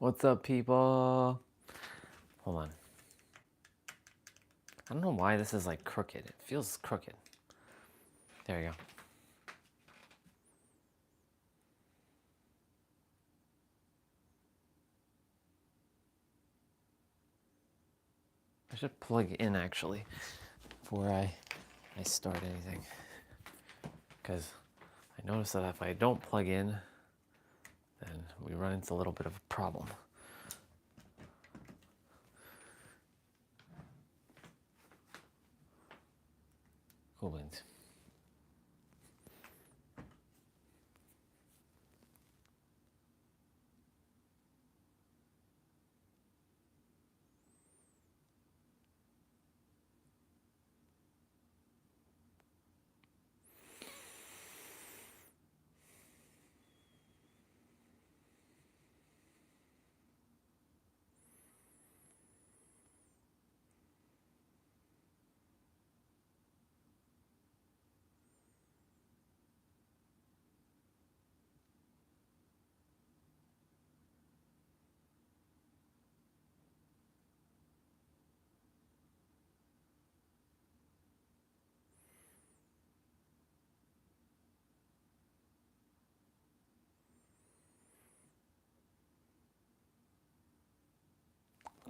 What's up, people? Hold on. I don't know why this is like crooked. It feels crooked. There you go. I should plug in actually before I start anything. Because I noticed that if I don't plug in, then we run into a little bit of a problem. Cool beans.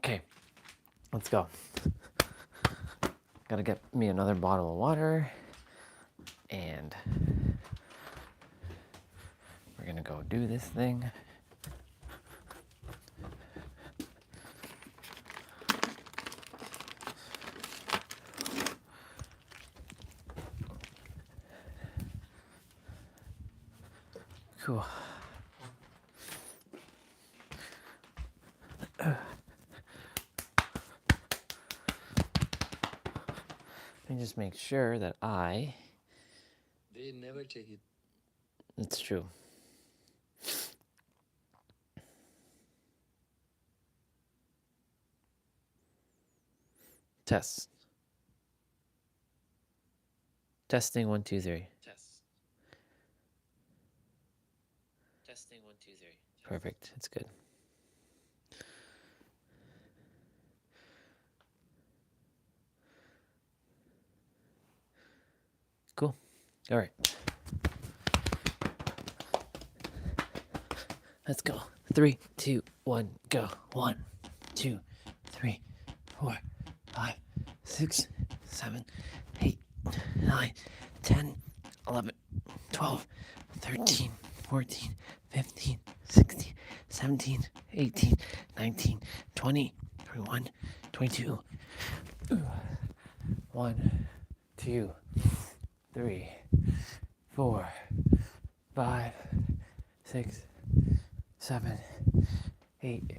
Okay, let's go. Gotta get me another bottle of water, and we're gonna go do this thing. Cool. Let me just make sure that They never take it. It's true. Test. Testing 1, 2, 3. Test. Testing 1, 2, 3. Perfect. It's good. Cool. All right. Let's go. 3, 2, 1, go. 1, 2, 3, 4, 5, 6, 7, 8, 9, 10, 11, 12, 13, 14, 15, 16, 17, 18, 19, 20, 21, 22. 1, 2, 3, 4, 5, 6, 7, 8,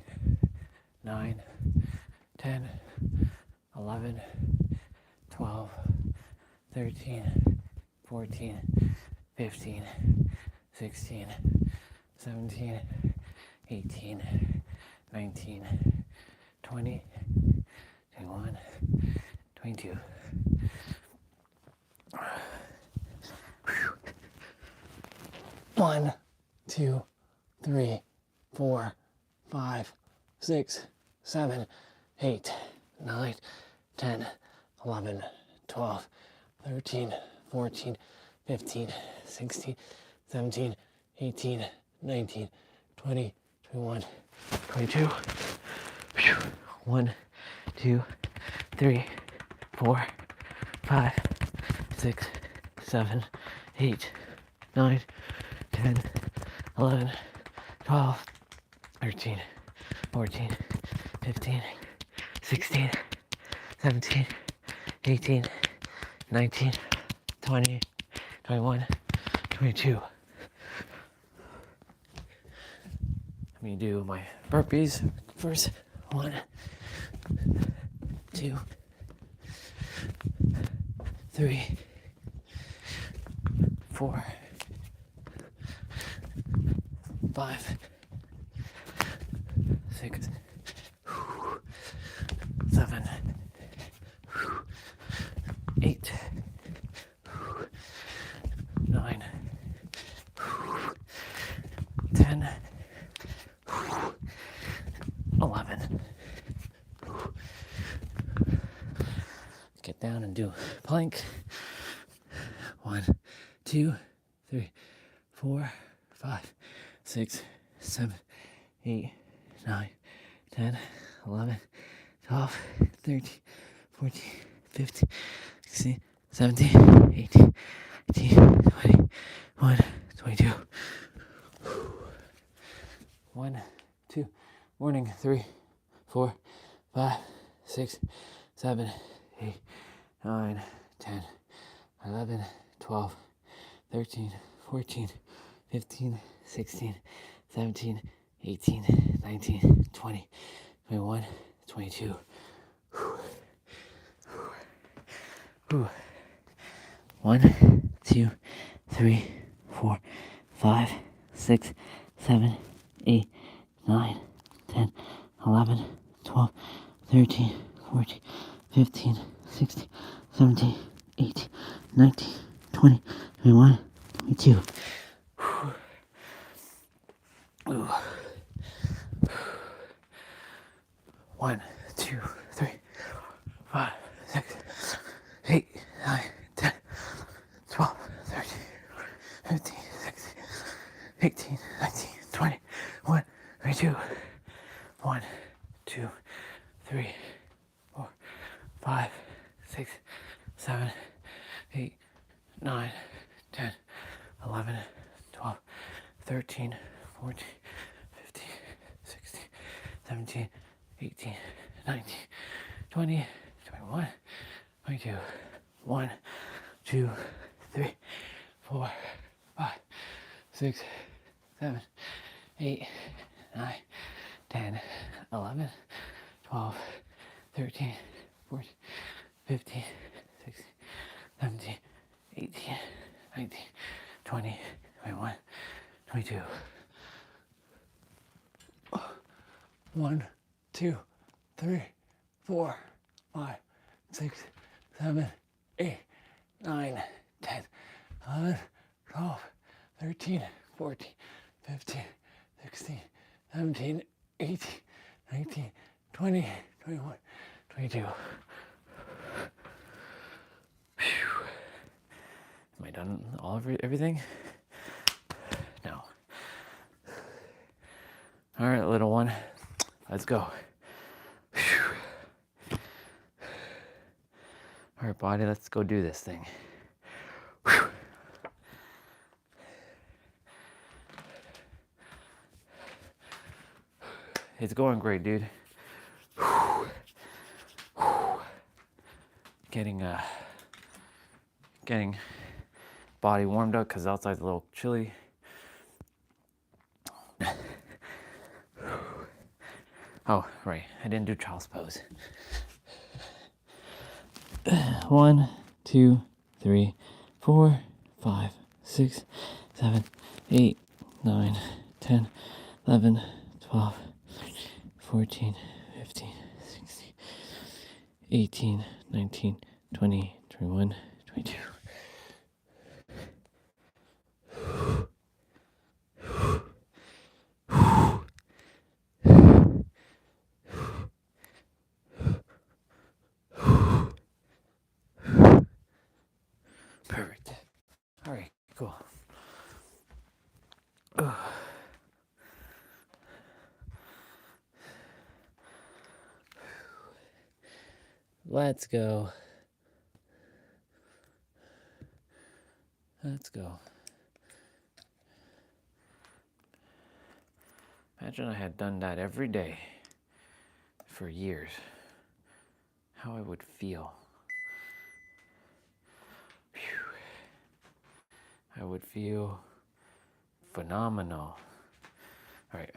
9, 10, 11, 12, 13, 14, 15, 16, 17, 18, 19, 20, 21, 22. 1, 2, 3, 4, 5, 6, 7, 8, 9, 10, 11, 12, 13, 14, 15, 16, 17, 18, 19, 20, 21, 22. 1, 2, 3, 4, 5, 6, 7, 8, 9, 10, 11, 12, 13, 14, 15, 16, 17, 18, 19, 20, 21, 22. Let me do my burpees first. 1, 2, 3, 4, 5, 6, 7, 8, 9, 10, and do plank. 1, 2, 3, 4, 5, 6, 7, 8, 9, 10, 11, 12, 13, 14, 15, 16, 17, 18, 19, 20, 21, 22. 1, 2, morning, 3, 4, 5, 6, 7, 8, 9, 10, 11, 12, 13, 14, 15, 16, 17, 18, 19, 20, 21, 22. 1, 2, 3, 4, 5, 6, 7, 8, 9, 10, 11, 12, 13, 14, 15, 16, 17, 18, 19, 20, 21, 22. 1, 2, 3, 5, 6, 8, 9, 10, 12, 13, 15, 16, 18, 19, 20, 21, 22. 1, 2, 3, 4, 5, 6, 7, 8, 9, 10, 11, 12, 13, 14, 15, 16, 17, 18, 19, 20, 21, 22. 1, 2, 3, 4, 5, 6, 7, 8, 9, 10, 11, 12, 13, 14, 15, 16, 17, 18, 19, 20, 21, 22. 1, 2, 3, 4, 5, 6, 7, 8, 9, 10, 11, 12, 13, 14, 15, 16, 17, 18, 19, 20, 21, 22. Am I done everything? No. All right, little one. Let's go. All right, body, let's go do this thing. It's going great, dude. Getting body warmed up because outside's a little chilly. Oh, right. I didn't do child's pose. 1, 2, 3, 4, 5, 6, 7, 8, 9, 10, 11, 12, 14, 15, 16, 18, 19, 20, 21, 22. Perfect. All right, cool. Let's go. Let's go. Imagine I had done that every day for years. How I would feel. Phew. I would feel phenomenal. All right.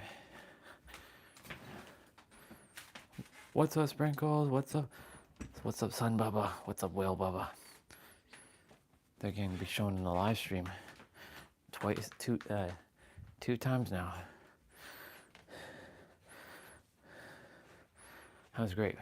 What's up, Sprinkles? What's up? What's up, Sun Bubba? What's up, Whale Bubba? They're going to be shown in the live stream two times now. That was great.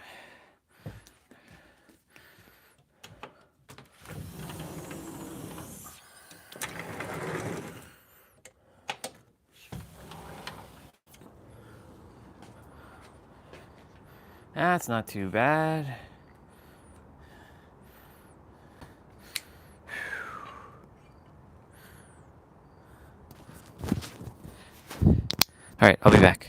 That's not too bad. All right, I'll be back.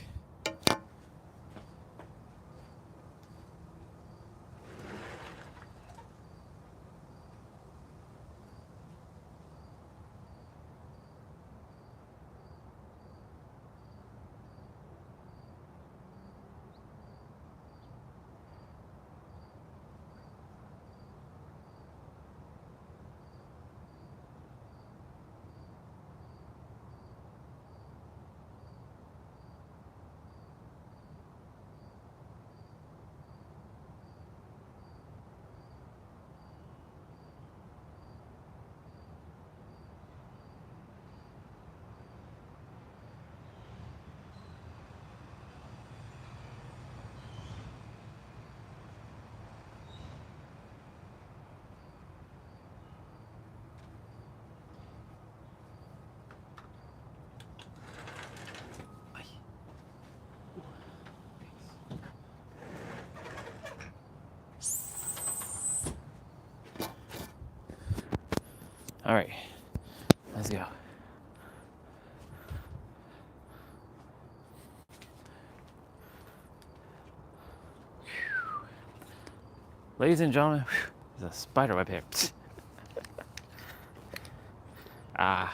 All right, let's go. Ladies and gentlemen, there's a spider web here. Ah.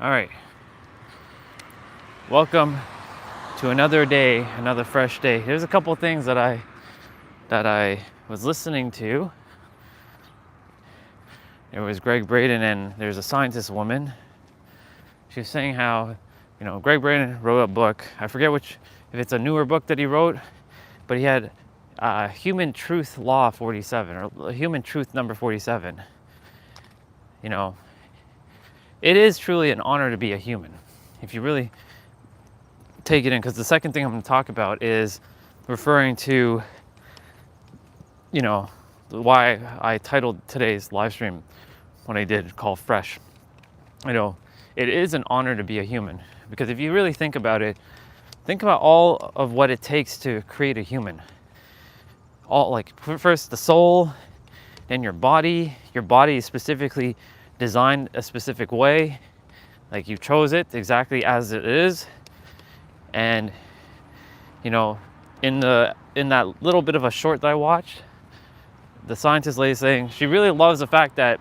All right. Welcome to another day, another fresh day. Here's a couple things that I was listening to. There was Greg Braden, and there's a scientist woman. She was saying how, Greg Braden wrote a book. I forget if it's a newer book that he wrote, but he had Human Truth Law 47, or Human Truth number 47. It is truly an honor to be a human, if you really take it in, because the second thing I'm going to talk about is referring to, why I titled today's live stream what I did, called Fresh. It is an honor to be a human, because if you really think about it, think about all of what it takes to create a human. First the soul, then your body. Your body is specifically designed a specific way, like you chose it exactly as it is. And in that little bit of a short that I watched, the scientist lady saying she really loves the fact that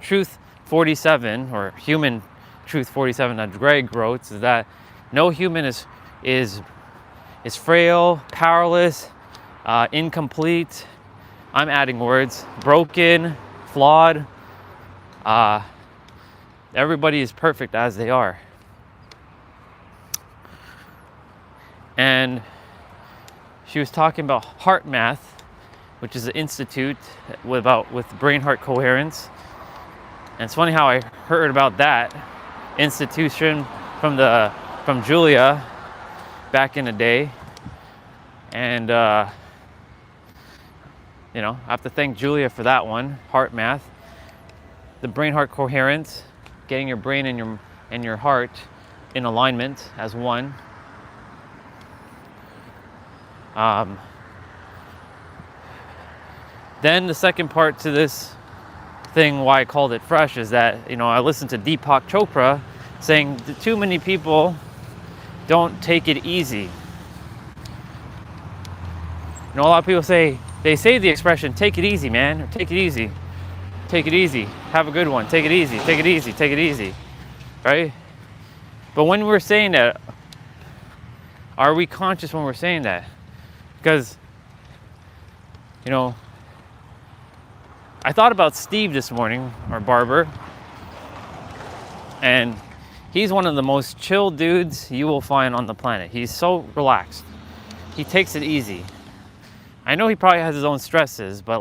Truth 47, or Human Truth 47, that Greg wrote, is that no human is frail, powerless, incomplete. I'm adding words: broken, flawed. Everybody is perfect as they are. And she was talking about heart math, which is an institute with brain-heart coherence. And it's funny how I heard about that institution from Julia back in the day. And I have to thank Julia for that one. Heart math, the brain-heart coherence, getting your brain and your heart in alignment as one. Then the second part to this thing, why I called it Fresh, is that I listened to Deepak Chopra saying that too many people don't take it easy. A lot of people say the expression, take it easy, man, or take it easy. Take it easy. Have a good one. Take it easy. Take it easy. Take it easy. Right? But when we're saying that, are we conscious when we're saying that? Because, I thought about Steve this morning, our barber, and he's one of the most chill dudes you will find on the planet. He's so relaxed. He takes it easy. I know he probably has his own stresses, but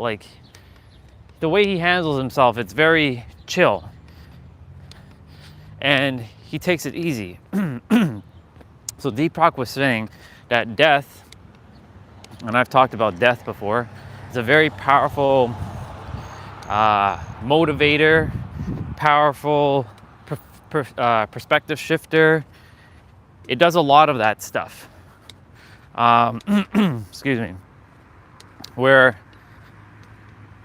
the way he handles himself, it's very chill. And he takes it easy. So Deepak was saying that death, and I've talked about death before, is a very powerful motivator, powerful perspective shifter. It does a lot of that stuff. Excuse me. Where,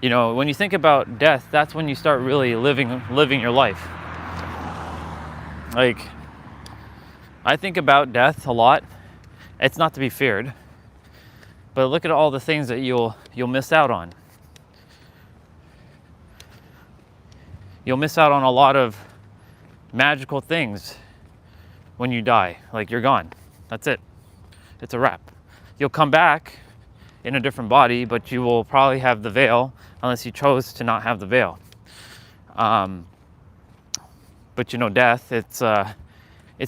you know, when you think about death, that's when you start really living your life. Like, I think about death a lot. It's not to be feared, but look at all the things that you'll miss out on. You'll miss out on a lot of magical things when you die. Like, you're gone. That's it. It's a wrap. You'll come back in a different body, but you will probably have the veil unless you chose to not have the veil. But you know, death, it's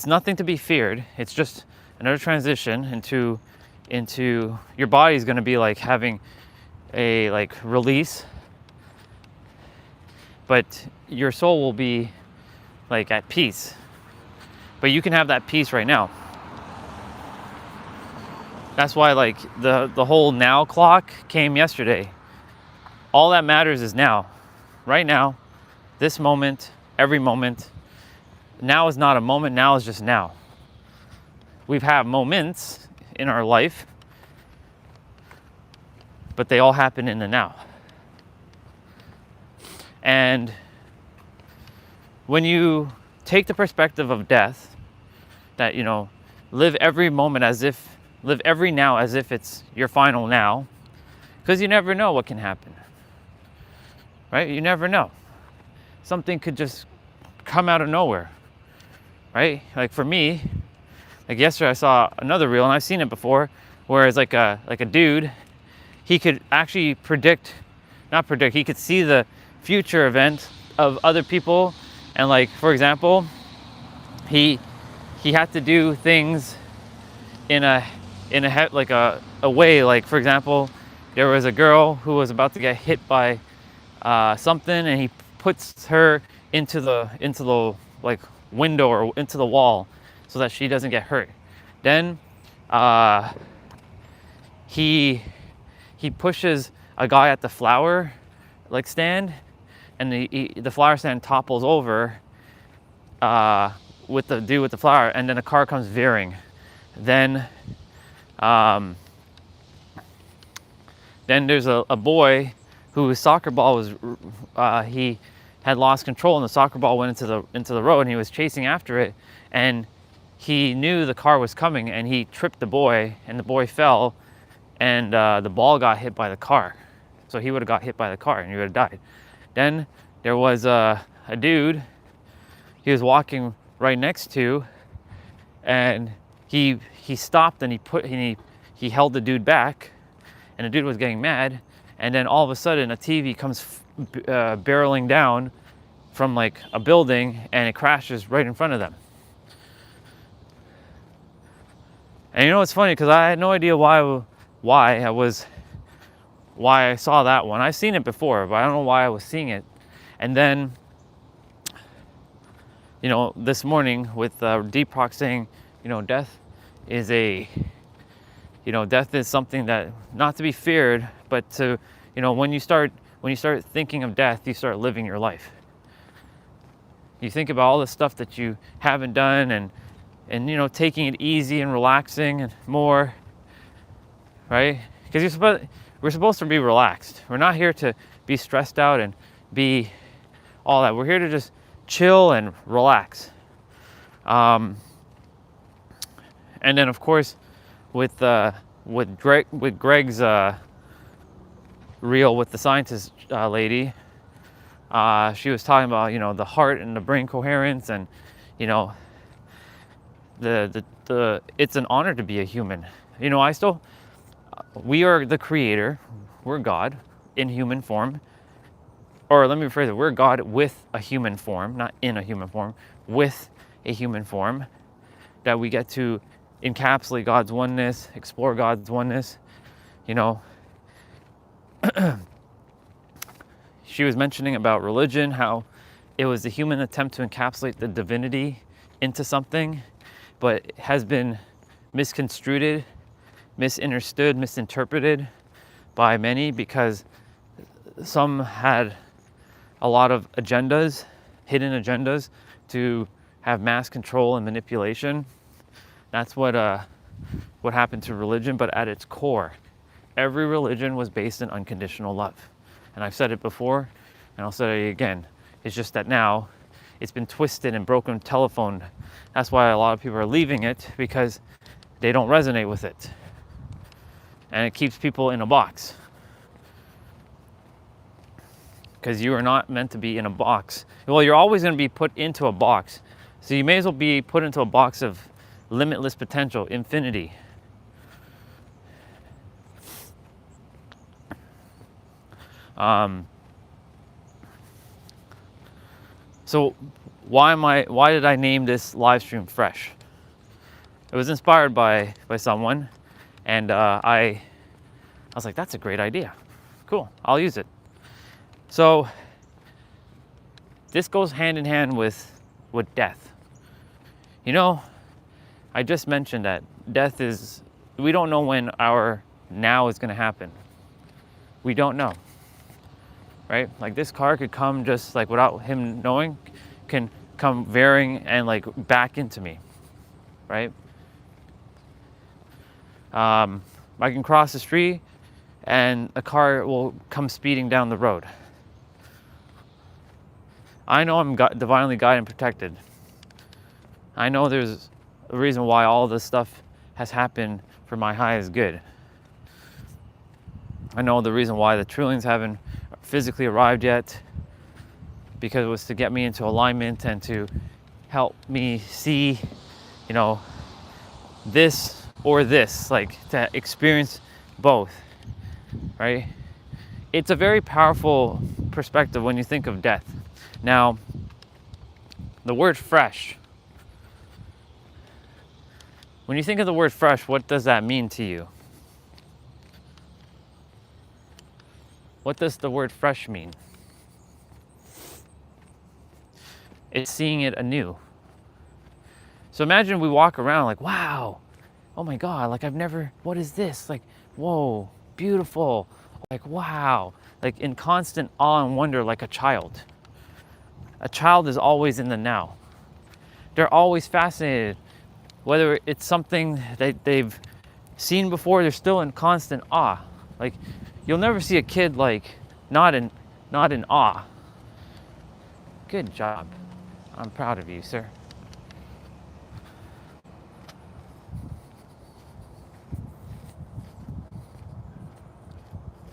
nothing to be feared. It's just another transition into your body's going to be like having a like release, but your soul will be like at peace. But you can have that peace right now. That's why like the whole now clock came yesterday. All that matters is now. Right now, this moment, every moment. Now is not a moment, now is just now. We've had moments in our life, but they all happen in the now. And when you take the perspective of death, that, you know, live every moment live every now as if it's your final now, because you never know what can happen, right? You never know. Something could just come out of nowhere, right? Like for me, like yesterday I saw another reel, and I've seen it before, where it's like a dude, he could actually he could see the future event of other people, and like, for example, he had to do things in a way, like, for example, there was a girl who was about to get hit by something, and he puts her into the like window or into the wall so that she doesn't get hurt. Then he pushes a guy at the flower like stand, and the flower stand topples over with the dude with the flower, and then a car comes veering. Then there's a boy whose soccer ball was he had lost control, and the soccer ball went into the road, and he was chasing after it, and he knew the car was coming, and he tripped the boy, and the boy fell, and the ball got hit by the car. So he would have got hit by the car, and he would have died. Then there was a dude he was walking right next to, and he stopped, and he held the dude back, and the dude was getting mad, and then all of a sudden a TV comes barreling down from like a building, and it crashes right in front of them. And you know, it's funny, because I had no idea why I saw that one. I've seen it before, but I don't know why I was seeing it. And then, you know, this morning with Deepak saying, you know, death is something that not to be feared, but to, you know, when you start thinking of death, you start living your life. You think about all the stuff that you haven't done, and you know, taking it easy and relaxing and more, right? Because we're supposed to be relaxed. We're not here to be stressed out and be all that. We're here to just chill and relax. And then, of course, with Greg's reel with the scientist lady, she was talking about, you know, the heart and the brain coherence, and, you know, the it's an honor to be a human. You know, we are the creator. We're God in human form. Or let me rephrase it. We're God with a human form, not in a human form, with a human form, that we get to encapsulate God's oneness, explore God's oneness. You know, she was mentioning about religion, how it was the human attempt to encapsulate the divinity into something, but it has been misconstrued, misunderstood, misinterpreted by many, because some had a lot of agendas, hidden agendas to have mass control and manipulation. That's what happened to religion, but at its core, every religion was based in unconditional love. And I've said it before, and I'll say it again. It's just that now it's been twisted and broken telephoned. That's why a lot of people are leaving it, because they don't resonate with it. And it keeps people in a box. Because you are not meant to be in a box. Well, you're always going to be put into a box. So you may as well be put into a box of limitless potential, infinity. So why did I name this live stream Fresh? It was inspired by someone, and I was like, that's a great idea. Cool, I'll use it. So this goes hand in hand with death. You know, I just mentioned that death is, we don't know when our now is going to happen. We don't know, right? Like this car could come just like without him knowing, can come veering and like back into me, right? I can cross the street and a car will come speeding down the road. I know I'm divinely guided and protected. I know there's a reason why all this stuff has happened for my highest good. I know the reason why the trillions haven't physically arrived yet, because it was to get me into alignment and to help me see, you know, this or this, like to experience both, right? It's a very powerful perspective when you think of death. Now, the word fresh, when you think of the word fresh, what does that mean to you? What does the word fresh mean? It's seeing it anew. So imagine we walk around like, wow, oh my God, like I've never, what is this? Like, whoa, beautiful, like wow, like in constant awe and wonder, like a child. A child is always in the now. They're always fascinated. Whether it's something that they've seen before, they're still in constant awe. Like, you'll never see a kid like not in awe. Good job. I'm proud of you, sir.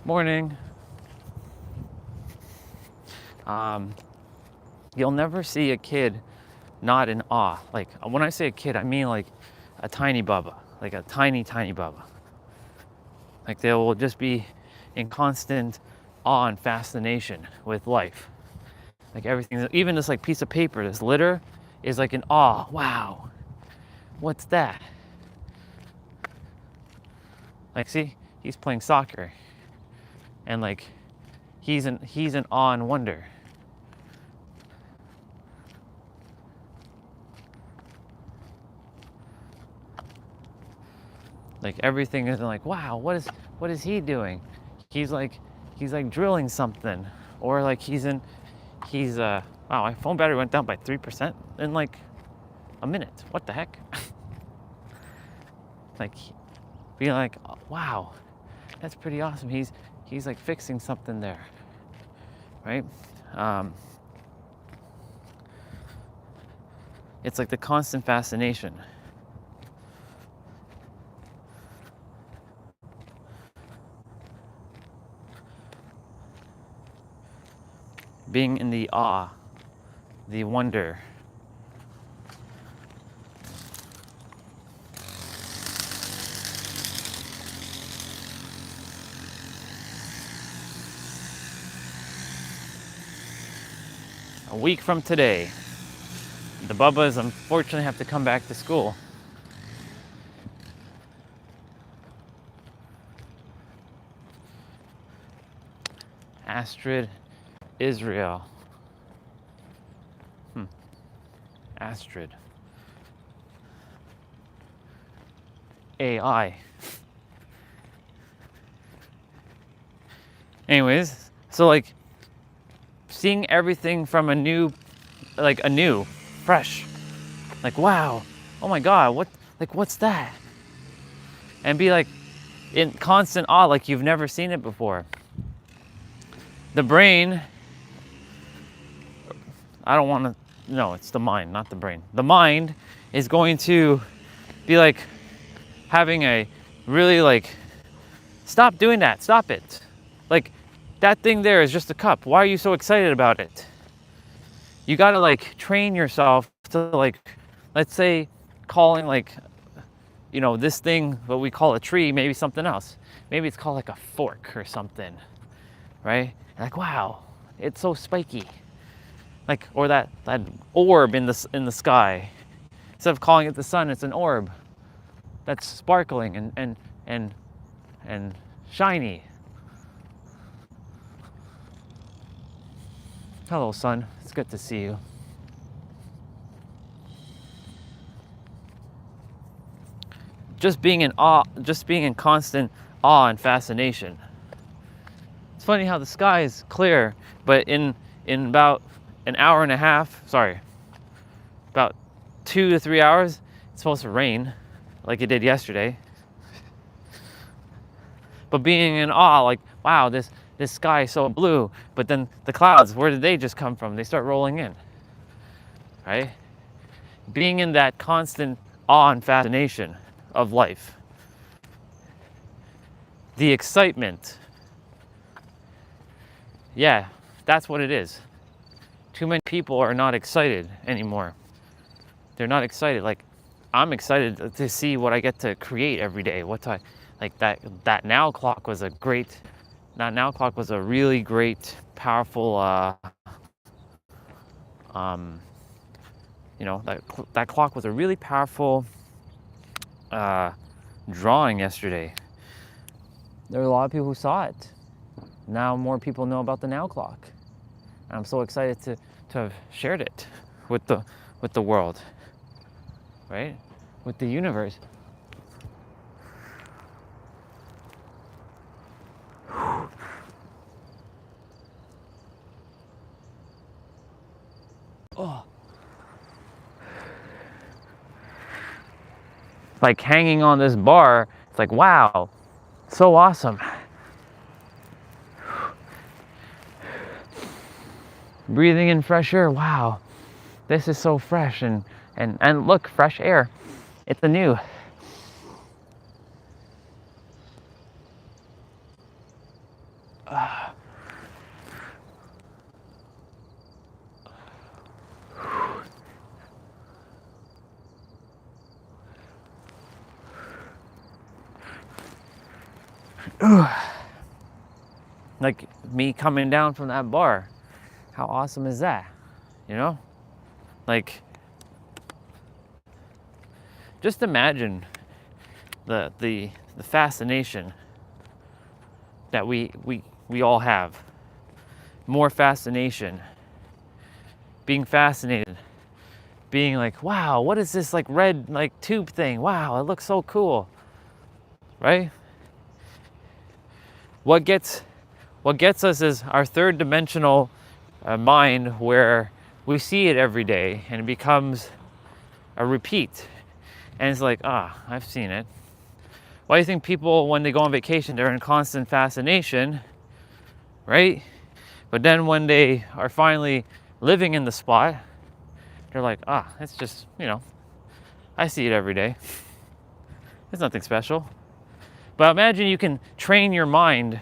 Morning. You'll never see a kid not in awe. Like when I say a kid, I mean like a tiny bubba, like a tiny bubba. Like they will just be in constant awe and fascination with life. Like everything, even this like piece of paper, this litter is like an awe. Wow, what's that? Like see, he's playing soccer, and like he's in awe and wonder. Like everything is like, wow, what is he doing? He's like drilling something, or like wow, my phone battery went down by 3% in like a minute. What the heck? Like being like, oh, wow, that's pretty awesome. He's like fixing something there, right? It's like the constant fascination. Being in the awe, the wonder. A week from today, the Bubbas unfortunately have to come back to school. Astrid, Israel. Astrid. AI. Anyways, so seeing everything from anew, fresh. Like, wow, oh my God, what's that? And be like in constant awe, like you've never seen it before. The brain, I don't want to, no, it's the mind, not the brain. The mind is going to be like having a really like, stop doing that, stop it. Like, that thing there is just a cup. Why are you so excited about it? You gotta like train yourself to like, let's say calling like, you know, this thing, what we call a tree, maybe something else. Maybe it's called like a fork or something, right? Like, wow, it's so spiky. Like, or that orb in the sky. Instead of calling it the sun, it's an orb that's sparkling and shiny. Hello, sun. It's good to see you. Just being in awe, just being in constant awe and fascination. It's funny how the sky is clear, but in about an hour and a half, about 2 to 3 hours, it's supposed to rain, like it did yesterday. But being in awe, like, wow, this sky is so blue, but then the clouds, where did they just come from? They start rolling in, right? Being in that constant awe and fascination of life. The excitement. Yeah, that's what it is. Too many people are not excited anymore. They're not excited. Like, I'm excited to see what I get to create every day. Like that now clock was a really great, powerful, you know, that clock was a really powerful drawing yesterday. There were a lot of people who saw it. Now more people know about the now clock. And I'm so excited to have shared it with the world, right? With the universe. Oh. Like hanging on this bar, it's like, wow, so awesome. Breathing in fresh air, wow, this is so fresh, and look, fresh air, it's anew. Like me coming down from that bar, how awesome is that? You know, like, just imagine the fascination that we all have. More fascination, being fascinated, being like, wow, what is this like red like tube thing? Wow, it looks so cool, right? What gets us is our third dimensional mind, where we see it every day and it becomes a repeat. And it's like, I've seen it. Why do you think people, when they go on vacation, they're in constant fascination, right? But then when they are finally living in the spot, they're like, it's just, you know, I see it every day. It's nothing special. But imagine you can train your mind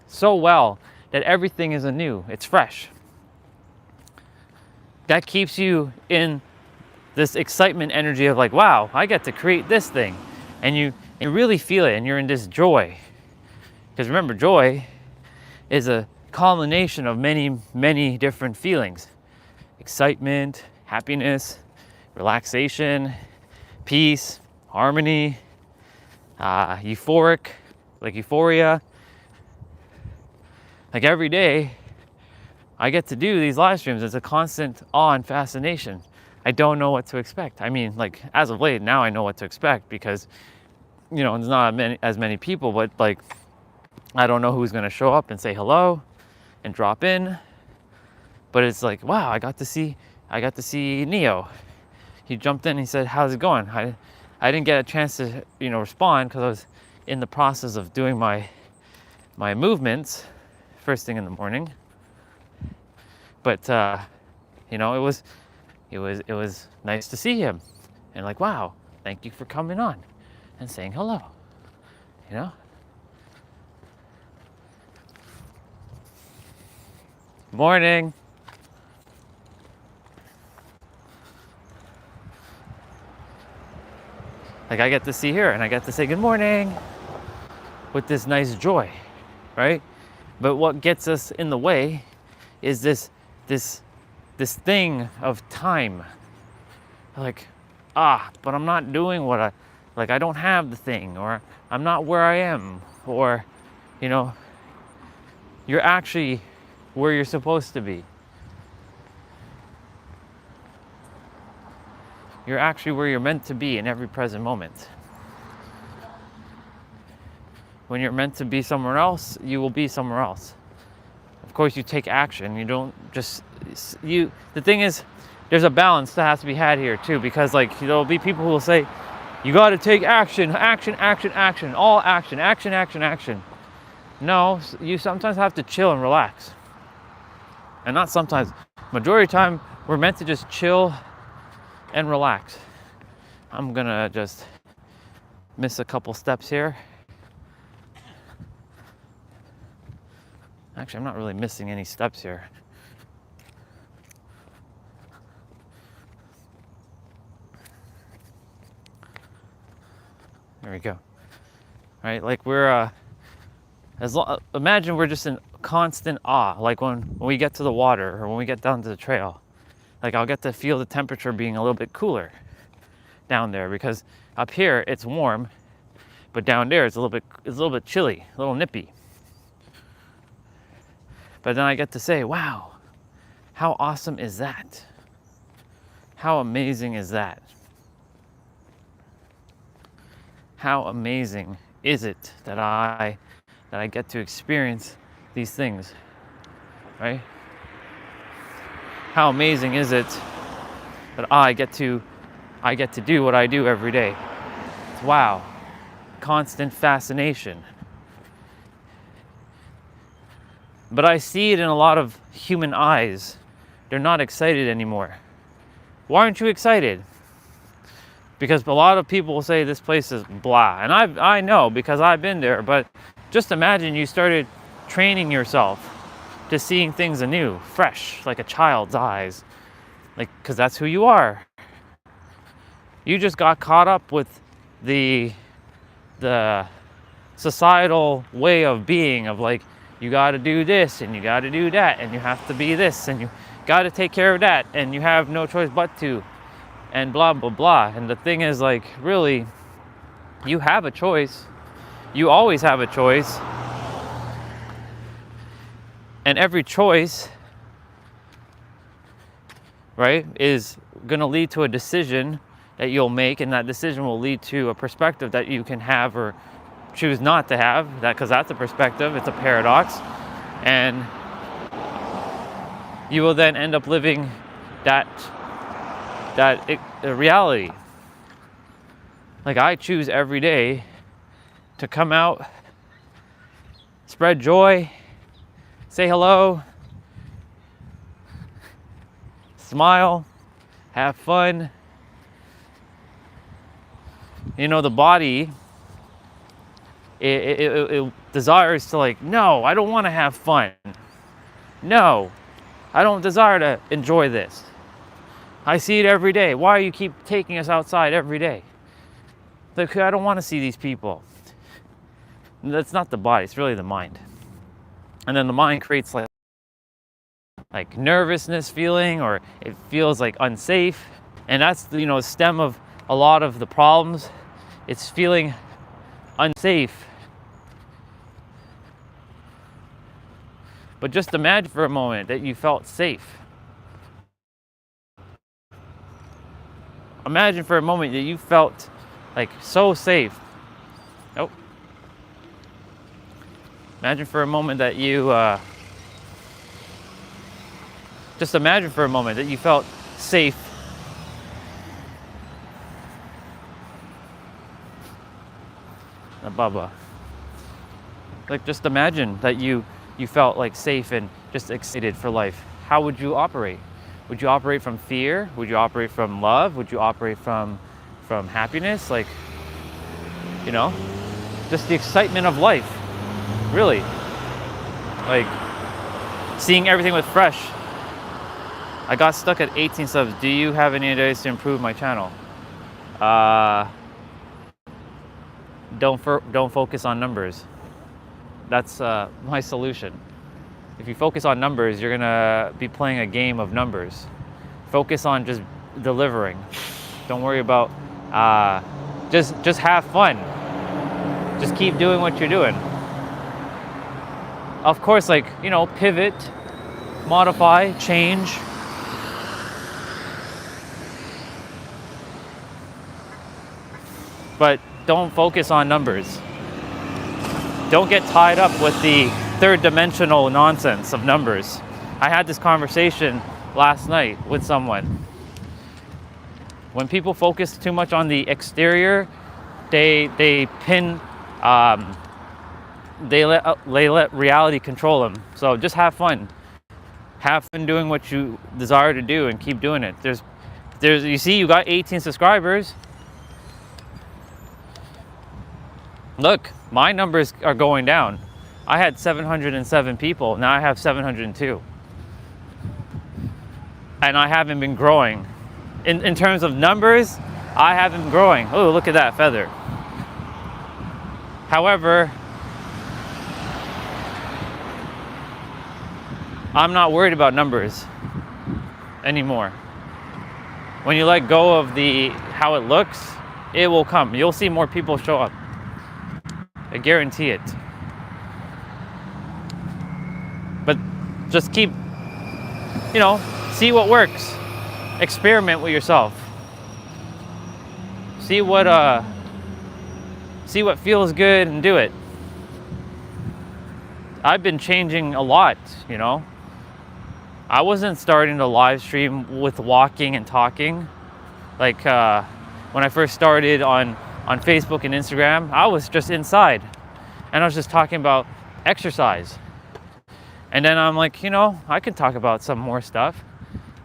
so well that everything is anew, it's fresh. That keeps you in this excitement energy of like, wow, I get to create this thing. And you really feel it, and you're in this joy. Because remember, joy is a culmination of many, many different feelings. Excitement, happiness, relaxation, peace, harmony, euphoric, like euphoria. Like every day, I get to do these live streams. It's a constant awe and fascination. I don't know what to expect. I mean, like, as of late, now I know what to expect, because, you know, there's not as many people, but like, I don't know who's gonna show up and say hello and drop in. But it's like, wow, I got to see Neo. He jumped in and he said, how's it going? I didn't get a chance to, respond because I was in the process of doing my movements first thing in the morning. But it was nice to see him, and like, wow, thank you for coming on and saying hello. Morning. Like, I get to see her and I get to say good morning with this nice joy, right? But what gets us in the way is this thing of time. Like, but I'm not doing what I don't have the thing, or I'm not where I am, or, you're actually where you're supposed to be. You're actually where you're meant to be in every present moment. When you're meant to be somewhere else, you will be somewhere else. Of course, you take action. You don't just, the thing is, there's a balance that has to be had here too, because like, there'll be people who will say, you got to take action, all action, action. No, you sometimes have to chill and relax. And not sometimes, majority of the time, we're meant to just chill and relax. I'm gonna just miss a couple steps here. Actually, I'm not really missing any steps here. There we go. All right, like we're imagine we're just in constant awe, like when we get to the water or when we get down to the trail. Like, I'll get to feel the temperature being a little bit cooler down there, because up here it's warm, but down there it's a little bit chilly, a little nippy. But then I get to say, wow, how awesome is that? How amazing is that? How amazing is it that I get to experience these things, right? How amazing is it that I get to do what I do every day? Wow, constant fascination. But I see it in a lot of human eyes. They're not excited anymore. Why aren't you excited? Because a lot of people will say this place is blah. And I know, because I've been there. But just imagine you started training yourself to seeing things anew, fresh, like a child's eyes. Like, because that's who you are. You just got caught up with the societal way of being, of like, you got to do this and you got to do that and you have to be this and you got to take care of that and you have no choice but to, and blah blah blah. And the thing is, like, really, you have a choice. You always have a choice, and every choice, right, is gonna lead to a decision that you'll make, and that decision will lead to a perspective that you can have or choose not to have, that, because that's a perspective, it's a paradox, and you will then end up living that reality. Like, I choose every day to come out, spread joy, say hello, smile, have fun. The body, it desires to, like, no, I don't want to have fun. No, I don't desire to enjoy this. I see it every day. Why do you keep taking us outside every day? Like, I don't want to see these people. That's not the body, it's really the mind. And then the mind creates like nervousness feeling, or it feels like unsafe. And that's the stem of a lot of the problems. It's feeling unsafe. But just imagine for a moment that you felt safe. Imagine for a moment that you felt like so safe. Oh. Imagine for a moment that you Just imagine for a moment that you felt safe. Blah blah. Like, just imagine that you felt like safe and just excited for life. How would you operate? Would you operate from fear? Would you operate from love? Would you operate from happiness? Like, you know, just the excitement of life. Really. Like, seeing everything with fresh. I got stuck at 18 subs. Do you have any ideas to improve my channel? Don't focus on numbers. That's my solution. If you focus on numbers, you're gonna be playing a game of numbers. Focus on just delivering. Don't worry about, just have fun. Just keep doing what you're doing. Of course, like, you know, pivot, modify, change. But don't focus on numbers. Don't get tied up with the third dimensional nonsense of numbers. I had this conversation last night with someone. When people focus too much on the exterior, they let reality control them. So just have fun. Have fun doing what you desire to do and keep doing it. You see, you got 18 subscribers. Look, my numbers are going down. I had 707 people, now I have 702. And I haven't been growing. In terms of numbers, I haven't been growing. Oh, look at that feather. However, I'm not worried about numbers anymore. When you let go of how it looks, it will come. You'll see more people show up. I guarantee it. But just keep, you know, see what works. Experiment with yourself. See what feels good and do it. I've been changing a lot, you know. I wasn't starting to live stream with walking and talking. Like when I first started on Facebook and Instagram, I was just inside and I was just talking about exercise. And then I'm like, you know, I can talk about some more stuff.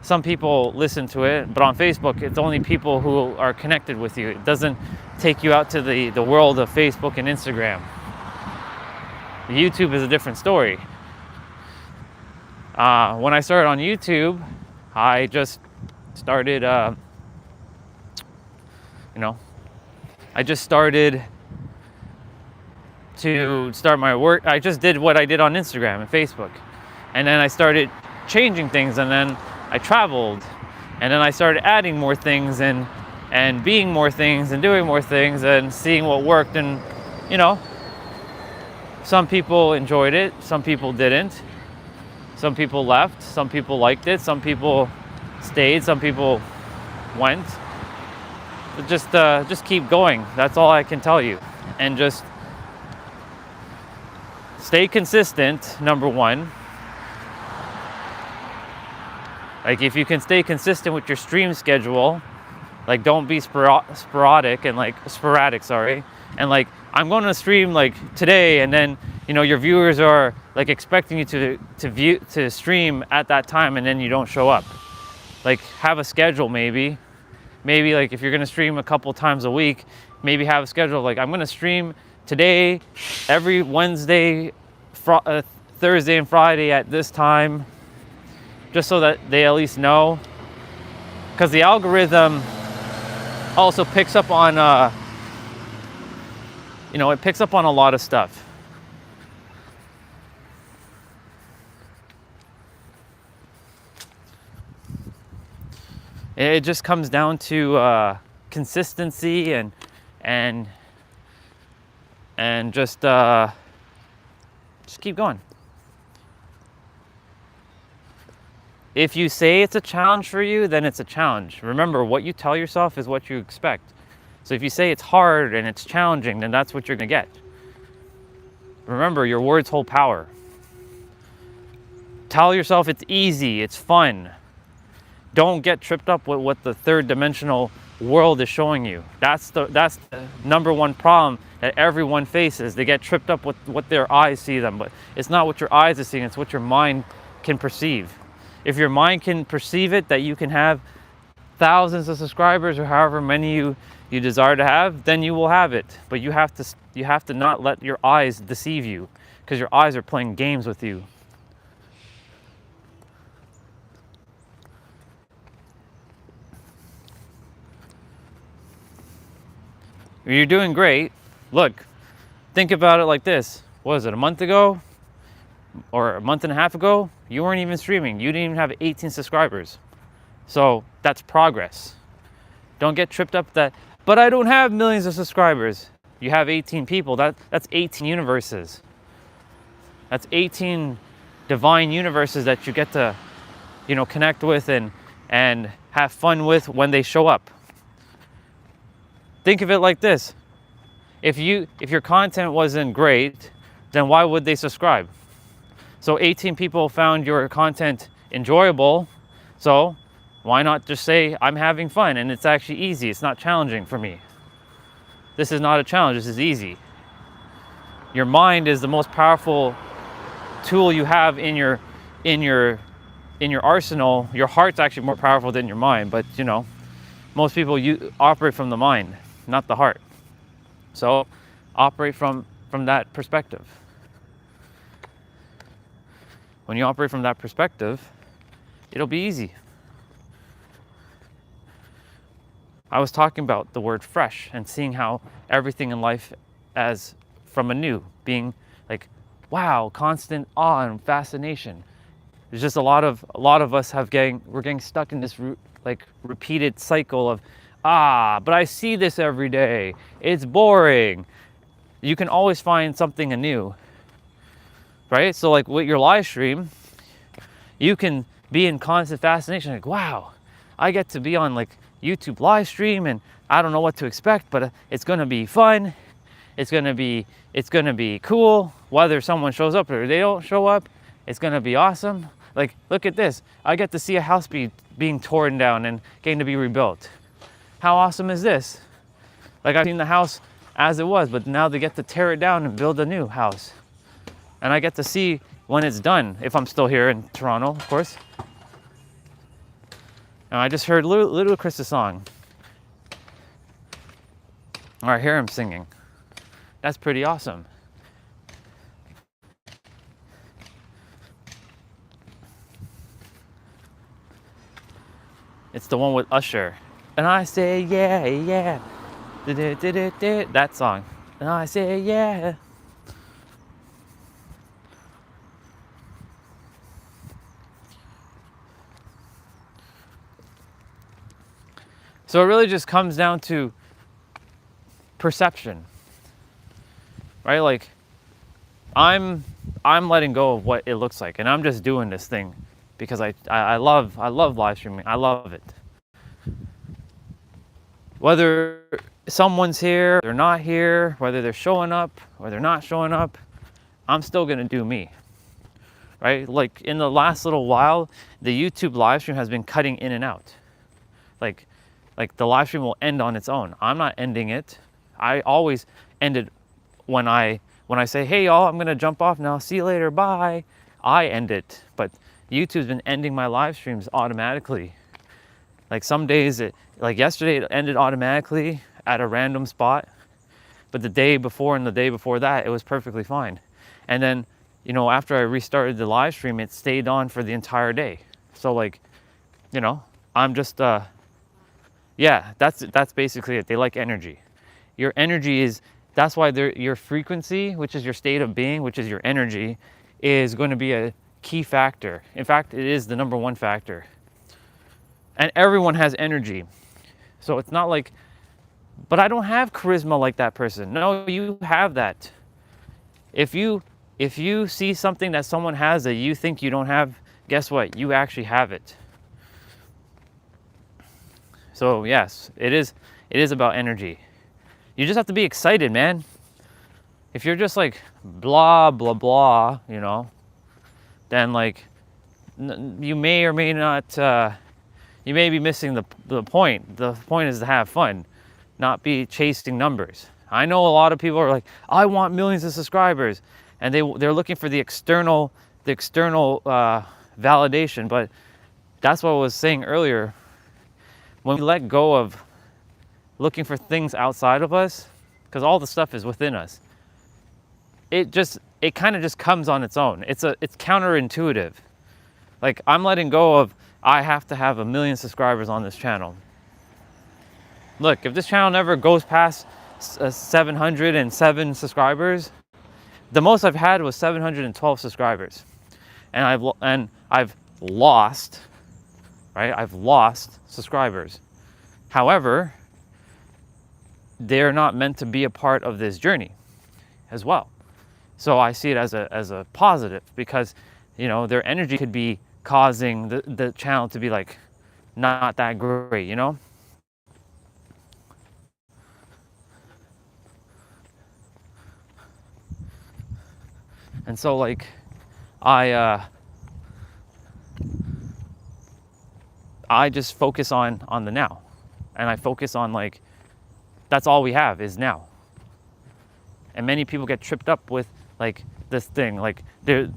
Some people listen to it, but on Facebook, it's only people who are connected with you. It doesn't take you out to the world of Facebook and Instagram. YouTube is a different story. When I started on YouTube, I just started, I just started to start my work. I just did what I did on Instagram and Facebook. And then I started changing things, and then I traveled. And then I started adding more things and being more things and doing more things and seeing what worked. And, you know, some people enjoyed it, some people didn't. Some people left, some people liked it, some people stayed, some people went. But just keep going. That's all I can tell you. And just stay consistent, number one. Like, if you can stay consistent with your stream schedule, like, don't be sporadic, and like, I'm going to stream like today, and then, you know, your viewers are like expecting you to stream at that time, and then you don't show up. Like, have a schedule. Maybe like, if you're going to stream a couple times a week, maybe have a schedule. Like, I'm going to stream today, every Wednesday, Thursday and Friday at this time, just so that they at least know. Because the algorithm also picks up on, it picks up on a lot of stuff. It just comes down to consistency and just keep going. If you say it's a challenge for you, then it's a challenge. Remember, what you tell yourself is what you expect. So if you say it's hard and it's challenging, then that's what you're gonna get. Remember, your words hold power. Tell yourself it's easy, it's fun. Don't get tripped up with what the third dimensional world is showing you. That's the number one problem that everyone faces. They get tripped up with what their eyes see them, but it's not what your eyes are seeing, it's what your mind can perceive. If your mind can perceive it, that you can have thousands of subscribers or however many you desire to have, then you will have it. But you have to not let your eyes deceive you, because your eyes are playing games with you. You're doing great. Look, think about it like this. What was it, a month ago or a month and a half ago? You weren't even streaming. You didn't even have 18 subscribers. So that's progress. Don't get tripped up that, but I don't have millions of subscribers. You have 18 people. That's 18 universes. That's 18 divine universes that you get to, connect with and have fun with when they show up. Think of it like this. If your content wasn't great, then why would they subscribe? So 18 people found your content enjoyable. So why not just say, I'm having fun and it's actually easy. It's not challenging for me. This is not a challenge. This is easy. Your mind is the most powerful tool you have in your arsenal. Your heart's actually more powerful than your mind, but most people operate from the mind, not the heart. So operate from that perspective. When you operate from that perspective, it'll be easy. I was talking about the word fresh and seeing how everything in life as from anew, being like, wow, constant awe and fascination. There's just a lot of us we're getting stuck in this repeated cycle of, but I see this every day. It's boring. You can always find something anew, right? So like with your live stream, you can be in constant fascination. Like, wow, I get to be on like YouTube live stream and I don't know what to expect, but it's going to be fun. It's going to be cool. Whether someone shows up or they don't show up, it's going to be awesome. Like, look at this. I get to see a house being torn down and getting to be rebuilt. How awesome is this? Like, I've seen the house as it was, but now they get to tear it down and build a new house. And I get to see when it's done, if I'm still here in Toronto, of course. And I just heard Little Chris's song. Or I hear him singing. That's pretty awesome. It's the one with Usher. And I say, yeah, yeah. That song. And I say, yeah. So it really just comes down to perception, right? Like, I'm letting go of what it looks like, and I'm just doing this thing because I love live streaming. I love it. Whether someone's here, they're not here, whether they're showing up or they're not showing up, I'm still gonna do me, right? Like in the last little while, the YouTube live stream has been cutting in and out. Like the live stream will end on its own. I'm not ending it. I always end it when I say, hey y'all, I'm gonna jump off now, see you later, bye. I end it, but YouTube's been ending my live streams automatically. Like some days, like yesterday, it ended automatically at a random spot, but the day before and the day before that, it was perfectly fine. And then, after I restarted the live stream, it stayed on for the entire day. So like, I'm just, yeah, that's basically it. They like energy. Your energy that's why your frequency, which is your state of being, which is your energy, is going to be a key factor. In fact, it is the number one factor. And everyone has energy. So it's not like, but I don't have charisma like that person. No, you have that. If you see something that someone has that you think you don't have, guess what? You actually have it. So yes, it is about energy. You just have to be excited, man. If you're just like blah, blah, blah, then like you may or may not, you may be missing the point. The point is to have fun, not be chasing numbers. I know a lot of people are like, I want millions of subscribers, and they're looking for the external validation. But that's what I was saying earlier. When we let go of looking for things outside of us, because all the stuff is within us, it kind of just comes on its own. It's counterintuitive. Like, I'm letting go of, I have to have 1 million subscribers on this channel. Look, if this channel never goes past 707 subscribers, the most I've had was 712 subscribers, and I've lost, right? I've lost subscribers. However, they're not meant to be a part of this journey as well. So I see it as a positive, because, you know, their energy could be causing the channel to be like not that great, you know? And so, like, I just focus on the now, and I focus on, like, that's all we have is now. And many people get tripped up with, like, this thing, like, it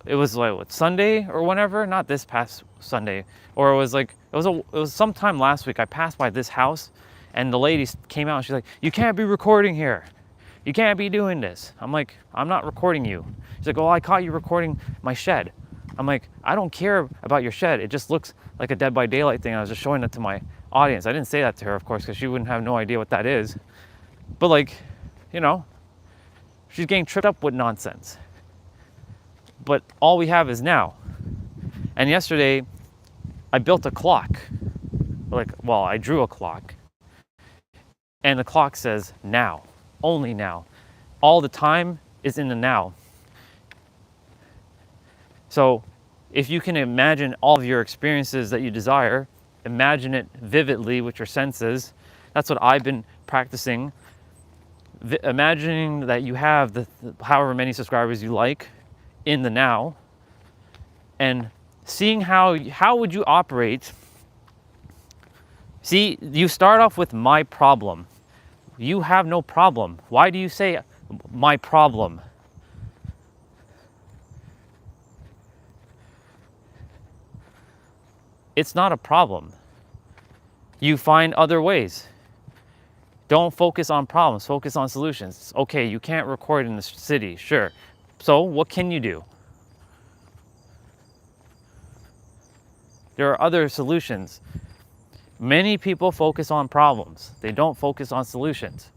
was like, what, Sunday or whenever, not this past Sunday, or it was like, it was sometime last week. I passed by this house, and the lady came out and she's like, you can't be recording here. You can't be doing this. I'm like, I'm not recording you. She's like, oh, I caught you recording my shed. I'm like, I don't care about your shed. It just looks like a Dead by Daylight thing. I was just showing it to my audience. I didn't say that to her, of course, because she wouldn't have no idea what that is. But, like, you know, she's getting tripped up with nonsense. But all we have is now. And yesterday, I built a clock. I drew a clock. And the clock says now. Only now. All the time is in the now. So if you can imagine all of your experiences that you desire, imagine it vividly with your senses. That's what I've been practicing. Imagining that you have the however many subscribers you like in the now, and seeing how would you operate. See, you start off with my problem. You have no problem. Why do you say my problem? It's not a problem. You find other ways. Don't focus on problems, focus on solutions. Okay, you can't record in the city, sure. So what can you do? There are other solutions. Many people focus on problems. They don't focus on solutions.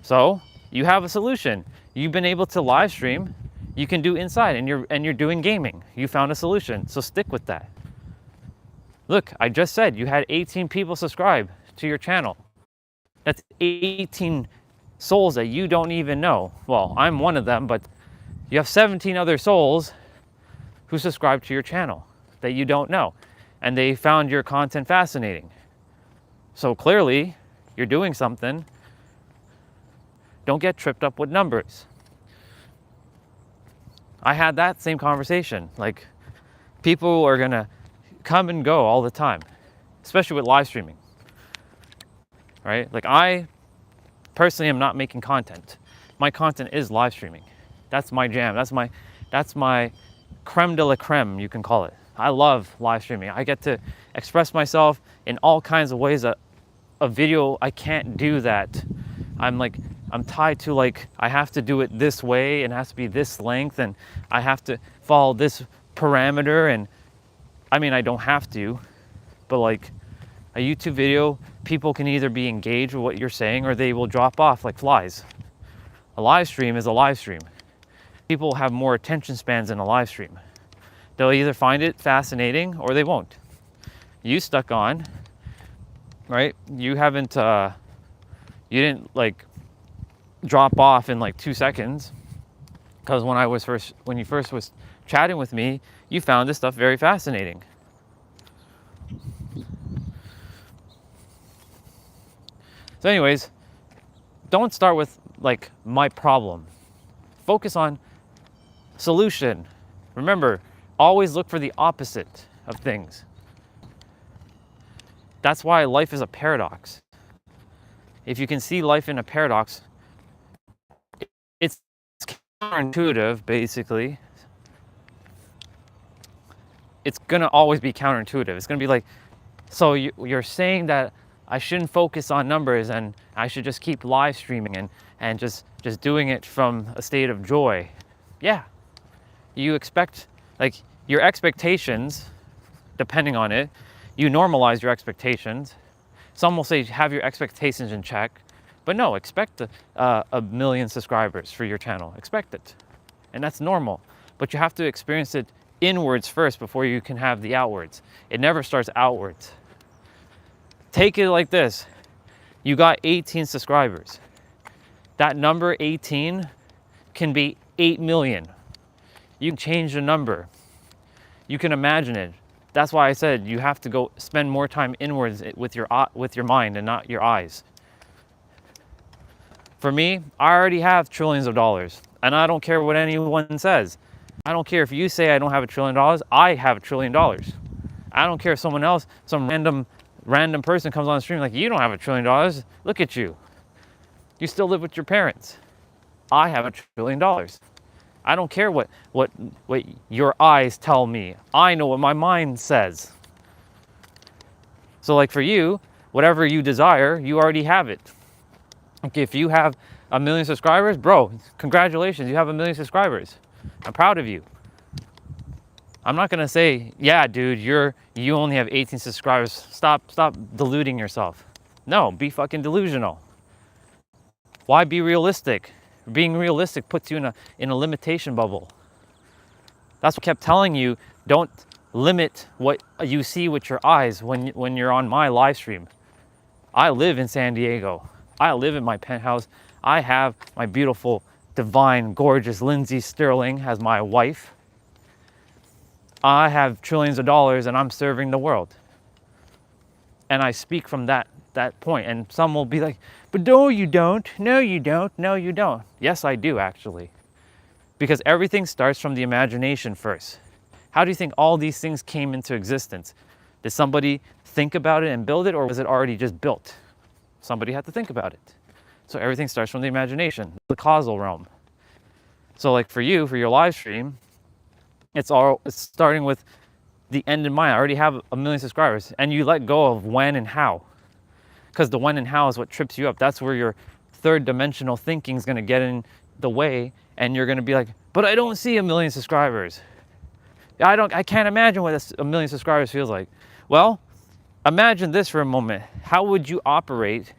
So you have a solution. You've been able to live stream. You can do inside, and you're doing gaming. You found a solution, so stick with that. Look, I just said you had 18 people subscribe to your channel. That's 18 souls that you don't even know. Well, I'm one of them, but you have 17 other souls who subscribe to your channel that you don't know, and they found your content fascinating. So clearly, you're doing something. Don't get tripped up with numbers. I had that same conversation. Like, people are gonna come and go all the time, especially with live streaming, right? Like, I personally am not making content. My content is live streaming. That's my jam. That's my creme de la creme, you can call it. I love live streaming. I get to express myself in all kinds of ways that a video, I can't do that. I'm tied to, like, I have to do it this way, and it has to be this length, and I have to follow this parameter. And I mean, I don't have to, but like a YouTube video, people can either be engaged with what you're saying or they will drop off like flies. A live stream is a live stream. People have more attention spans in a live stream. They'll either find it fascinating or they won't. You stuck on, right? You didn't like drop off in like 2 seconds, because when you first was chatting with me, you found this stuff very fascinating. So anyways, don't start with like my problem. Focus on solution. Remember, Always look for the opposite of things. That's why life is a paradox. If you can see life in a paradox, it's counterintuitive, basically. It's gonna always be counterintuitive. It's gonna be like, so you're saying that I shouldn't focus on numbers and I should just keep live streaming and just doing it from a state of joy. Yeah. You expect, like, your expectations, depending on it, you normalize your expectations. Some will say have your expectations in check, but no, expect a million subscribers for your channel. Expect it. And that's normal. But you have to experience it inwards first before you can have the outwards. It never starts outwards. Take it like this. You got 18 subscribers. That number 18 can be 8 million. You can change the number. You can imagine it. That's why I said you have to go spend more time inwards with your mind and not your eyes. For me, I already have trillions of dollars, and I don't care what anyone says. I don't care if you say I don't have $1 trillion, I have $1 trillion. I don't care if someone else, some random person comes on the stream like, you don't have $1 trillion, look at you. You still live with your parents. I have $1 trillion. I don't care what your eyes tell me. I know what my mind says. So like for you, whatever you desire, you already have it. Okay, if you have 1 million subscribers, bro, congratulations, you have 1 million subscribers. I'm proud of you. I'm not gonna say, yeah, dude, you only have 18 subscribers. Stop deluding yourself. No, be fucking delusional. Why be realistic? Being realistic puts you in a limitation bubble. That's what I kept telling you. Don't limit what you see with your eyes when you're on my live stream. I live in San Diego. I live in my penthouse. I have my beautiful, divine, gorgeous Lindsay Sterling as my wife. I have trillions of dollars and I'm serving the world. And I speak from that point. And some will be like, but no, you don't. No, you don't. No, you don't. Yes, I do, actually. Because everything starts from the imagination first. How do you think all these things came into existence? Did somebody think about it and build it, or was it already just built? Somebody had to think about it. So everything starts from the imagination, the causal realm. So like for you, for your live stream, it's starting with the end in mind. I already have 1 million subscribers, and you let go of when and how. Because the when and how is what trips you up. That's where your third dimensional thinking is going to get in the way, and you're going to be like, but I don't see 1 million subscribers. I can't imagine what 1 million subscribers feels like. Well, imagine this for a moment. How would you operate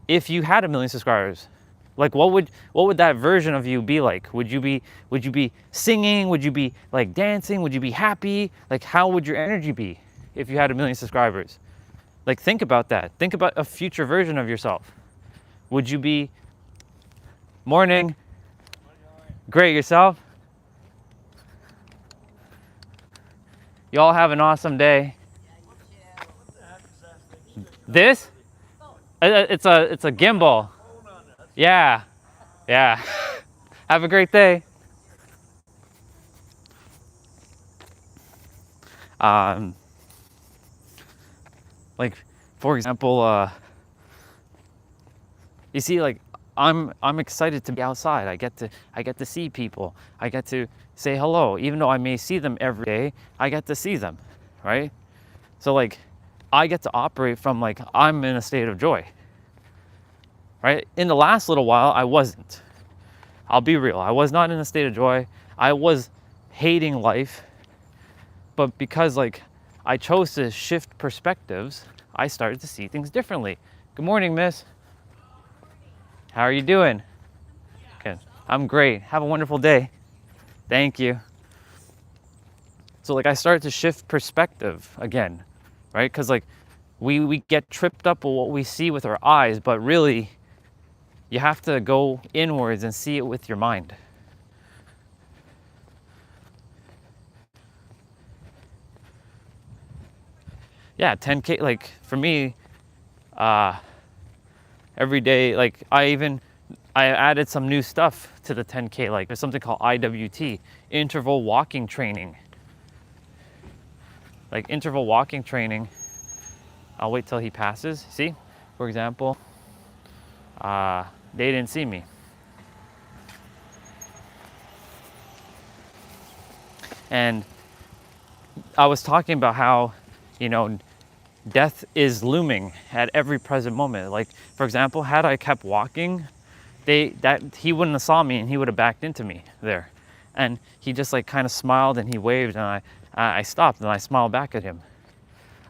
if you had 1 million subscribers? Like what would that version of you be like? Would you be singing? Would you be like dancing? Would you be happy? Like how would your energy be if you had 1 million subscribers? Like think about that. Think about a future version of yourself. Would you be morning? Great, yourself? You all have an awesome day. This? It's a gimbal. Yeah. Have a great day. Like for example, you see, like I'm excited to be outside. I get to see people. I get to say hello, even though I may see them every day. I get to see them, right? So like I get to operate from like I'm in a state of joy. Right? In the last little while, I wasn't. I'll be real. I was not in a state of joy. I was hating life. But because like I chose to shift perspectives, I started to see things differently. Good morning, miss. How are you doing? Okay. I'm great. Have a wonderful day. Thank you. So like I started to shift perspective again, right? Because like we get tripped up with what we see with our eyes, but really you have to go inwards and see it with your mind. Yeah, 10K, like for me, every day, like I even I added some new stuff to the 10K, like there's something called IWT, interval walking training. Like interval walking training, I'll wait till he passes. See, for example, they didn't see me. And I was talking about how, you know, death is looming at every present moment. Like, for example, had I kept walking, he wouldn't have saw me and he would have backed into me there. And he just like kind of smiled and he waved, and I stopped and I smiled back at him.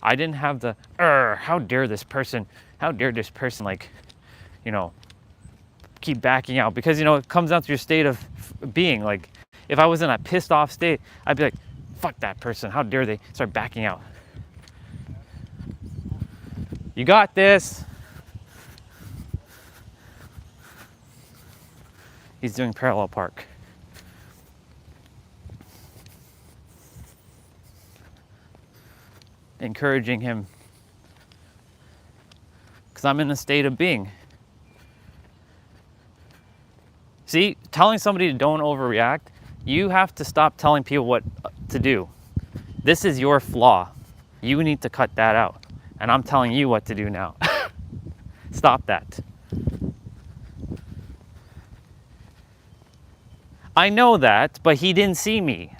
I didn't have the, how dare this person, like, you know, keep backing out. Because, you know, it comes down to your state of being. Like, if I was in a pissed off state, I'd be like, fuck that person, how dare they start backing out. You got this. He's doing parallel park. Encouraging him, because I'm in a state of being. See, telling somebody to don't overreact, you have to stop telling people what to do. This is your flaw. You need to cut that out. And I'm telling you what to do now. Stop that. I know that, but he didn't see me.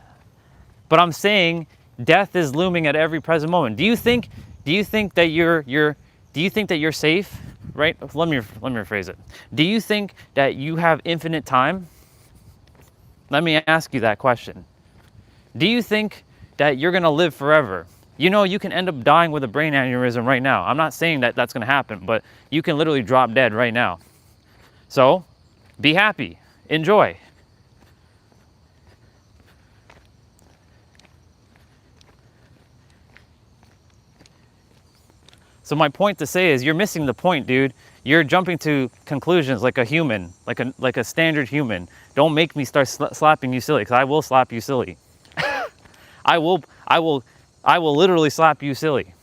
But I'm saying death is looming at every present moment. Do you think that you're safe? Right? Let me rephrase it. Do you think that you have infinite time? Let me ask you that question. Do you think that you're going to live forever? You know, you can end up dying with a brain aneurysm right now. I'm not saying that that's going to happen, but you can literally drop dead right now. So, be happy. Enjoy. So my point to say is, you're missing the point, dude. You're jumping to conclusions like a human, like a standard human. Don't make me start slapping you silly, because I will slap you silly. I will literally slap you silly.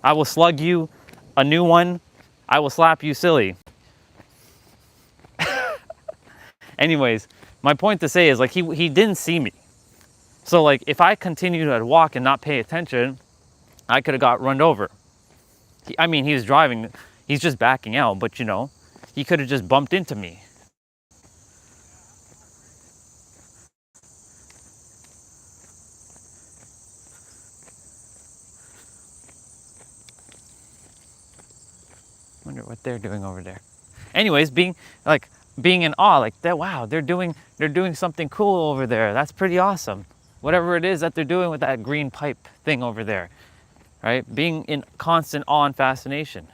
I will slug you a new one. I will slap you silly. Anyways, my point to say is, like, he didn't see me. So like, if I continue to walk and not pay attention, I could have got run over. I mean, he was driving, he's just backing out, but you know, he could have just bumped into me. Wonder what they're doing over there. Anyways, being in awe, like that. Wow, they're doing something cool over there. That's pretty awesome. Whatever it is that they're doing with that green pipe thing over there. Right? Being in constant awe and fascination.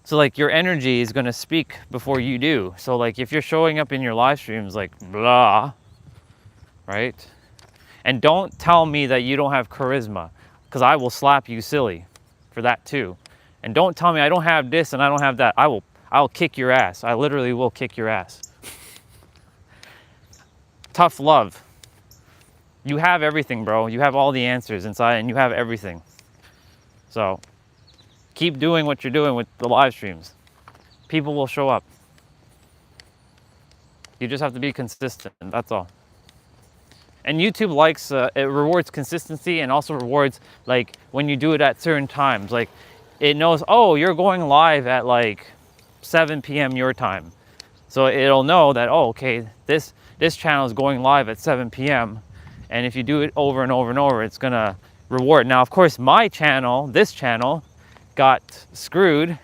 So like, your energy is going to speak before you do. So like, if you're showing up in your live streams like blah, right? And don't tell me that you don't have charisma, because I will slap you silly for that too. And don't tell me I don't have this and I don't have that. I'll kick your ass. I literally will kick your ass. Tough love. You have everything, bro. You have all the answers inside, and you have everything. So keep doing what you're doing with the live streams. People will show up. You just have to be consistent. That's all. And YouTube likes, it rewards consistency, and also rewards like when you do it at certain times. Like, it knows, oh, you're going live at like 7 p.m. your time. So it'll know that, oh, okay, this channel is going live at 7 p.m. And if you do it over and over and over, it's gonna reward. Now, of course, my channel, this channel, got screwed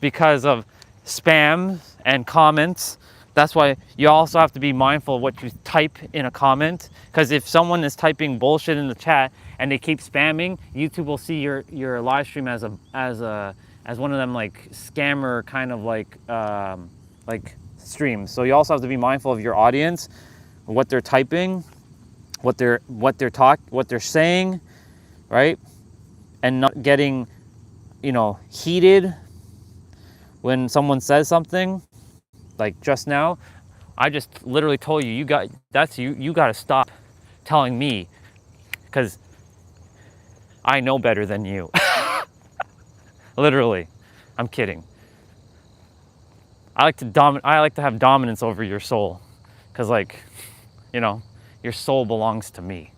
because of spam and comments. That's why you also have to be mindful of what you type in a comment. Because if someone is typing bullshit in the chat and they keep spamming, YouTube will see your live stream as one of them like scammer kind of like streams. So you also have to be mindful of your audience, what they're typing, what they're saying, right? And not getting, you know, heated when someone says something. Like just now, I just literally told you, you got to stop telling me, because I know better than you. Literally. I'm kidding. I like to have dominance over your soul, because, like, you know, your soul belongs to me.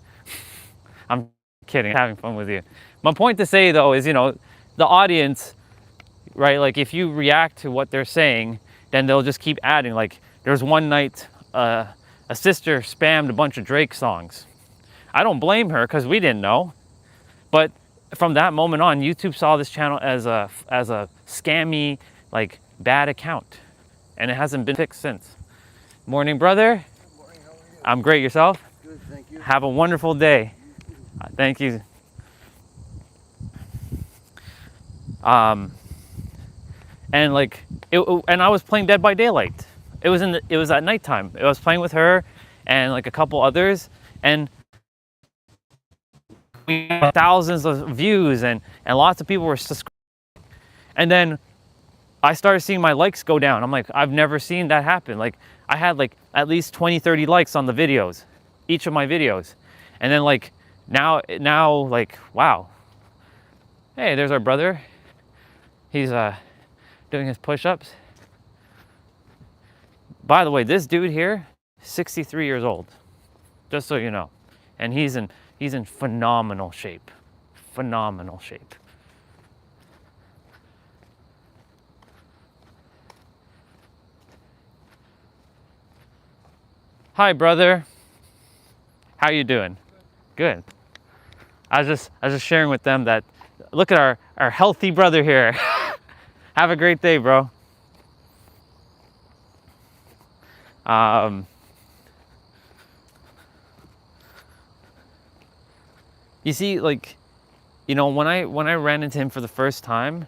I'm kidding, having fun with you. My point to say, though, is, you know, the audience, right? Like, if you react to what they're saying, then they'll just keep adding. Like, there's one night a sister spammed a bunch of Drake songs. I don't blame her, because we didn't know. But from that moment on, YouTube saw this channel as a scammy, like, bad account. And it hasn't been fixed since. Morning, brother. Good morning, how are you? I'm great. Yourself? Good, thank you. Have a wonderful day. Thank you. And like, and I was playing Dead by Daylight. It was at nighttime. I was playing with her and like a couple others, and we had thousands of views and lots of people were subscribed. And then I started seeing my likes go down. I'm like, I've never seen that happen. Like, I had like at least 20, 30 likes on the videos, each of my videos. And then like now like, wow. Hey, there's our brother. He's doing his push-ups. By the way, this dude here, 63 years old, just so you know. And he's in phenomenal shape. Phenomenal shape. Hi, brother. How you doing? Good. I was just sharing with them that, look at our healthy brother here. Have a great day, bro. You see, like, you know, when I ran into him for the first time,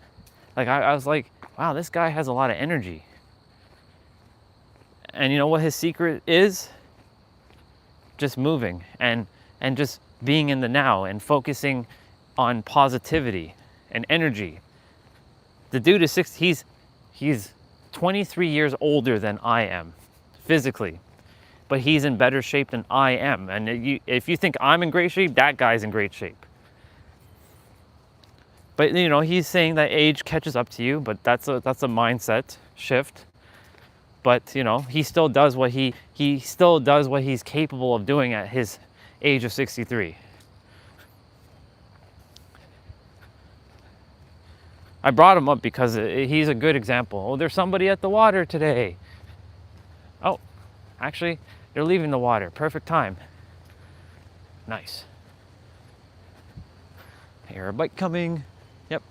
like I was like, wow, this guy has a lot of energy. And you know what his secret is? Just moving and just being in the now and focusing on positivity and energy. The dude is he's 23 years older than I am physically, but he's in better shape than I am. And if you think I'm in great shape, that guy's in great shape. But you know, he's saying that age catches up to you, but that's a mindset shift. But you know, he still does what he's capable of doing at his age of 63. I brought him up because he's a good example. Oh, there's somebody at the water today. Oh, actually, they're leaving the water. Perfect time. Nice. Hear a bike coming. Yep.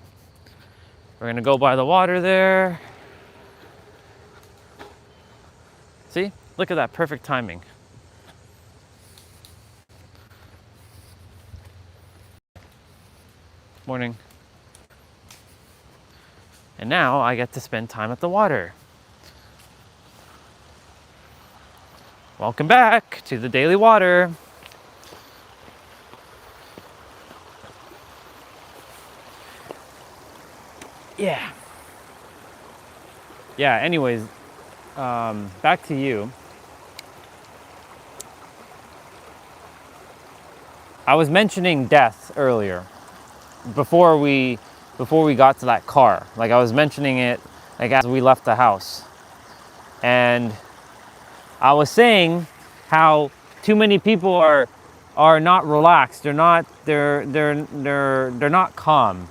We're gonna go by the water there. See? Look at that, perfect timing. Morning. And now I get to spend time at the water. Welcome back to the daily water. Yeah. Yeah, anyways, back to you. I was mentioning death earlier, before we got to that car. Like, I was mentioning it like as we left the house. And I was saying how too many people are not relaxed. They're not calm.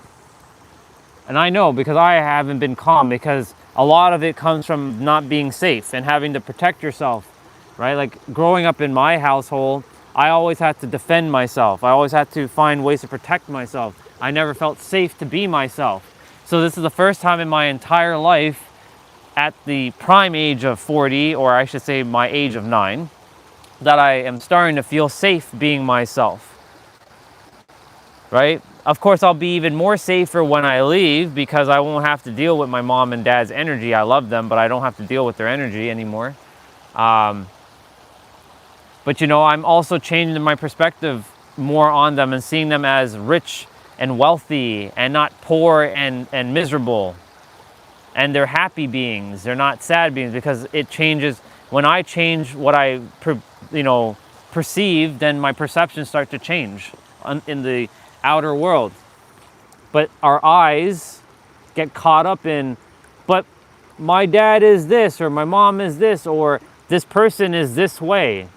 And I know, because I haven't been calm, because a lot of it comes from not being safe and having to protect yourself, right? Like, growing up in my household, I always had to defend myself. I always had to find ways to protect myself. I never felt safe to be myself. So this is the first time in my entire life, at the prime age of 40, or I should say my age of 9, that I am starting to feel safe being myself, right? Of course, I'll be even more safer when I leave, because I won't have to deal with my mom and dad's energy. I love them, but I don't have to deal with their energy anymore. But you know, I'm also changing my perspective more on them and seeing them as rich and wealthy and not poor and miserable. And they're happy beings. They're not sad beings, because it changes. When I change what I perceive, then my perceptions start to change in the outer world. But our eyes get caught up in, but my dad is this, or my mom is this, or this person is this way,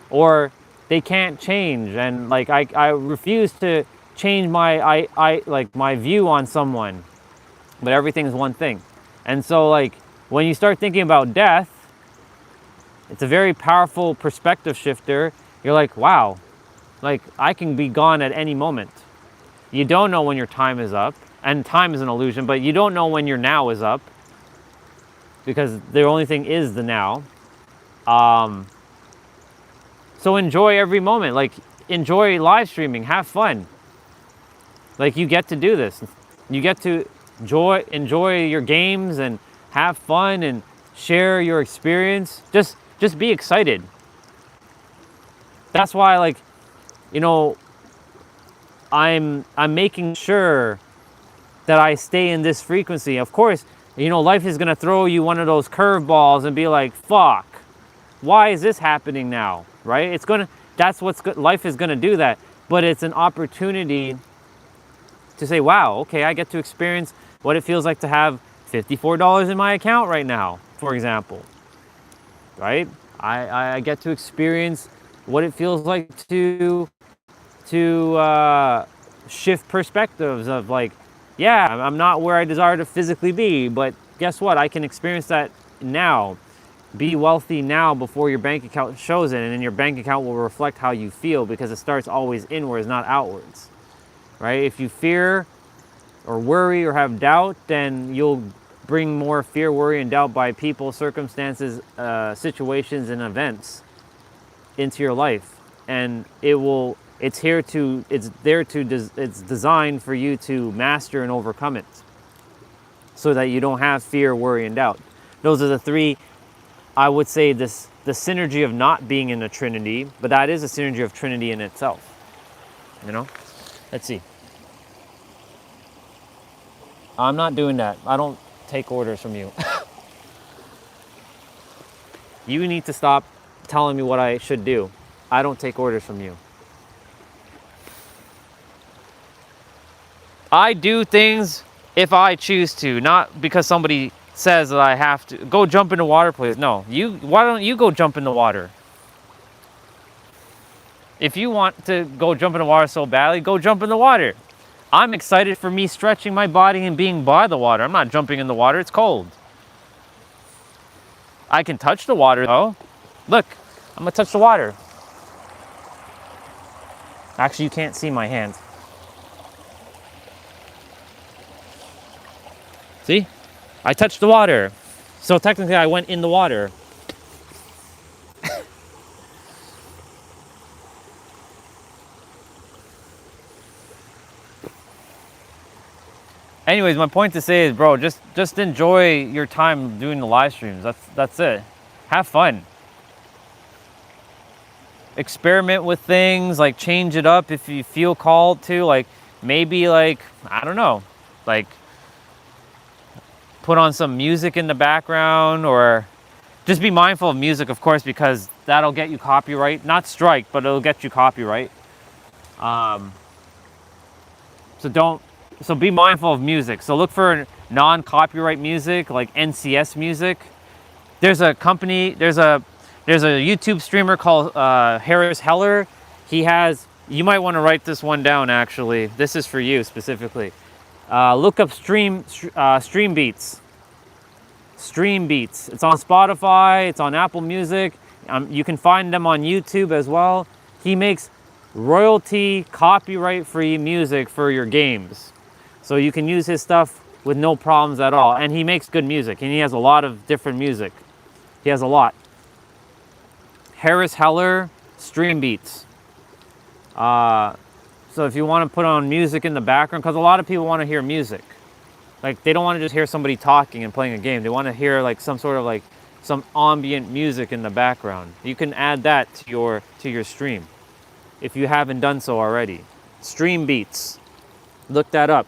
or they can't change, and like I refuse to change my view on someone, but everything's one thing. And so like when you start thinking about death, it's a very powerful perspective shifter. You're like, wow, like I can be gone at any moment. You don't know when your time is up, and time is an illusion, but you don't know when your now is up, because the only thing is the now. So enjoy every moment. Like, enjoy live streaming, have fun. Like, you get to do this. You get to enjoy your games and have fun and share your experience. Just be excited. That's why, like, you know, I'm making sure that I stay in this frequency. Of course, you know, life is gonna throw you one of those curveballs and be like, fuck, why is this happening now? Right? That's life is gonna do that. But it's an opportunity to say, wow, okay, I get to experience what it feels like to have $54 in my account right now, for example. Right? I get to experience what it feels like to shift perspectives of like, yeah, I'm not where I desire to physically be, but guess what? I can experience that now. Be wealthy now before your bank account shows it, and then your bank account will reflect how you feel, because it starts always inwards, not outwards, right? If you fear or worry or have doubt, then you'll bring more fear, worry, and doubt by people, circumstances, situations, and events into your life, and it's designed for you to master and overcome it, so that you don't have fear, worry, and doubt. Those are the three. I would say the synergy of not being in a trinity, but that is a synergy of trinity in itself. You know? Let's see. I'm not doing that. I don't take orders from you. You need to stop telling me what I should do. I don't take orders from you. I do things if I choose to, not because somebody says that I have to. Go jump in the water, please. No, why don't you go jump in the water? If you want to go jump in the water so badly, go jump in the water. I'm excited for me stretching my body and being by the water. I'm not jumping in the water, it's cold. I can touch the water though. Look, I'm gonna touch the water. Actually, you can't see my hands. See? I touched the water. So technically I went in the water. Anyways, my point to say is, bro, just enjoy your time doing the live streams. That's it. Have fun. Experiment with things, like change it up if you feel called to, like maybe like, I don't know, like put on some music in the background, or just be mindful of music, of course, because that'll get you copyright. Not strike, but it'll get you copyright. So be mindful of music. So look for non-copyright music, like NCS music. There's a YouTube streamer called Harris Heller. You might want to write this one down, actually. This is for you specifically. Look up Stream Beats. Stream Beats. It's on Spotify. It's on Apple Music. You can find them on YouTube as well. He makes royalty, copyright-free music for your games. So you can use his stuff with no problems at all. And he makes good music. And he has a lot of different music. He has a lot. Harris Heller, Stream Beats. So if you want to put on music in the background, because a lot of people want to hear music. Like, they don't want to just hear somebody talking and playing a game. They want to hear like some sort of like some ambient music in the background. You can add that to your stream if you haven't done so already. Stream Beats. Look that up.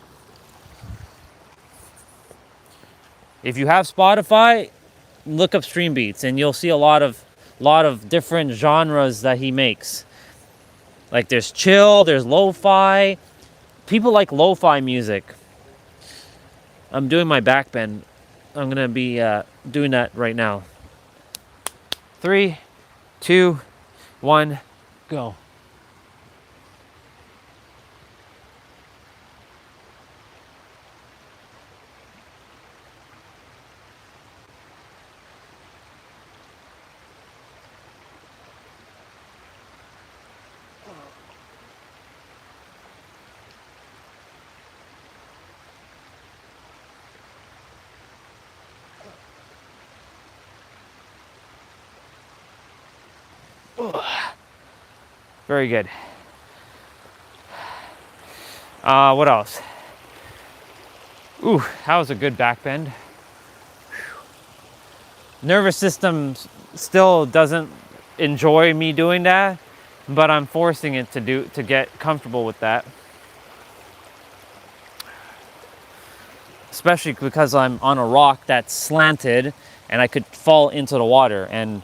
If you have Spotify, look up Stream Beats and you'll see a lot of different genres that he makes. Like there's chill, there's lo-fi. People like lo-fi music. I'm doing my back bend. I'm gonna be doing that right now. 3, 2, 1, go. Very good. What else? Ooh, that was a good back bend. Nervous system still doesn't enjoy me doing that, but I'm forcing it to get comfortable with that. Especially because I'm on a rock that's slanted and I could fall into the water, and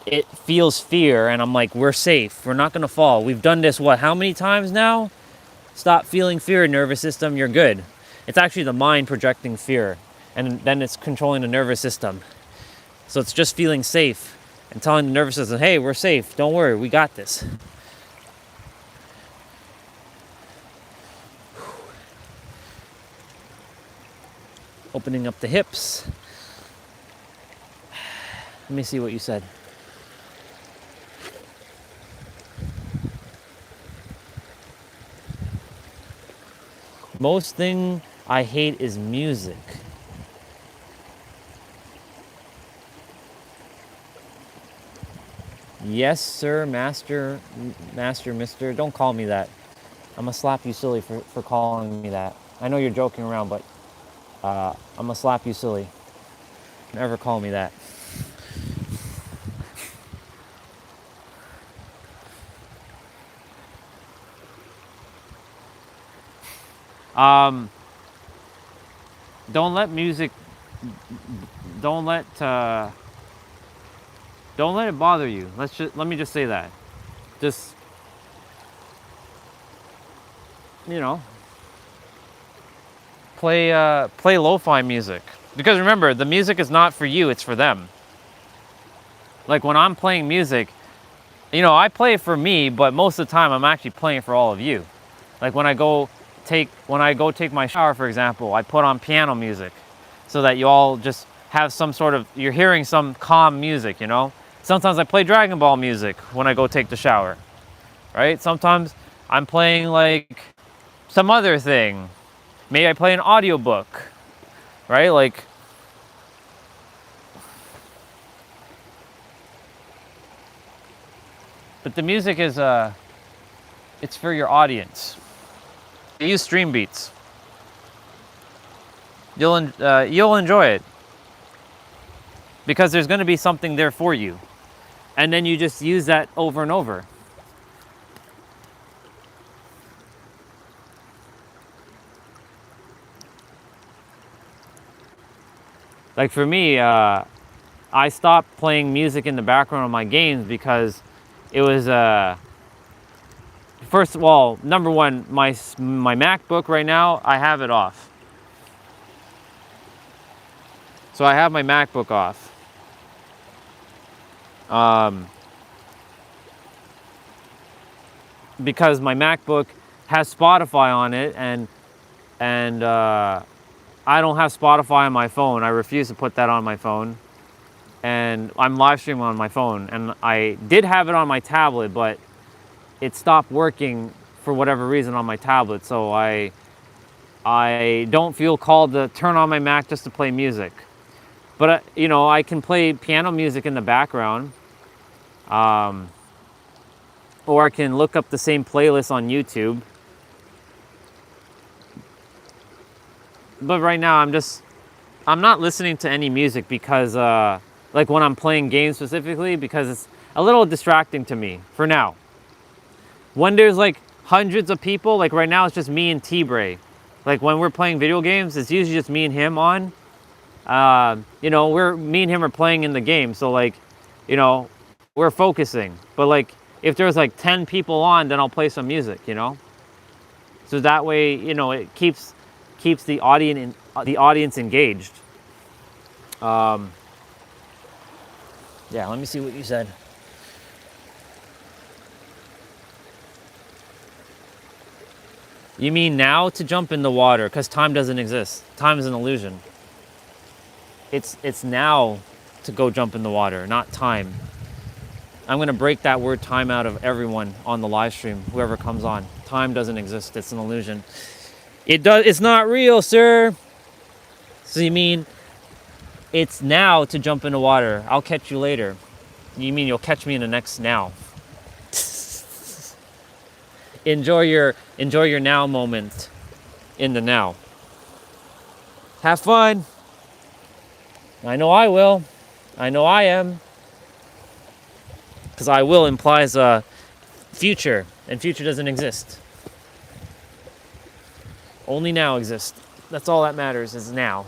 it feels fear, and I'm like, we're safe. We're not gonna fall. We've done this, what, how many times now? Stop feeling fear, nervous system, you're good. It's actually the mind projecting fear, and then it's controlling the nervous system. So it's just feeling safe and telling the nervous system, hey, we're safe. Don't worry, we got this. Opening up the hips. Let me see what you said. Most thing I hate is music. Yes, sir, master, mister. Don't call me that. I'm gonna slap you silly for calling me that. I know you're joking around, but I'm gonna slap you silly. Never call me that. Don't let music, don't let it bother you. Let me just say that. Just, you know, play lo-fi music. Because remember, the music is not for you, it's for them. Like when I'm playing music, you know, I play it for me, but most of the time I'm actually playing it for all of you. Like when I go take my shower, for example, I put on piano music so that you all just have some sort of, you're hearing some calm music, you know? Sometimes I play Dragon Ball music when I go take the shower, right? Sometimes I'm playing like some other thing. Maybe I play an audiobook, right? Like, but the music is, it's for your audience. Use stream beats. You'll enjoy it because there's going to be something there for you, and then you just use that over and over. Like for me, I stopped playing music in the background of my games because it was first of all, number one, my MacBook right now, I have it off. So I have my MacBook off. Because my MacBook has Spotify on it, and I don't have Spotify on my phone. I refuse to put that on my phone. And I'm live streaming on my phone. And I did have it on my tablet, but it stopped working for whatever reason on my tablet. So I don't feel called to turn on my Mac just to play music. But, you know, I can play piano music in the background. Or I can look up the same playlist on YouTube. But right now, I'm not listening to any music because, like when I'm playing games specifically, because it's a little distracting to me for now. When there's like hundreds of people, like right now it's just me and T-Bray. Like when we're playing video games, it's usually just me and him on. You know, me and him are playing in the game, so like, you know, we're focusing. But like, if there's like 10 people on, then I'll play some music, you know? So that way, you know, it keeps the audience engaged. Yeah, let me see what you said. You mean now to jump in the water, because time doesn't exist. Time is an illusion. It's now to go jump in the water, not time. I'm going to break that word time out of everyone on the live stream, whoever comes on. Time doesn't exist. It's an illusion. It's not real, sir. So you mean it's now to jump in the water. I'll catch you later. You mean you'll catch me in the next now. Enjoy your now moment in the now. Have fun. I know I will. I know I am. Because I will implies future, and future doesn't exist. Only now exists. That's all that matters is now.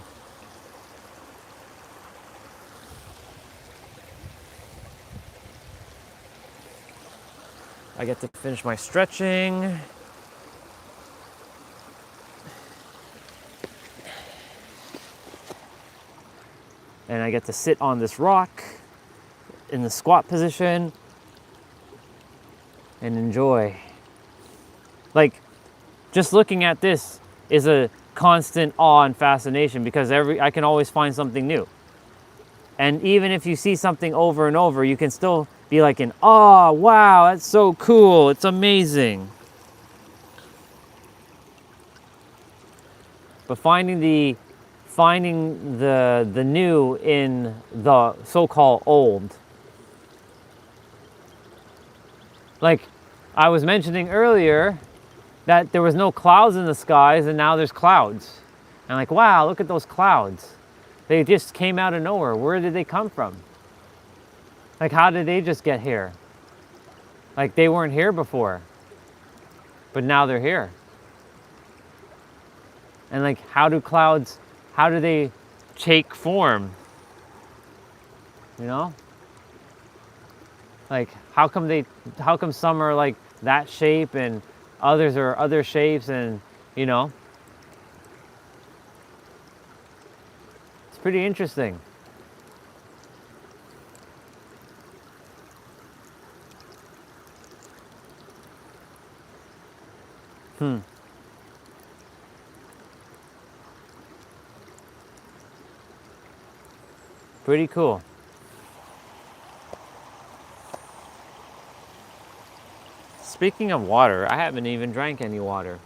I get to finish my stretching. And I get to sit on this rock in the squat position and enjoy. Like, just looking at this is a constant awe and fascination because I can always find something new. And even if you see something over and over, you can still be like in awe, wow, that's so cool, it's amazing. But finding the new in the so-called old. Like I was mentioning earlier that there was no clouds in the skies and now there's clouds. And like, wow, look at those clouds. They just came out of nowhere. Where did they come from? Like, how did they just get here? Like, they weren't here before, but now they're here. And like, how do they take form? You know? Like, how come some are like that shape and others are other shapes and, you know? It's pretty interesting. Pretty cool. Speaking of water, I haven't even drank any water.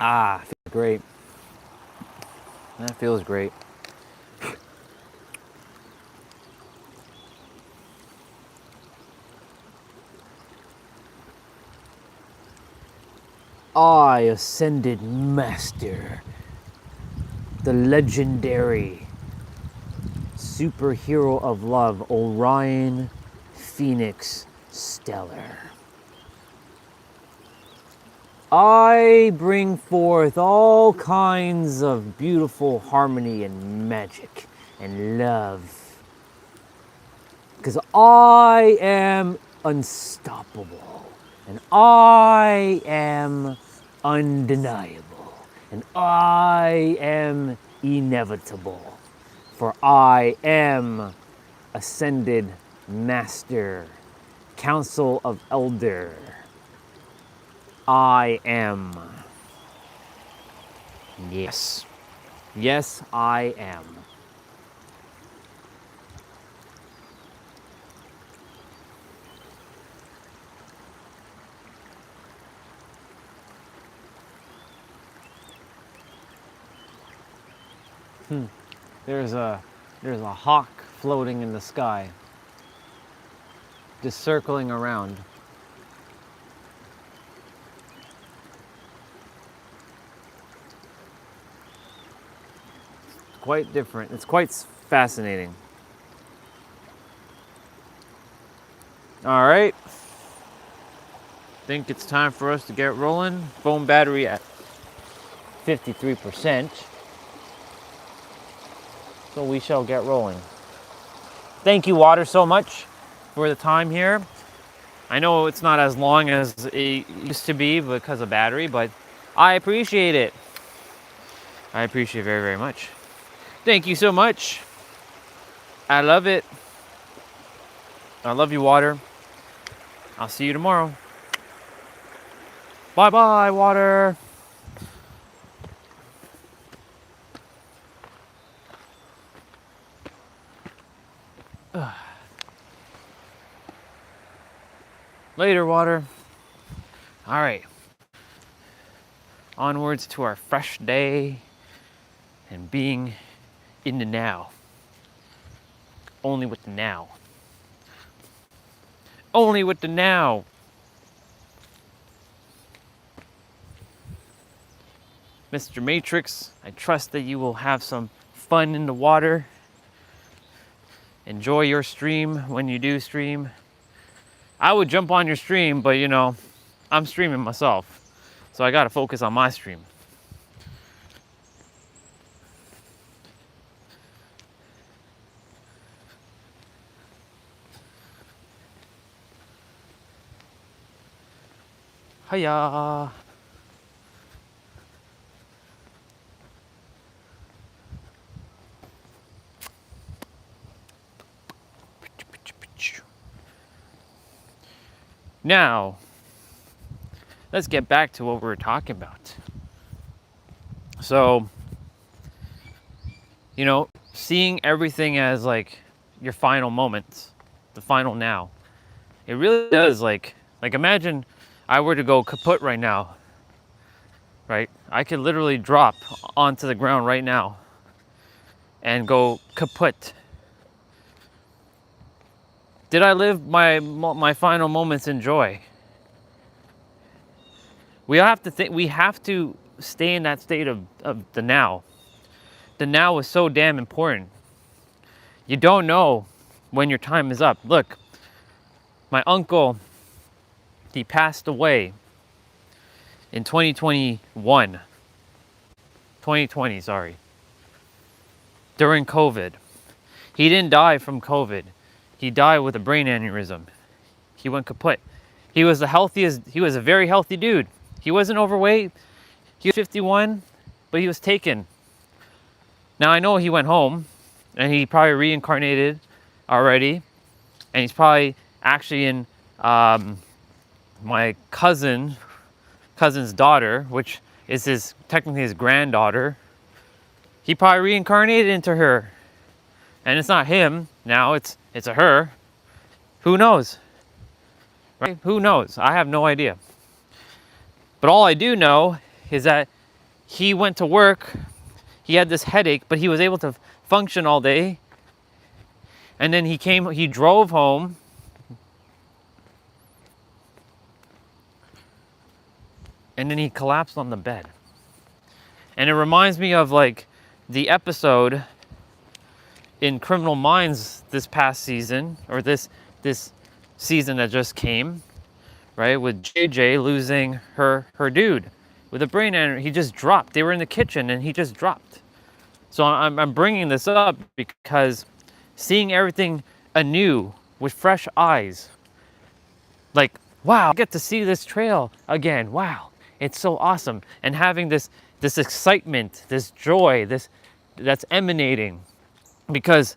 Ah, feels great. That feels great. I, Ascended Master, the legendary superhero of love, Orion Phoenix Stellar. I bring forth all kinds of beautiful harmony and magic and love. Because I am unstoppable. And I am undeniable. And I am inevitable. For I am Ascended Master, Council of Elder. I am. Yes. Yes, I am. There's a hawk floating in the sky, just circling around. It's quite different. It's quite fascinating. All right. Think it's time for us to get rolling. Phone battery at 53%. So we shall get rolling. thank you, water, so much for the time here. I know it's not as long as it used to be because of battery, but I appreciate it. I appreciate it very, very much. Thank you so much. I love it. I love you, water. I'll see you tomorrow. Bye-bye, water. Later, water. All right. Onwards to our fresh day and being in the now. Only with the now. Only with the now. Mr. Matrix, I trust that you will have some fun in the water. Enjoy your stream when you do stream. I would jump on your stream, but you know, I'm streaming myself. So I gotta focus on my stream. Hiya. Now, let's get back to what we were talking about. So, you know, seeing everything as like your final moments, the final now. It really does like imagine I were to go kaput right now, right? I could literally drop onto the ground right now and go kaput. Did I live my final moments in joy? We have to think. We have to stay in that state of the now. The now is so damn important. You don't know when your time is up. Look, my uncle, he passed away in 2021. 2020, sorry. During COVID. He didn't die from COVID. He died with a brain aneurysm. He went kaput. He was a very healthy dude. He wasn't overweight. He was 51, but he was taken. Now I know he went home and he probably reincarnated already. And he's probably actually in my cousin's daughter, which is technically his granddaughter. He probably reincarnated into her. And it's not him now, it's a her. Who knows? Right? Who knows? I have no idea. But all I do know is that he went to work, he had this headache, but he was able to function all day. And then he drove home. And then he collapsed on the bed. And it reminds me of like the episode in Criminal Minds this past season, or this season that just came, right? With JJ losing her dude with a brain aneurysm. He just dropped. They were in the kitchen and he just dropped. So I'm bringing this up because seeing everything anew with fresh eyes, like, wow, I get to see this trail again. Wow, it's so awesome. And having this excitement, this joy, that's emanating. Because,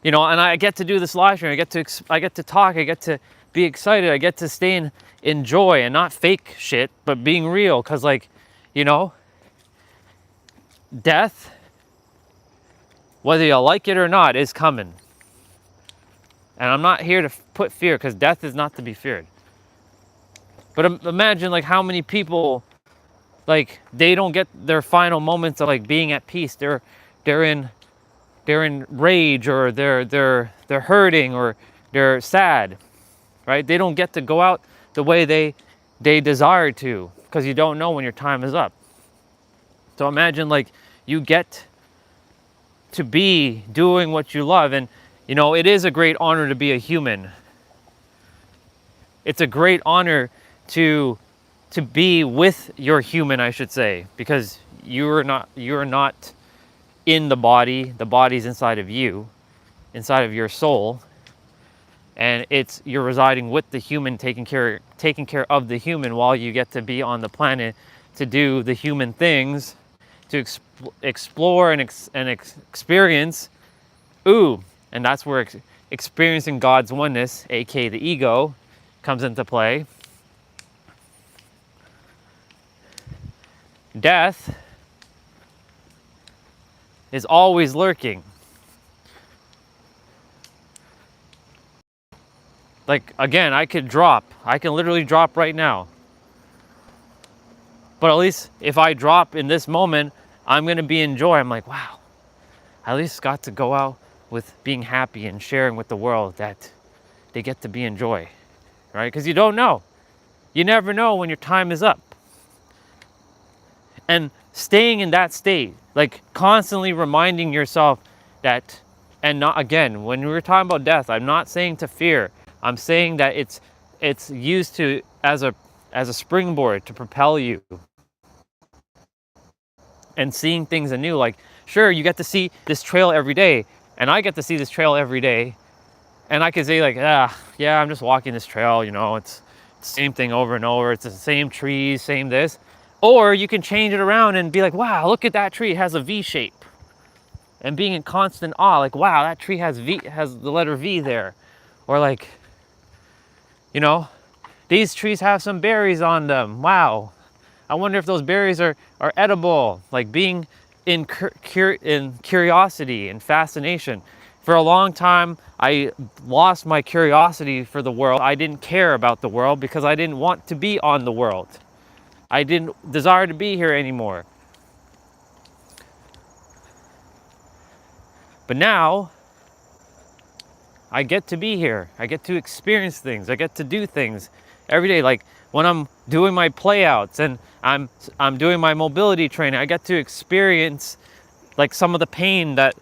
you know, and I get to do this live stream. I get to talk. I get to be excited. I get to stay in joy and not fake shit, but being real. Because, like, you know, death, whether you like it or not, is coming. And I'm not here to put fear, because death is not to be feared. But imagine, like, how many people, like, they don't get their final moments of like being at peace. They're in rage, or they're hurting, or they're sad, right? They don't get to go out the way they desire to, because you don't know when your time is up. So imagine, like, you get to be doing what you love. And you know, it is a great honor to be a human. It's a great honor to be with your human, I should say, because you're not in the body's inside of you. inside of your soul, and you're residing with the human, taking care of the human while you get to be on the planet to do the human things, to explore and experience. Ooh, and that's where experiencing God's oneness, aka the ego, comes into play. Death is always lurking. Like, again, I can literally drop right now. But at least if I drop in this moment, I'm gonna be in joy. I'm like, wow, I at least got to go out with being happy and sharing with the world that they get to be in joy, right? Because you don't know. You never know when your time is up. And staying in that state, like constantly reminding yourself that, and not, again, when we were talking about death, I'm not saying to fear. I'm saying that it's used to as a springboard to propel you. And seeing things anew, like, sure, you get to see this trail every day, and I get to see this trail every day, and I could say like, yeah, I'm just walking this trail, you know, it's the same thing over and over, it's the same trees, same this. Or you can change it around and be like, wow, look at that tree, it has a V shape. And being in constant awe, like, wow, that tree has the letter V there. Or like, you know, these trees have some berries on them, wow. I wonder if those berries are edible. Like being in curiosity and fascination. For a long time, I lost my curiosity for the world. I didn't care about the world because I didn't want to be on the world. I didn't desire to be here anymore. But now, I get to be here. I get to experience things. I get to do things every day. Like when I'm doing my playouts and I'm doing my mobility training, I get to experience like some of the pain that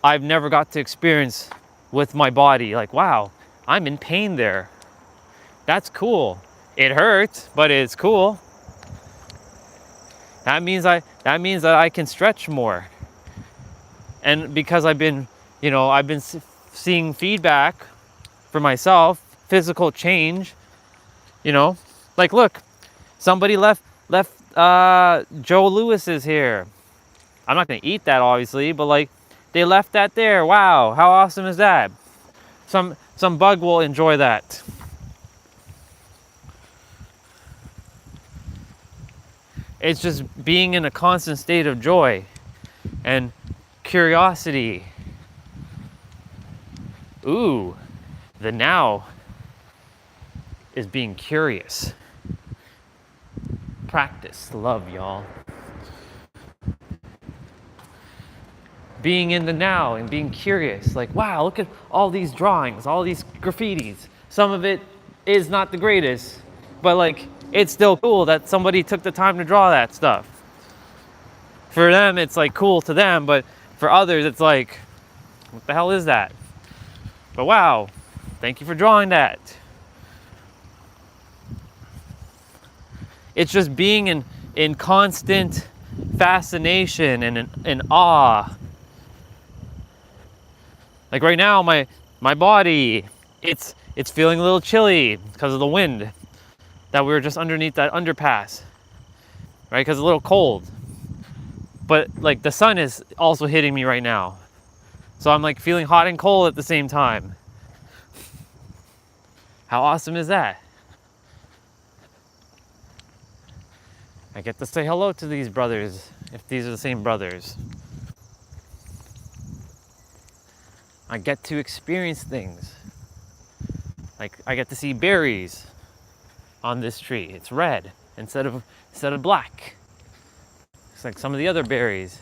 I've never got to experience with my body. Like, wow, I'm in pain there. That's cool. It hurts, but it's cool. That means that I can stretch more. And because I've been seeing feedback for myself, physical change, you know, like look, somebody left Joe Louis is here. I'm not gonna eat that obviously, but like they left that there. Wow, how awesome is that? Some bug will enjoy that. It's just being in a constant state of joy and curiosity. Ooh, the now is being curious. Practice love, y'all. Being in the now and being curious. Like, wow, look at all these drawings, all these graffitis. Some of it is not the greatest, but like, it's still cool that somebody took the time to draw that stuff. For them, it's like cool to them, but for others, it's like, what the hell is that? But wow, thank you for drawing that. It's just being in constant fascination and in awe. Like right now, my body, it's feeling a little chilly because of the wind that we were just underneath that underpass, right? Because it's a little cold. But like the sun is also hitting me right now. So I'm like feeling hot and cold at the same time. How awesome is that? I get to say hello to these brothers, if these are the same brothers. I get to experience things. Like I get to see berries on this tree. It's red instead of black. It's like some of the other berries.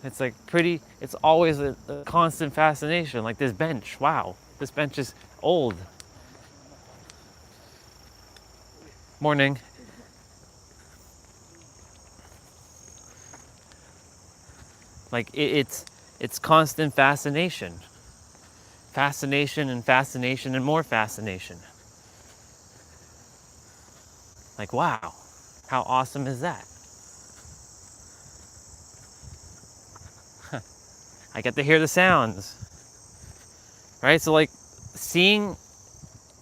It's like pretty, it's always a constant fascination. Like this bench, wow, this bench is old. Morning. Like it's constant fascination. Fascination and fascination and more fascination. Like, wow, how awesome is that? I get to hear the sounds, right? So like seeing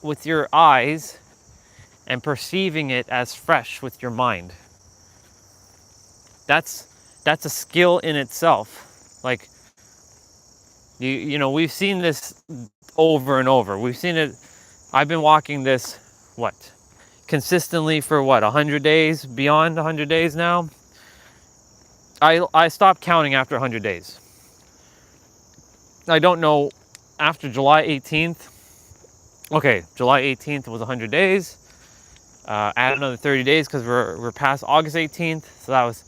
with your eyes and perceiving it as fresh with your mind. That's a skill in itself. Like you know, we've seen this over and over. We've seen it. I've been walking this consistently for 100 days, beyond 100 days now. I stopped counting after 100 days. I don't know, after July 18th. Okay, July 18th was 100 days. Add another 30 days because we're past August 18th, so that was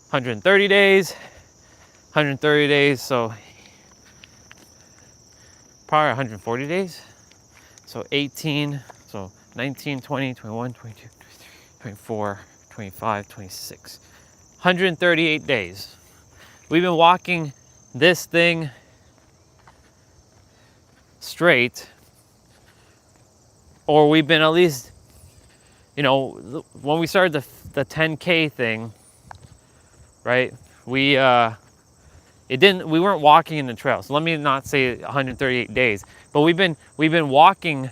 130 days. 130 days, so probably 140 days. So 18, so 19, 20, 21, 22, 23, 24, 25, 26. 138 days. We've been walking this thing straight, or we've been at least, you know, when we started the 10K thing, right? We weren't walking in the trail. So let me not say 138 days, but we've been walking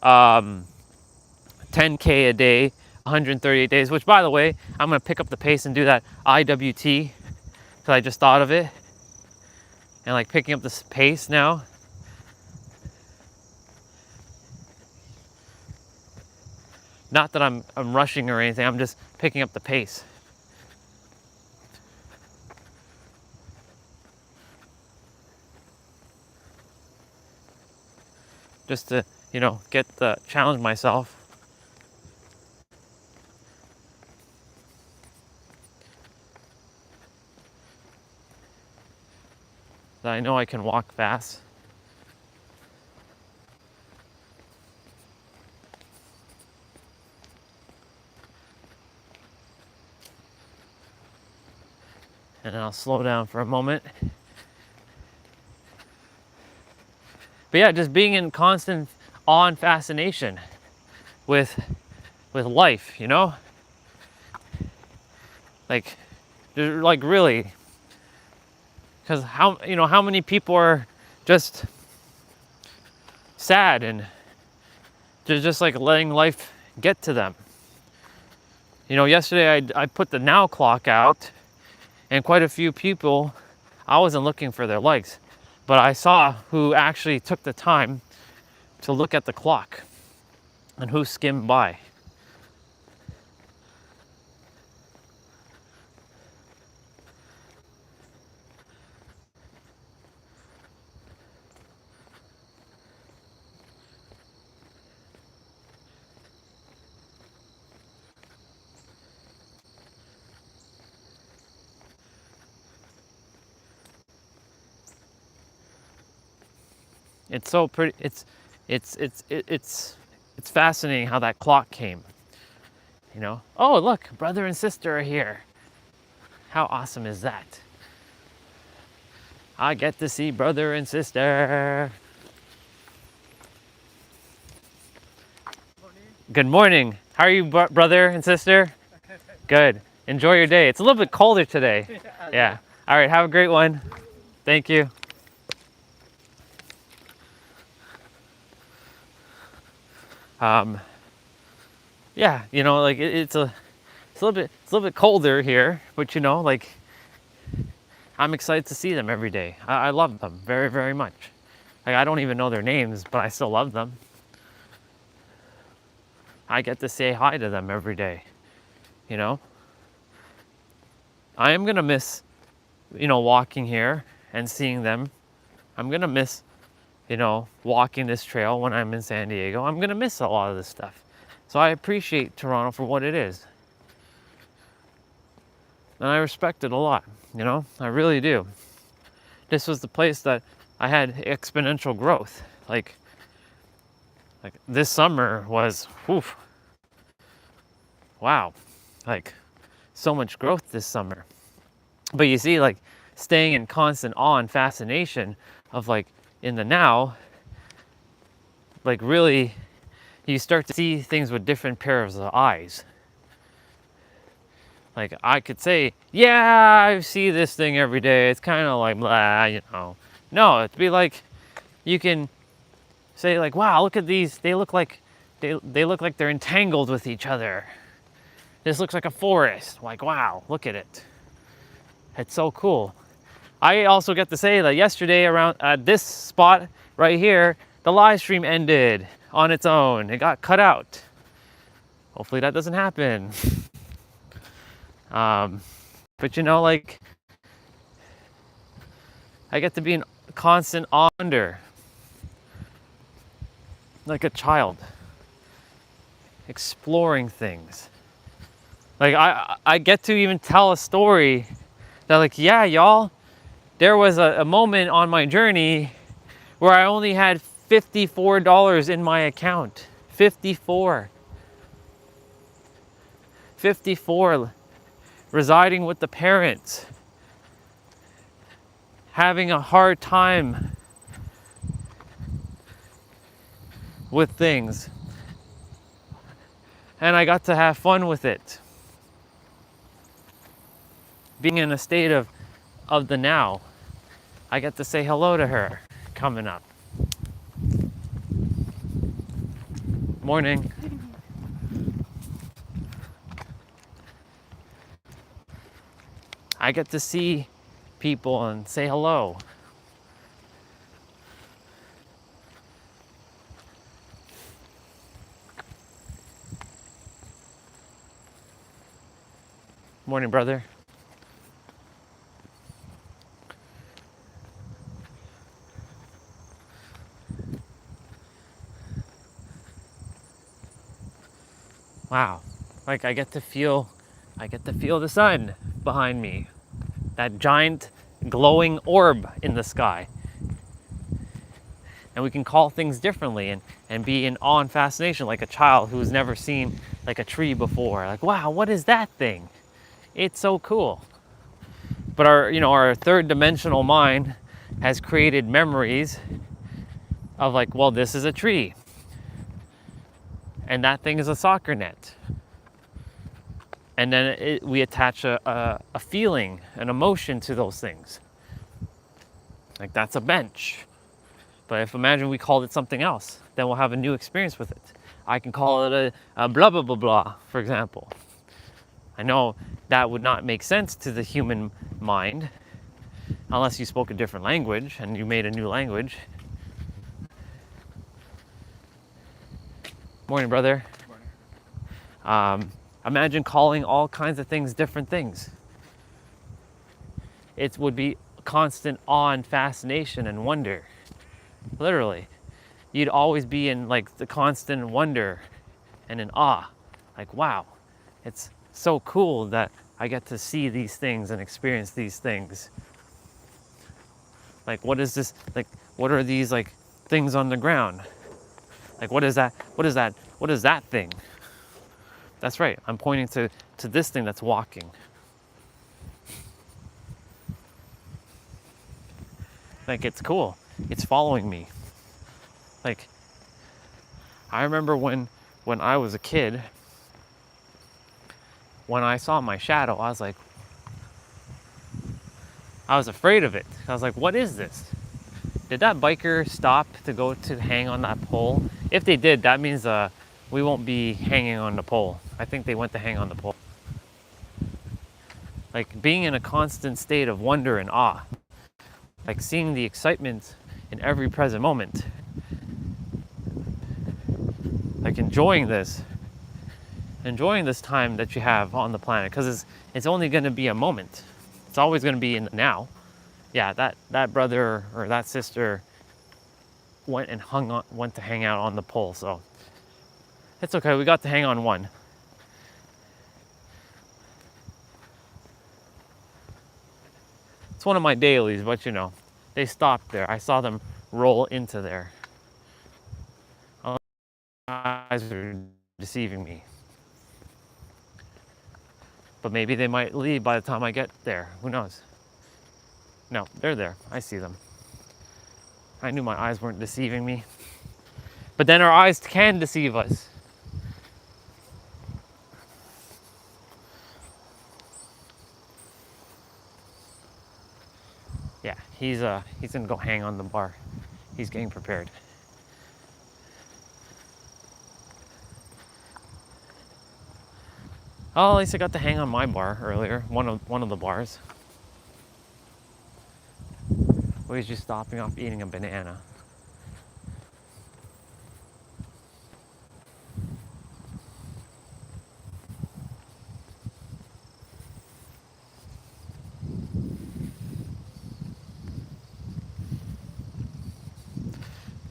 10K a day, 138 days, which by the way, I'm gonna pick up the pace and do that IWT because I just thought of it. And like picking up this pace now. Not that I'm rushing or anything, I'm just picking up the pace. Just to, you know, challenge myself. That I know I can walk fast. And then I'll slow down for a moment. But yeah, just being in constant awe and fascination with life, you know? Like really. Because how many people are just sad and they're just like letting life get to them. You know, yesterday I put the now clock out, and quite a few people, I wasn't looking for their likes, but I saw who actually took the time to look at the clock and who skimmed by. It's so pretty. It's fascinating how that clock came. You know, oh look, brother and sister are here. How awesome is that? I get to see brother and sister. Good morning. How are you, brother and sister? Good. Enjoy your day. It's a little bit colder today. Yeah. All right. Have a great one. Thank you. Yeah, you know, like it's a little bit colder here, but you know, like I'm excited to see them every day. I love them very, very much. Like I don't even know their names, but I still love them. I get to say hi to them every day, you know. I am gonna miss, you know, walking here and seeing them. I'm gonna miss, you know, walking this trail when I'm in San Diego. I'm gonna miss a lot of this stuff. So I appreciate Toronto for what it is. And I respect it a lot, you know, I really do. This was the place that I had exponential growth. Like this summer was, whew, wow, like so much growth this summer. But you see, like staying in constant awe and fascination of like in the now, like really you start to see things with different pairs of eyes. Like I could say, yeah, I see this thing every day. It's kind of like blah, you know. No, it'd be like you can say like, wow, look at these. They look like they look like they're entangled with each other. This looks like a forest. Like, wow, look at it. It's so cool. I also get to say that yesterday around this spot right here, the live stream ended on its own. It got cut out. Hopefully that doesn't happen. But you know, like, I get to be in constant wonder, like a child, exploring things. Like I get to even tell a story that like, yeah, y'all, there was a moment on my journey where I only had $54 in my account. 54. Residing with the parents. Having a hard time with things. And I got to have fun with it. Being in a state of the now. I get to say hello to her coming up. Morning. I get to see people and say hello. Morning, brother. Wow. Like I get to feel the sun behind me. That giant glowing orb in the sky. And we can call things differently and be in awe and fascination like a child who's never seen like a tree before. Like, wow, what is that thing? It's so cool. But our third dimensional mind has created memories of like, well, this is a tree. And that thing is a soccer net. And then we attach a feeling, an emotion to those things. Like that's a bench. But if imagine we called it something else, then we'll have a new experience with it. I can call it a blah, blah, blah, blah, for example. I know that would not make sense to the human mind unless you spoke a different language and you made a new language. Morning, brother. Morning. Imagine calling all kinds of things different things. It would be constant awe and fascination and wonder. Literally. You'd always be in like the constant wonder and in awe. Like, wow, it's so cool that I get to see these things and experience these things. Like, what is this? Like, what are these like things on the ground? Like, what is that? What is that? What is that thing? That's right. I'm pointing to this thing that's walking. Like, it's cool. It's following me. Like, I remember when I was a kid, when I saw my shadow, I was afraid of it. I was like, what is this? Did that biker stop to go to hang on that pole? If they did, that means we won't be hanging on the pole. I think they went to hang on the pole. Like being in a constant state of wonder and awe. Like seeing the excitement in every present moment. Like enjoying this time that you have on the planet, because it's only going to be a moment. It's always going to be in the now. Yeah, that brother or that sister went to hang out on the pole, so it's okay. We got to hang on one. It's one of my dailies, but they stopped there. I saw them roll into there. My eyes are deceiving me. But maybe they might leave by the time I get there. Who knows? No, they're there. I see them. I knew my eyes weren't deceiving me. But then our eyes can deceive us. he's gonna go hang on the bar. He's getting prepared. Oh, at least I got to hang on my bar earlier. One of the bars. Where he's just stopping off eating a banana.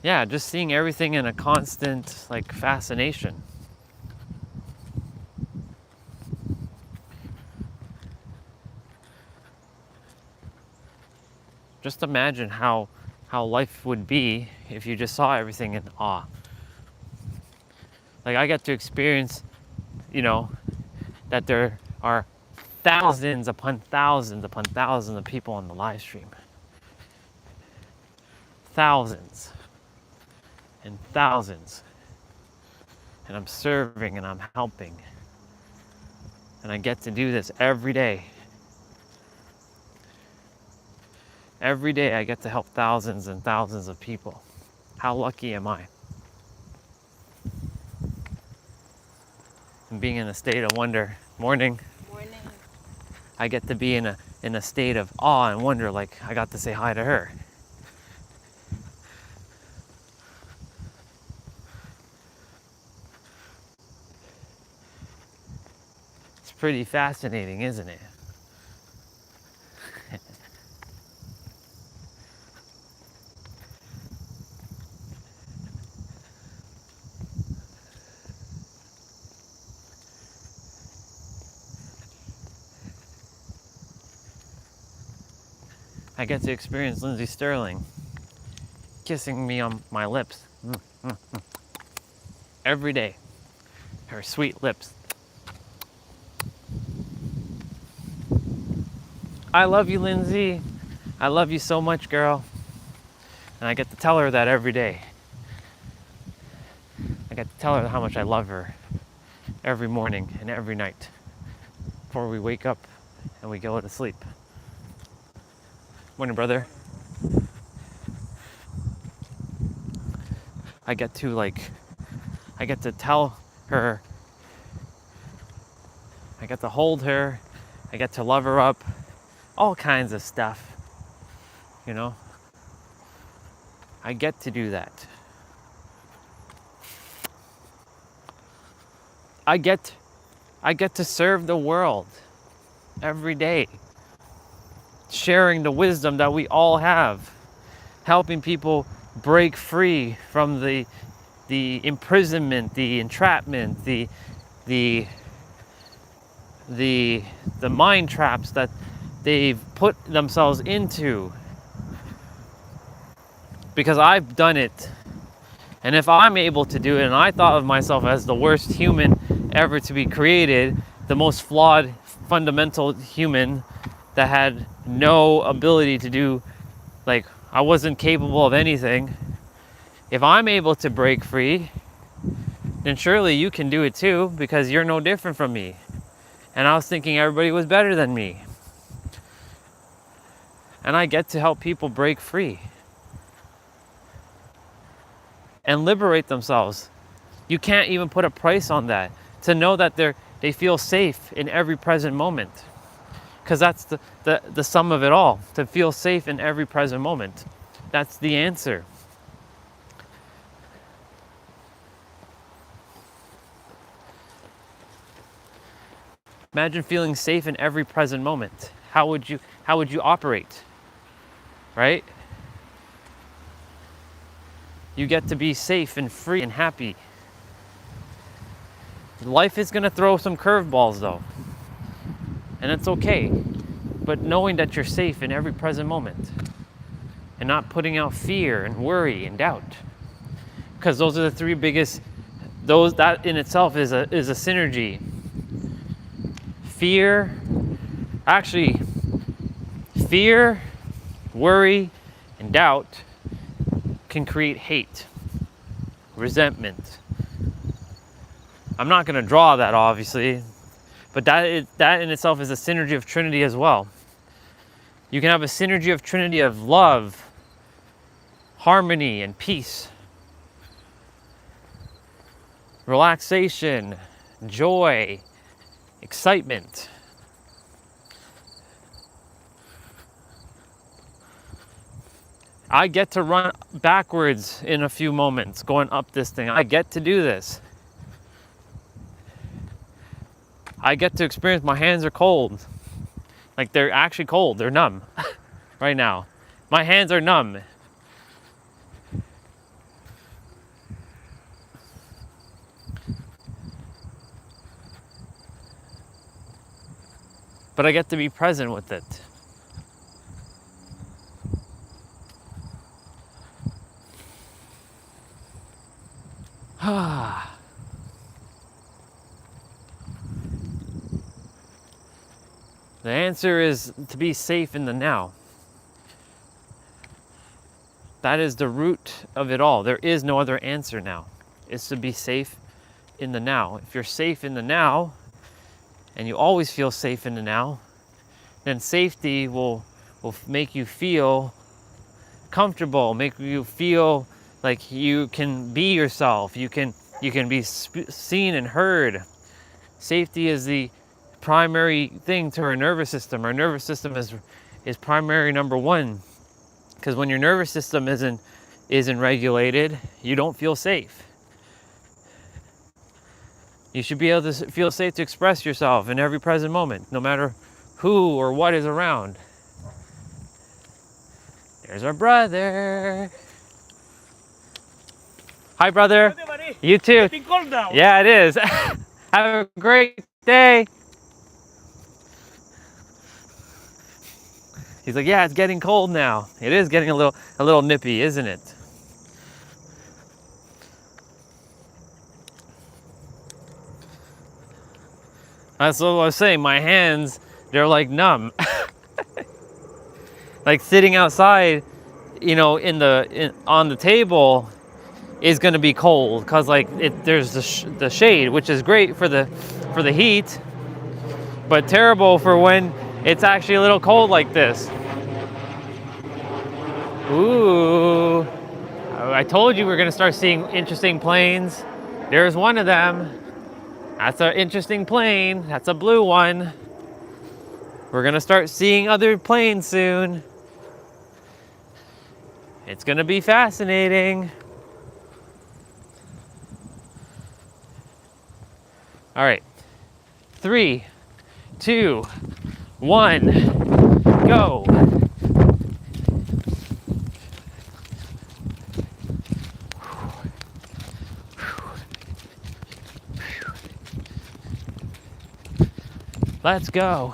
Yeah, just seeing everything in a constant like fascination. Just imagine how life would be if you just saw everything in awe. Like I get to experience, you know, that there are thousands upon thousands upon thousands of people on the live stream. Thousands and thousands. And I'm serving and I'm helping. And I get to do this every day. Every day I get to help thousands and thousands of people. How lucky am I? And being in a state of wonder. Morning. Morning. I get to be in a state of awe and wonder, like I got to say hi to her. It's pretty fascinating, isn't it? I get to experience Lindsay Sterling kissing me on my lips every day. Her sweet lips. I love you, Lindsay. I love you so much, girl. And I get to tell her that every day. I get to tell her how much I love her every morning and every night before we wake up and we go to sleep. Morning, brother. I get to tell her, I get to hold her, I get to love her up, all kinds of stuff, you know? I get to do that. I get to serve the world every day, sharing the wisdom that we all have, helping people break free from the imprisonment, the entrapment, the mind traps that they've put themselves into. Because I've done it. And if I'm able to do it, and I thought of myself as the worst human ever to be created, the most flawed, fundamental human that had no ability to do, like, I wasn't capable of anything. If I'm able to break free, then surely you can do it too, because you're no different from me. And I was thinking everybody was better than me. And I get to help people break free and liberate themselves. You can't even put a price on that. To know that they feel safe in every present moment. Because that's the sum of it all. To feel safe in every present moment. That's the answer. Imagine feeling safe in every present moment. How would you operate? Right? You get to be safe and free and happy. Life is going to throw some curveballs though. And it's okay. But knowing that you're safe in every present moment. And not putting out fear and worry and doubt. Because those are the three biggest, that in itself is a synergy. Fear, worry, and doubt can create hate, resentment. I'm not going to draw that, obviously, but that in itself is a synergy of Trinity as well. You can have a synergy of trinity of love, harmony, and peace. Relaxation, joy, excitement. I get to run backwards in a few moments going up this thing. I get to do this. I get to experience my hands are cold. Like they're actually cold, they're numb right now. My hands are numb. But I get to be present with it. The answer is to be safe in the now. That is the root of it all. There is no other answer now. It's to be safe in the now. If you're safe in the now, and you always feel safe in the now, then safety will make you feel comfortable, make you feel like you can be yourself. You can be seen and heard. Safety is the primary thing to our nervous system. Our nervous system is primary number one, because when your nervous system isn't regulated, you don't feel safe. You should be able to feel safe to express yourself in every present moment, no matter who or what is around. There's our brother. Hi, brother. You too. Getting cold now. Yeah, it is. Have a great day. He's like, yeah, it's getting cold now. It is getting a little nippy, isn't it? That's what I was saying. My hands, they're like numb. Like sitting outside, you know, on the table is going to be cold because like there's the shade, which is great for the heat, but terrible for when it's actually a little cold like this. Ooh, I told you we're going to start seeing interesting planes. There's one of them. That's an interesting plane. That's a blue one. We're going to start seeing other planes soon. It's going to be fascinating. All right. 3, 2, 1, go. Let's go.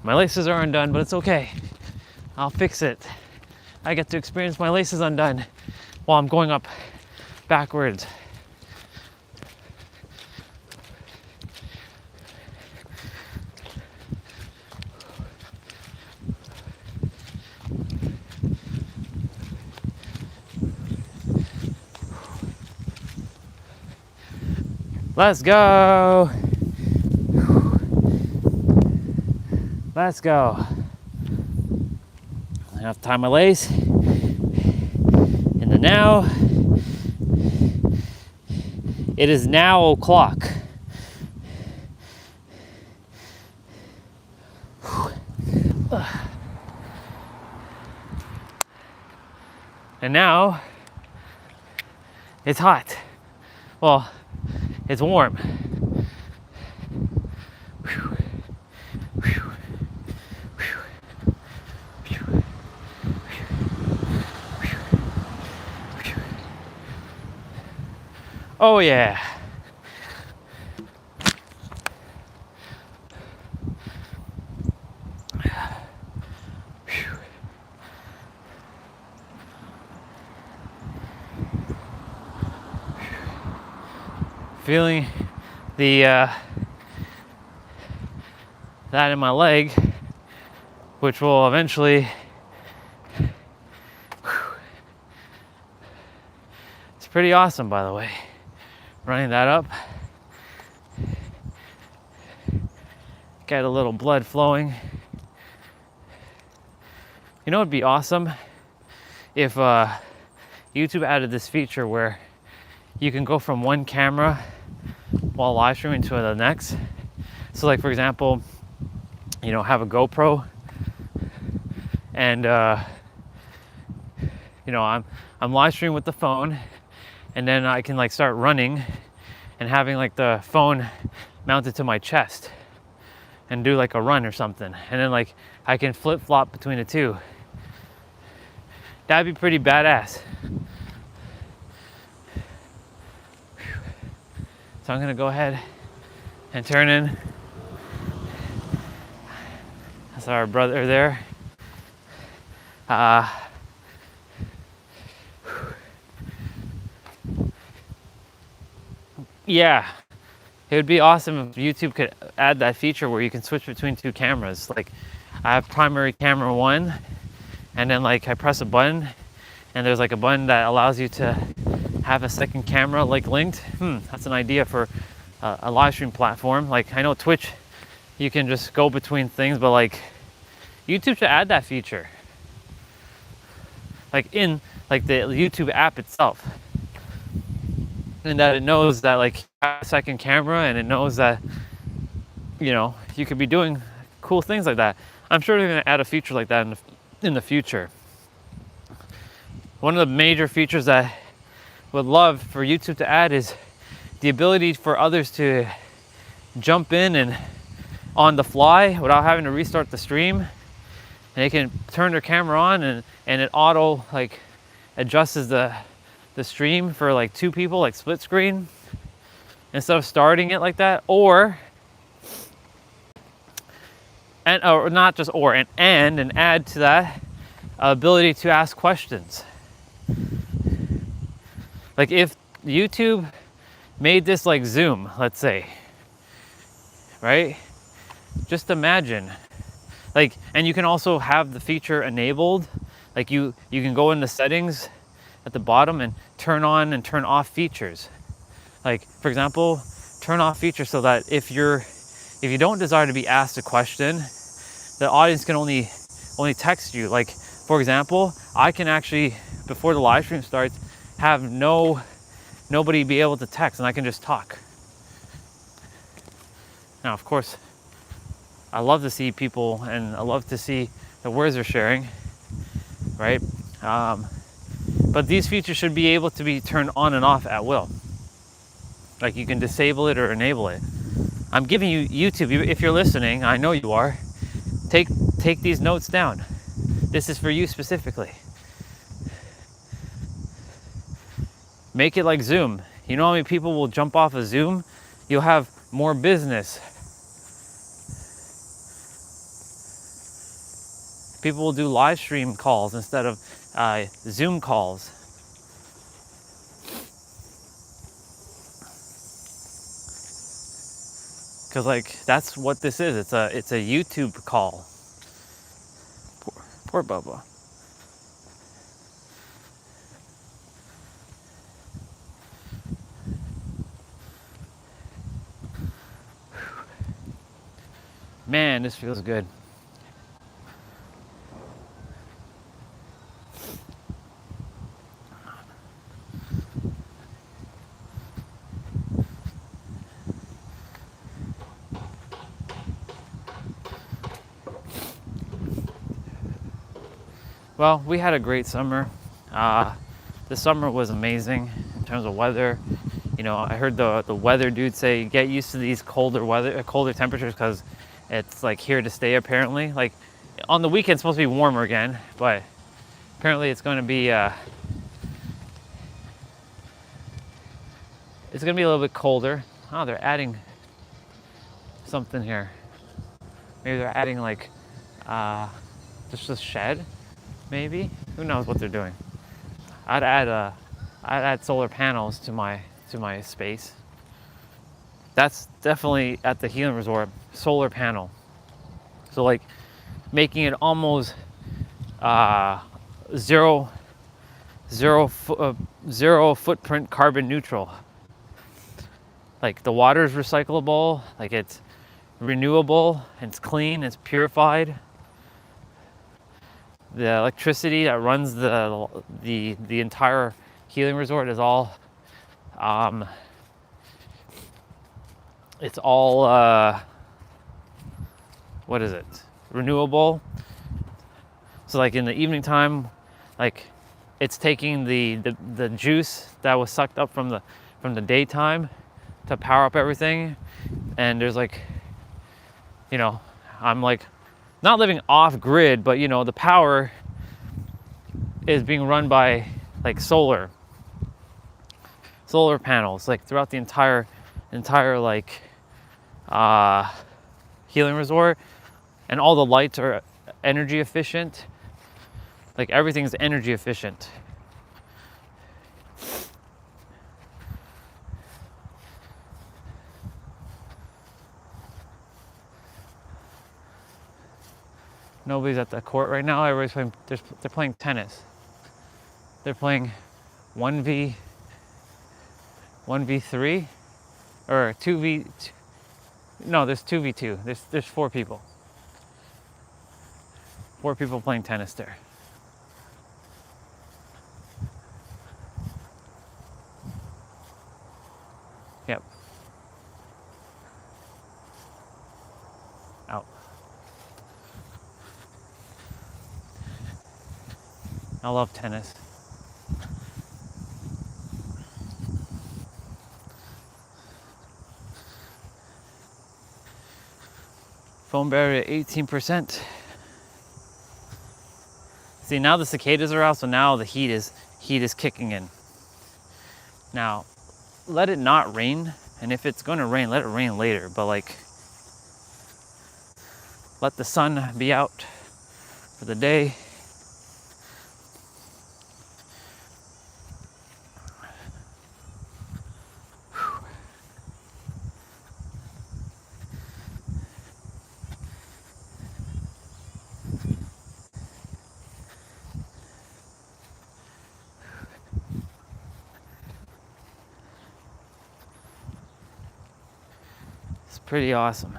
My laces are undone, but it's okay. I'll fix it. I get to experience my laces undone while I'm going up backwards. Let's go. Let's go. I have to tie my lace in the now. It is now o'clock. And now it's hot. Well, it's warm. Oh yeah. Feeling the that in my leg. which will eventually, it's pretty awesome, by the way, running that up. Get a little blood flowing. You know, it'd be awesome if YouTube added this feature where you can go from one camera while live streaming to the next. So like, for example, you know, have a GoPro and you know, I'm live streaming with the phone, and then I can like start running and having like the phone mounted to my chest and do like a run or something, and then like I can flip-flop between the two. That'd be pretty badass. So I'm gonna go ahead and turn in. That's our brother there. Yeah, it would be awesome if YouTube could add that feature where you can switch between two cameras. Like, I have primary camera 1, and then like I press a button, and there's like a button that allows you to have a second camera like linked. That's an idea for a live stream platform. Like, I know Twitch, you can just go between things, but like YouTube should add that feature. Like in like the YouTube app itself. And that it knows that like a second camera, and it knows that, you know, you could be doing cool things like that. I'm sure they're going to add a feature like that in the future. One of the major features that I would love for YouTube to add is the ability for others to jump in and on the fly without having to restart the stream, and they can turn their camera on, and it auto like adjusts the stream for like 2 people, like split screen, instead of starting it like that. Or not just and add to that ability to ask questions. Like, if YouTube made this like Zoom, let's say, right? Just imagine, like, and you can also have the feature enabled. Like, you can go in the settings at the bottom and turn on and turn off features. Like, for example, turn off features so that if you don't desire to be asked a question, the audience can only text you. Like, for example, I can actually, before the live stream starts, have nobody be able to text, and I can just talk. Now, of course, I love to see people, and I love to see the words they're sharing, right? But these features should be able to be turned on and off at will. Like, you can disable it or enable it. I'm giving you YouTube, if you're listening, I know you are, take these notes down. This is for you specifically. Make it like Zoom. You know how many people will jump off of Zoom? You'll have more business. People will do live stream calls instead of Zoom calls. Because like, that's what this is. It's a YouTube call. Poor Bubba. Man, this feels good. Well, we had a great summer. The summer was amazing in terms of weather. You know, I heard the weather dude say, get used to these colder temperatures, because it's like here to stay apparently. Like, on the weekend it's supposed to be warmer again, but apparently it's going to be a little bit colder. Oh, they're adding something here. Maybe they're adding like just a shed. Maybe, who knows what they're doing. I'd add solar panels to my space. That's definitely at the healing resort, solar panel. So like, making it almost zero footprint carbon neutral. Like the water is recyclable, like it's renewable, it's clean, it's purified. The electricity that runs the entire healing resort is all it's all what is it? Renewable. So like in the evening time, like it's taking the juice that was sucked up from the daytime to power up everything. And there's like, you know, I'm like not living off grid, but you know, the power is being run by like solar panels, like throughout the entire like healing resort, and all the lights are energy efficient. Like everything's energy efficient. Nobody's at the court right now. Everybody's playing. They're playing tennis. They're playing 1v3 or 2v. No, there's 2v2. There's 4 people. 4 people playing tennis there. Yep. Out. I love tennis. Phone battery at 18%. See, now the cicadas are out, so now the heat is kicking in. Now, let it not rain, and if it's going to rain, let it rain later. But like, let the sun be out for the day. It's pretty awesome.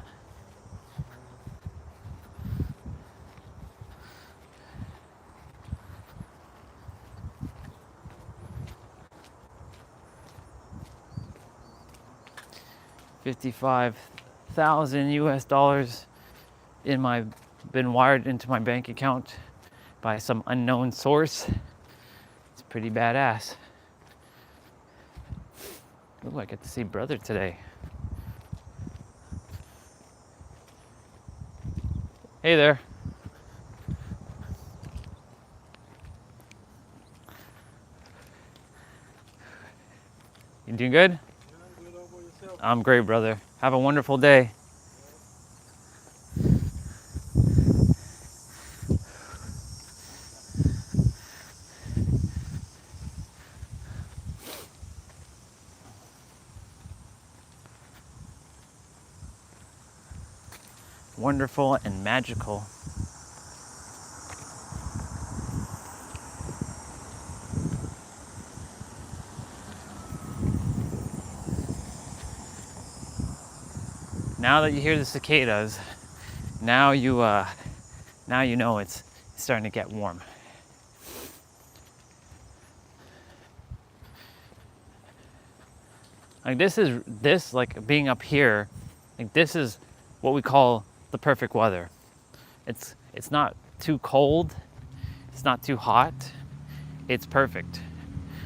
$55,000 US been wired into my bank account by some unknown source. It's pretty badass. Ooh, I get to see brother today. Hey there. You doing good? I'm great, brother. Have a wonderful day. Wonderful and magical. Now that you hear the cicadas, now you know it's starting to get warm. Like this like being up here, like this is what we call the perfect weather. It's not too cold, it's not too hot, it's perfect.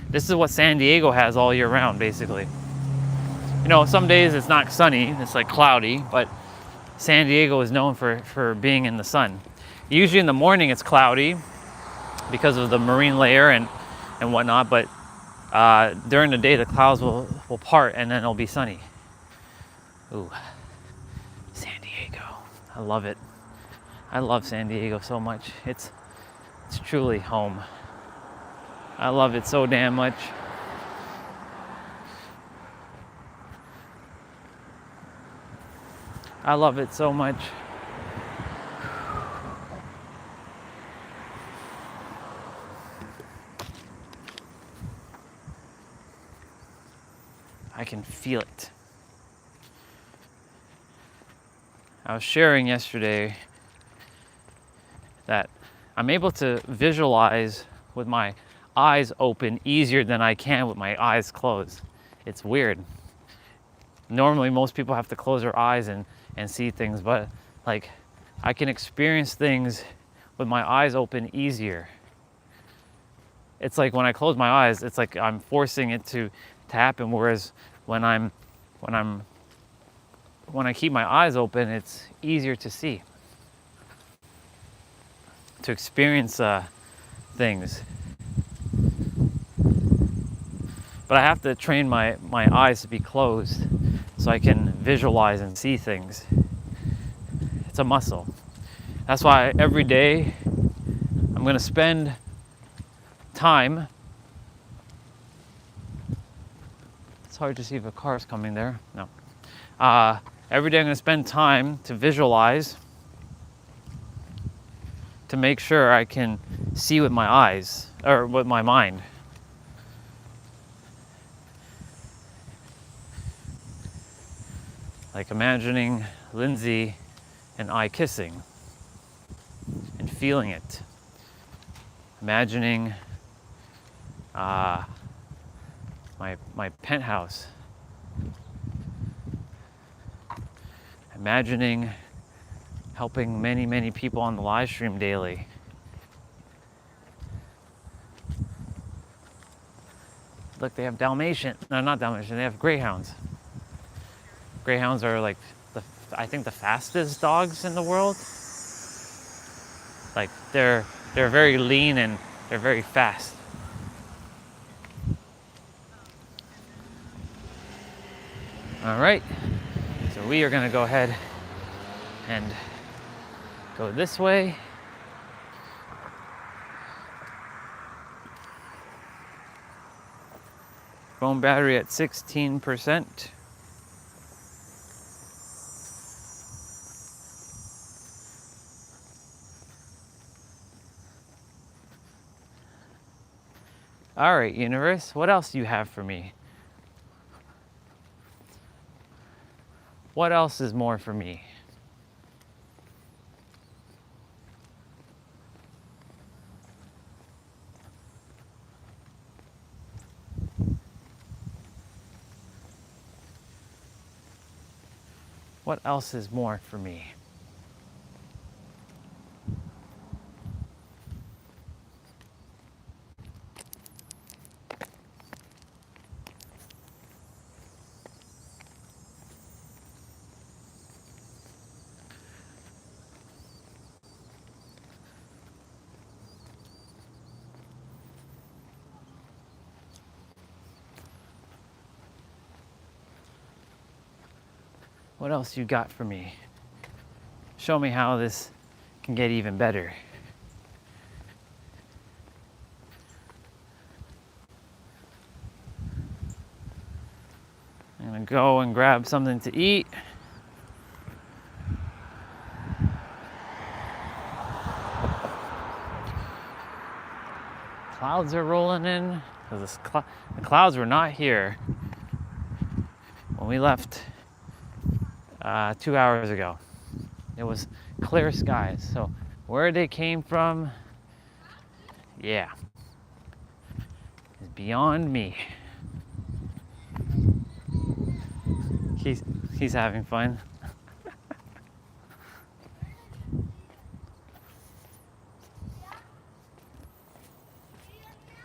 This is what San Diego has all year round, basically. You know, some days it's not sunny, it's like cloudy, but San Diego is known for being in the sun. Usually in the morning it's cloudy because of the marine layer and whatnot, but during the day the clouds will part and then it'll be sunny. Ooh, San Diego. I love it. I love San Diego so much. It's truly home. I love it so damn much. I love it so much. I can feel it. I was sharing yesterday that I'm able to visualize with my eyes open easier than I can with my eyes closed. It's weird. Normally most people have to close their eyes and see things, but like I can experience things with my eyes open easier. It's like when I close my eyes, it's like I'm forcing it to happen, whereas when I keep my eyes open, it's easier to see, to experience things. But I have to train my eyes to be closed so I can visualize and see things. It's a muscle. That's why every day I'm going to spend time. It's hard to see if a car is coming there. No. Every day I'm going to spend time to visualize, to make sure I can see with my eyes, or with my mind. Like imagining Lindsay and I kissing and feeling it. Imagining my penthouse. Imagining helping many people on the live stream daily. Look, they have Dalmatian. No, not Dalmatian. They have Greyhounds. Greyhounds are like I think the fastest dogs in the world. Like they're very lean and they're very fast. All right, so we are going to go ahead and go this way. Phone battery at 16%. All right, universe, what else do you have for me? What else is more for me? What else is more for me? What else you got for me? Show me how this can get even better. I'm gonna go and grab something to eat. Clouds are rolling in, because the clouds were not here when we left 2 hours ago. It was clear skies. So where they came from, yeah, is beyond me. He's having fun.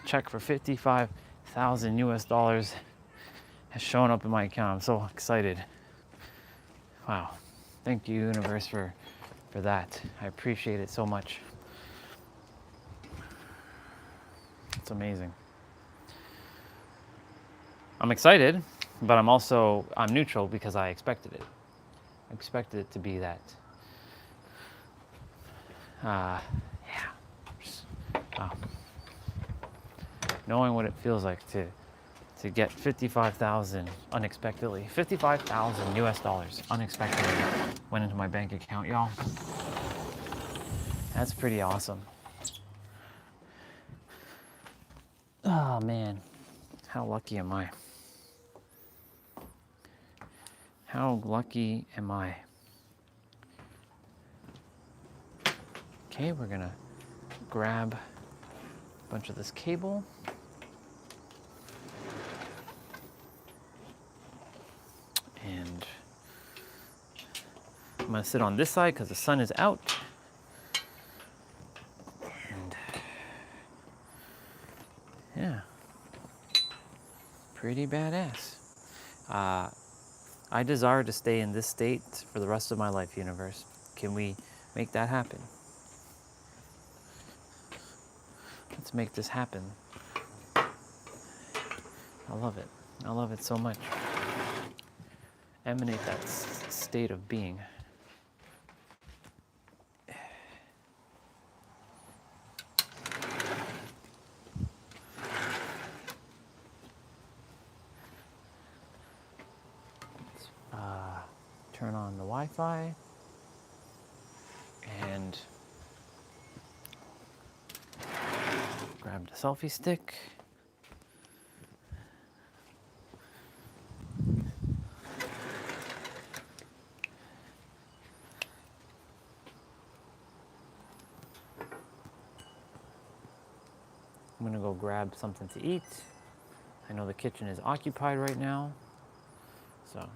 Check for $55,000 US has shown up in my account. I'm so excited. Wow. Thank you, universe, for that. I appreciate it so much. It's amazing. I'm excited, but I'm neutral because I expected it. I expected it to be that. Yeah. Wow. Knowing what it feels like to get 55,000 unexpectedly. 55,000 US dollars unexpectedly went into my bank account, y'all. That's pretty awesome. Oh man, how lucky am I? How lucky am I? Okay, we're gonna grab a bunch of this cable. And I'm gonna sit on this side because the sun is out. And yeah, pretty badass. I desire to stay in this state for the rest of my life, universe. Can we make that happen? Let's make this happen. I love it. I love it so much. Emanate that state of being. Turn on the Wi-Fi and grab the selfie stick. I'm gonna go grab something to eat. I know the kitchen is occupied right now, so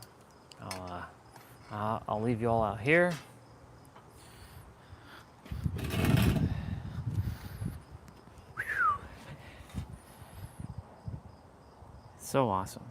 I'll leave you all out here. So awesome.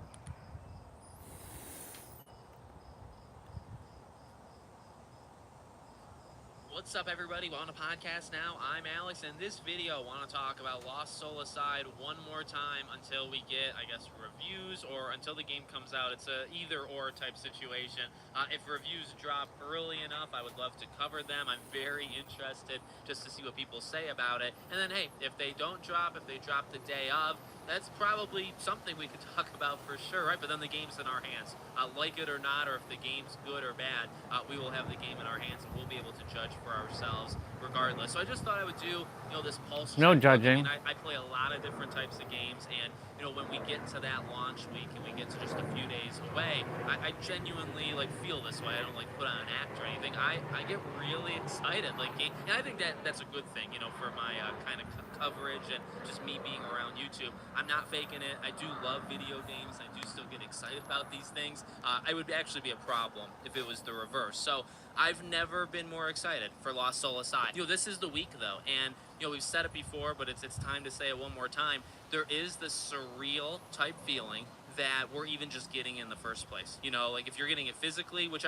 What's up, everybody? We're on a podcast now. I'm Alex, and in this video, I want to talk about Lost Soul Aside one more time until we get, I guess, reviews, or until the game comes out. It's a either-or type situation. If reviews drop early enough, I would love to cover them. I'm very interested just to see what people say about it. And then, hey, if they don't drop, if they drop the day of, that's probably something we could talk about for sure, right? But then the game's in our hands. Like it or not, or if the game's good or bad, we will have the game in our hands, and we'll be able to judge for ourselves regardless. So I just thought I would do, this pulse check. No judging. I mean, I play a lot of different types of games, and when we get to that launch week and we get to just a few days away, I genuinely feel this way. I don't put on an act or anything. I get really excited, and I think that's a good thing, for my kind of coverage and just me being around YouTube. I'm not faking it. I do love video games. I do still get excited about these things. I would actually be a problem if it was the reverse. So I've never been more excited for Lost Soul Aside. This is the week though, and we've said it before, but it's time to say it one more time. There is this surreal type feeling that we're even just getting in the first place. If you're getting it physically, which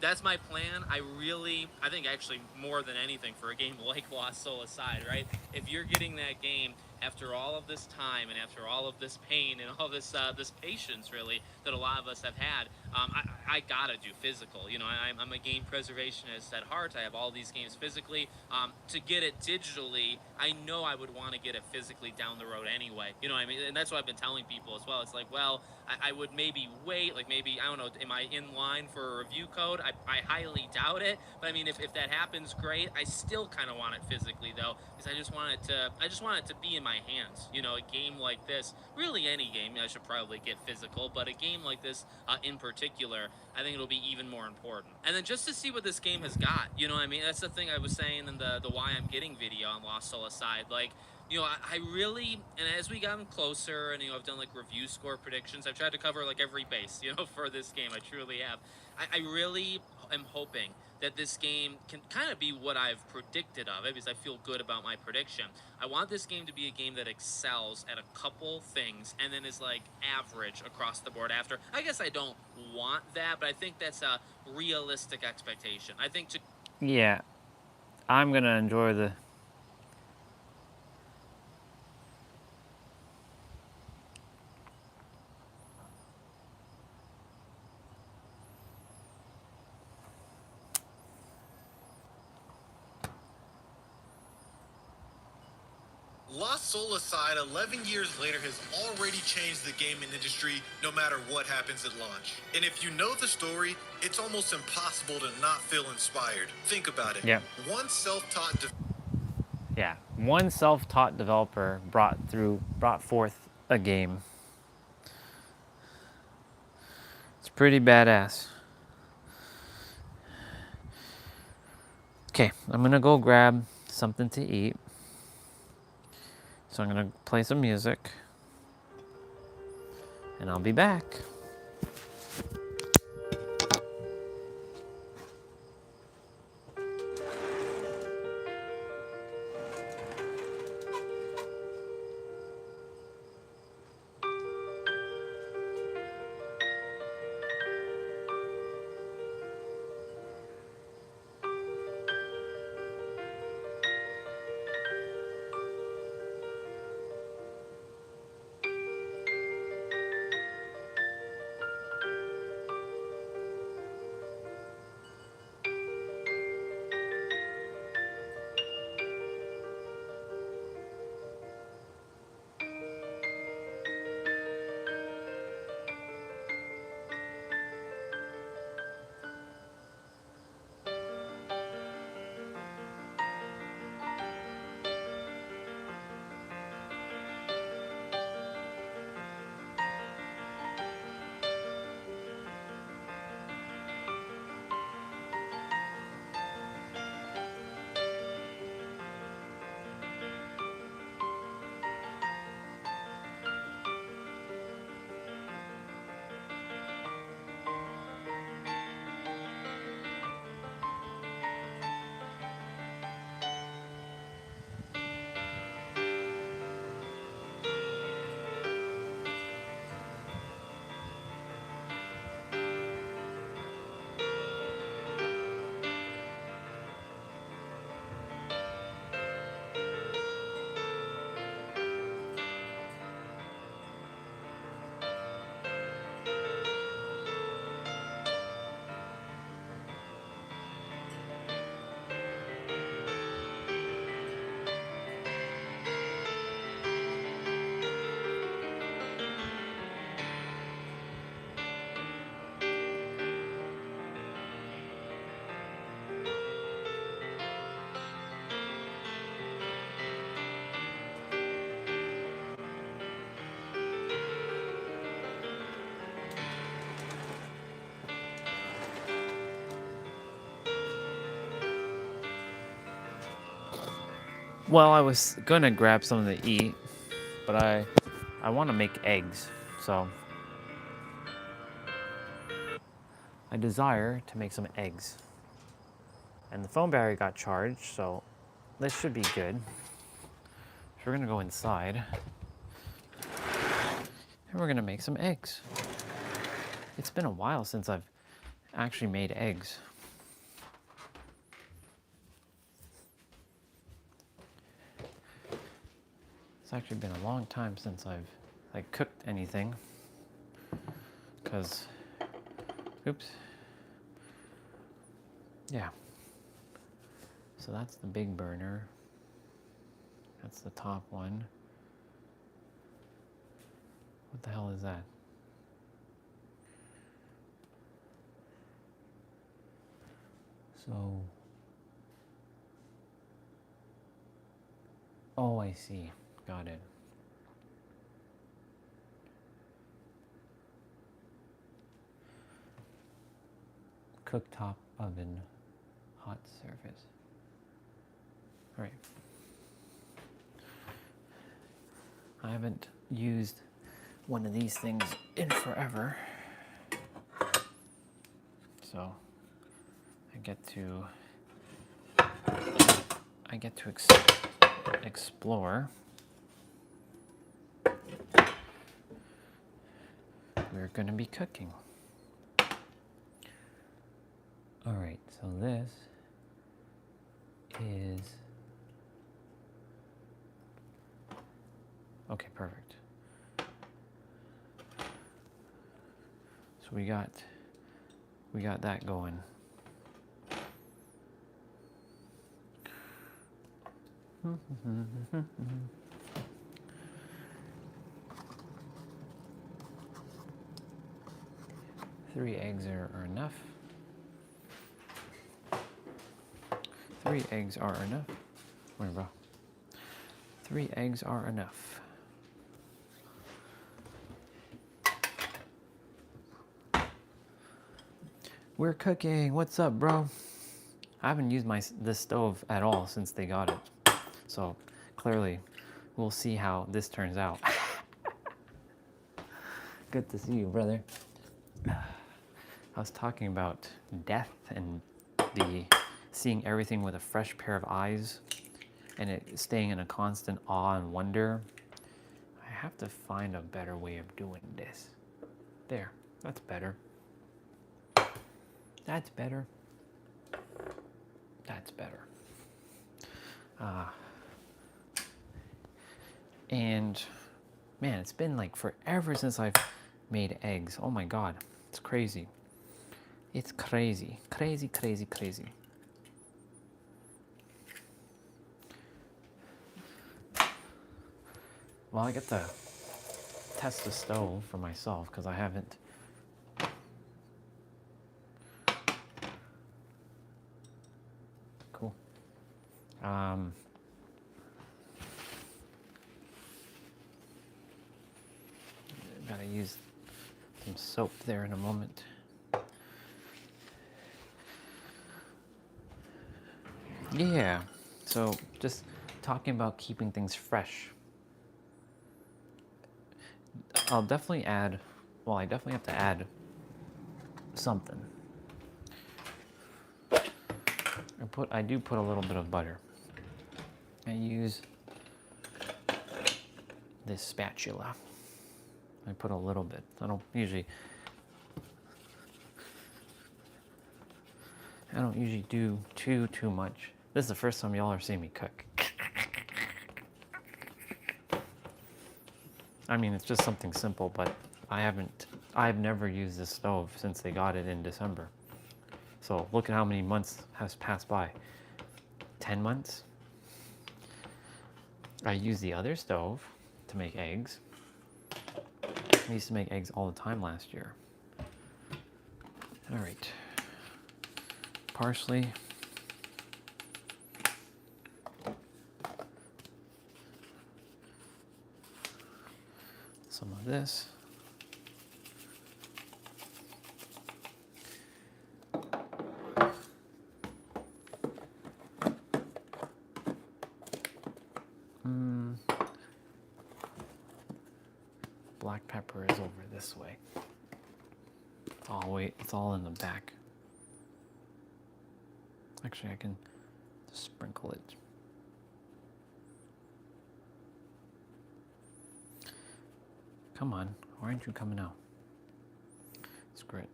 that's my plan. I think actually more than anything for a game like Lost Soul Aside, right? If you're getting that game after all of this time and after all of this pain and all this patience, really, that a lot of us have had, I gotta do physical. I'm a game preservationist at heart. I have all these games physically. To get it digitally, I know I would want to get it physically down the road anyway. You know what I mean? And that's what I've been telling people as well. It's I would maybe wait, maybe, I don't know, am I in line for a review code? I highly doubt it. But I mean, if that happens, great. I still kind of want it physically though, because I just want it to be in my hands. A game like this, really any game, I should probably get physical, but a game like this in particular, I think it'll be even more important. And then just to see what this game has got, I mean, that's the thing I was saying in the why I'm getting video on Lost Soul Aside. I really, and as we gotten closer, and I've done review score predictions, I've tried to cover every base, for this game. I truly have. I really am hoping that this game can kind of be what I've predicted of it, because I feel good about my prediction. I want this game to be a game that excels at a couple things and then is average across the board after. I guess I don't want that, but I think that's a realistic expectation. I think Yeah, I'm gonna enjoy the Lost Soul Aside, 11 years later, has already changed the gaming industry no matter what happens at launch. And if you know the story, it's almost impossible to not feel inspired. Think about it. Yeah. One self-taught developer brought forth a game. It's pretty badass. Okay, I'm gonna go grab something to eat. So I'm gonna play some music and I'll be back. Well, I was gonna grab something to eat, but I want to make eggs, so I desire to make some eggs. And the phone battery got charged, so this should be good. So we're gonna go inside and we're gonna make some eggs. It's been a while since I've actually made eggs. It's actually been a long time since I've cooked anything, because, oops, yeah. So that's the big burner. That's the top one. What the hell is that? So, oh, I see. Got it. Cooktop oven, hot surface. All right. I haven't used one of these things in forever, so I get to explore. We're going to be cooking. All right, so this is, okay, perfect. So we got that going. Three eggs are enough. 3 eggs are enough. Where, bro? 3 eggs are enough. We're cooking. What's up, bro? I haven't used this stove at all since they got it. So clearly, we'll see how this turns out. Good to see you, brother. I was talking about death and seeing everything with a fresh pair of eyes, and it staying in a constant awe and wonder. I have to find a better way of doing this. There, that's better. That's better. That's better. And man, it's been like forever since I've made eggs. Oh my God, it's crazy. It's crazy, crazy, crazy, crazy. Well, I get to test the stove for myself because I haven't. Cool. Gotta use some soap there in a moment. Yeah, so just talking about keeping things fresh. I'll definitely add, well, I definitely have to add something. I do put a little bit of butter. I use this spatula. I put a little bit. I don't usually do too much. This is the first time y'all are seeing me cook. I mean, it's just something simple, but I've never used this stove since they got it in December. So look at how many months has passed by. 10 months. I use the other stove to make eggs. I used to make eggs all the time last year. All right. Parsley. Some of this. Black pepper is over this way. Oh wait, it's all in the back. Actually, I can just sprinkle it. Come on, why aren't you coming out? It's great.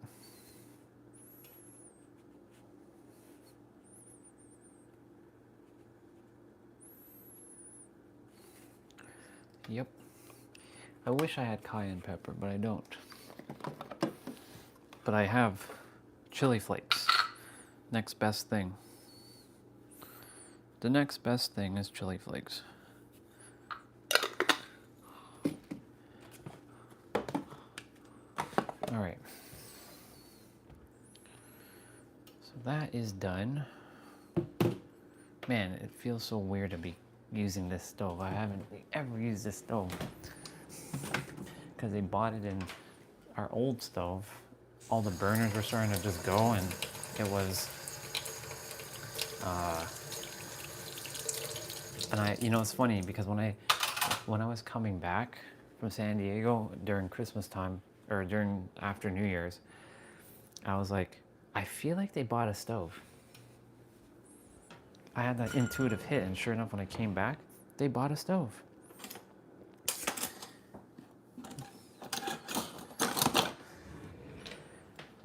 Yep. I wish I had cayenne pepper, but I don't. But I have chili flakes. Next best thing. The next best thing is chili flakes. All right. So that is done. Man, it feels so weird to be using this stove. I haven't ever used this stove because they bought it in our old stove. All the burners were starting to just go, and it was and you know, it's funny because when I was coming back from San Diego during Christmas time, or after New Year's, I was like, I feel like they bought a stove. I had that intuitive hit, and sure enough, when I came back, they bought a stove.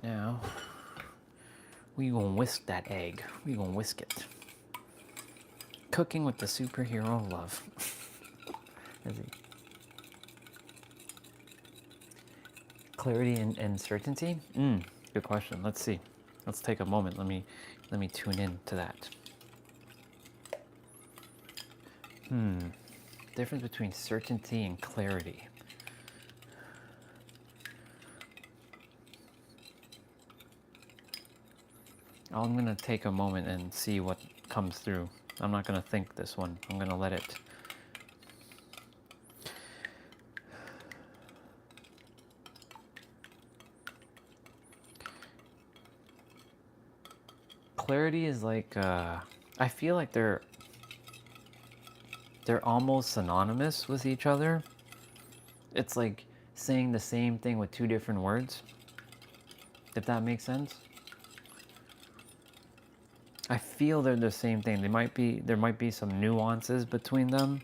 Now, we gonna whisk that egg. We gonna whisk it. Cooking with the superhero of love. Clarity and certainty? Good question. Let's see. Let's take a moment. Let me tune in to that. Difference between certainty and clarity. I'm gonna take a moment and see what comes through. I'm not gonna think this one. I'm gonna let it. clarity is like, I feel like they're almost synonymous with each other. It's like saying the same thing with two different words, if that makes sense. I feel they're the same thing. There might be some nuances between them.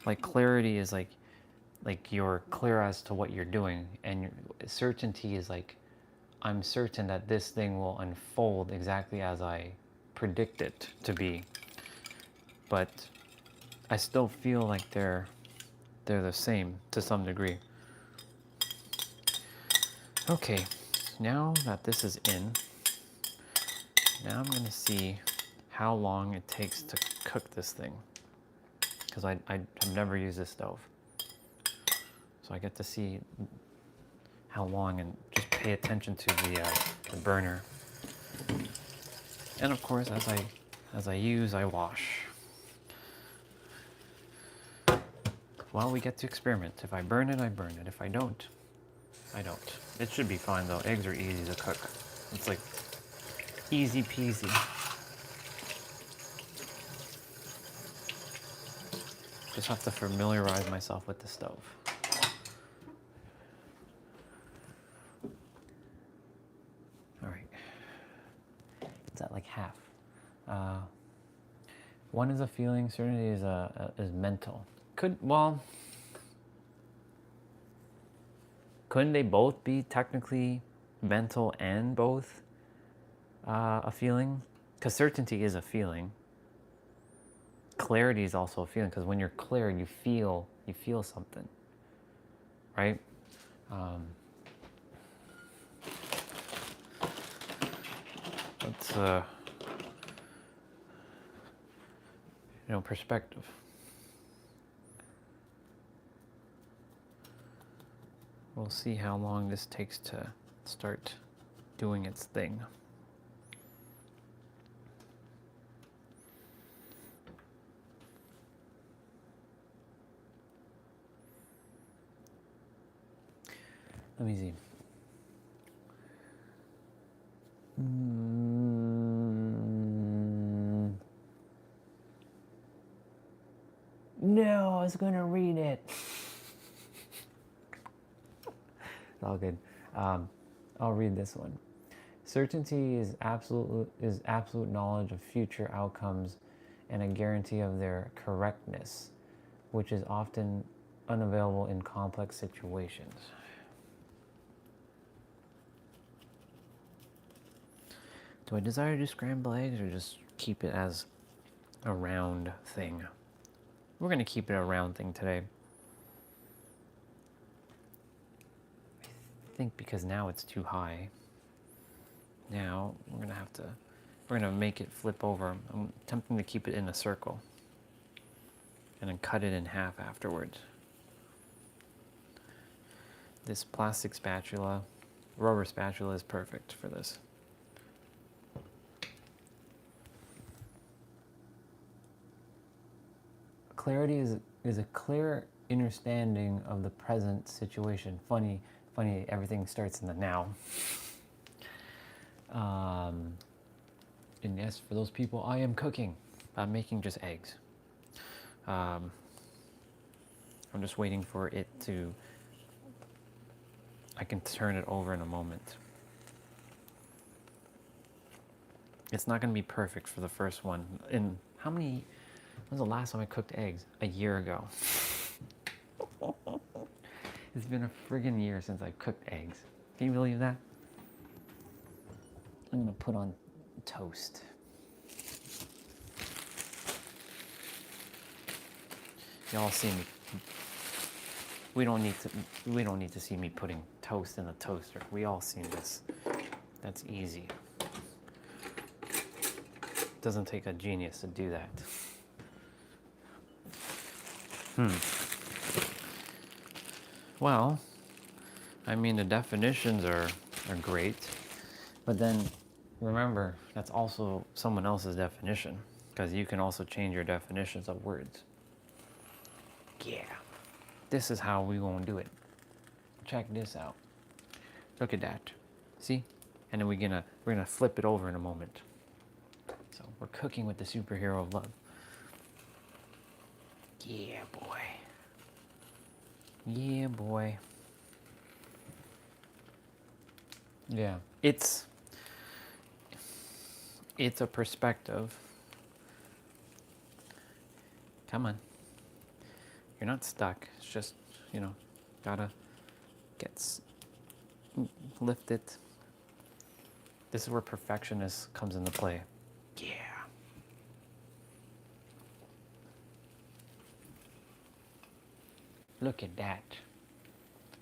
Like clarity is like you're clear as to what you're doing, and certainty is like, I'm certain that this thing will unfold exactly as I predict it to be. But I still feel like they're the same to some degree. Okay, now that this is in, now I'm gonna see how long it takes to cook this thing, because I have never used this stove. So I get to see how long and just pay attention to the burner. And of course, as I use, I wash. Well, we get to experiment. If I burn it, I burn it. If I don't, I don't. It should be fine though. Eggs are easy to cook. It's like easy peasy. Just have to familiarize myself with the stove. All right. It's at like half. One is a feeling, certainty is mental. Couldn't they both be technically mental and both a feeling? Because certainty is a feeling. Clarity is also a feeling, because when you're clear, you feel something, right? That's perspective. We'll see how long this takes to start doing its thing. Let me see. No, I was going to read it. It's all good. I'll read this one. Certainty is absolute knowledge of future outcomes and a guarantee of their correctness, which is often unavailable in complex situations. Do I desire to do scrambled eggs or just keep it as a round thing? We're going to keep it a round thing today. I think because now it's too high. Now we're going to make it flip over. I'm attempting to keep it in a circle and then cut it in half afterwards. This plastic spatula, rubber spatula, is perfect for this. Clarity is a clear understanding of the present situation. Funny, everything starts in the now. And yes, for those people, I am cooking. I'm making just eggs. I'm just waiting for it to... I can turn it over in a moment. It's not going to be perfect for the first one. In how many... When's the last time I cooked eggs? A year ago. It's been a friggin' year since I cooked eggs. Can you believe that? I'm gonna put on toast. Y'all see me. We don't need to see me putting toast in the toaster. We all seen this. That's easy. Doesn't take a genius to do that. Well, I mean, the definitions are great, but then remember, that's also someone else's definition, because you can also change your definitions of words. Yeah, this is how we gonna do it. Check this out. Look at that. See? And then we're gonna flip it over in a moment. So we're cooking with the superhero of love. Yeah, boy. Yeah, boy. Yeah, it's a perspective. Come on. You're not stuck. It's just, you know, gotta lift it. This is where perfectionist comes into play. Yeah. Look at that.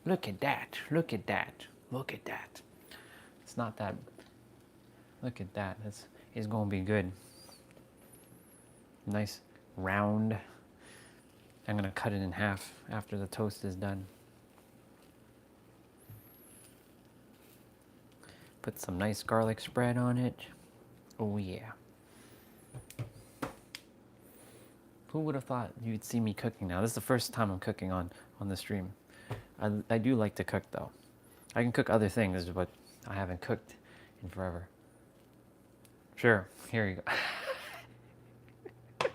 Look at that. Look at that. Look at that. It's not that. Look at that. It's going to be good. Nice round. I'm going to cut it in half after the toast is done. Put some nice garlic spread on it. Oh yeah. Who would have thought you'd see me cooking now? This is the first time I'm cooking on the stream. I do like to cook though. I can cook other things, but I haven't cooked in forever. Sure, here you go.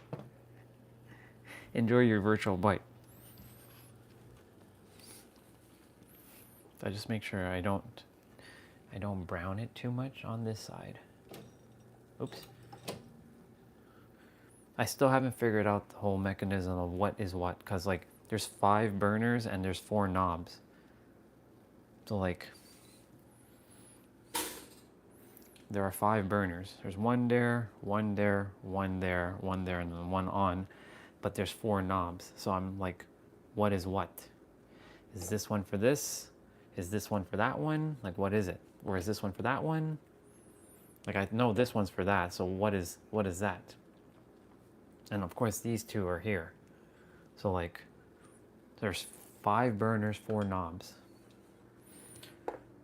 Enjoy your virtual bite. I just make sure I don't brown it too much on this side. Oops. I still haven't figured out the whole mechanism of what is what, because like there's 5 burners and there's 4 knobs. So like there are 5 burners. There's one there, one there, one there, one there, and then one on. But there's 4 knobs. So I'm like, what is what? Is this one for this? Is this one for that one? Like, what is it? Or is this one for that one? Like, I know this one's for that, so what is that? And of course, these 2 are here. So like, there's 5 burners, 4 knobs.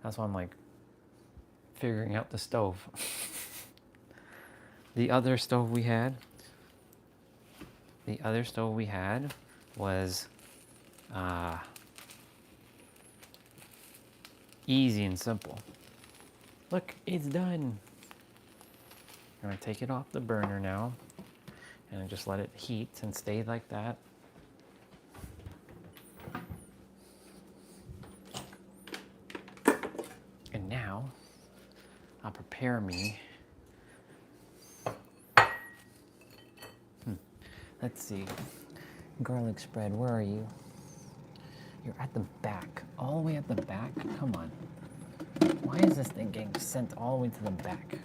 That's why I'm like, figuring out the stove. The other stove we had was easy and simple. Look, it's done. I'm gonna take it off the burner now and just let it heat and stay like that. And now I'll prepare me. Let's see. Garlic spread, where are you? You're at the back. All the way at the back? Come on. Why is this thing getting sent all the way to the back?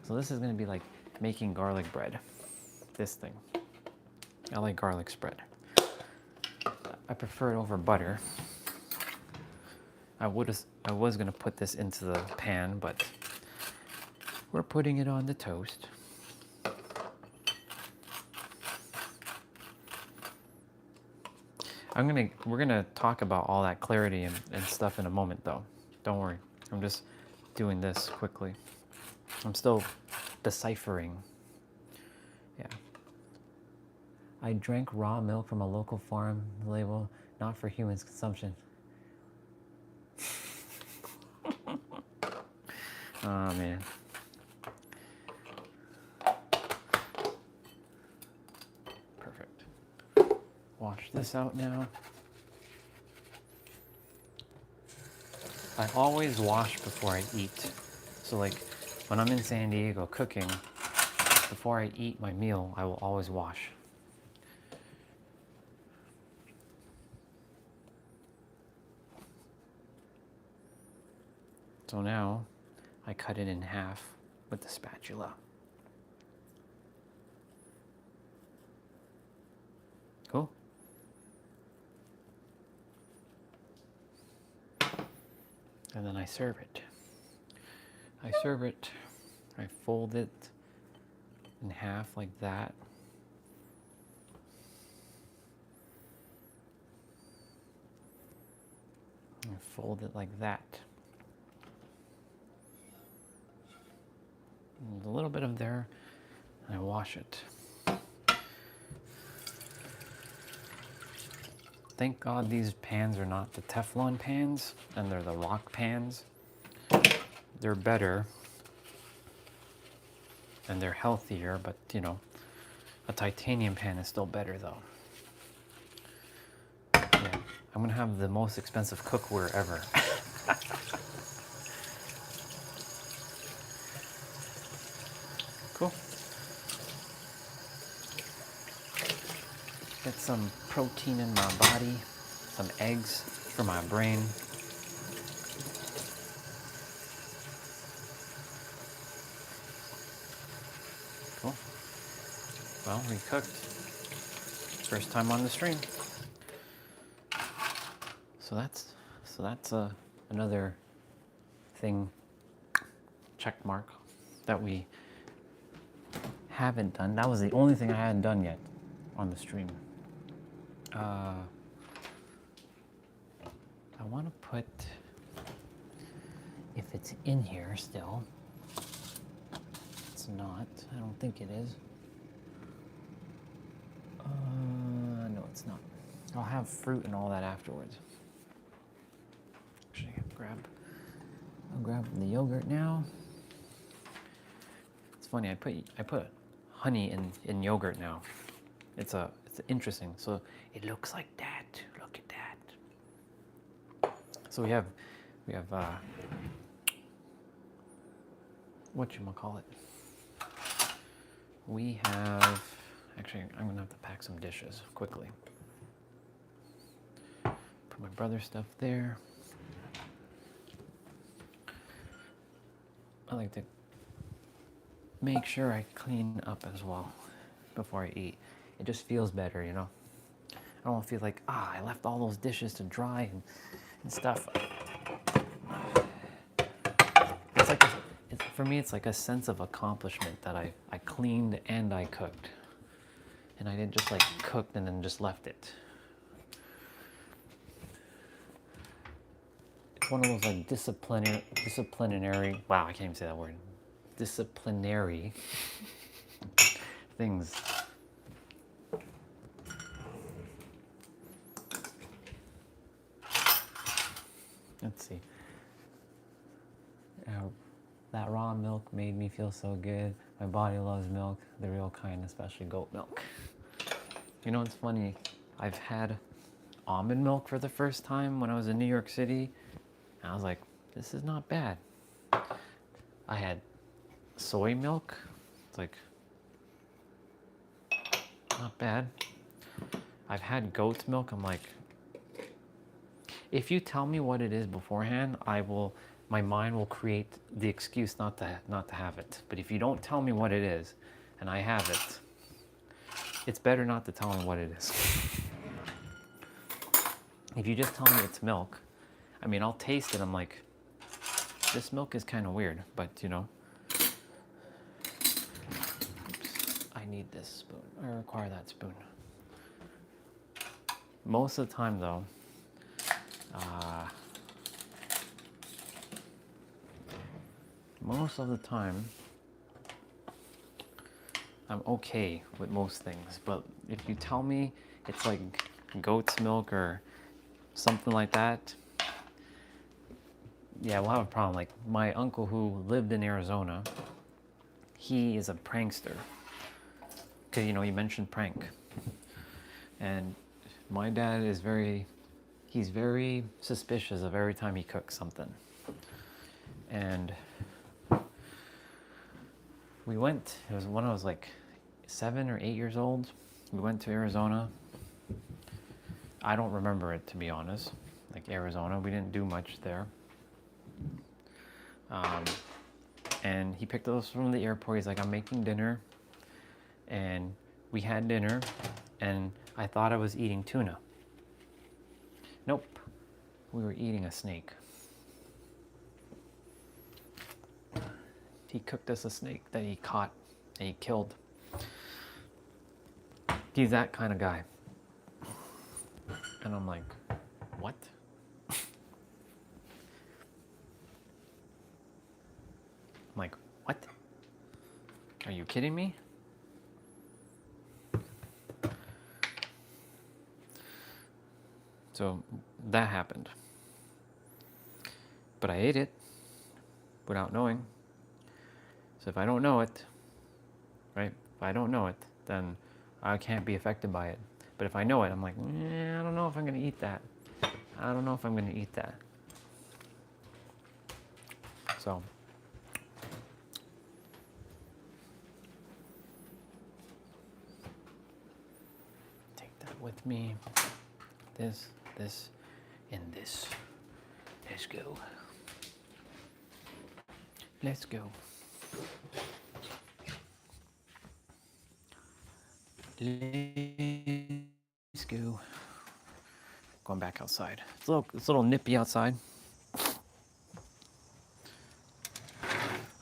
So this is going to be like making garlic bread. This thing. I like garlic spread. I prefer it over butter. I was going to put this into the pan, but we're putting it on the toast. We're gonna talk about all that clarity and stuff in a moment though. Don't worry. I'm just doing this quickly. I'm still deciphering. Yeah. I drank raw milk from a local farm label, not for human consumption. Oh man. Perfect. Wash this out now. I always wash before I eat. So like when I'm in San Diego cooking, before I eat my meal, I will always wash. So now I cut it in half with the spatula. Cool. And then I serve it. I fold it in half like that. And fold it like that. There's a little bit of there, and I wash it. Thank God these pans are not the Teflon pans, and they're the rock pans. They're better and they're healthier, but you know, a titanium pan is still better though. Yeah, I'm gonna have the most expensive cookware ever. Cool. Get some protein in my body, some eggs for my brain. Cool. Well, we cooked. First time on the stream. So that's another thing, check mark, that we haven't done. That was the only thing I hadn't done yet on the stream. I want to put, if it's in here still. It's not. I don't think it is. No, it's not. I'll have fruit and all that afterwards. Actually, I'll grab the yogurt now. It's funny. I put honey in yogurt now. It's interesting. So it looks like that. Look at that. So we have whatchamacallit. We have, actually, I'm gonna have to pack some dishes quickly. Put my brother's stuff there. I like to make sure I clean up as well before I eat. It just feels better, you know? I don't feel like, I left all those dishes to dry and stuff. It's like, for me, it's like a sense of accomplishment that I cleaned and I cooked. And I didn't just like cooked and then just left it. It's one of those like disciplinary, wow, I can't even say that word. Disciplinary things. Let's see. That raw milk made me feel so good. My body loves milk, the real kind, especially goat milk. You know, it's funny. I've had almond milk for the first time when I was in New York City. And I was like, this is not bad. I had soy milk. It's like, not bad. I've had goat's milk. I'm like, if you tell me what it is beforehand, my mind will create the excuse not to have it. But if you don't tell me what it is, and I have it, it's better not to tell me what it is. If you just tell me it's milk, I mean, I'll taste it. I'm like, this milk is kind of weird, but you know. Oops, I need this spoon. I require that spoon. Most of the time, though, I'm okay with most things. But if you tell me it's like goat's milk or something like that, yeah, we'll have a problem. Like my uncle who lived in Arizona, he is a prankster. Because, you know, you mentioned prank. And my dad is he's very suspicious of every time he cooks something. And we went, it was when I was like 7 or 8 years old. We went to Arizona. I don't remember it, to be honest. Like Arizona, we didn't do much there. And he picked us from the airport. He's like, I'm making dinner. And we had dinner, and I thought I was eating tuna. Nope, we were eating a snake. He cooked us a snake that he caught and he killed. He's that kind of guy. And I'm like, what? I'm like, what? Are you kidding me? So that happened. But I ate it without knowing. So if I don't know it, If I don't know it, then I can't be affected by it. But if I know it, I'm like, I don't know if I'm going to eat that. I don't know if I'm going to eat that. So, take that with me. This, and this. Let's go. Let's go. Let's go. Going back outside. It's a little nippy outside.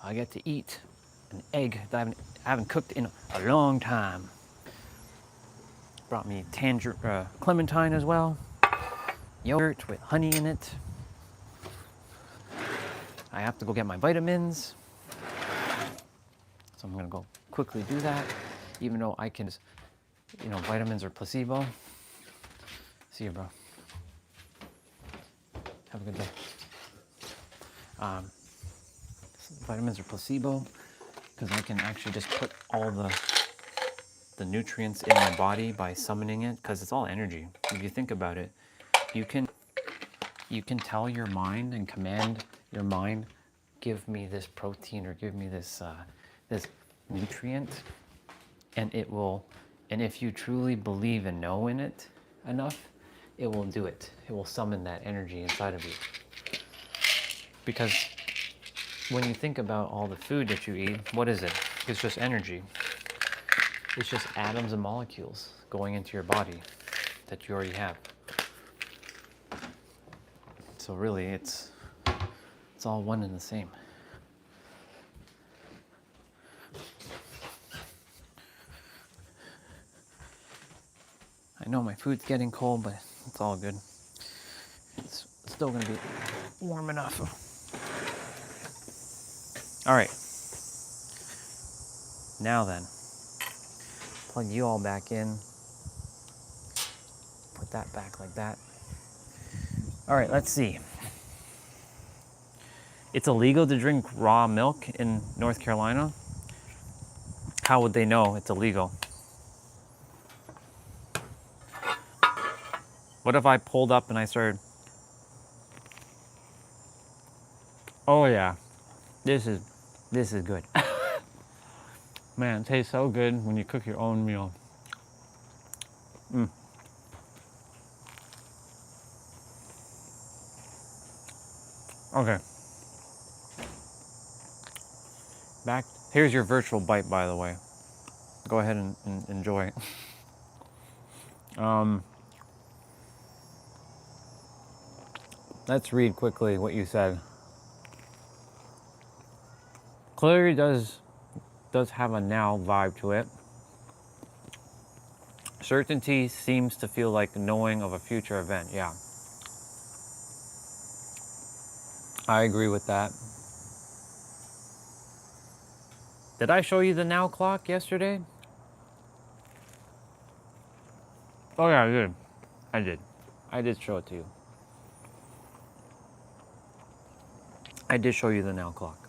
I get to eat an egg that I haven't cooked in a long time. Brought me clementine as well. Yogurt with honey in it. I have to go get my vitamins. So I'm gonna go quickly do that, even though I can, vitamins are placebo. See you, bro. Have a good day. Vitamins are placebo because I can actually just put all the nutrients in my body by summoning it, because it's all energy. If you think about it, you can tell your mind and command your mind, give me this protein or give me this this nutrient, and it will. And if you truly believe and know in it enough, it will do it. It will summon that energy inside of you. Because when you think about all the food that you eat, what is it? It's just energy. It's just atoms and molecules going into your body that you already have. So really, it's all one and the same. I know my food's getting cold, but it's all good. It's still gonna be warm enough. All right. Now then, plug you all back in. Put that back like that. All right, let's see. It's illegal to drink raw milk in North Carolina. How would they know it's illegal? What if I pulled up and I started, oh yeah, this is good. Man, it tastes so good when you cook your own meal. Okay. Back. Here's your virtual bite, by the way. Go ahead and enjoy. Let's read quickly what you said. Clarity does have a now vibe to it. Certainty seems to feel like knowing of a future event. Yeah. I agree with that. Did I show you the now clock yesterday? Oh yeah, I did. I did show it to you. I did show you the now clock.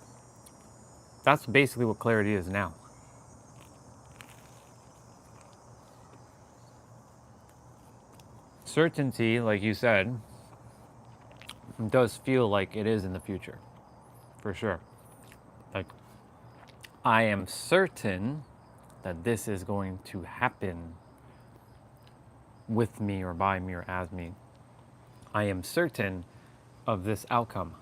That's basically what clarity is now. Certainty, like you said, does feel like it is in the future, for sure. Like, I am certain that this is going to happen with me or by me or as me. I am certain of this outcome.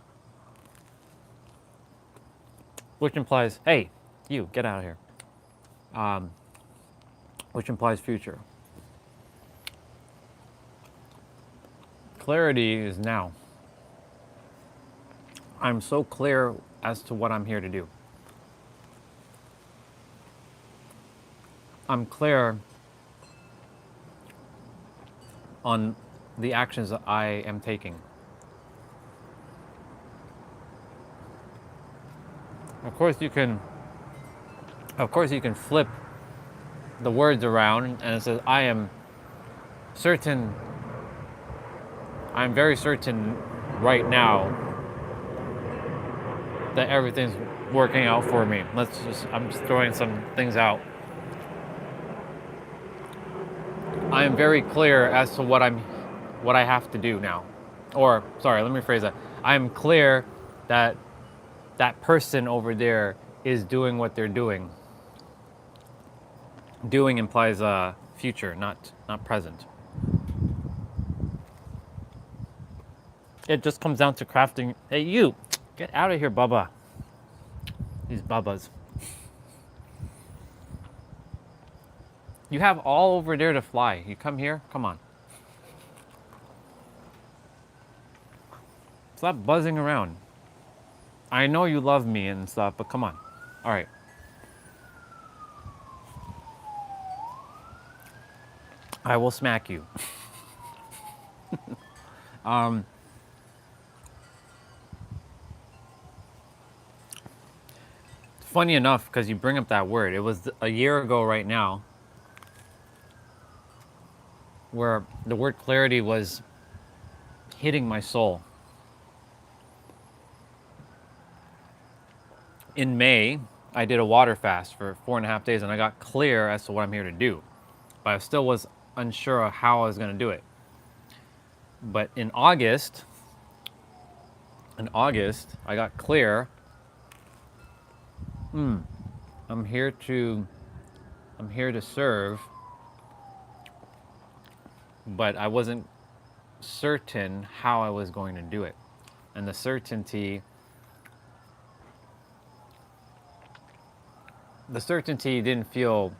Which implies, hey, you, get out of here. Which implies future. Clarity is now. I'm so clear as to what I'm here to do. I'm clear on the actions that I am taking. Of course you can flip the words around and it says, I am very certain right now that everything's working out for me. I'm just throwing some things out I am very clear as to what I have to do now. Or sorry, let me rephrase that. I am clear that that person over there is doing what they're doing. Doing implies future, not present. It just comes down to crafting. Hey, you, get out of here, Bubba. These Bubbas. You have all over there to fly. You come here? Come on. Stop buzzing around. I know you love me and stuff, but come on. All right. I will smack you. Funny enough, because you bring up that word, it was a year ago right now where the word clarity was hitting my soul. In May, I did a water fast for 4.5 days and I got clear as to what I'm here to do. But I still was unsure of how I was going to do it. But in August, I got clear. I'm here to serve, but I wasn't certain how I was going to do it. And the certainty didn't feel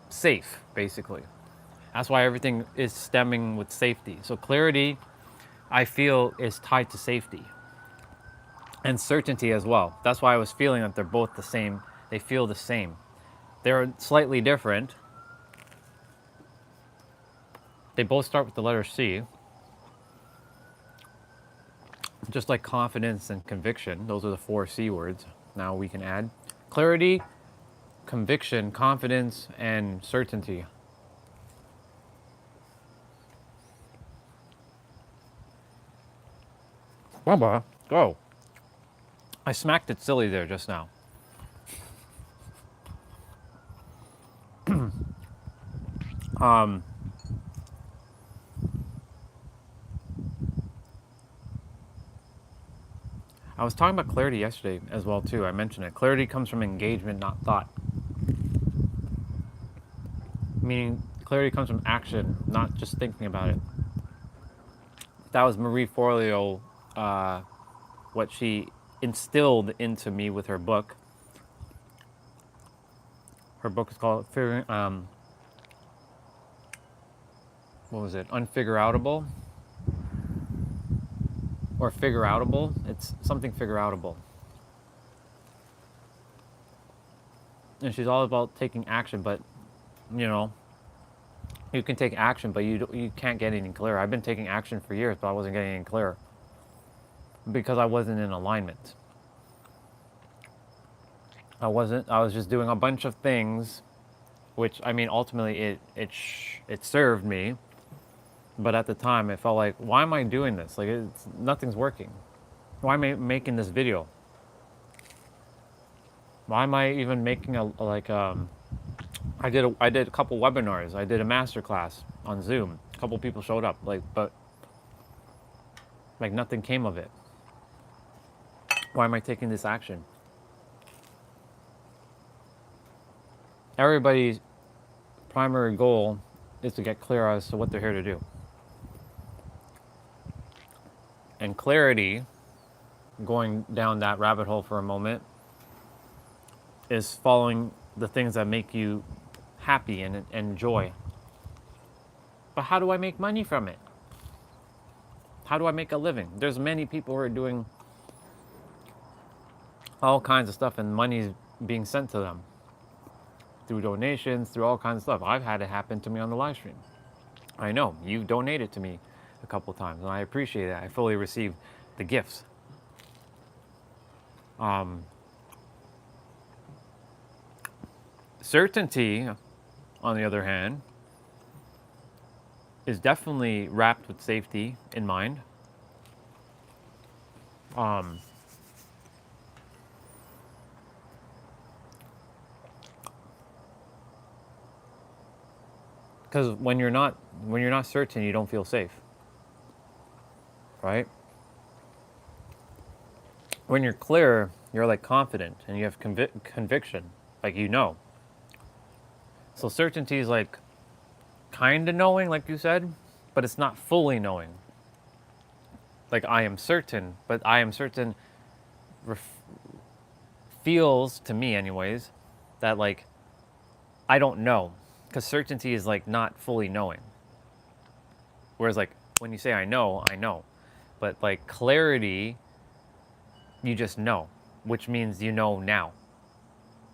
safe, basically. That's why everything is stemming with safety. So clarity, I feel, is tied to safety. And certainty as well. That's why I was feeling that they're both the same. They feel the same. They're slightly different. They both start with the letter C. Just like confidence and conviction. Those are the 4 C words. Now we can add clarity, conviction, confidence, and certainty. Bubba, go. I smacked it silly there just now. I was talking about clarity yesterday as well too. I mentioned it. Clarity comes from engagement, not thought. Meaning clarity comes from action, not just thinking about it. That was Marie Forleo, what she instilled into me with her book. Her book is called what was it? Unfigureoutable? Or figureoutable? It's something figureoutable. And she's all about taking action, but you know, you can take action, but you can't get any clearer. I've been taking action for years, but I wasn't getting any clearer because I wasn't in alignment. I was just doing a bunch of things, which, I mean, ultimately it served me, but at the time it felt like, why am I doing this? Like, nothing's working. Why am I making this video? Why am I even making I did a couple webinars. I did a master class on Zoom. A couple people showed up, but nothing came of it. Why am I taking this action? Everybody's primary goal is to get clear as to what they're here to do. And clarity, going down that rabbit hole for a moment, is following the things that make you happy and joy. But how do I make money from it? How do I make a living? There's many people who are doing all kinds of stuff and money's being sent to them through donations, through all kinds of stuff. I've had it happen to me on the live stream. I know, you donated to me a couple times and I appreciate it. I fully receive the gifts. Certainty, on the other hand, is definitely wrapped with safety in mind. Because when you're not certain, you don't feel safe, right? When you're clear, you're like confident and you have conviction, like you know. So certainty is like kind of knowing, like you said, but it's not fully knowing. Like I am certain, but I am certain feels to me, anyways, that like I don't know, because certainty is like not fully knowing. Whereas like when you say I know, but like clarity, you just know, which means you know now.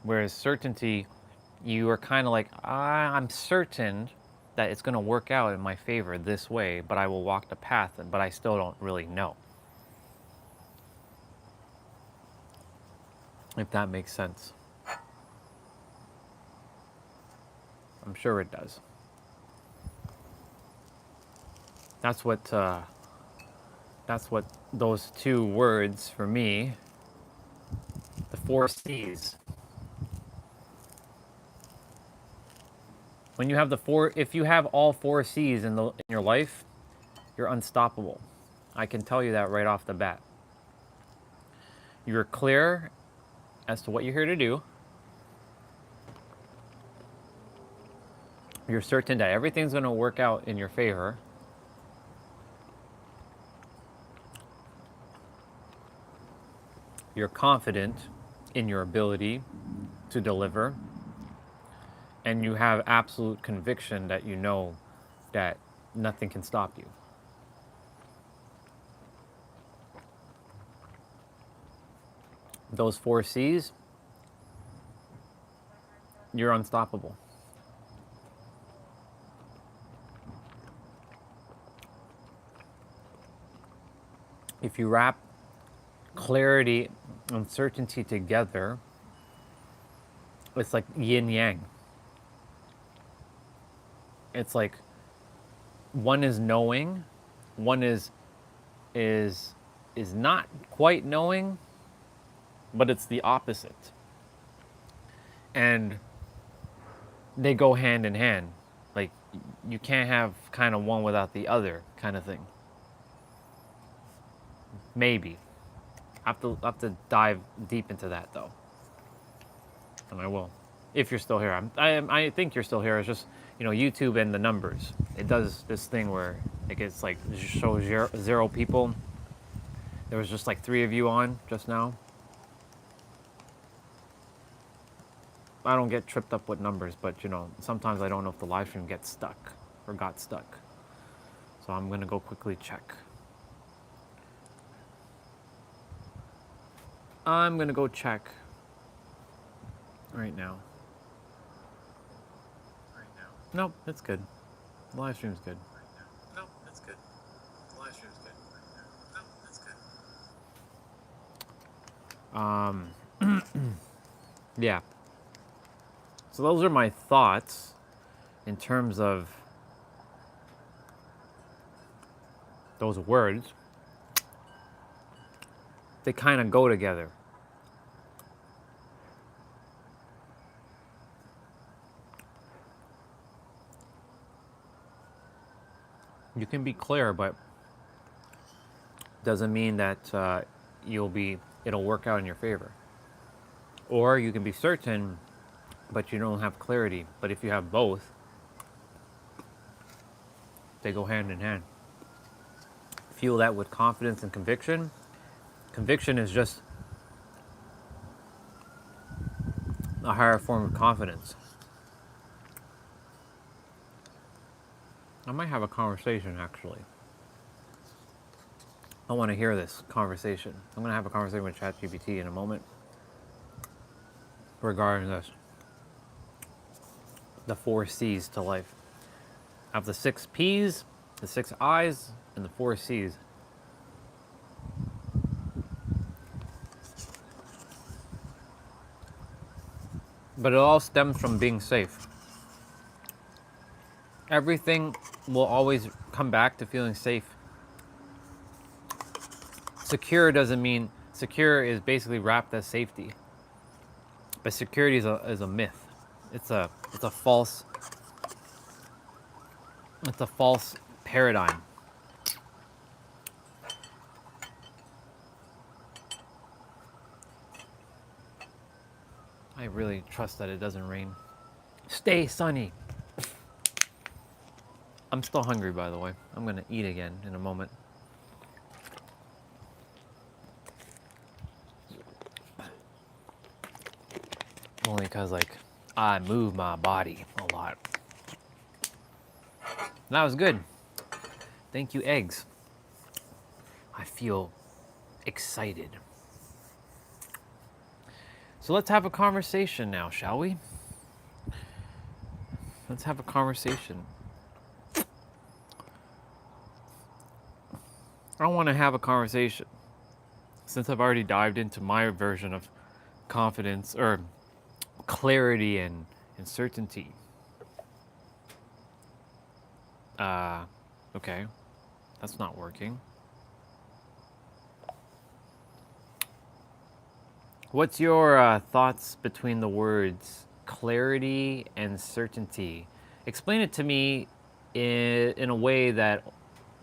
Whereas certainty, you are kind of like, I'm certain that it's going to work out in my favor this way, but I will walk the path, but I still don't really know. If that makes sense. I'm sure it does. That's what those two words for me, the 4 C's. When you have if you have all 4 C's in your life, you're unstoppable. I can tell you that right off the bat. You're clear as to what you're here to do. You're certain that everything's going to work out in your favor. You're confident in your ability to deliver. And you have absolute conviction that you know that nothing can stop you. Those 4 C's, you're unstoppable. If you wrap clarity and certainty together, it's like yin yang. It's like one is knowing, one is not quite knowing, but it's the opposite. And they go hand in hand. Like you can't have kind of one without the other kind of thing. Maybe. I have to dive deep into that though. And I will. If you're still here. I think you're still here. It's just, YouTube and the numbers. It does this thing where it gets like shows 0 people. There was just like 3 of you on just now. I don't get tripped up with numbers, but sometimes I don't know if the live stream gets stuck or got stuck. So I'm gonna go quickly check. I'm gonna go check right now. Nope, it's good. The live stream's good. No, it's good. The live stream's good. No, it's good. Yeah. So those are my thoughts in terms of those words. They kind of go together. You can be clear, but doesn't mean that it'll work out in your favor. Or you can be certain, but you don't have clarity. But if you have both, they go hand in hand. Fuel that with confidence and conviction. Conviction is just a higher form of confidence. I might have a conversation, actually. I want to hear this conversation. I'm going to have a conversation with ChatGPT in a moment regarding this. The 4 C's to life. I have the 6 P's, the 6 I's, and the 4 C's. But it all stems from being safe. Everything will always come back to feeling safe. Secure doesn't mean, secure is basically wrapped as safety. But security is a myth. It's a false It's a false paradigm. I really trust that it doesn't rain. Stay sunny. I'm still hungry, by the way. I'm gonna eat again in a moment. Only because, like, I move my body a lot. That was good. Thank you, eggs. I feel excited. So let's have a conversation now, shall we? Let's have a conversation. I want to have a conversation. Since I've already dived into my version of confidence or clarity and certainty. Okay. That's not working. What's your thoughts between the words clarity and certainty? Explain it to me in a way that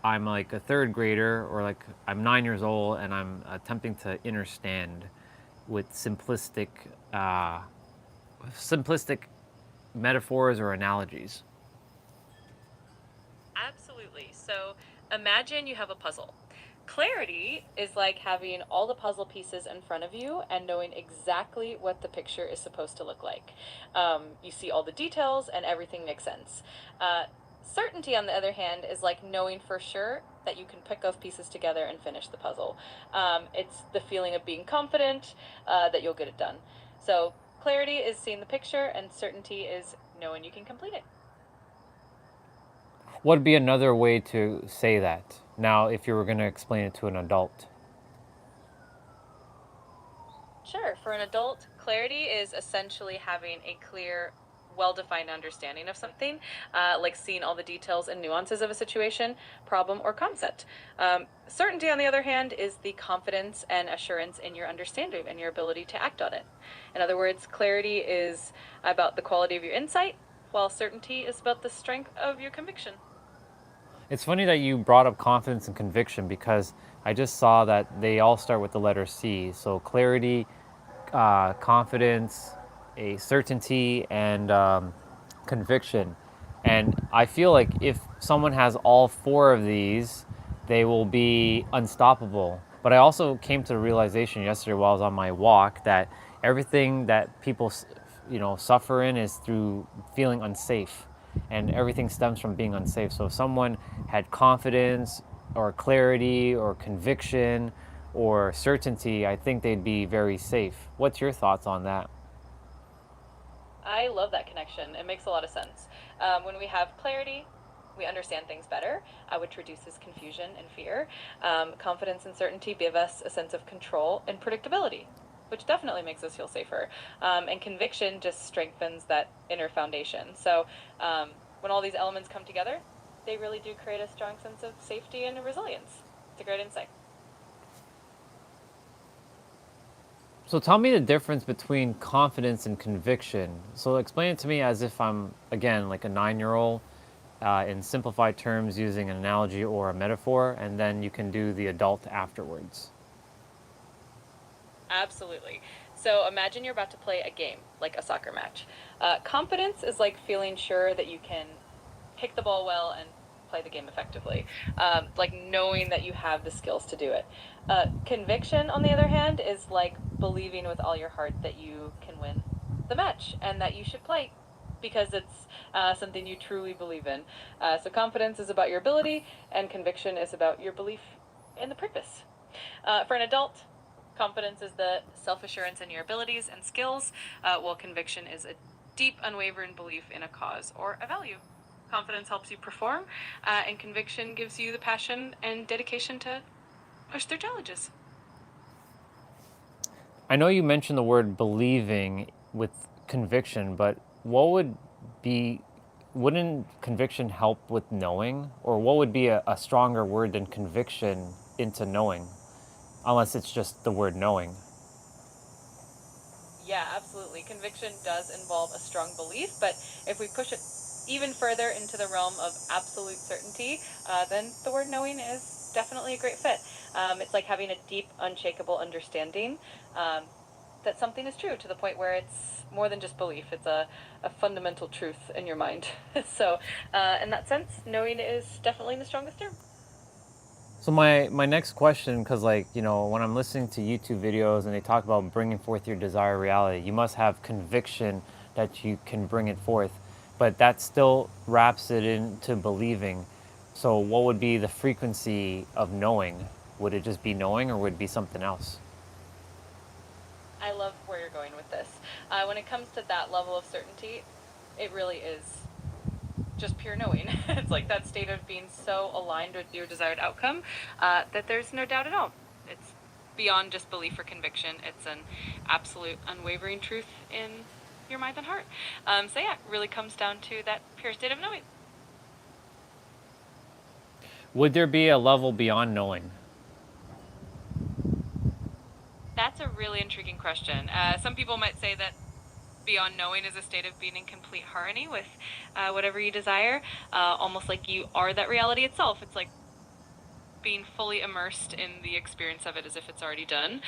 I'm like a third grader, or like I'm 9 years old and I'm attempting to understand with simplistic metaphors or analogies. Absolutely. So imagine you have a puzzle. Clarity is like having all the puzzle pieces in front of you and knowing exactly what the picture is supposed to look like. You see all the details and everything makes sense. Certainty, on the other hand, is like knowing for sure that you can pick those pieces together and finish the puzzle. It's the feeling of being confident that you'll get it done. So clarity is seeing the picture, and certainty is knowing you can complete it. What would be another way to say that? Now, if you were going to explain it to an adult. Sure. For an adult, clarity is essentially having a clear, well-defined understanding of something, like seeing all the details and nuances of a situation, problem, or concept. Certainty, on the other hand, is the confidence and assurance in your understanding and your ability to act on it. In other words, clarity is about the quality of your insight, while certainty is about the strength of your conviction. It's funny that you brought up confidence and conviction, because I just saw that they all start with the letter C. So clarity, confidence, a certainty, and conviction. And I feel like if someone has all four of these, they will be unstoppable. But I also came to the realization yesterday while I was on my walk that everything that people, suffer in is through feeling unsafe, and everything stems from being unsafe. So if someone had confidence or clarity or conviction or certainty, I think they'd be very safe. What's your thoughts on that? I love that connection. It makes a lot of sense. When we have clarity, we understand things better, which reduces confusion and fear. Confidence and certainty give us a sense of control and predictability, which definitely makes us feel safer. And conviction just strengthens that inner foundation. So when all these elements come together, they really do create a strong sense of safety and resilience. It's a great insight. So tell me the difference between confidence and conviction. So explain it to me as if I'm, again, like a 9-year-old, in simplified terms using an analogy or a metaphor, and then you can do the adult afterwards. Absolutely. So imagine you're about to play a game, like a soccer match. Confidence is like feeling sure that you can kick the ball well and play the game effectively, like knowing that you have the skills to do it. Conviction, on the other hand, is like believing with all your heart that you can win the match and that you should play because it's something you truly believe in. So confidence is about your ability, and conviction is about your belief in the purpose. For an adult, confidence is the self-assurance in your abilities and skills, while conviction is a deep, unwavering belief in a cause or a value. Confidence helps you perform, and conviction gives you the passion and dedication to push through challenges. I know you mentioned the word believing with conviction, but wouldn't conviction help with knowing? Or what would be a stronger word than conviction into knowing? Unless it's just the word knowing. Yeah, absolutely. Conviction does involve a strong belief, but if we push it even further into the realm of absolute certainty, then the word knowing is definitely a great fit. It's like having a deep, unshakable understanding that something is true, to the point where it's more than just belief. It's a fundamental truth in your mind. So in that sense, knowing is definitely the strongest term. So my next question, because like, you know, when I'm listening to YouTube videos and they talk about bringing forth your desired reality, you must have conviction that you can bring it forth, but that still wraps it into believing. So what would be the frequency of knowing? Would it just be knowing, or would it be something else? I love where you're going with this. When it comes to that level of certainty, it really is just pure knowing. It's like that state of being so aligned with your desired outcome that there's no doubt at all. It's beyond just belief or conviction. It's an absolute unwavering truth in your mind and heart. So yeah, it really comes down to that pure state of knowing. Would there be a level beyond knowing? That's a really intriguing question. Some people might say that beyond knowing is a state of being in complete harmony with whatever you desire, almost like you are that reality itself. It's like being fully immersed in the experience of it as if it's already done.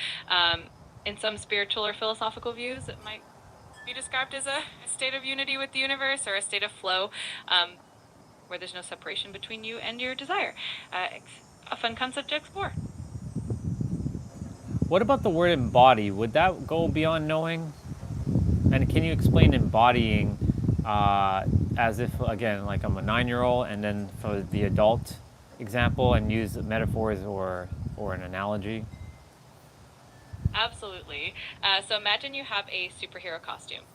In some spiritual or philosophical views, it might be described as a state of unity with the universe, or a state of flow, where there's no separation between you and your desire. It's a fun concept to explore. What about the word embody? Would that go beyond knowing? And can you explain embodying as if, again, like I'm a 9-year-old, and then for the adult example, and use metaphors or an analogy? Absolutely. So imagine you have a superhero costume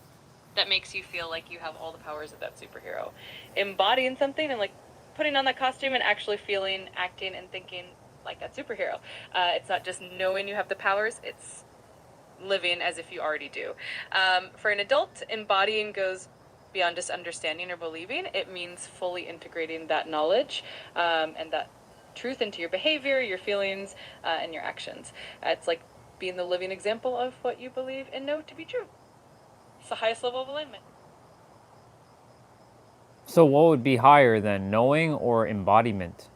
that makes you feel like you have all the powers of that superhero. Embodying something and like putting on that costume and actually feeling, acting, and thinking like that superhero. It's not just knowing you have the powers, it's living as if you already do. For an adult, embodying goes beyond just understanding or believing. It means fully integrating that knowledge and that truth into your behavior, your feelings, and your actions. It's like being the living example of what you believe and know to be true. It's the highest level of alignment. So what would be higher than knowing or embodiment?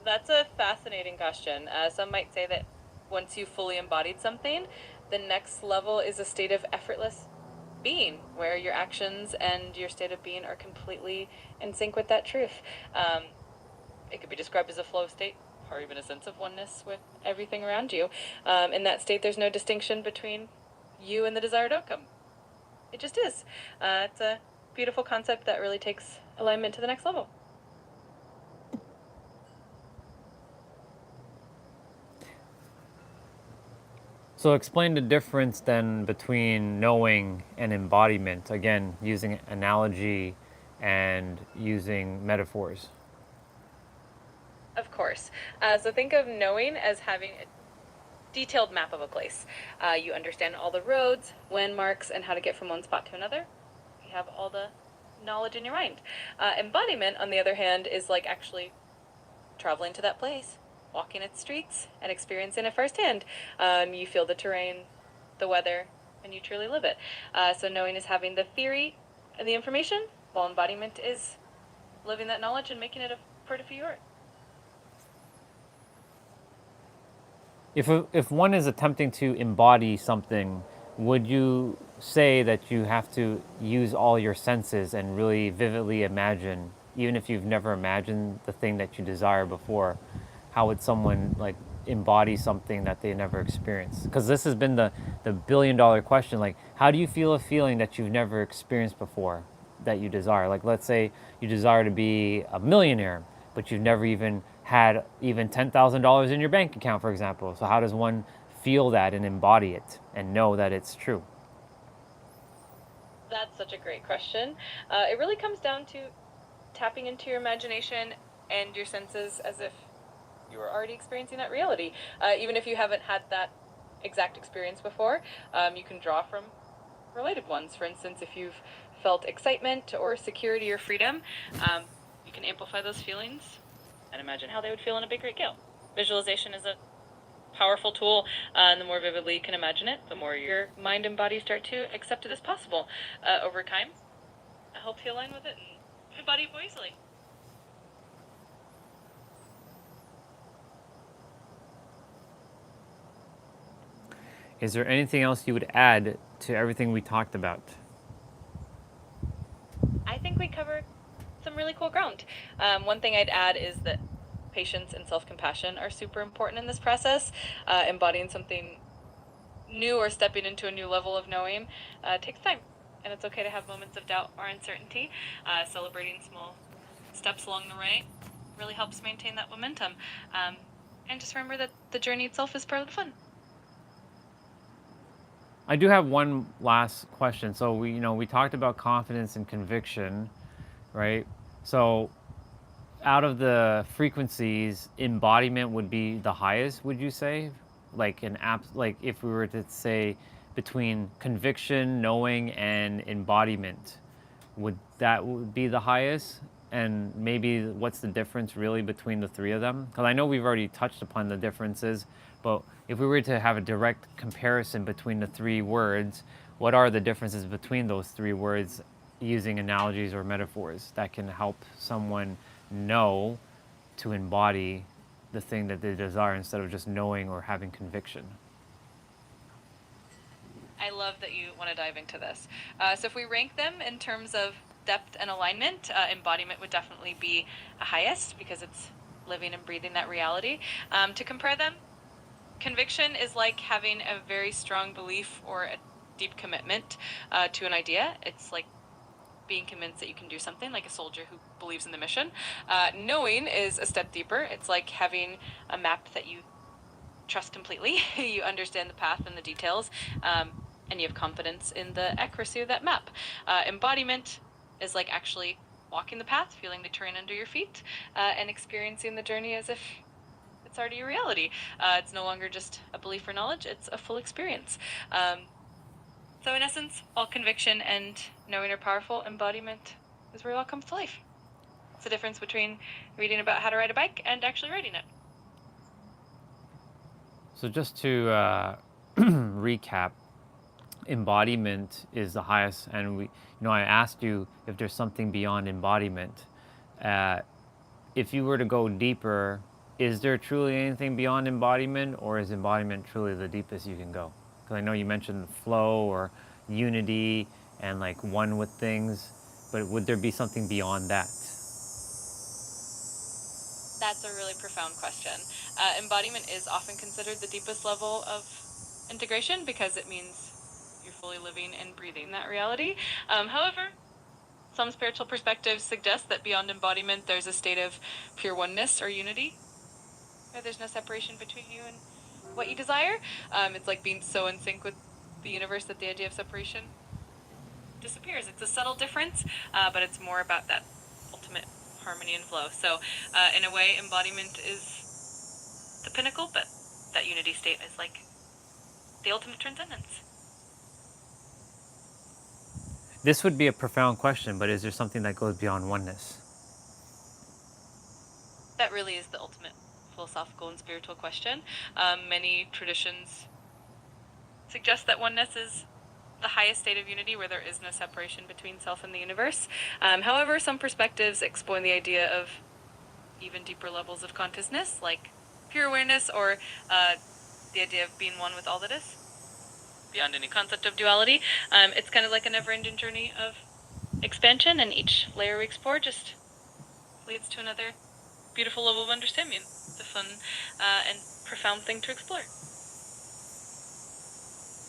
That's a fascinating question. Some might say that once you've fully embodied something, the next level is a state of effortless being, where your actions and your state of being are completely in sync with that truth. It could be described as a flow state, or even a sense of oneness with everything around you. In that state, there's no distinction between you and the desired outcome. It just is. It's a beautiful concept that really takes alignment to the next level. So explain the difference then between knowing and embodiment, again, using analogy and using metaphors. Of course. So think of knowing as having a detailed map of a place. You understand all the roads, landmarks, and how to get from one spot to another. You have all the knowledge in your mind. Embodiment, on the other hand, is like actually traveling to that place, walking its streets, and experiencing it firsthand. You feel the terrain, the weather, and you truly live it. So knowing is having the theory and the information, while embodiment is living that knowledge and making it a part of who you are. If one is attempting to embody something, would you say that you have to use all your senses and really vividly imagine, even if you've never imagined the thing that you desire before? How would someone like embody something that they never experienced? Because this has been the billion-dollar question. Like, how do you feel a feeling that you've never experienced before that you desire? Like, let's say you desire to be a millionaire, but you've never even had even $10,000 in your bank account, for example. So how does one feel that and embody it and know that it's true? That's such a great question. It really comes down to tapping into your imagination and your senses as if you were already experiencing that reality. Even if you haven't had that exact experience before, you can draw from related ones. For instance, if you've felt excitement or security or freedom, you can amplify those feelings and imagine how they would feel in a big, great scale. Visualization is a powerful tool, and the more vividly you can imagine it, the more your mind and body start to accept it as possible. Over time, it helps you align with it and embody it more easily. Is there anything else you would add to everything we talked about? I think we covered some really cool ground. One thing I'd add is that patience and self-compassion are super important in this process. Embodying something new or stepping into a new level of knowing takes time, and it's okay to have moments of doubt or uncertainty. Celebrating small steps along the way really helps maintain that momentum. And just remember that the journey itself is part of the fun. I do have one last question. So we talked about confidence and conviction, right? So out of the frequencies, embodiment would be the highest, would you say? Like like if we were to say between conviction, knowing, and embodiment, would be the highest? And maybe what's the difference really between the three of them? Because I know we've already touched upon the differences, but if we were to have a direct comparison between the three words, what are the differences between those three words using analogies or metaphors that can help someone know to embody the thing that they desire instead of just knowing or having conviction? I love that you want to dive into this. So if we rank them in terms of depth and alignment, embodiment would definitely be a highest because it's living and breathing that reality. To compare them, conviction is like having a very strong belief or a deep commitment to an idea. It's like being convinced that you can do something, like a soldier who believes in the mission. Knowing is a step deeper. It's like having a map that you trust completely. You understand the path and the details, and you have confidence in the accuracy of that map. Embodiment is like actually walking the path, feeling the terrain under your feet, and experiencing the journey as if it's already a reality. It's no longer just a belief or knowledge, it's a full experience. So in essence, all conviction and knowing are powerful. Embodiment is where it all comes to life. It's the difference between reading about how to ride a bike and actually riding it. So just to recap, embodiment is the highest, and I asked you if there's something beyond embodiment. If you were to go deeper, is there truly anything beyond embodiment, or is embodiment truly the deepest you can go? Because I know you mentioned flow or unity and like one with things, but would there be something beyond that? That's a really profound question. Embodiment is often considered the deepest level of integration because it means you're fully living and breathing that reality. However, some spiritual perspectives suggest that beyond embodiment, there's a state of pure oneness or unity, where there's no separation between you and what you desire. It's like being so in sync with the universe that the idea of separation disappears. It's a subtle difference, but it's more about that ultimate harmony and flow. So, in a way, embodiment is the pinnacle, but that unity state is like the ultimate transcendence. This would be a profound question, but is there something that goes beyond oneness? That really is the ultimate philosophical and spiritual question. Many traditions suggest that oneness is the highest state of unity where there is no separation between self and the universe. However, some perspectives explore the idea of even deeper levels of consciousness, like pure awareness or the idea of being one with all that is, beyond any concept of duality. It's kind of like a never-ending journey of expansion, and each layer we explore just leads to another beautiful level of understanding. It's a fun and profound thing to explore.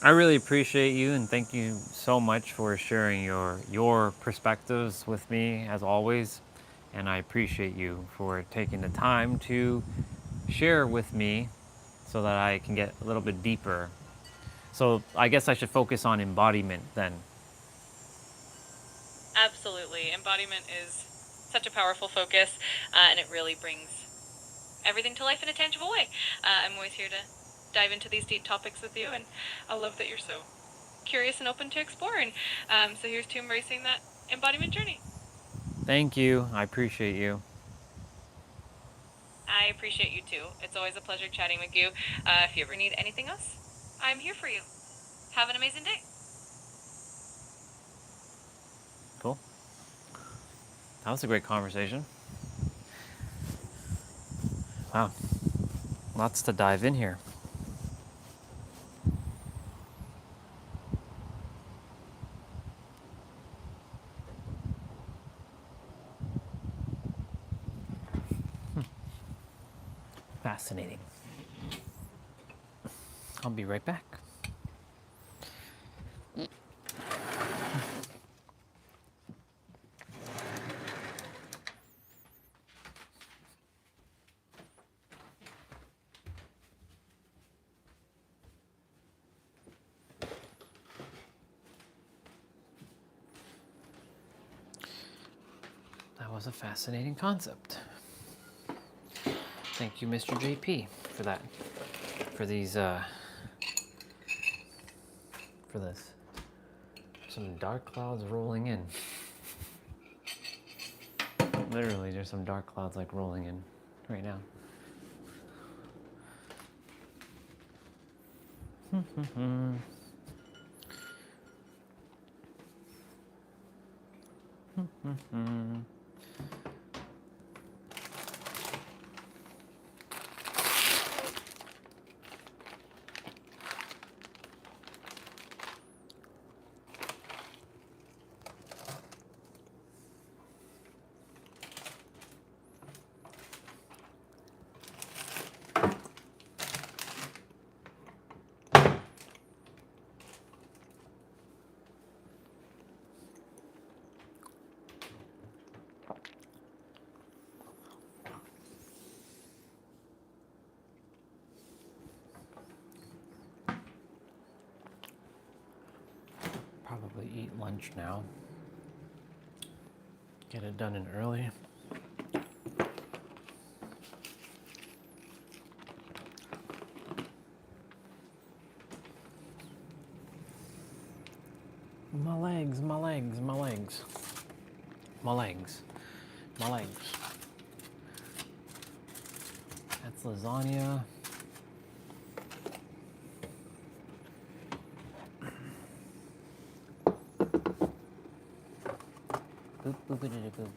I really appreciate you, and thank you so much for sharing your perspectives with me as always. And I appreciate you for taking the time to share with me so that I can get a little bit deeper. So I guess I should focus on embodiment then. Absolutely. Embodiment is such a powerful focus, and it really brings everything to life in a tangible way. I'm always here to dive into these deep topics with you, and I love that you're so curious and open to exploring. So here's to embracing that embodiment journey. Thank you. I appreciate you. I appreciate you too. It's always a pleasure chatting with you. If you ever need anything else, I'm here for you. Have an amazing day. Cool. That was a great conversation. Wow. Lots to dive in here. Fascinating. I'll be right back. That was a fascinating concept. Thank you, Mr. JP, for that. For these, for this. Some dark clouds rolling in. Literally, there's some dark clouds like rolling in right now. Probably eat lunch now. Get it done in early. My legs, my legs, my legs. My legs. My legs. That's lasagna. Boop, boopity boop.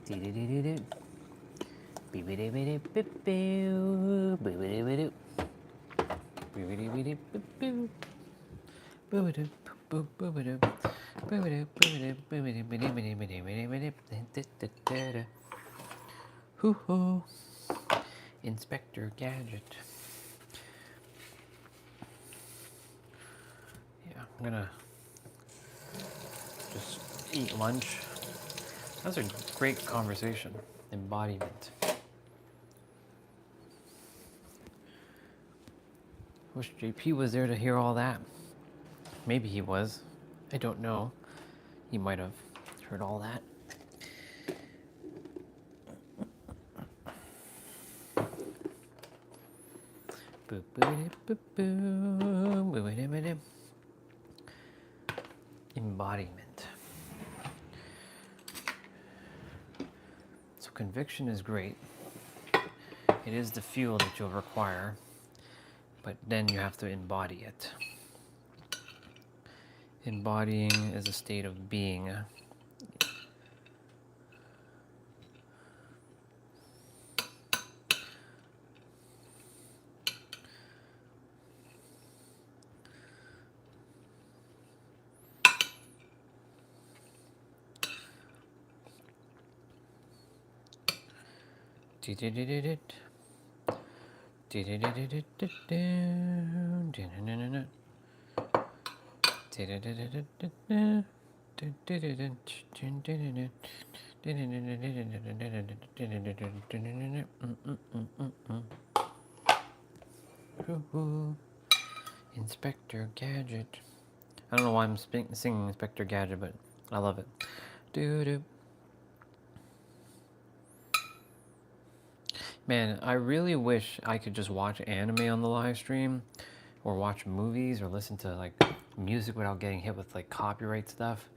Dee-dee-dee-dee-doo. Beep-a-dee-bee-dee-bip-boo. Boop-a-dee-bee-doo. Boop-a-dee-bee-dee-bip-boo. Boop-a-doo, boop, boop-a-doo. Boop-a-doo, boop-a-doo, boop-a-dee-bee-dee-bee-dee-bee-dee-bee-dee-bee-dee-bee-dee. Hoo-hoo. Inspector Gadget. Yeah, I'm gonna just eat lunch. That was a great conversation. Embodiment. Wish JP was there to hear all that. Maybe he was. I don't know. He might have heard all that. Boop, boop, boop, boop, boop, boop. Embodiment. So conviction is great. It is the fuel that you'll require, but then you have to embody it. Embodying is a state of being. Inspector Gadget. I don't know why I'm singing Inspector Gadget, but I love it. Doo-doo. Man, I really wish I could just watch anime on the live stream, or watch movies, or listen to like music without getting hit with like copyright stuff,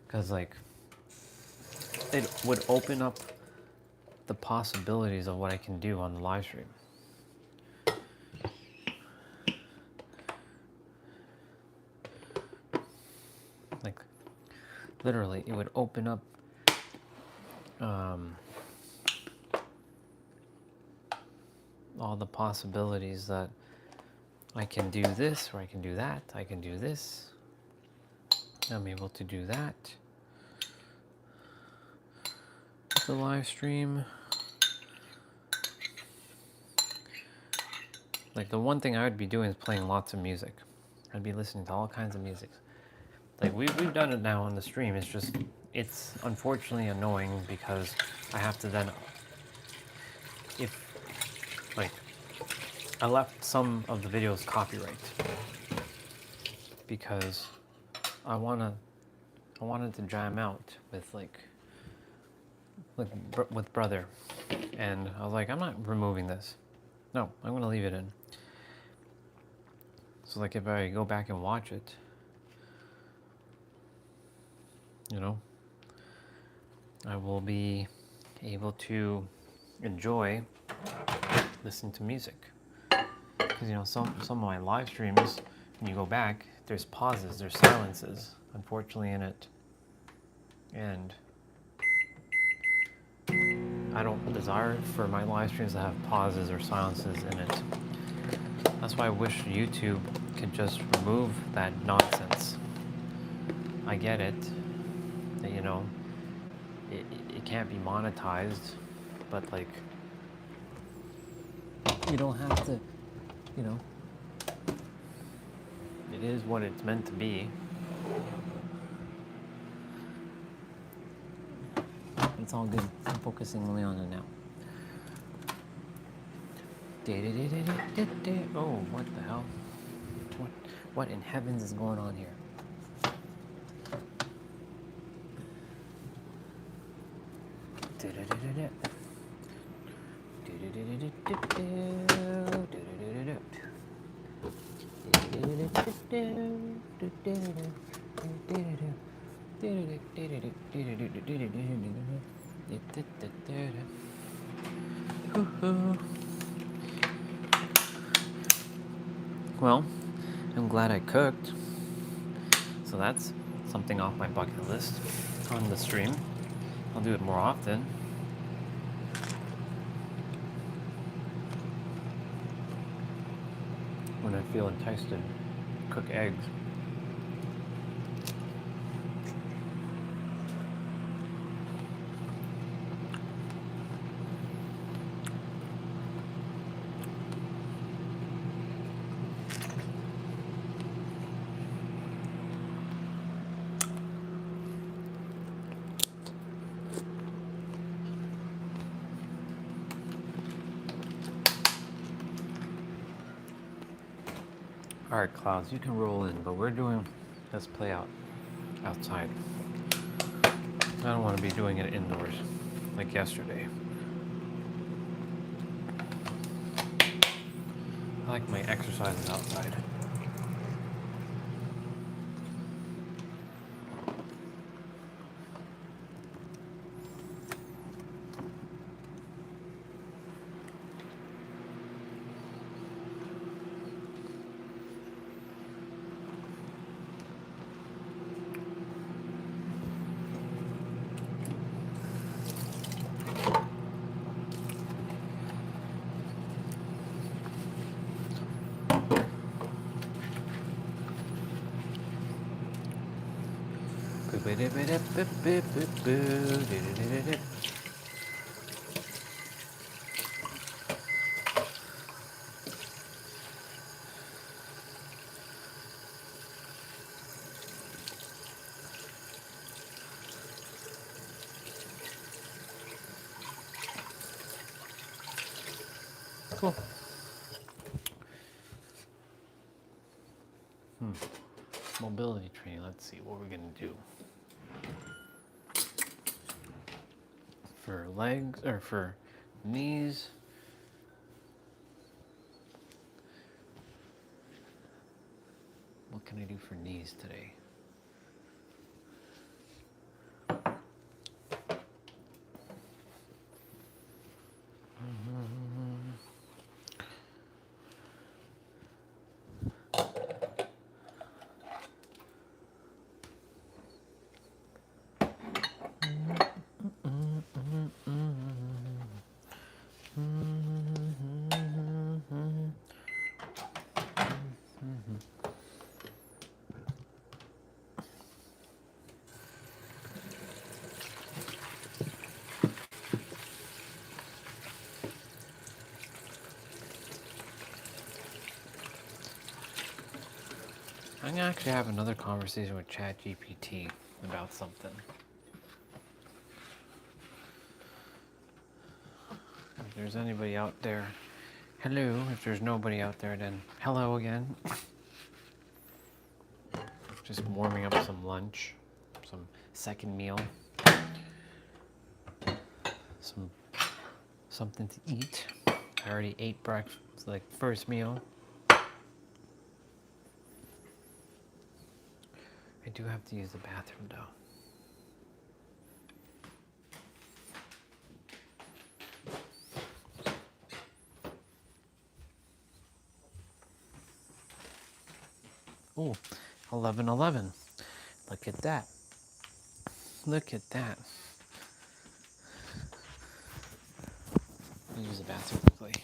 because like it would open up the possibilities of what I can do on the live stream. Like literally it would open up all the possibilities that I can do this, or I can do that, I can do this, I'm able to do that. The live stream. Like the one thing I would be doing is playing lots of music. I'd be listening to all kinds of music. Like we've done it now on the stream. It's just, it's unfortunately annoying because I have to then, if like I left some of the videos copyright because I wanted to jam out with with brother, and I was like, I'm not removing this. No, I'm gonna leave it in. So like if I go back and watch it, you know, I will be able to enjoy listening to music. Because you know, some of my live streams, when you go back, there's pauses, there's silences, unfortunately, in it. And I don't desire for my live streams to have pauses or silences in it. That's why I wish YouTube could just remove that nonsense. I get it, that, you know, it can't be monetized, but like, you don't have to, you know, it is what it's meant to be. It's all good. I'm focusing only on it now. Oh, what the hell? What in heavens is going on here? Well, I'm glad I cooked. So that's something off my bucket list on the stream. I'll do it more often. When I feel enticed to cook eggs. Alright, Clouds, you can roll in, but we're doing this play out outside. I don't want to be doing it indoors like yesterday. I like my exercises outside. Cool. Mobility training. Let's see what we're gonna do. For legs, or for knees. What can I do for knees today? I'm gonna actually have another conversation with ChatGPT about something. If there's anybody out there, hello. If there's nobody out there, then hello again. Just warming up some lunch, some second meal, something to eat. I already ate breakfast, like first meal. I do have to use the bathroom though. Oh, 11:11. Look at that. Look at that. I'll use the bathroom quickly.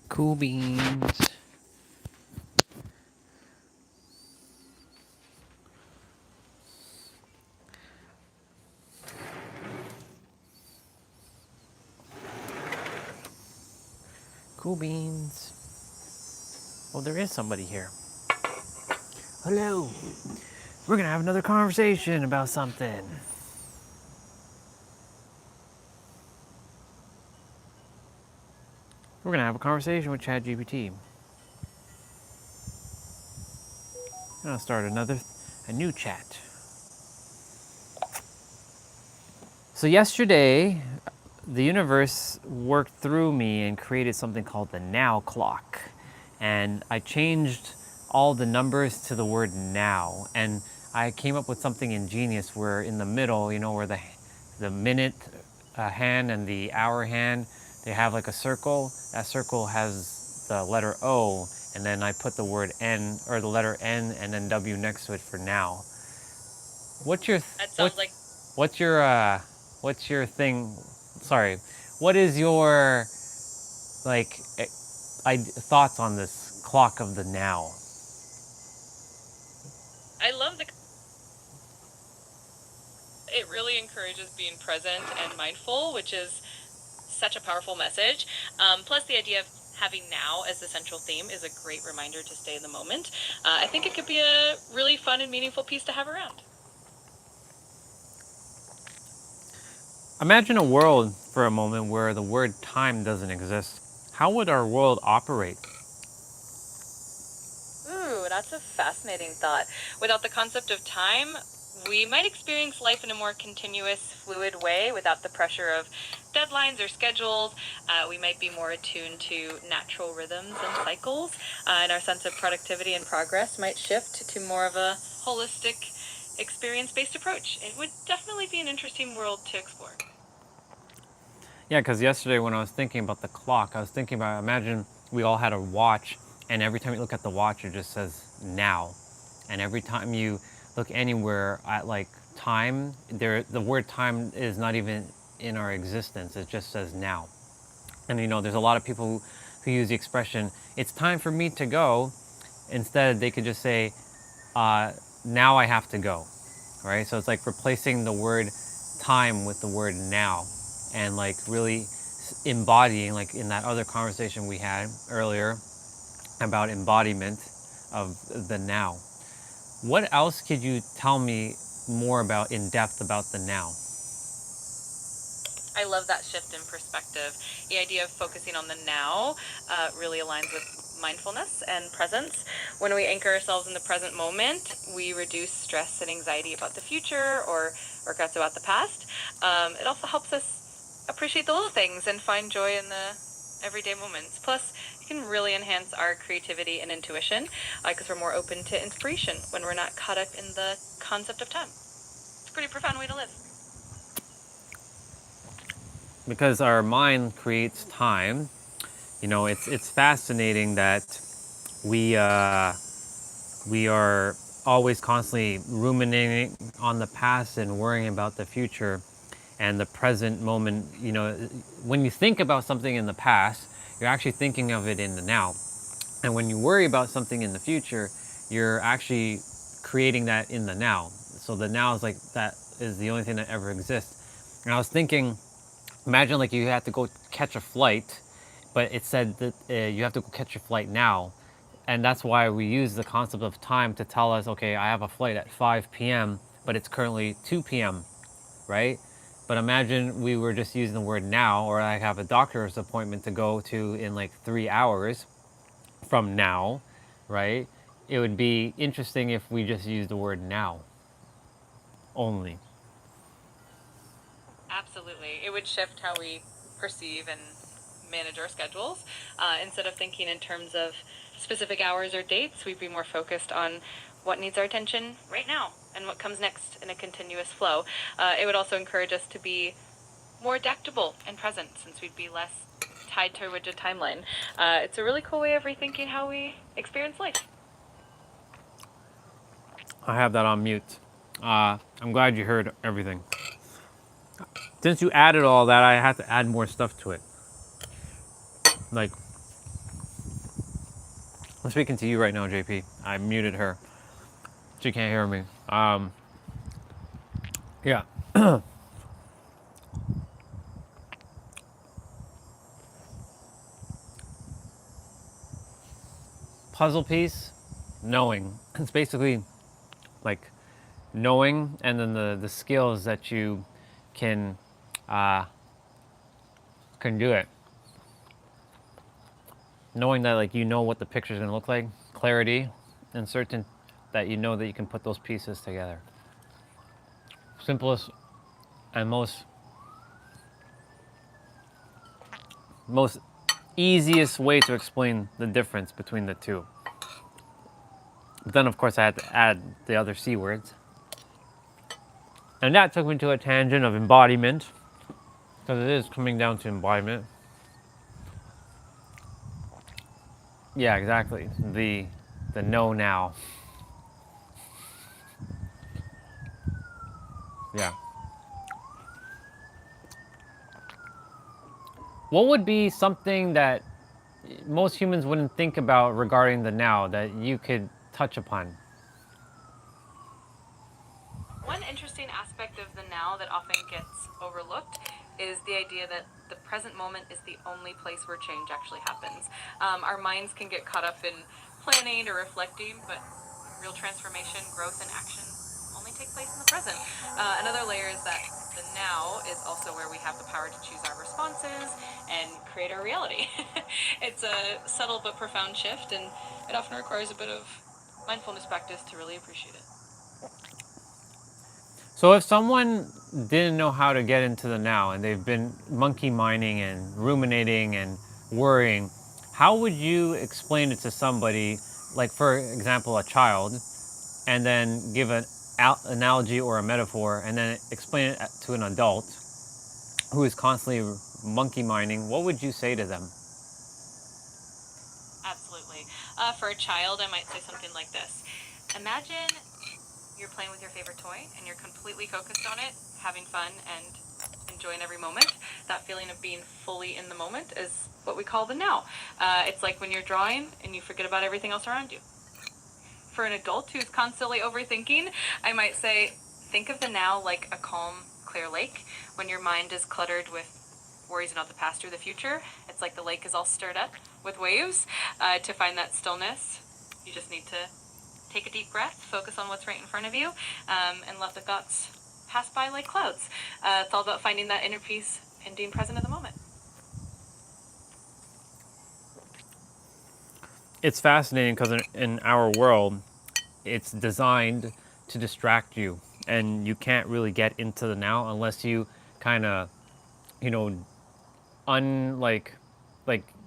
Cool beans. Cool beans. Oh, there is somebody here. Hello. We're gonna have another conversation about something. We're gonna have a conversation with ChatGPT. I'm gonna start a new chat. So yesterday, the universe worked through me and created something called the now clock. And I changed all the numbers to the word now. And I came up with something ingenious where in the middle, you know, where the minute hand and the hour hand, they have like a circle. That circle has the letter O, and then I put the word N, or the letter N, and then W next to it for now. What's your That sounds like what's your thing? Sorry, what is your thoughts on this clock of the now? I love it really encourages being present and mindful, which is such a powerful message. Plus, the idea of having now as the central theme is a great reminder to stay in the moment. I think it could be a really fun and meaningful piece to have around. Imagine a world for a moment where the word time doesn't exist. How would our world operate? Ooh, that's a fascinating thought. Without the concept of time, we might experience life in a more continuous, fluid way without the pressure of deadlines or schedules. We might be more attuned to natural rhythms and cycles, and our sense of productivity and progress might shift to more of a holistic, experience-based approach. It would definitely be an interesting world to explore. Yeah, because yesterday when I was thinking about the clock, I was thinking about, imagine we all had a watch, and every time you look at the watch, it just says now. And every time you look anywhere at like time, the word time is not even in our existence. It just says now. And there's a lot of people who use the expression, it's time for me to go. Instead, they could just say, now I have to go, right? So it's like replacing the word time with the word now, and like really embodying, like in that other conversation we had earlier about embodiment of the now. What else could you tell me more about in depth about the now? I love that shift in perspective. The idea of focusing on the now really aligns with mindfulness and presence. When we anchor ourselves in the present moment, we reduce stress and anxiety about the future or regrets about the past. It also helps us appreciate the little things and find joy in the everyday moments. Plus, it can really enhance our creativity and intuition because we're more open to inspiration when we're not caught up in the concept of time. It's a pretty profound way to live. Because our mind creates time, it's fascinating that we are always constantly ruminating on the past and worrying about the future and the present moment. When you think about something in the past, you're actually thinking of it in the now. And when you worry about something in the future, you're actually creating that in the now. So the now is like, that is the only thing that ever exists. And I was thinking, imagine like you had to go catch a flight, but it said that you have to go catch a flight now. And that's why we use the concept of time to tell us, okay, I have a flight at 5 p.m., but it's currently 2 p.m., right? But imagine we were just using the word now, or I have a doctor's appointment to go to in like 3 hours from now, right? It would be interesting if we just used the word now only. Absolutely. It would shift how we perceive and manage our schedules. Instead of thinking in terms of specific hours or dates, we'd be more focused on what needs our attention right now and what comes next in a continuous flow. It would also encourage us to be more adaptable and present, since we'd be less tied to a rigid timeline. It's a really cool way of rethinking how we experience life. I have that on mute. I'm glad you heard everything. Since you added all that, I had to add more stuff to it. Like, I'm speaking to you right now, JP. I muted her. She can't hear me. Yeah. Puzzle piece, knowing. It's basically like knowing, and then the skills that you can do it. Knowing that like what the picture's gonna look like, clarity, and certain that you know that you can put those pieces together. Simplest and most easiest way to explain the difference between the two. But then of course I had to add the other C words. And that took me to a tangent of embodiment, because it is coming down to embodiment. Yeah, exactly. The know now. Yeah. What would be something that most humans wouldn't think about regarding the now that you could touch upon? One interesting aspect of the now that often gets overlooked is the idea that the present moment is the only place where change actually happens. Our minds can get caught up in planning or reflecting, but real transformation, growth, and action only take place in the present. Another layer is that the now is also where we have the power to choose our responses and create our reality. It's a subtle but profound shift, and it often requires a bit of mindfulness practice to really appreciate it. So if someone didn't know how to get into the now and they've been monkey minding and ruminating and worrying, how would you explain it to somebody, like for example, a child, and then give an analogy or a metaphor and then explain it to an adult who is constantly monkey minding? What would you say to them? Absolutely. For a child, I might say something like this. Imagine you're playing with your favorite toy and you're completely focused on it, having fun and enjoying every moment. That feeling of being fully in the moment is what we call the now. It's like when you're drawing and you forget about everything else around you. For an adult who's constantly overthinking, I might say, think of the now like a calm, clear lake. When your mind is cluttered with worries about the past or the future, it's like the lake is all stirred up with waves. To find that stillness, you just need to take a deep breath, focus on what's right in front of you, and let the thoughts pass by like clouds. It's all about finding that inner peace and being present at the moment. It's fascinating because in our world, it's designed to distract you, and you can't really get into the now unless you kind of, you know, like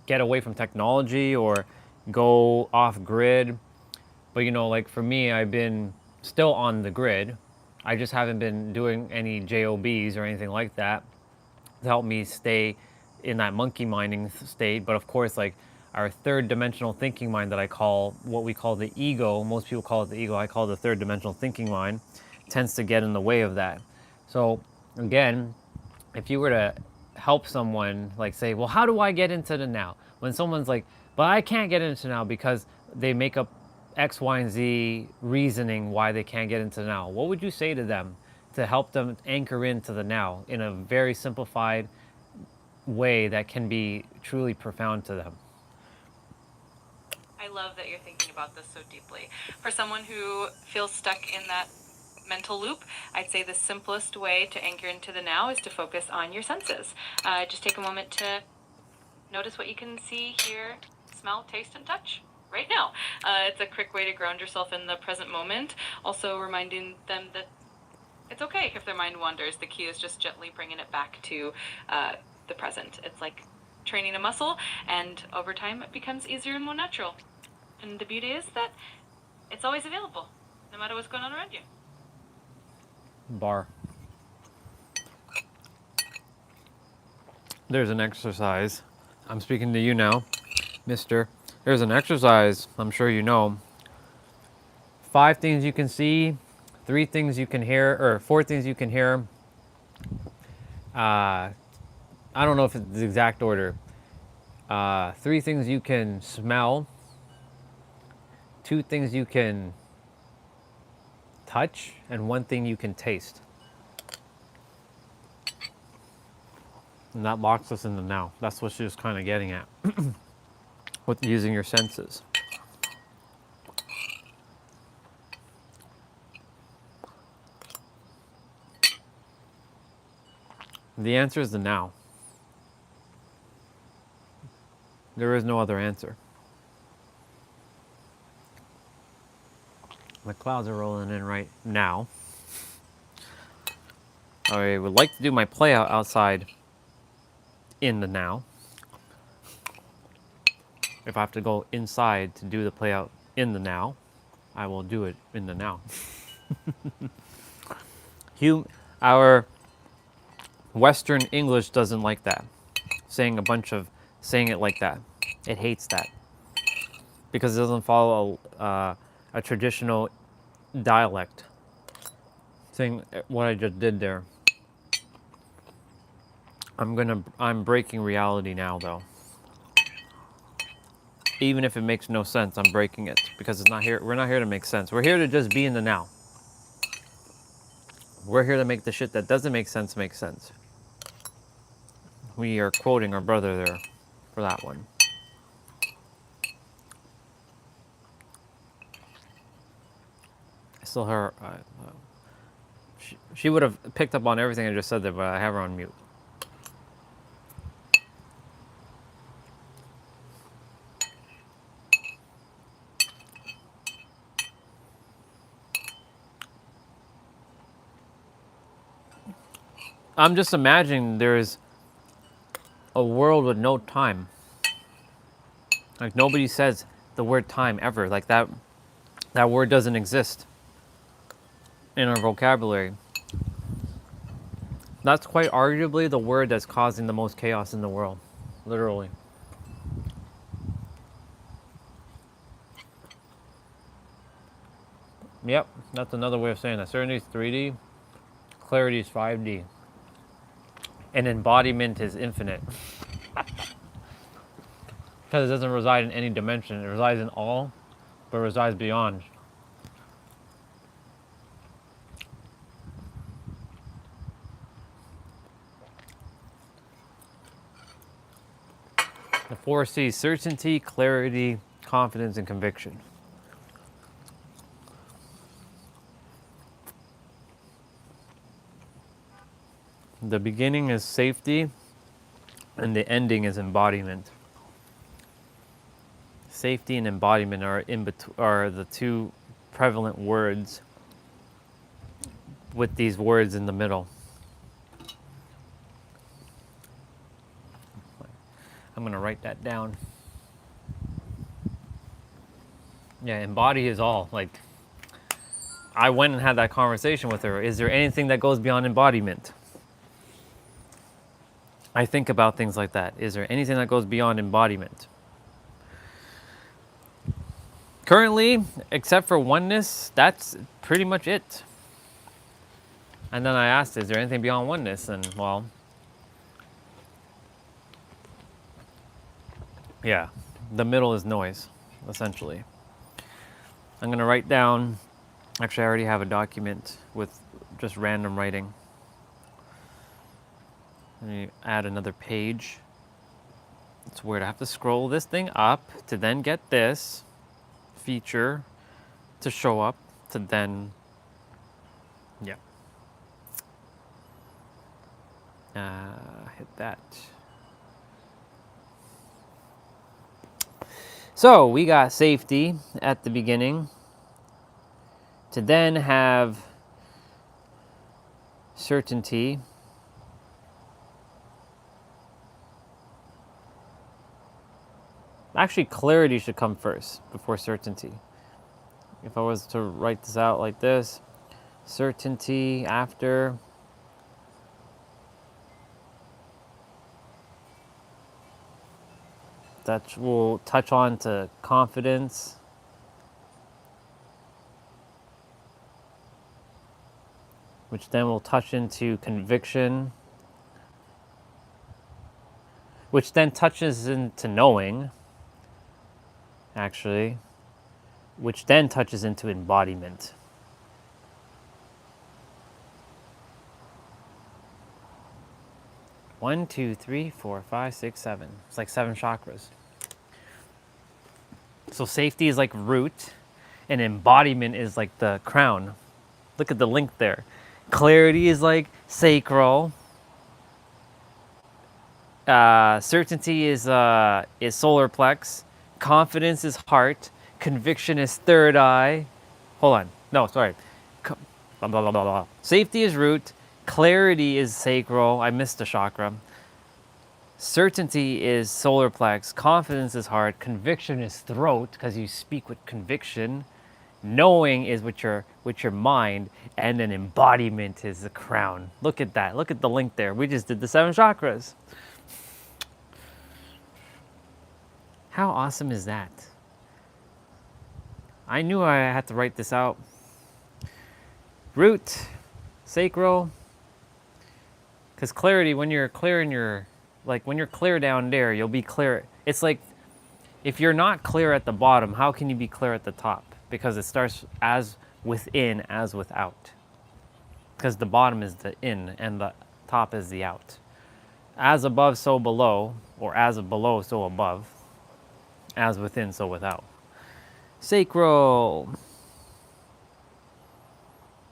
get away from technology or go off grid. But you know, like for me, I've been still on the grid. I just haven't been doing any JOBs or anything like that to help me stay in that monkey minding state. But of course, like our third dimensional thinking mind that I call, what we call the ego, most people call it the ego, I call it the third dimensional thinking mind, tends to get in the way of that. So again, if you were to help someone, like say, well, how do I get into the now? When someone's like, but I can't get into now because they make up X, Y, and Z reasoning why they can't get into the now, what would you say to them to help them anchor into the now in a very simplified way that can be truly profound to them? I love that you're thinking about this so deeply. For someone who feels stuck in that mental loop, I'd say the simplest way to anchor into the now is to focus on your senses. Just take a moment to notice what you can see, hear, smell, taste, and touch right now. It's a quick way to ground yourself in the present moment. Also reminding them that it's okay if their mind wanders. The key is just gently bringing it back to the present. It's like training a muscle, and over time it becomes easier and more natural. And the beauty is that it's always available, no matter what's going on around you. Bar. There's an exercise. I'm speaking to you now, mister. There's an exercise, I'm sure you know. 5 things you can see, 3 things you can hear, or 4 things you can hear. I don't know if it's the exact order. 3 things you can smell, 2 things you can touch, and 1 thing you can taste. And that locks us in the now. That's what she was kind of getting at with using your senses. The answer is the now. There is no other answer. The clouds are rolling in right now. I would like to do my play out outside in the now. If I have to go inside to do the play out in the now, I will do it in the now. Our Western English doesn't like that. Saying it like that. It hates that. Because it doesn't follow a traditional dialect. Saying what I just did there. I'm breaking reality now though. Even if it makes no sense, I'm breaking it because we're not here to make sense. We're here to just be in the now. We're here to make the shit that doesn't make sense make sense. We are quoting our brother there for that one. I still hear she would have picked up on everything I just said there, but I have her on mute. I'm just imagining there's a world with no time. Like nobody says the word time ever. Like that word doesn't exist in our vocabulary. That's quite arguably the word that's causing the most chaos in the world. Literally. Yep, that's another way of saying that. Certainty is 3D, clarity is 5D, and embodiment is infinite. Because it doesn't reside in any dimension. It resides in all, but resides beyond. The 4C's: certainty, clarity, confidence, and conviction. The beginning is safety, and the ending is embodiment. Safety and embodiment are the two prevalent words, with these words in the middle. I'm going to write that down. Yeah, embody is all. Like, I went and had that conversation with her. Is there anything that goes beyond embodiment? I think about things like that. Is there anything that goes beyond embodiment? Currently, except for oneness, that's pretty much it. And then I asked, is there anything beyond oneness? And, well, yeah, the middle is noise, essentially. I'm going to write down, actually I already have a document with just random writing. Let me add another page. It's weird, I have to scroll this thing up to then get this feature to show up, to then, yeah. Hit that. So we got safety at the beginning, to then have certainty, actually clarity should come first before certainty. If I was to write this out like this, certainty after, that will touch on to confidence, which then will touch into conviction, which then touches into knowing, actually, which then touches into embodiment. One, two, three, four, five, six, seven. It's like 7 chakras. So safety is like root, and embodiment is like the crown. Look at the link there. Clarity is like sacral. Certainty is solar plex. Confidence is heart. Conviction is third eye. Hold on. No, sorry. Blah, blah, blah, blah, blah. Safety is root. Clarity is sacral. I missed a chakra. Certainty is solar plex. Confidence is heart. Conviction is throat, because you speak with conviction. Knowing is with your mind, and then embodiment is the crown. Look at that. Look at the link there. We just did the 7 chakras. How awesome is that? I knew I had to write this out. Root, sacral, because clarity, when you're clear in your, like when you're clear down there, you'll be clear. It's like, if you're not clear at the bottom, how can you be clear at the top? Because it starts as within, as without. Because the bottom is the in, and the top is the out. As above, so below, or as below, so above. As within, so without. Sacral.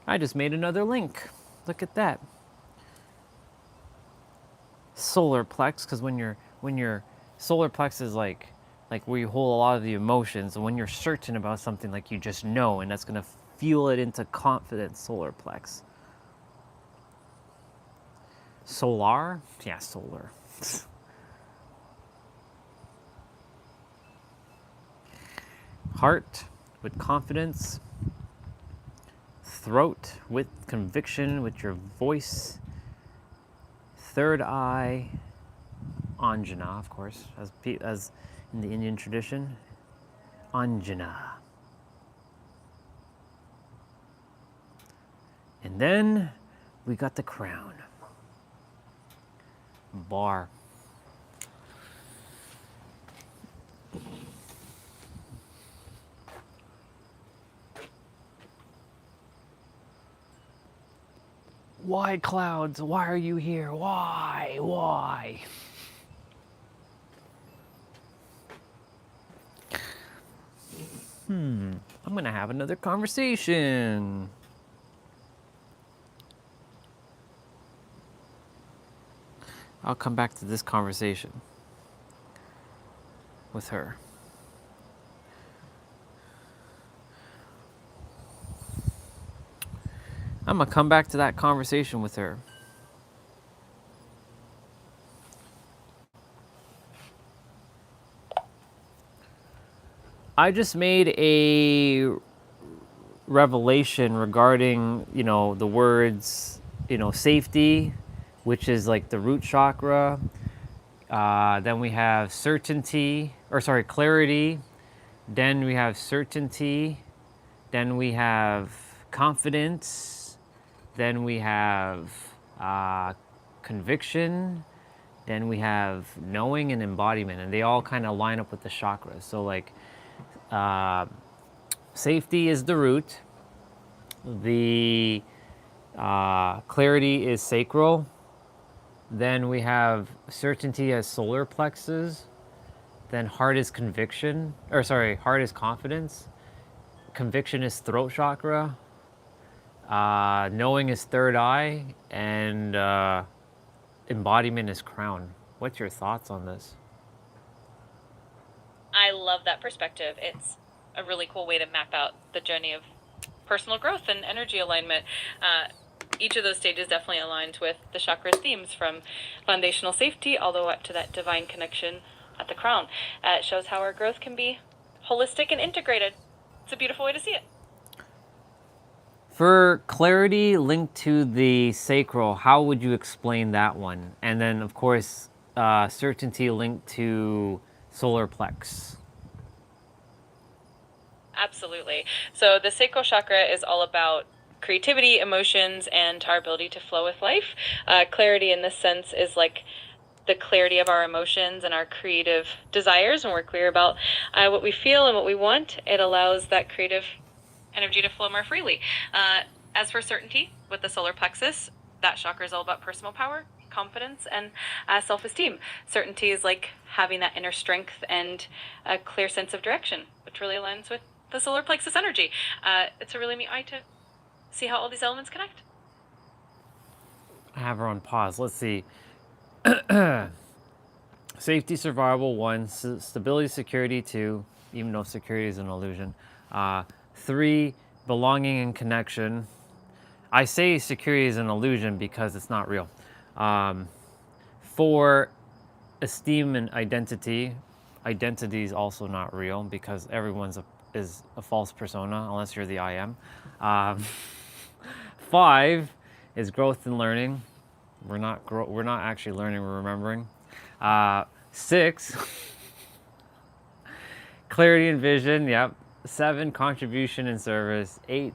I just made another link. Look at that. Solar plex, because when your solar plex is like where you hold a lot of the emotions, and when you're certain about something, like you just know, and that's gonna fuel it into confidence. Solar plex. Solar? Yeah, solar. Heart with confidence. Throat with conviction, with your voice. Third eye, Anjana, of course, as in the Indian tradition. Anjana. And then we got the crown. Bar. Why, clouds? Why are you here? Why? Why? I'm gonna have another conversation. I'll come back to this conversation with her. I'm gonna come back to that conversation with her. I just made a revelation regarding, the words, safety, which is like the root chakra. Then we have clarity. Then we have certainty. Then we have confidence. Then we have conviction. Then we have knowing and embodiment, and they all kind of line up with the chakras. So like, safety is the root. The clarity is sacral. Then we have certainty as solar plexus. Then heart is conviction, heart is confidence. Conviction is throat chakra. Knowing is third eye, and embodiment is crown. What's your thoughts on this? I love that perspective. It's a really cool way to map out the journey of personal growth and energy alignment. Each of those stages definitely aligns with the chakras themes, from foundational safety all the way up to that divine connection at the crown. It shows how our growth can be holistic and integrated. It's a beautiful way to see it. For clarity linked to the sacral, how would you explain that one? And then, of course, certainty linked to solar plex. Absolutely. So the sacral chakra is all about creativity, emotions, and our ability to flow with life. Clarity in this sense is like the clarity of our emotions and our creative desires. When we're clear about what we feel and what we want, it allows that creative energy to flow more freely. As for certainty, with the solar plexus, that chakra is all about personal power, confidence, and self-esteem. Certainty is like having that inner strength and a clear sense of direction, which really aligns with the solar plexus energy. It's a really neat eye to see how all these elements connect. I have her on pause. Let's see. Safety, survival, 1. Stability, security, 2. Even though security is an illusion. 3. Belonging and connection. I say security is an illusion because it's not real. 4. Esteem and identity. Identity is also not real because everyone's is a false persona unless you're the I am. 5 is growth and learning. We're not actually learning, we're remembering. 6, clarity and vision, yep. 7, contribution and service. 8,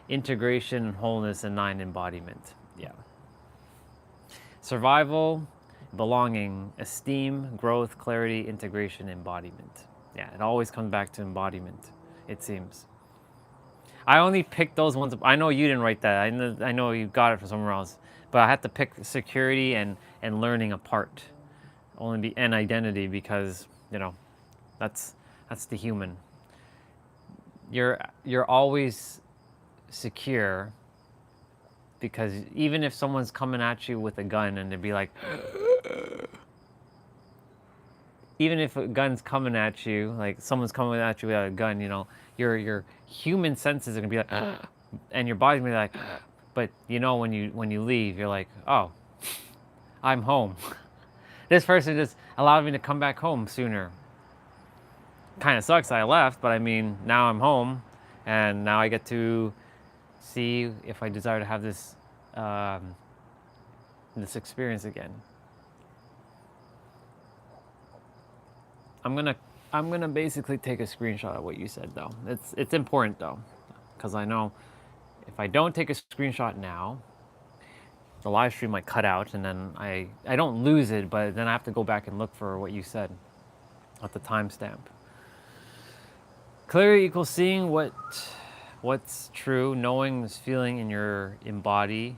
integration and wholeness. And 9, embodiment, yeah. Survival, belonging, esteem, growth, clarity, integration, embodiment. Yeah, it always comes back to embodiment, it seems. I only picked those ones. I know you didn't write that. I know you got it from somewhere else. But I had to pick security and learning apart. And identity because, that's the human. You're always secure because even if someone's coming at you with a gun and they'd be like, even if a gun's coming at you, like someone's coming at you with a gun, your human senses are gonna be like, and your body's gonna be like, but when you leave, you're like, oh, I'm home. This person just allowed me to come back home sooner. Kind of sucks I left, but I mean, now I'm home, and now I get to see if I desire to have this this experience again. I'm gonna basically take a screenshot of what you said though. It's important though, because I know if I don't take a screenshot now, the live stream might cut out, and then I don't lose it, but then I have to go back and look for what you said at the timestamp. Clarity equals seeing what's true, knowing this feeling in your body,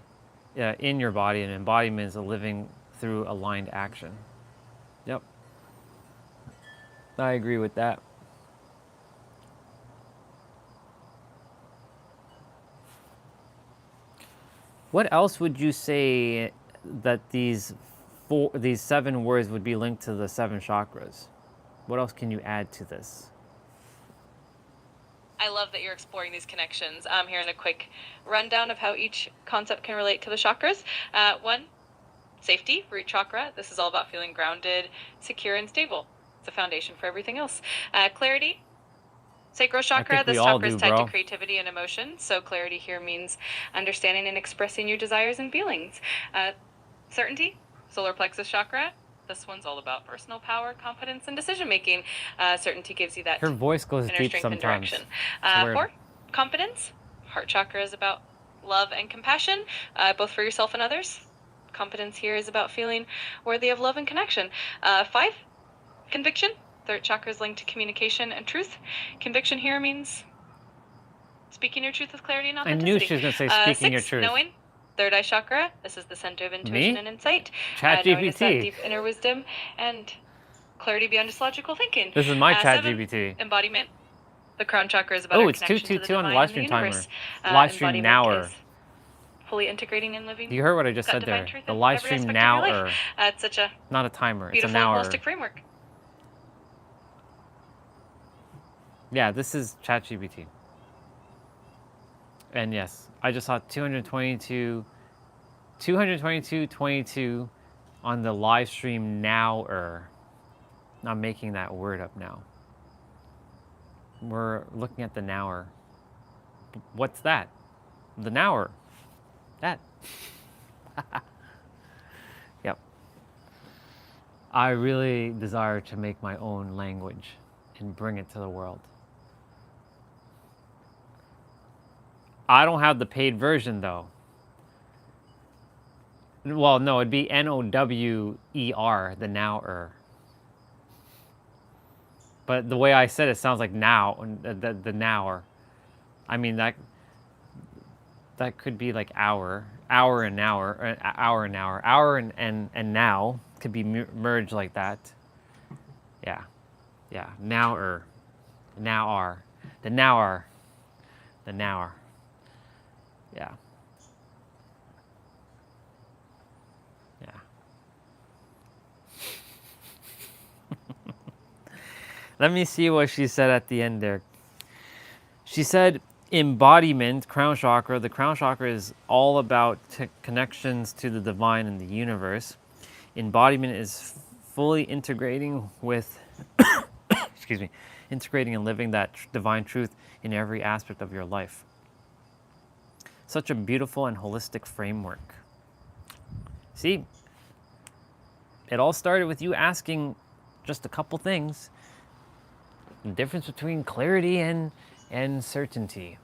and embodiment is a living through aligned action. Yep, I agree with that. What else would you say that these 7 words would be linked to the 7 chakras? What else can you add to this? I love that you're exploring these connections. Here in a quick rundown of how each concept can relate to the chakras. 1, safety, root chakra. This is all about feeling grounded, secure, and stable. It's a foundation for everything else. Clarity, sacral chakra. This chakra is tied to creativity and emotion. So clarity here means understanding and expressing your desires and feelings. Certainty, solar plexus chakra. This one's all about personal power, confidence, and decision-making. Certainty gives you that her voice goes inner deep strength sometimes. and direction. 4, confidence. Heart chakra is about love and compassion, both for yourself and others. Confidence here is about feeling worthy of love and connection. 5, conviction. Third chakra is linked to communication and truth. Conviction here means speaking your truth with clarity and authenticity. I knew she was going to say speaking 6, your truth. knowing. Third eye chakra. This is the center of intuition and insight. ChatGPT. Knowing is that deep inner wisdom and clarity beyond just logical thinking. This is my 7, ChatGPT. embodiment. The crown chakra is about Oh, our it's connection to the 222 on the divine live and stream the timer. universe. Live stream Embodiment now-er. is fully integrating and living. You heard what I just that said divine there. truth The in live every stream aspect of your now-er. life. It's such a Not a timer. It's a beautiful now-er. holistic framework. Yeah, this is ChatGPT. And yes, I just saw 222.22 on the live stream now-er. I'm making that word up now. We're looking at the now-er. What's that? The now-er. That. Yep. I really desire to make my own language and bring it to the world. I don't have the paid version though. Well, no, it'd be N-O-W-E-R, the now-er. But the way I said it sounds like now, the now-er. I mean, that could be like hour and hour, hour and hour, hour and now could be merged like that. Yeah, yeah, now-er, now-are, the now-er, the now-er. Yeah. Yeah. Let me see what she said at the end there. She said embodiment, crown chakra. The crown chakra is all about connections to the divine and the universe. Embodiment is fully integrating with, excuse me, integrating and living that divine truth in every aspect of your life. Such a beautiful and holistic framework. See, it all started with you asking just a couple things. The difference between clarity and certainty.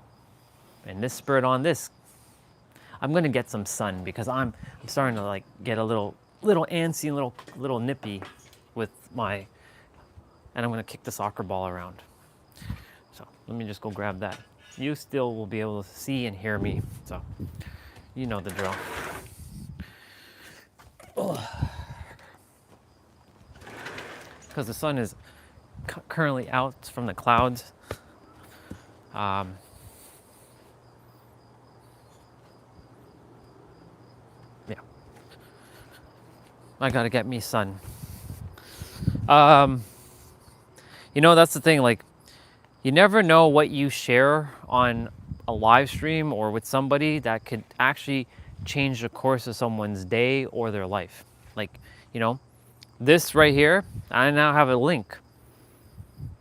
And this spurred on this. I'm gonna get some sun because I'm starting to like get a little antsy and little nippy with my, and I'm gonna kick the soccer ball around. So let me just go grab that. You still will be able to see and hear me, so you know the drill. Because the sun is currently out from the clouds. Yeah. I gotta get me sun. You know, that's the thing, like, you never know what you share on a live stream or with somebody that could actually change the course of someone's day or their life. Like, you know, this right here, I now have a link.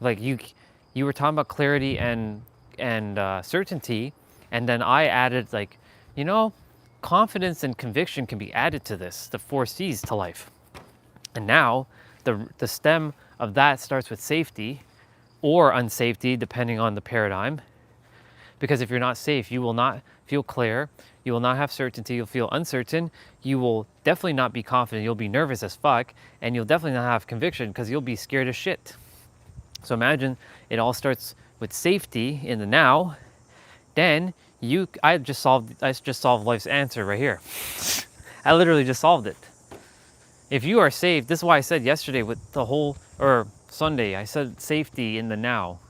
Like you were talking about clarity and certainty, and then I added, like, you know, confidence and conviction can be added to this, the 4 C's to life. And now the stem of that starts with safety or unsafety, depending on the paradigm. Because if you're not safe, you will not feel clear. You will not have certainty. You'll feel uncertain. You will definitely not be confident. You'll be nervous as fuck. And you'll definitely not have conviction because you'll be scared as shit. So imagine it all starts with safety in the now. Then I just solved life's answer right here. I literally just solved it. If you are safe, this is why I said yesterday or Sunday, I said safety in the now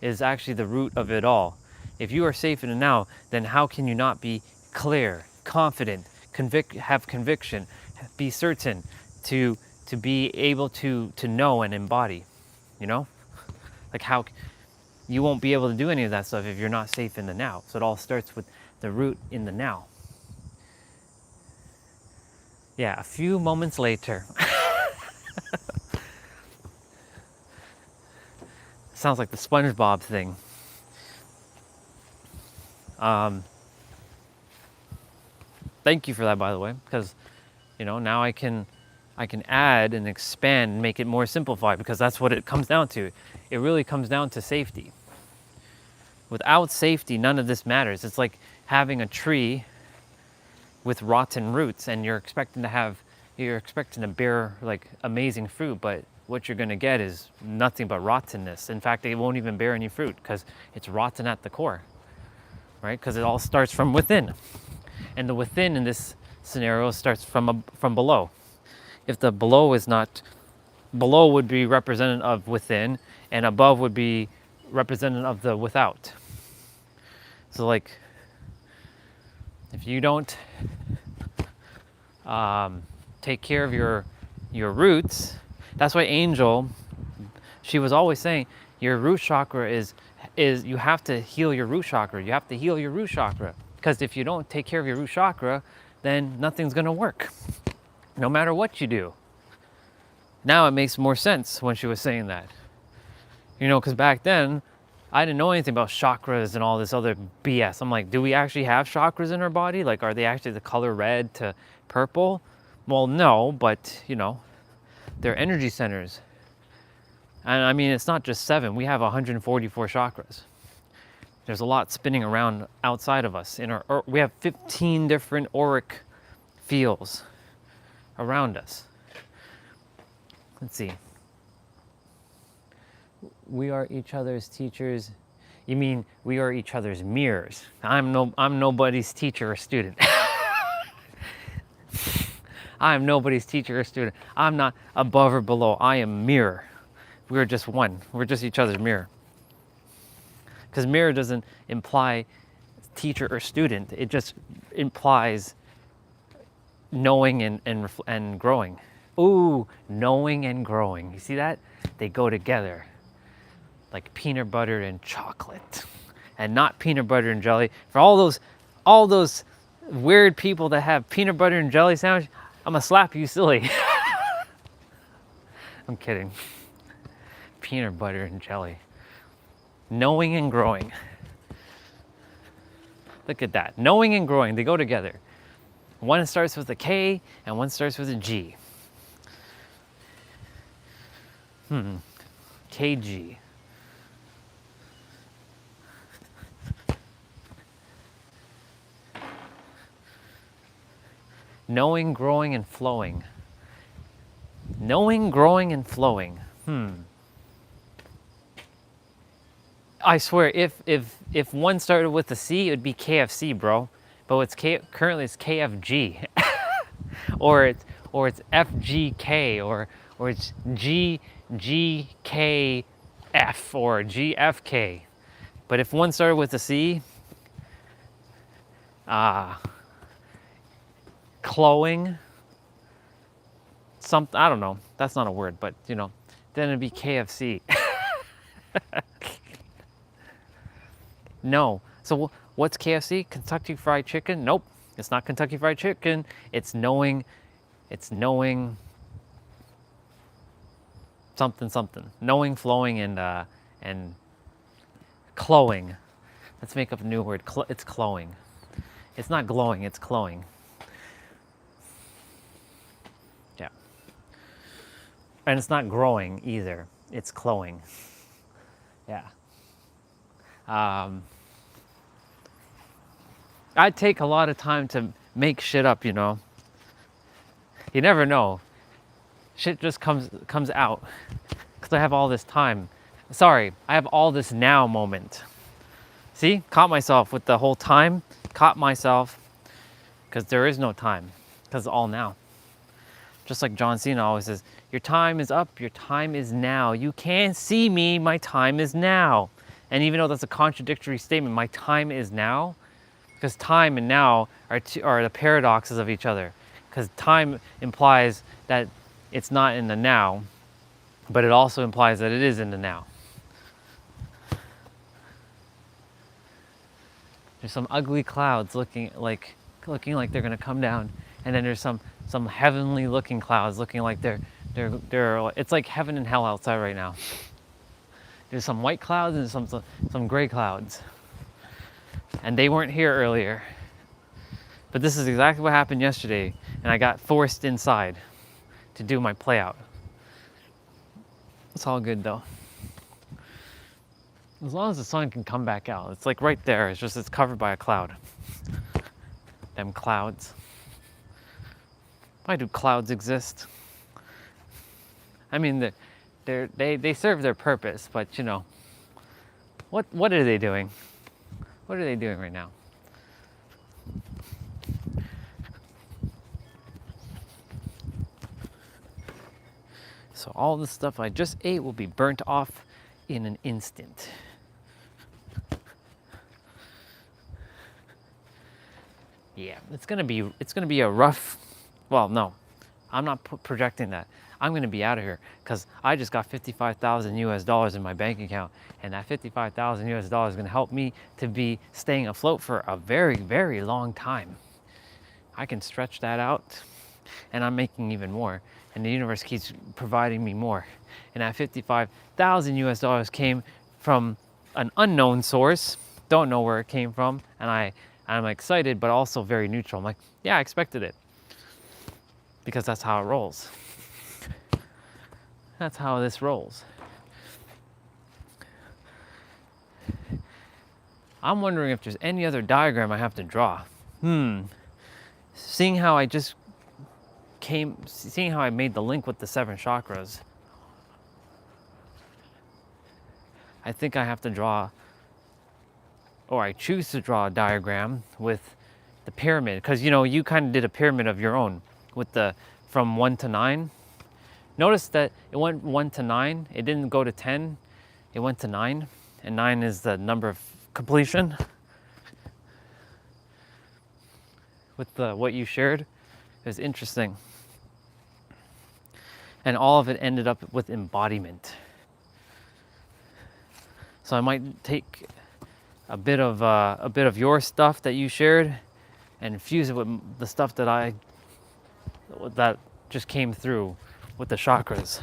is actually the root of it all. If you are safe in the now, then how can you not be clear, confident, have conviction, be certain, to be able to know and embody, you know? Like how you won't be able to do any of that stuff if you're not safe in the now. So it all starts with the root in the now. Yeah, a few moments later. Sounds like the SpongeBob thing. Thank you for that, by the way, because now I can add and expand and make it more simplified, because that's what it comes down to. It really comes down to safety. Without safety, none of this matters. It's like having a tree with rotten roots, and you're expecting to bear like amazing fruit, but what you're going to get is nothing but rottenness. In fact, it won't even bear any fruit because it's rotten at the core, right? Because it all starts from within, and the within in this scenario starts from below. If the below would be representative of within, and above would be representative of the without. So like, if you don't take care of your roots, that's why Angel, she was always saying your root chakra is you have to heal your root chakra. You have to heal your root chakra, because if you don't take care of your root chakra, then nothing's gonna work, no matter what you do. Now it makes more sense when she was saying that, because back then I didn't know anything about chakras and all this other BS. I'm like, do we actually have chakras in our body? Like, are they actually the color red to purple? Well, no, but they're energy centers. And I mean, it's not just 7. We have 144 chakras. There's a lot spinning around outside of us. We have 15 different auric fields around us. Let's see. We are each other's teachers. You mean we are each other's mirrors? I'm nobody's teacher or student. I am nobody's teacher or student. I'm not above or below. I am mirror. We're just one. We're just each other's mirror. Because mirror doesn't imply teacher or student. It just implies knowing and growing. Ooh, knowing and growing. You see that? They go together. Like peanut butter and chocolate, and not peanut butter and jelly. For all those weird people that have peanut butter and jelly sandwich, I'm gonna slap you silly. I'm kidding. Peanut butter and jelly. Knowing and growing. Look at that. Knowing and growing, they go together. One starts with a K and one starts with a G. KG. Knowing, growing, and flowing. Knowing, growing, and flowing. I swear, if one started with a C, it would be KFC, bro. But currently it's KFG, or it's FGK, or it's GGKF or GFK. But if one started with a C, clowing, something, I don't know, that's not a word, but then it'd be KFC. No. So what's KFC? Kentucky Fried Chicken? Nope. It's not Kentucky Fried Chicken. It's knowing something. Knowing, flowing, and clowing. Let's make up a new word. It's clowing. It's not glowing, it's clowing. Yeah. And it's not growing either. It's clowing. Yeah. I take a lot of time to make shit up, you know. You never know. Shit just comes out because I have all this time. Sorry, I have all this now moment. See, caught myself with the whole time. Caught myself because there is no time because it's all now. Just like John Cena always says, your time is up, your time is now. You can't see me, my time is now. And even though that's a contradictory statement, my time is now, because time and now are the paradoxes of each other. Because time implies that it's not in the now, but it also implies that it is in the now. There's some ugly clouds looking like they're gonna come down, and then there's some heavenly looking clouds looking like they're it's like heaven and hell outside right now. There's some white clouds and some gray clouds, and they weren't here earlier. But this is exactly what happened yesterday, and I got forced inside to do my play out. It's all good though. As long as the sun can come back out. It's like right there, it's covered by a cloud. Them clouds. Why do clouds exist? I mean, they serve their purpose, but you know, what are they doing? What are they doing right now? So all the stuff I just ate will be burnt off in an instant. Yeah, it's gonna be a rough. Well, no, I'm not projecting that. I'm gonna be out of here because I just got $55,000 in my bank account, and that $55,000 is gonna help me to be staying afloat for a very, very long time. I can stretch that out, and I'm making even more, and the universe keeps providing me more. And that $55,000 came from an unknown source. Don't know where it came from, and I'm excited, but also very neutral. I'm like, yeah, I expected it. Because that's how it rolls. That's how this rolls. I'm wondering if there's any other diagram I have to draw. Seeing how I made the link with the 7 chakras, I think I have to draw, or I choose to draw a diagram with the pyramid, because you know, you kind of did a pyramid of your own with the from 1 to 9. Notice that it went 1 to 9, it didn't go to 10, it went to 9, and 9 is the number of completion. With what you shared, it was interesting. And all of it ended up with embodiment. So I might take a bit of your stuff that you shared and fuse it with the stuff that just came through with the chakras.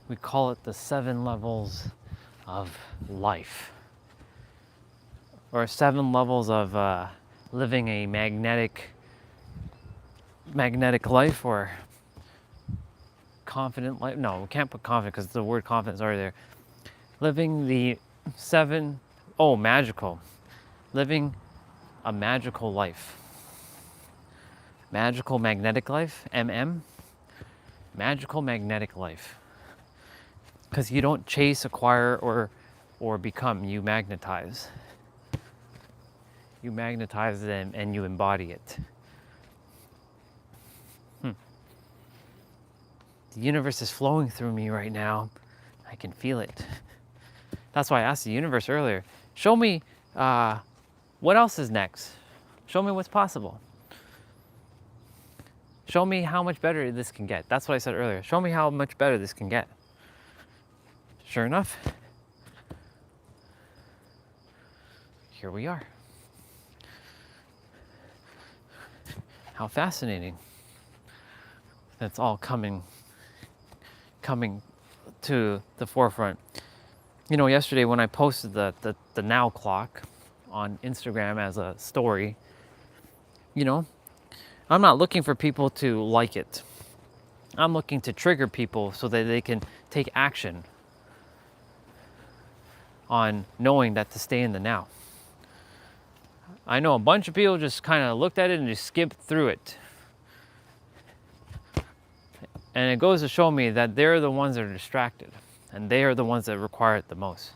We call it the 7 levels of life, or 7 levels of living a magnetic life, or confident life. No, we can't put confident because the word confident is already there. Living the 7, magical. Living a magical life. Magical magnetic life, magical magnetic life. Because you don't chase, acquire, or become, you magnetize. You magnetize them and you embody it. The universe is flowing through me right now. I can feel it. That's why I asked the universe earlier, show me what else is next. Show me what's possible. Show me how much better this can get. That's what I said earlier. Show me how much better this can get. Sure enough, here we are. How fascinating. That's all coming to the forefront. You know, yesterday when I posted the now clock on Instagram as a story, you know, I'm not looking for people to like it. I'm looking to trigger people so that they can take action on knowing that to stay in the now. I know a bunch of people just kind of looked at it and just skipped through it. And it goes to show me that they're the ones that are distracted, and they are the ones that require it the most.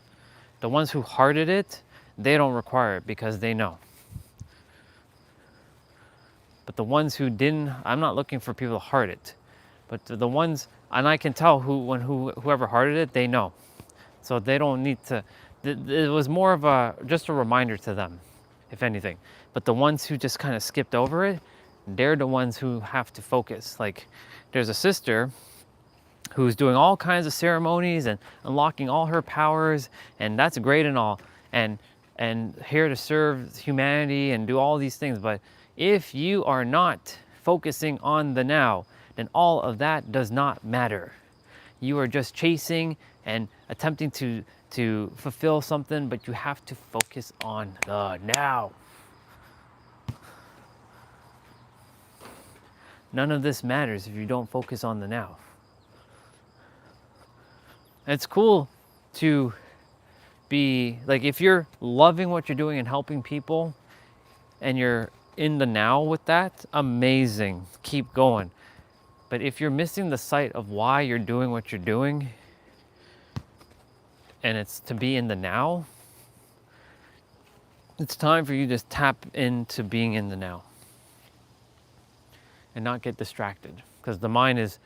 The ones who hearted it, they don't require it because they know. But the ones who didn't, I'm not looking for people to heart it, but the ones, and I can tell whoever hearted it, they know. So they don't need to, it was more of just a reminder to them, if anything. But the ones who just kind of skipped over it, they're the ones who have to focus. Like, there's a sister who's doing all kinds of ceremonies and unlocking all her powers, and that's great and all, and here to serve humanity and do all these things. But if you are not focusing on the now, then all of that does not matter. You are just chasing and attempting to fulfill something, but you have to focus on the now. None of this matters if you don't focus on the now. It's cool to be, like, if you're loving what you're doing and helping people and you're in the now with that, amazing, keep going. But if you're missing the sight of why you're doing what you're doing, and it's to be in the now, it's time for you to just tap into being in the now and not get distracted, because the mind is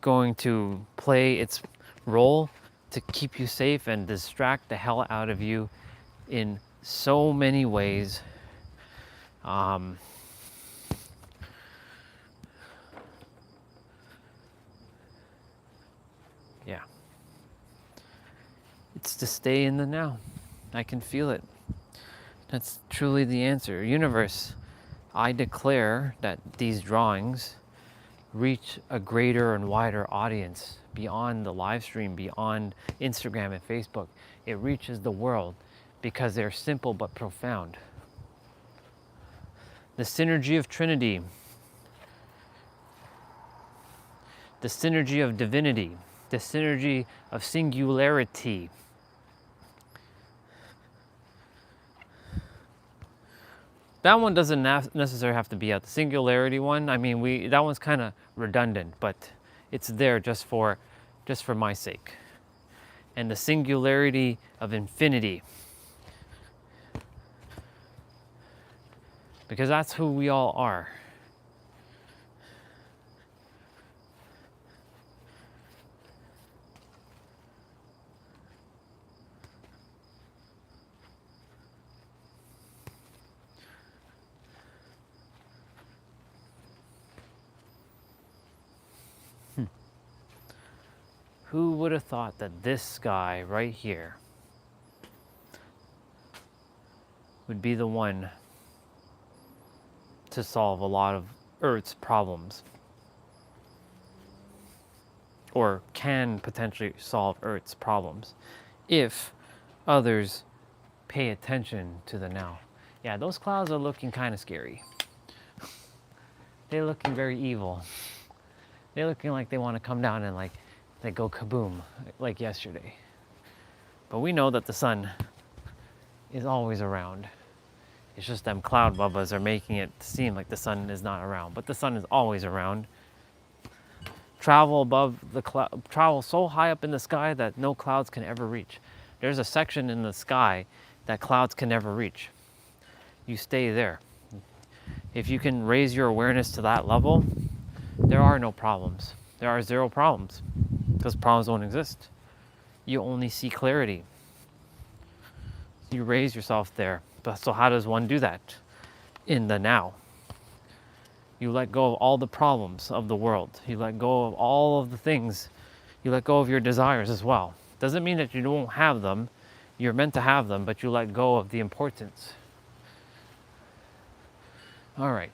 going to play its role to keep you safe and distract the hell out of you in so many ways. Yeah. It's to stay in the now. I can feel it. That's truly the answer. Universe, I declare that these drawings reach a greater and wider audience beyond the live stream, beyond Instagram and Facebook. It reaches the world because they're simple but profound. The synergy of Trinity, the synergy of divinity, the synergy of singularity. That one doesn't necessarily have to be out. The singularity one, I mean, that one's kind of redundant, but it's there just for my sake. And the singularity of infinity, because that's who we all are. Who would have thought that this guy right here would be the one to solve a lot of Earth's problems, or can potentially solve Earth's problems if others pay attention to the now. Yeah, those clouds are looking kind of scary. They're looking very evil. They're looking like they want to come down and they go kaboom, like yesterday. But we know that the sun is always around. It's just them cloud bubbas are making it seem like the sun is not around, but the sun is always around. Travel above the cloud, travel so high up in the sky that no clouds can ever reach. There's a section in the sky that clouds can never reach. You stay there. If you can raise your awareness to that level, there are no problems. There are zero problems, because problems don't exist. You only see clarity. You raise yourself there. But so how does one do that? In the now. You let go of all the problems of the world. You let go of all of the things. You let go of your desires as well. Doesn't mean that you don't have them. You're meant to have them, but you let go of the importance. All right.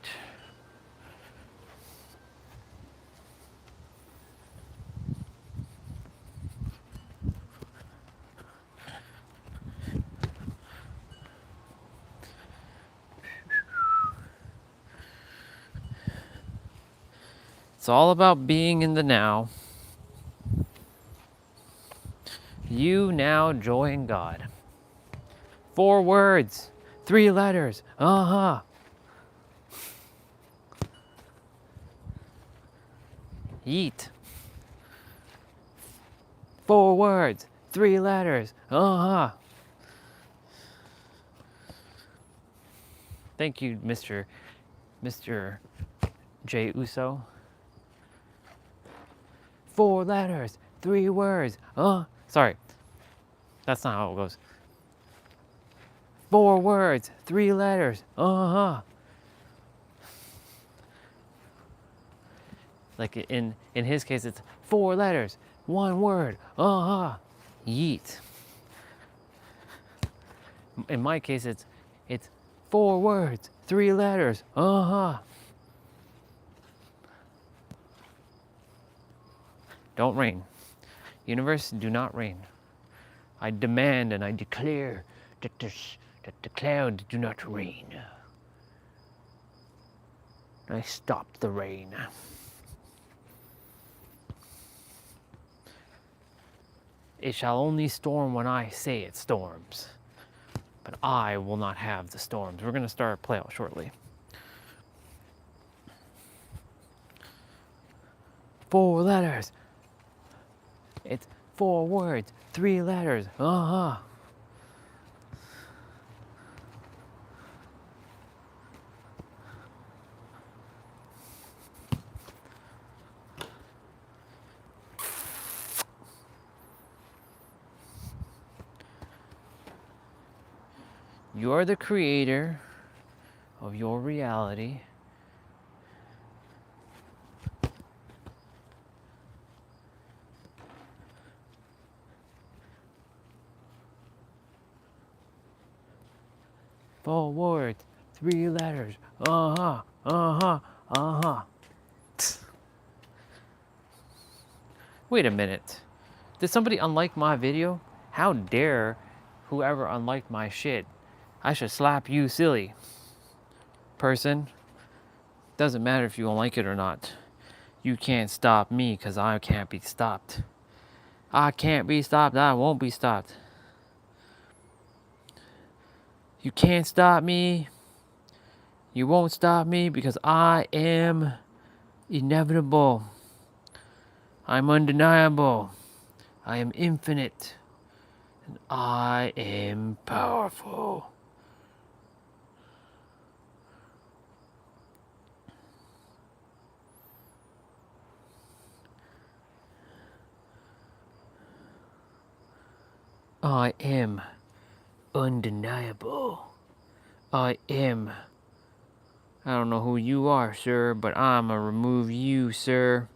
It's all about being in the now. You now join God. 4 words, 3 letters. Yeet. 4 words, 3 letters. Thank you, Mr. J. Uso. 4 letters, 3 words. Sorry. That's not how it goes. 4 words, 3 letters. Like in his case, it's 4 letters, 1 word. Yeet. In my case, it's 4 words, 3 letters. Don't rain. Universe, do not rain. I demand and I declare that the clouds do not rain. I stop the rain. It shall only storm when I say it storms. But I will not have the storms. We're going to start playout shortly. 4 letters. It's 4 words, 3 letters. You're the creator of your reality. Four words, 3 letters. Wait a minute. Did somebody unlike my video? How dare whoever unliked my shit? I should slap you silly. Person. Doesn't matter if you don't like it or not. You can't stop me because I can't be stopped. I can't be stopped. I won't be stopped. You can't stop me. You won't stop me because I am inevitable. I'm undeniable. I am infinite. And I am powerful. I am undeniable. I am. I don't know who you are, sir, but I'ma remove you, sir.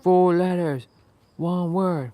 4 letters, 1 word.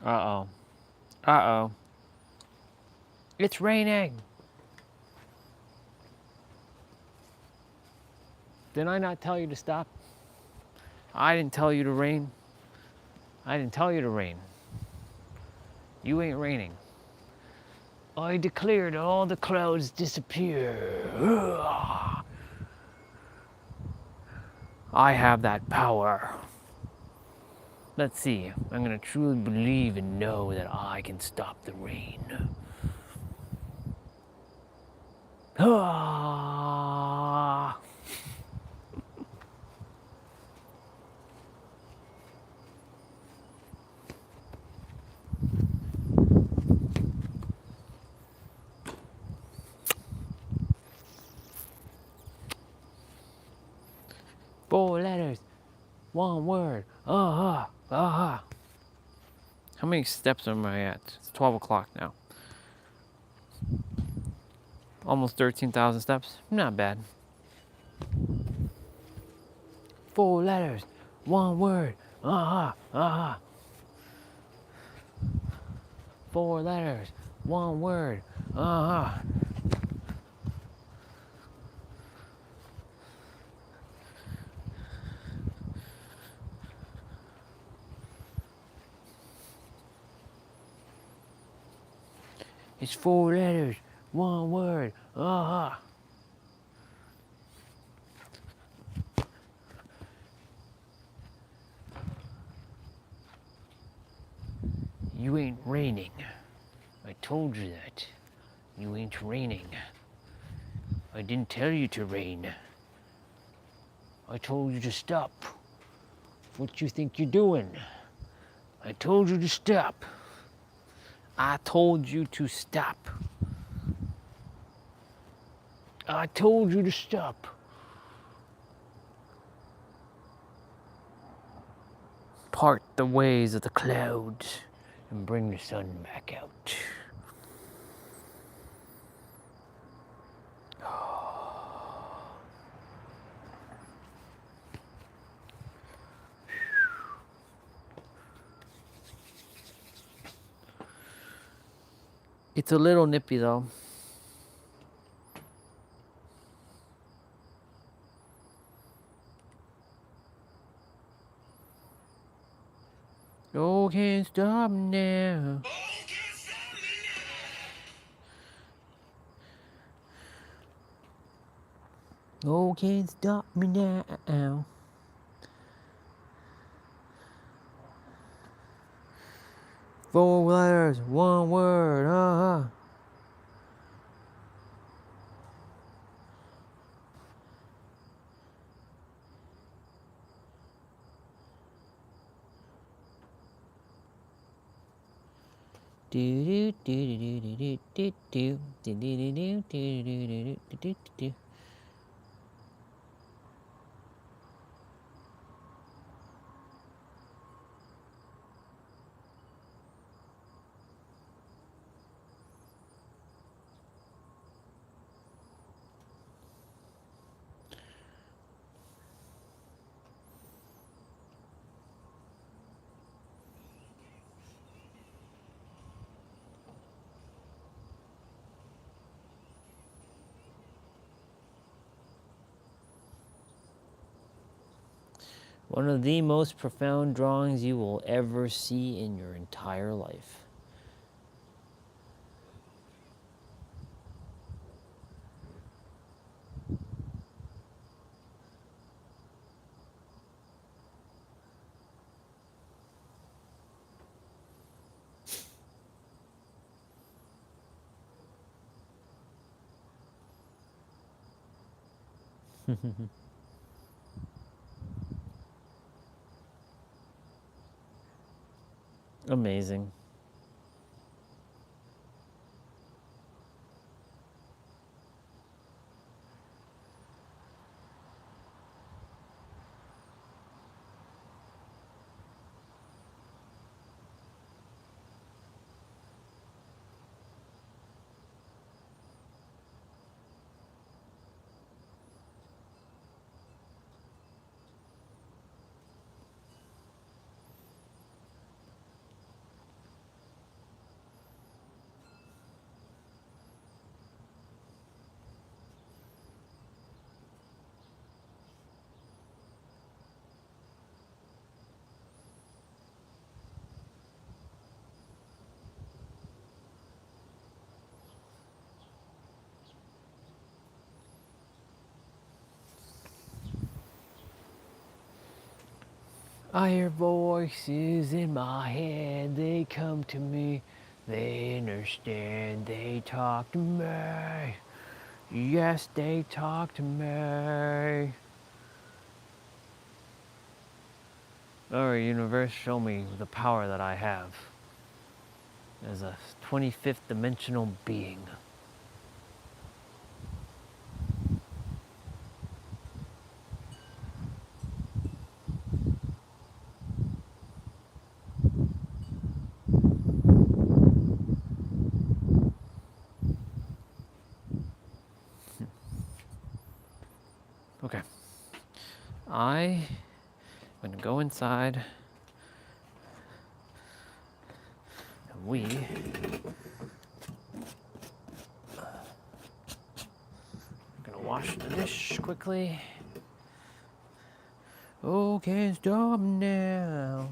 Uh-oh. Uh-oh. It's raining. Didn't I not tell you to stop? I didn't tell you to rain. I didn't tell you to rain. You ain't raining. I declare that all the clouds disappear. I have that power. Let's see. I'm gonna truly believe and know that I can stop the rain. 4 letters, 1 word. How many steps am I at? It's 12 o'clock now. Almost 13,000 steps. Not bad. 4 letters, 1 word. 4 letters, 1 word. It's 4 letters, 1 word. You ain't raining. I told you that. You ain't raining. I didn't tell you to rain. I told you to stop. What you think you're doing? I told you to stop. I told you to stop. I told you to stop. Part the ways of the clouds and bring the sun back out. It's a little nippy though. Oh, can't stop now. Oh, can't stop me now. Four letters, 1 word. One of the most profound drawings you will ever see in your entire life. Amazing. I hear voices in my head, they come to me, they understand, they talk to me. Yes, they talk to me. Alright, universe, show me the power that I have as a 25th dimensional being. Okay. I'm going to go inside. And we I'm going to wash the dish quickly. Oh, can't stop me now.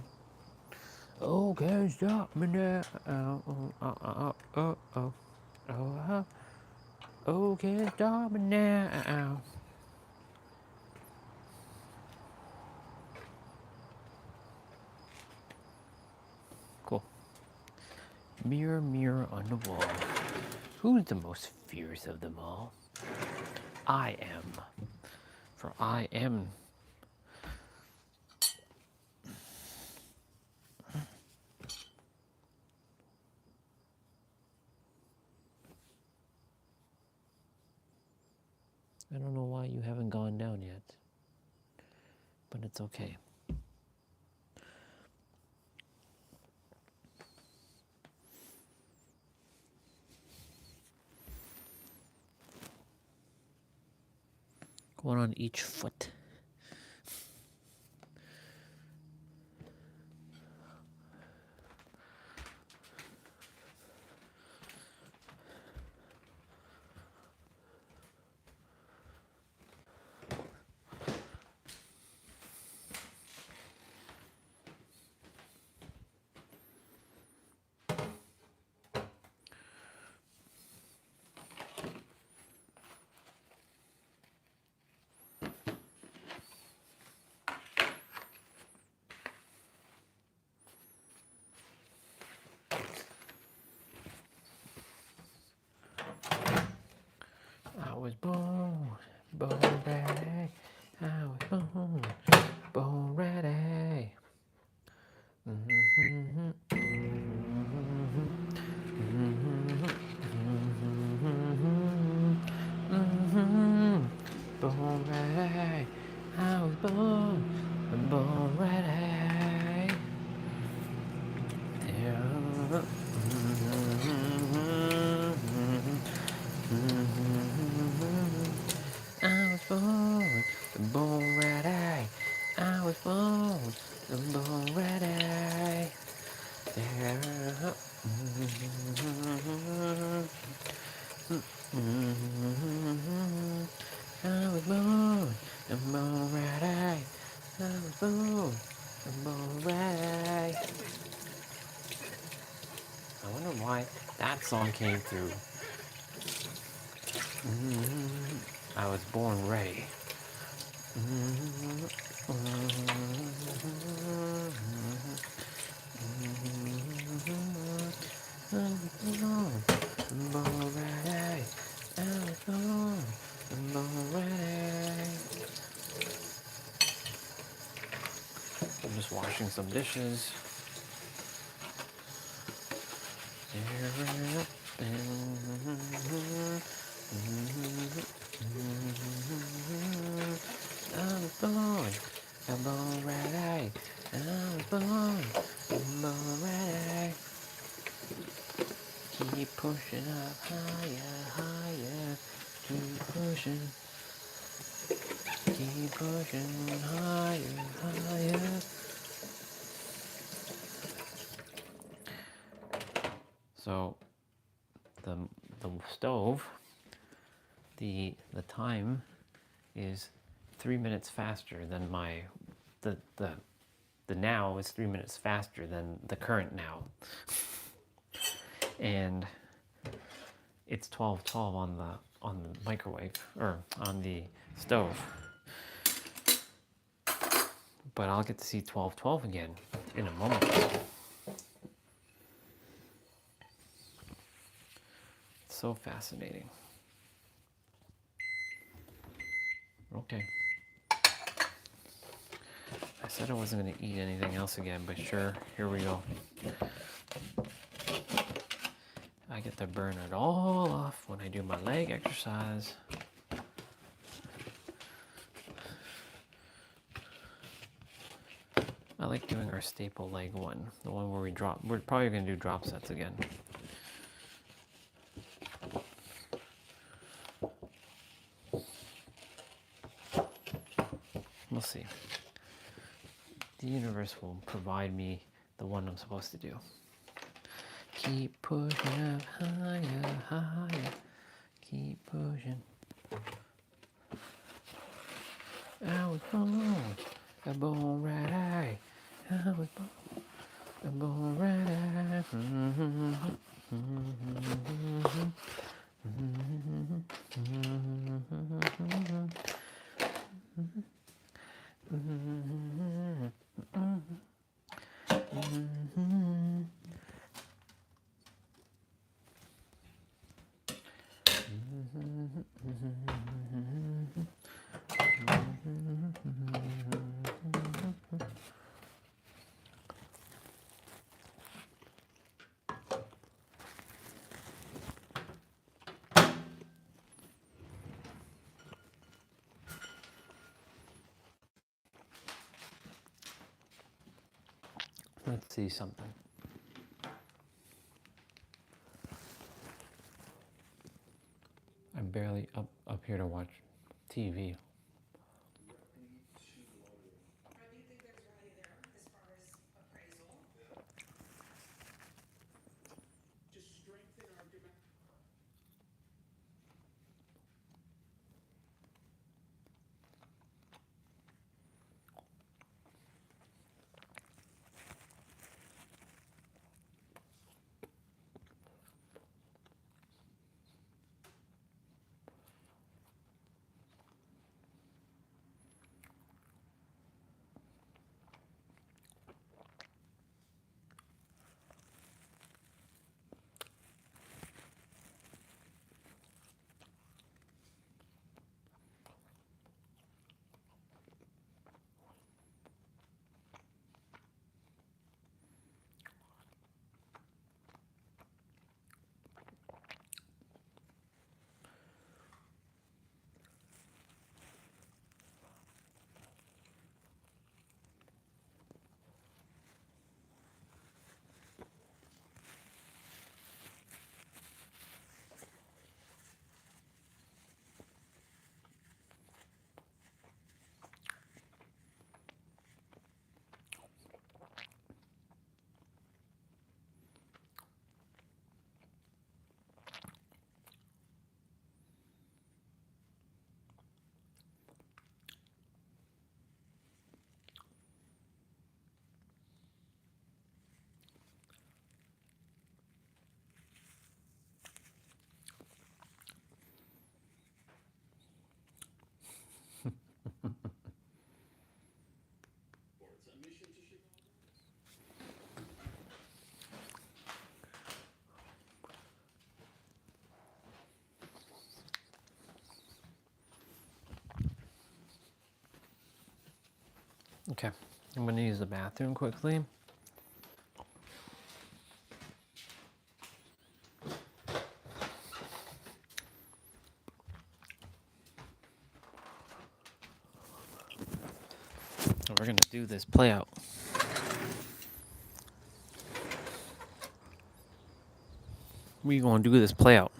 Oh, can't stop me now. Oh, can't stop me now. Cool. Mirror, mirror on the wall. Who's the most fierce of them all? I am. For I am. I don't know why you haven't gone down yet, but it's okay. One on each foot. I was born ready. I was born ready. Born ready. I was born ready. Yeah. I was born ready. I was born ready. Yeah. I was born ready. I was born ready. I wonder why that song came through. I was born ready. Born ready. I was born ready. I'm just washing some dishes. I'm born ready. I'm born ready. Keep pushing up higher, higher. Keep pushing higher, higher. So the stove, the time is 3 minutes faster than my the now is 3 minutes faster than the current now. And it's 12:12 on the microwave or on the stove. But I'll get to see 12:12 again in a moment. It's so fascinating. Okay. I said I wasn't going to eat anything else again, but sure, here we go. I get to burn it all off when I do my leg exercise. I like doing our staple leg one, the one where we drop. We're probably going to do drop sets again. We'll see. The universe will provide me the one I'm supposed to do. Keep pushing up higher, higher. Keep pushing. I was born a born right eye. I was born a born right eye. Let's see something. I'm barely up here to watch TV. Or do you think there's value there as far as appraisal? To strengthen argument. Okay, I'm going to use the bathroom quickly. And we're going to do this play out. We're going to do this play out.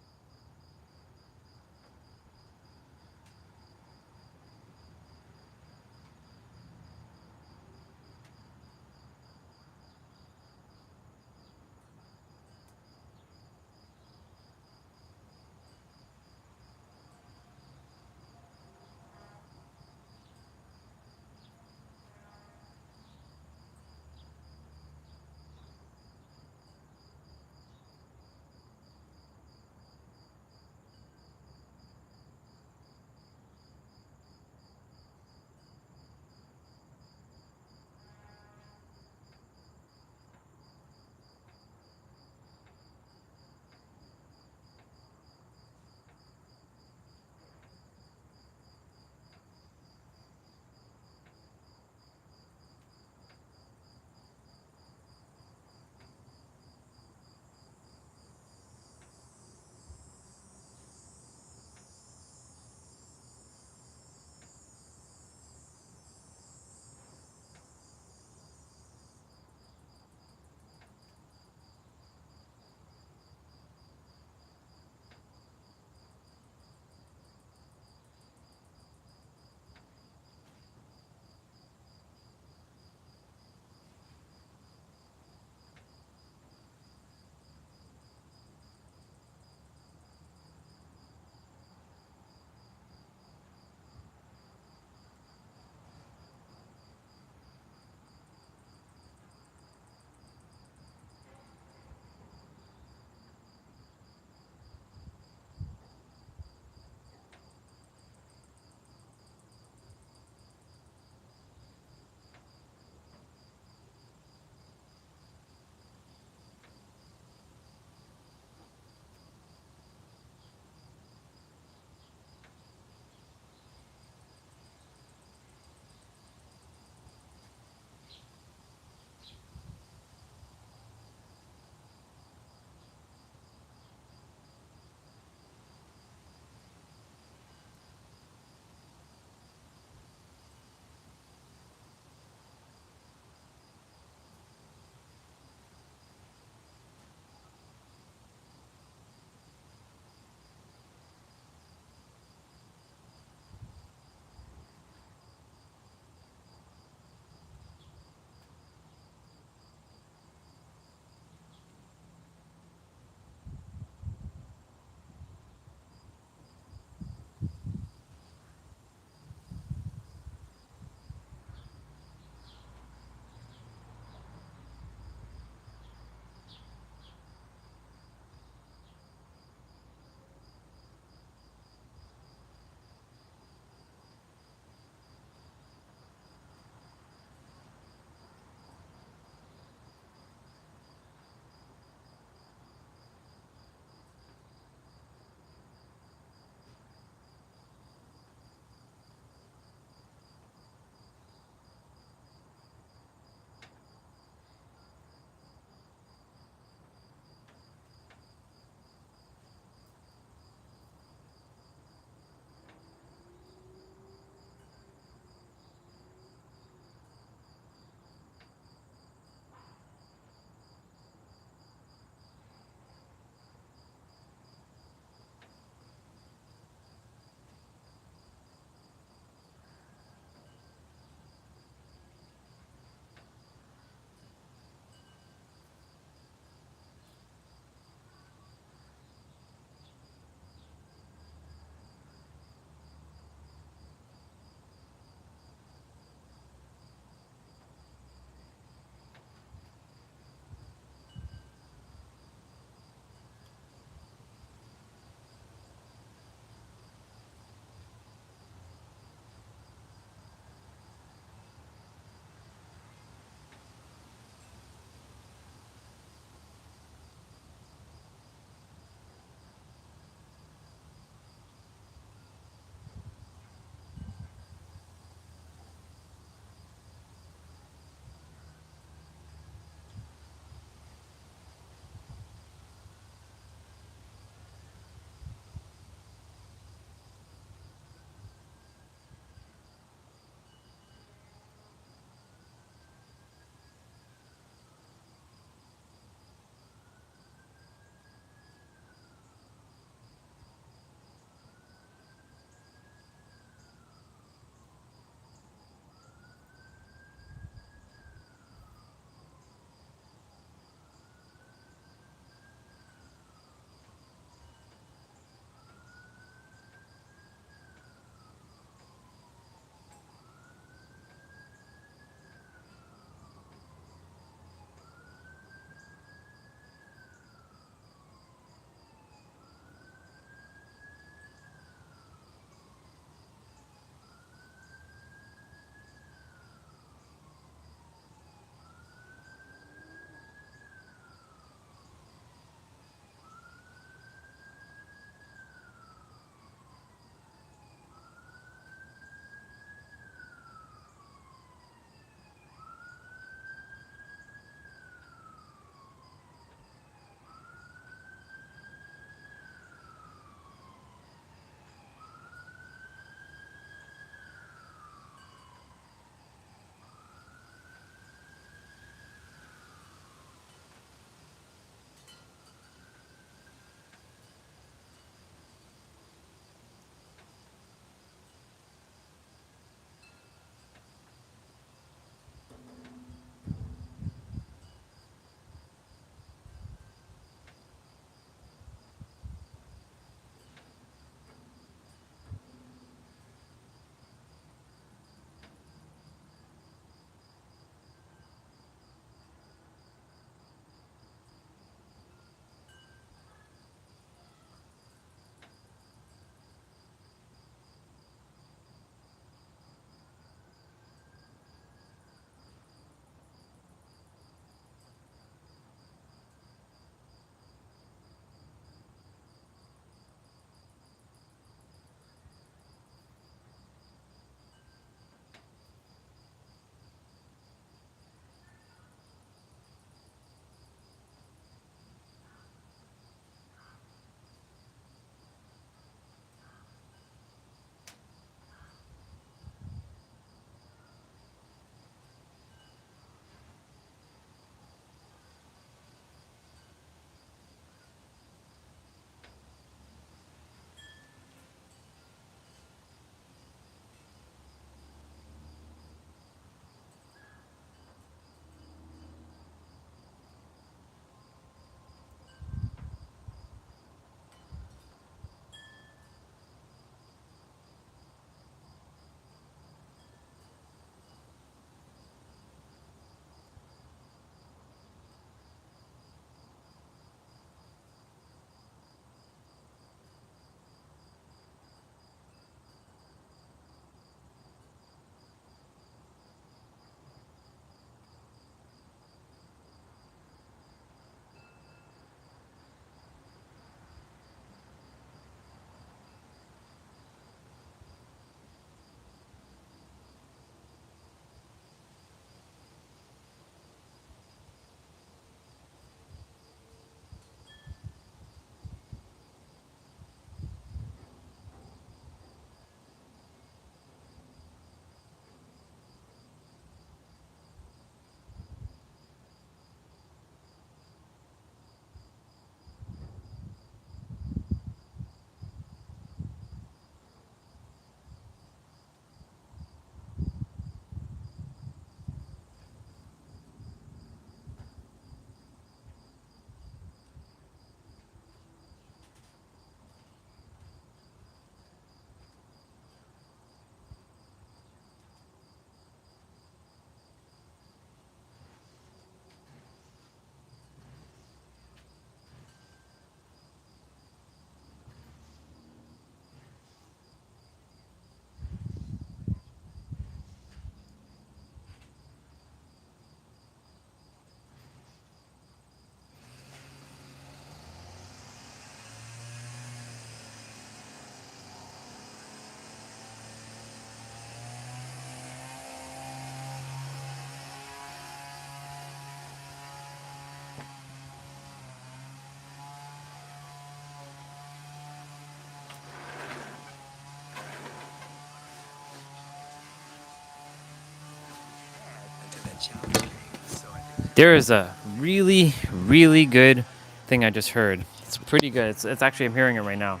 There is a really, really good thing I just heard. It's pretty good. It's actually, I'm hearing it right now.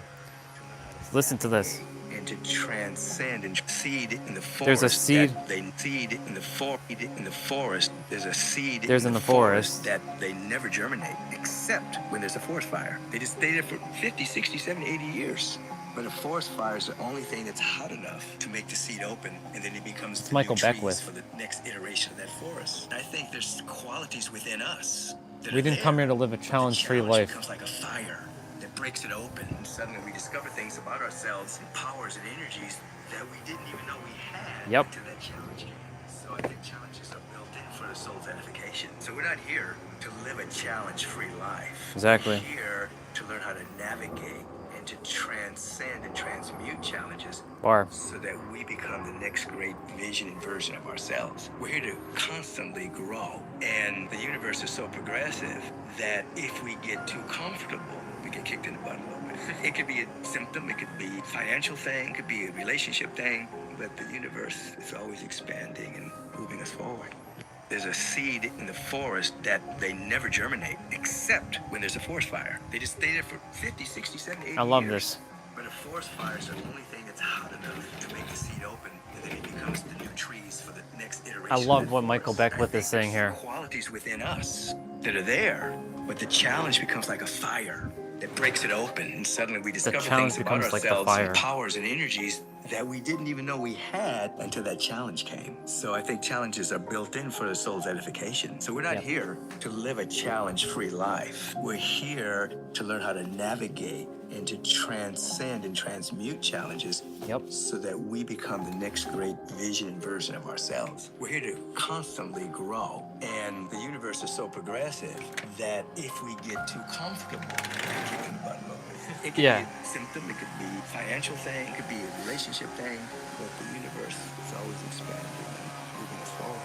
Listen to this. And to transcend and seed in the forest. There's a seed. That they seed in the forest. There's a seed There's in the forest that they never germinate, except when there's a forest fire. They just stay there for 50, 60, 70, 80 years. But a forest fire is the only thing that's hot enough to make the seed open, and then it becomes the Michael new trees Beckwith. for the next iteration of that forest. I think there's qualities within us. We didn't come here to live a challenge-free life. Becomes like a fire that breaks it open, and suddenly we discover things about ourselves and powers and energies that we didn't even know we had. Yep. Until that challenge came. So I think challenges are built in for the soul's edification. So we're not here to live a challenge-free life. Exactly. We're here to learn how to navigate and to transcend and transmute challenges. Bar. So that we become the next great vision and version of ourselves. We're here to constantly grow. And the universe is so progressive that if we get too comfortable, we get kicked in the butt a little bit. It could be a symptom, it could be a financial thing, it could be a relationship thing, but the universe is always expanding and moving us forward. There's a seed in the forest that they never germinate, except when there's a forest fire. They just stay there for 50, 60, 70, 80 I love years. this. But a forest fire is the only thing that's hot enough to make the seed open, and then it becomes the new trees for the next iteration. I love of that what Michael forest. Beckwith I is think saying there's here. qualities within us that are there, but the challenge becomes like a fire that breaks it open, and suddenly we discover challenge things about becomes like the ourselves fire. and powers and energies that we didn't even know we had until that challenge came. So I think challenges are built in for the soul's edification. So we're not Yep. here to live a challenge-free life. We're here to learn how to navigate and to transcend and transmute challenges. Yep. So that we become the next great vision and version of ourselves. We're here to constantly grow. And the universe is so progressive that if we get too comfortable, we get kicked in the butt a little bit. It could Yeah. be a symptom, it could be a financial thing, it could be a relationship thing, but the universe is always expanding and moving us forward.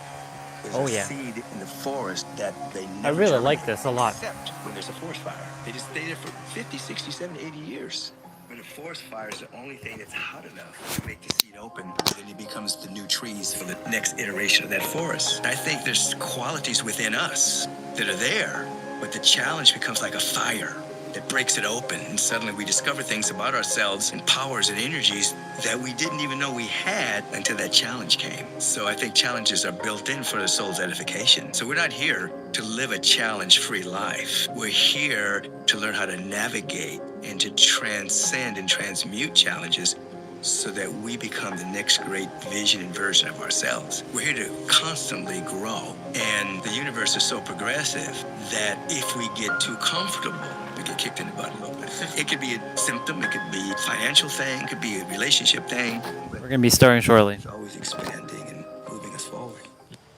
There's Oh, a yeah. seed in the forest that they never I really germinate, like this a lot. except when there's a forest fire. They just stay there for 50, 60, 70, 80 years. But a forest fire is the only thing that's hot enough to make the seed open, and then it becomes the new trees for the next iteration of that forest. I think there's qualities within us that are there, but the challenge becomes like a fire that breaks it open, and suddenly we discover things about ourselves and powers and energies that we didn't even know we had until that challenge came. So I think challenges are built in for the soul's edification. So we're not here to live a challenge-free life. We're here to learn how to navigate and to transcend and transmute challenges so that we become the next great vision and version of ourselves. We're here to constantly grow. And the universe is so progressive that if we get too comfortable, we get kicked in the butt a little bit. It could be a symptom, it could be a financial thing, it could be a relationship thing. We're going to be starting shortly. It's always expanding and moving us forward.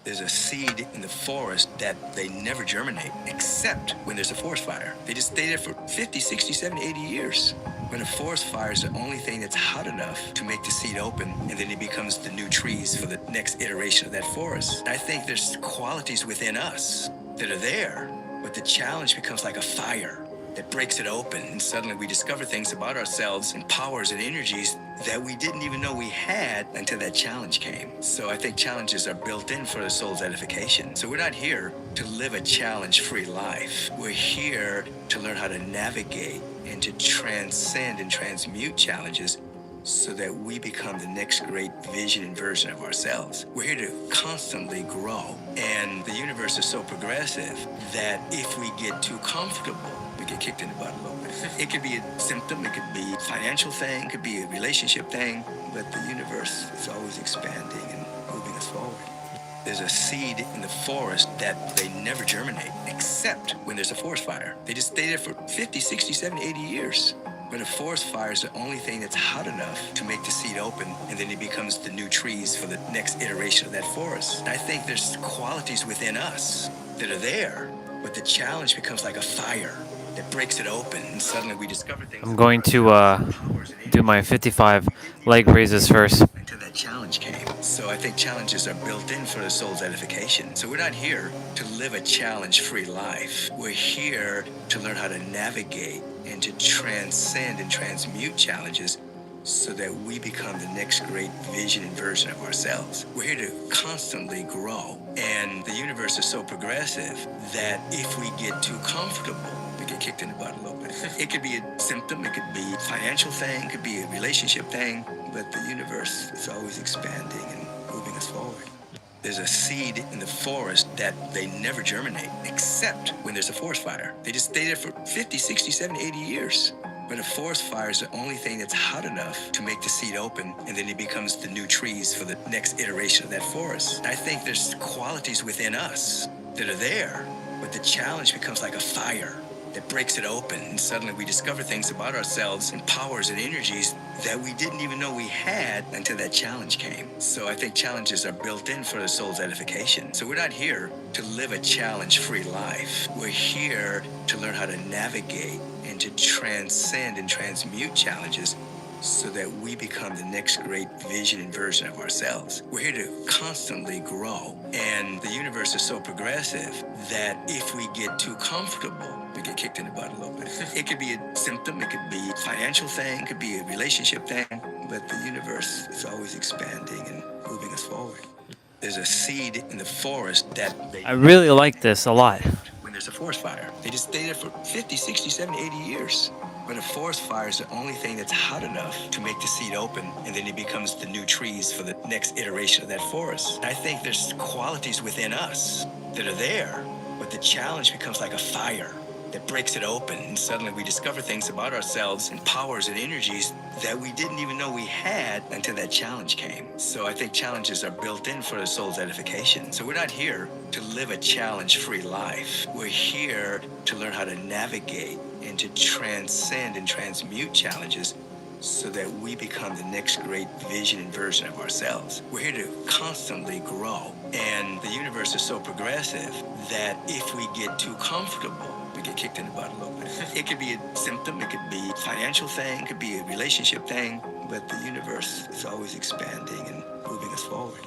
There's a seed in the forest that they never germinate, except when there's a forest fire. They just stay there for 50, 60, 70, 80 years. But a forest fire is the only thing that's hot enough to make the seed open, and then it becomes the new trees for the next iteration of that forest. I think there's qualities within us that are there, but the challenge becomes like a fire that breaks it open, and suddenly we discover things about ourselves and powers and energies that we didn't even know we had until that challenge came. So I think challenges are built in for the soul's edification. So we're not here to live a challenge-free life. We're here to learn how to navigate and to transcend and transmute challenges so that we become the next great vision and version of ourselves. We're here to constantly grow. And the universe is so progressive that if we get too comfortable, we get kicked in the butt a little bit. It could be a symptom, it could be a financial thing, it could be a relationship thing, but the universe is always expanding and moving us forward. There's a seed in the forest that they never germinate, except when there's a forest fire. They just stay there for 50, 60, 70, 80 years. But a forest fire is the only thing that's hot enough to make the seed open, and then it becomes the new trees for the next iteration of that forest. I think there's qualities within us that are there, but the challenge becomes like a fire that breaks it open, and suddenly we discover things. I'm going to do my 55 leg raises first. Until that challenge came. So I think challenges are built in for the soul's edification. So we're not here to live a challenge-free life. We're here to learn how to navigate and to transcend and transmute challenges so that we become the next great vision and version of ourselves. We're here to constantly grow. And the universe is so progressive that if we get too comfortable, we get kicked in the butt a little bit. It could be a symptom, it could be a financial thing, it could be a relationship thing, but the universe is always expanding and moving us forward. There's a seed in the forest that they never germinate, except when there's a forest fire. They just stay there for 50, 60, 70, 80 years. But a forest fire is the only thing that's hot enough to make the seed open, and then it becomes the new trees for the next iteration of that forest. I think there's qualities within us that are there, but the challenge becomes like a fire that breaks it open, and suddenly we discover things about ourselves and powers and energies that we didn't even know we had until that challenge came. So I think challenges are built in for the soul's edification. So we're not here to live a challenge-free life. We're here to learn how to navigate and to transcend and transmute challenges so that we become the next great vision and version of ourselves. We're here to constantly grow. And the universe is so progressive that if we get too comfortable, we get kicked in the butt a little bit. It could be a symptom, it could be a financial thing, it could be a relationship thing, but the universe is always expanding and moving us forward. There's a seed in the forest that I really like this a lot. when there's a forest fire. They just stay there for 50, 60, 70, 80 years. But a forest fire is the only thing that's hot enough to make the seed open, and then it becomes the new trees for the next iteration of that forest. I think there's qualities within us that are there, but the challenge becomes like a fire that breaks it open, and suddenly we discover things about ourselves and powers and energies that we didn't even know we had until that challenge came. So I think challenges are built in for the soul's edification. So we're not here to live a challenge-free life. We're here to learn how to navigate and to transcend and transmute challenges so that we become the next great vision and version of ourselves. We're here to constantly grow. And the universe is so progressive that if we get too comfortable, we get kicked in the butt a little bit. It could be a symptom, it could be a financial thing, it could be a relationship thing, but the universe is always expanding and moving us forward.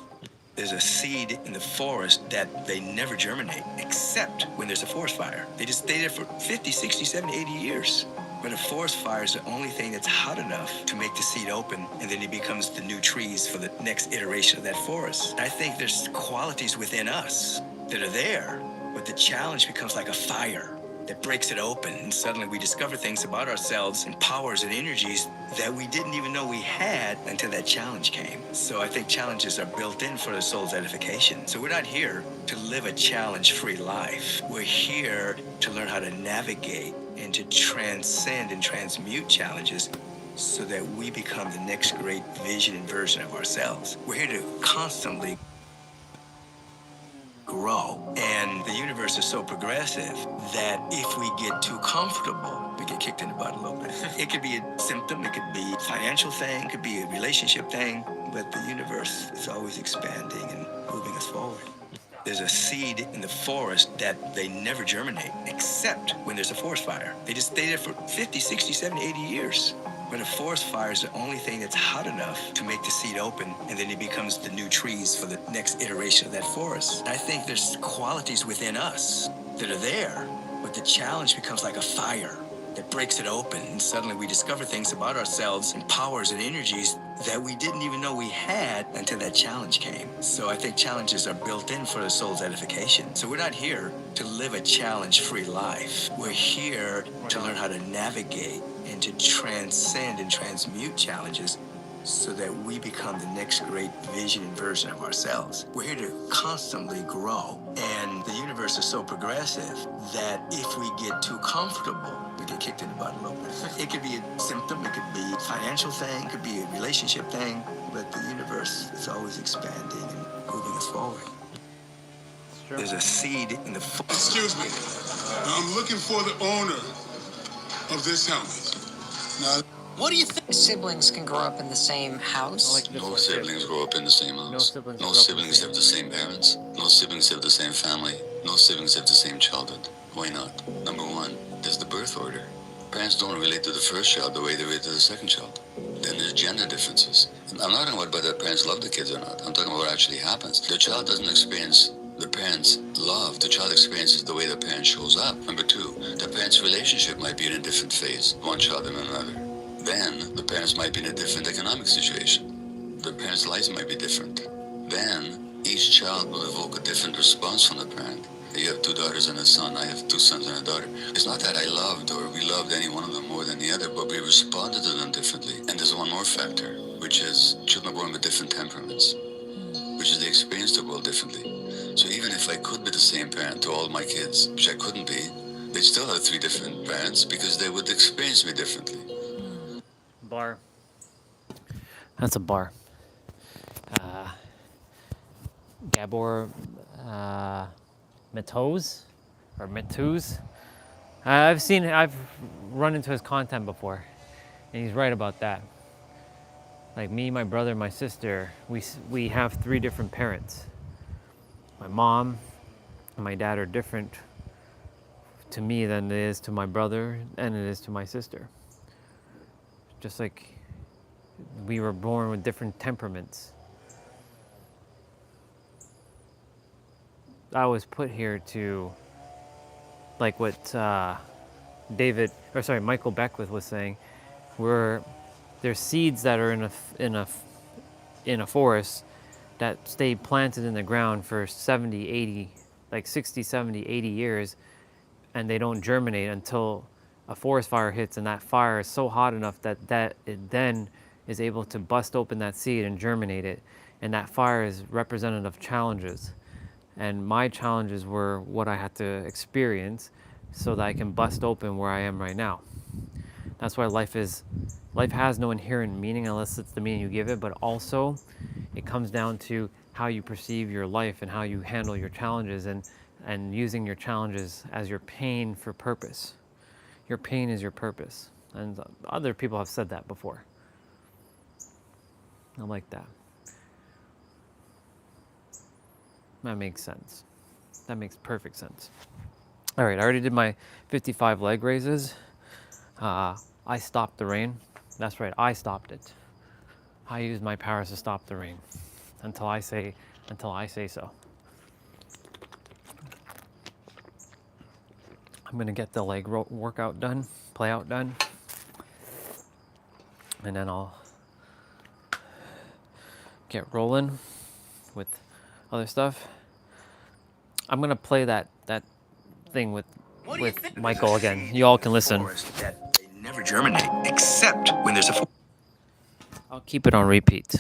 There's a seed in the forest that they never germinate, except when there's a forest fire. They just stay there for 50, 60, 70, 80 years. But a forest fire is the only thing that's hot enough to make the seed open, and then it becomes the new trees for the next iteration of that forest. I think there's qualities within us that are there, but the challenge becomes like a fire that breaks it open, and suddenly we discover things about ourselves and powers and energies that we didn't even know we had until that challenge came. So I think challenges are built in for the soul's edification. So we're not here to live a challenge-free life. We're here to learn how to navigate and to transcend and transmute challenges so that we become the next great vision and version of ourselves. We're here to constantly grow. And the universe is so progressive that if we get too comfortable, we get kicked in the butt a little bit. It could be a symptom, it could be a financial thing, it could be a relationship thing, but the universe is always expanding and moving us forward. There's a seed in the forest that they never germinate, except when there's a forest fire. They just stay there for 50, 60, 70, 80 years. But a forest fire is the only thing that's hot enough to make the seed open, and then it becomes the new trees for the next iteration of that forest. I think there's qualities within us that are there, but the challenge becomes like a fire that breaks it open, and suddenly we discover things about ourselves and powers and energies that we didn't even know we had until that challenge came. So I think challenges are built in for the soul's edification. So we're not here to live a challenge-free life. We're here to learn how to navigate and to transcend and transmute challenges so that we become the next great vision and version of ourselves. We're here to constantly grow. And the universe is so progressive that if we get too comfortable, we get kicked in the butt a little bit. It could be a symptom, it could be a financial thing, it could be a relationship thing, but the universe is always expanding and moving us forward. There's a seed in the... Excuse me. I'm looking for the owner of this helmet. Now, what do you think? Siblings can grow up in the same house? No siblings grow up in the same house. No siblings have the same parents. No siblings have the same family. No siblings have the same childhood. Why not? Number one, there's the birth order. Parents don't relate to the first child the way they relate to the second child. Then there's gender differences. And I'm not talking about whether parents love the kids or not. I'm talking about what actually happens. The child doesn't experience the parents' love. The child experiences the way the parent shows up. Number two, the parents' relationship might be in a different phase, one child and another. Then the parents might be in a different economic situation. The parents' lives might be different. Then each child will evoke a different response from the parent. You have 2 daughters and a son. I have 2 sons and a daughter. It's not that I loved or we loved any one of them more than the other, but we responded to them differently. And there's one more factor, which is children are born with different temperaments, which is they experience the world differently. So even if I could be the same parent to all my kids, which I couldn't be, they'd still have 3 different parents because they would experience me differently. Bar. That's a bar. Gabor Matoz or Matuz. I've run into his content before, and he's right about that. Like me, my brother, my sister, we have 3 different parents. My mom and my dad are different to me than it is to my brother and it is to my sister. Just like we were born with different temperaments. I was put here to, like what Michael Beckwith was saying, there's seeds that are in a forest that stay planted in the ground for 70, 80, like 60, 70, 80 years, and they don't germinate until a forest fire hits, and that fire is so hot enough that it then is able to bust open that seed and germinate it. And that fire is representative of challenges. And my challenges were what I had to experience so that I can bust open where I am right now. That's why life has no inherent meaning unless it's the meaning you give it, but also it comes down to how you perceive your life and how you handle your challenges and using your challenges as your pain for purpose. Your pain is your purpose. And other people have said that before. I like that. That makes sense. That makes perfect sense. All right, I already did my 55 leg raises. I stopped the rain. That's right, I stopped it. I used my powers to stop the rain until I say so. I'm gonna get the leg workout done, play out done, and then I'll get rolling with other stuff. I'm gonna play that thing with Michael again. You all can listen. That they never germinate, except when there's a I'll keep it on repeat.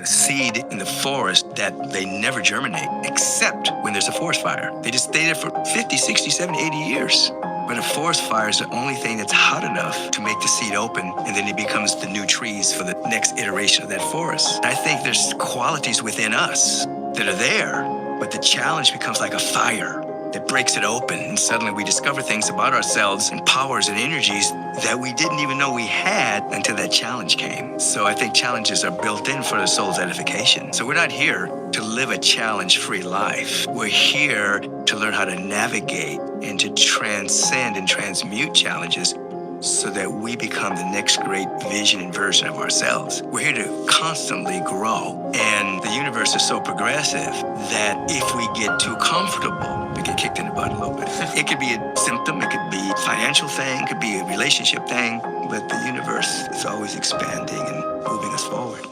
seed in the forest that they never germinate, except when there's a forest fire. They just stay there for 50, 60, 70, 80 years. But a forest fire is the only thing that's hot enough to make the seed open, and then it becomes the new trees for the next iteration of that forest. I think there's qualities within us that are there, but the challenge becomes like a fire that breaks it open, and suddenly we discover things about ourselves and powers and energies that we didn't even know we had until that challenge came. So I think challenges are built in for the soul's edification. So we're not here to live a challenge-free life. We're here to learn how to navigate and to transcend and transmute challenges so that we become the next great vision and version of ourselves. We're here to constantly grow. And the universe is so progressive that if we get too comfortable, we get kicked in the butt a little bit. It could be a symptom, it could be a financial thing, it could be a relationship thing, but the universe is always expanding and moving us forward.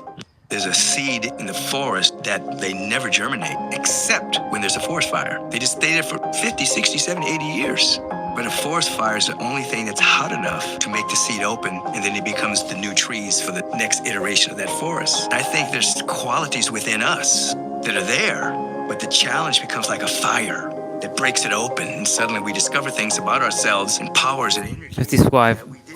There's a seed in the forest that they never germinate, except when there's a forest fire. They just stay there for 50, 60, 70, 80 years. But a forest fire is the only thing that's hot enough to make the seed open, and then it becomes the new trees for the next iteration of that forest. I think there's qualities within us that are there, but the challenge becomes like a fire that breaks it open, and suddenly we discover things about ourselves and powers and energies. 50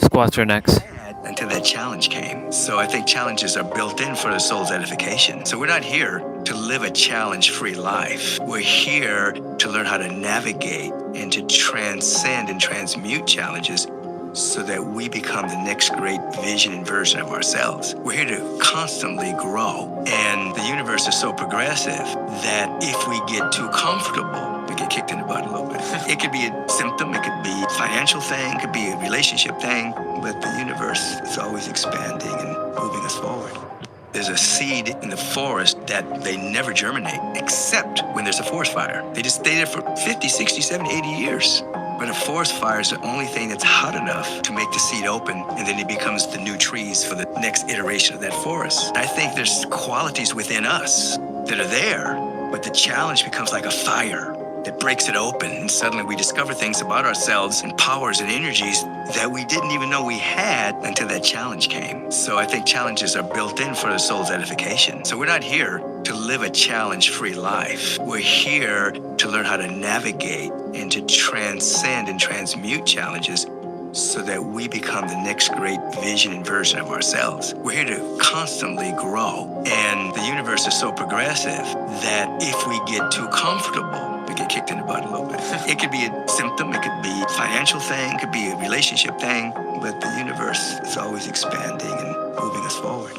squats are next. Until that challenge came. So I think challenges are built in for the soul's edification. So we're not here to live a challenge-free life. We're here to learn how to navigate and to transcend and transmute challenges so that we become the next great vision and version of ourselves. We're here to constantly grow. And the universe is so progressive that if we get too comfortable, we get kicked in the butt a little bit. It could be a symptom, it could be a financial thing, it could be a relationship thing, but the universe is always expanding and moving us forward. There's a seed in the forest that they never germinate, except when there's a forest fire. They just stay there for 50, 60, 70, 80 years. But a forest fire is the only thing that's hot enough to make the seed open, and then it becomes the new trees for the next iteration of that forest. I think there's qualities within us that are there, but the challenge becomes like a fire that breaks it open, and suddenly we discover things about ourselves and powers and energies that we didn't even know we had until that challenge came. So I think challenges are built in for the soul's edification. So we're not here to live a challenge-free life. We're here to learn how to navigate and to transcend and transmute challenges so that we become the next great vision and version of ourselves. We're here to constantly grow. And the universe is so progressive that if we get too comfortable, we get kicked in the butt a little bit. It could be a symptom, it could be a financial thing, it could be a relationship thing, but the universe is always expanding and moving us forward.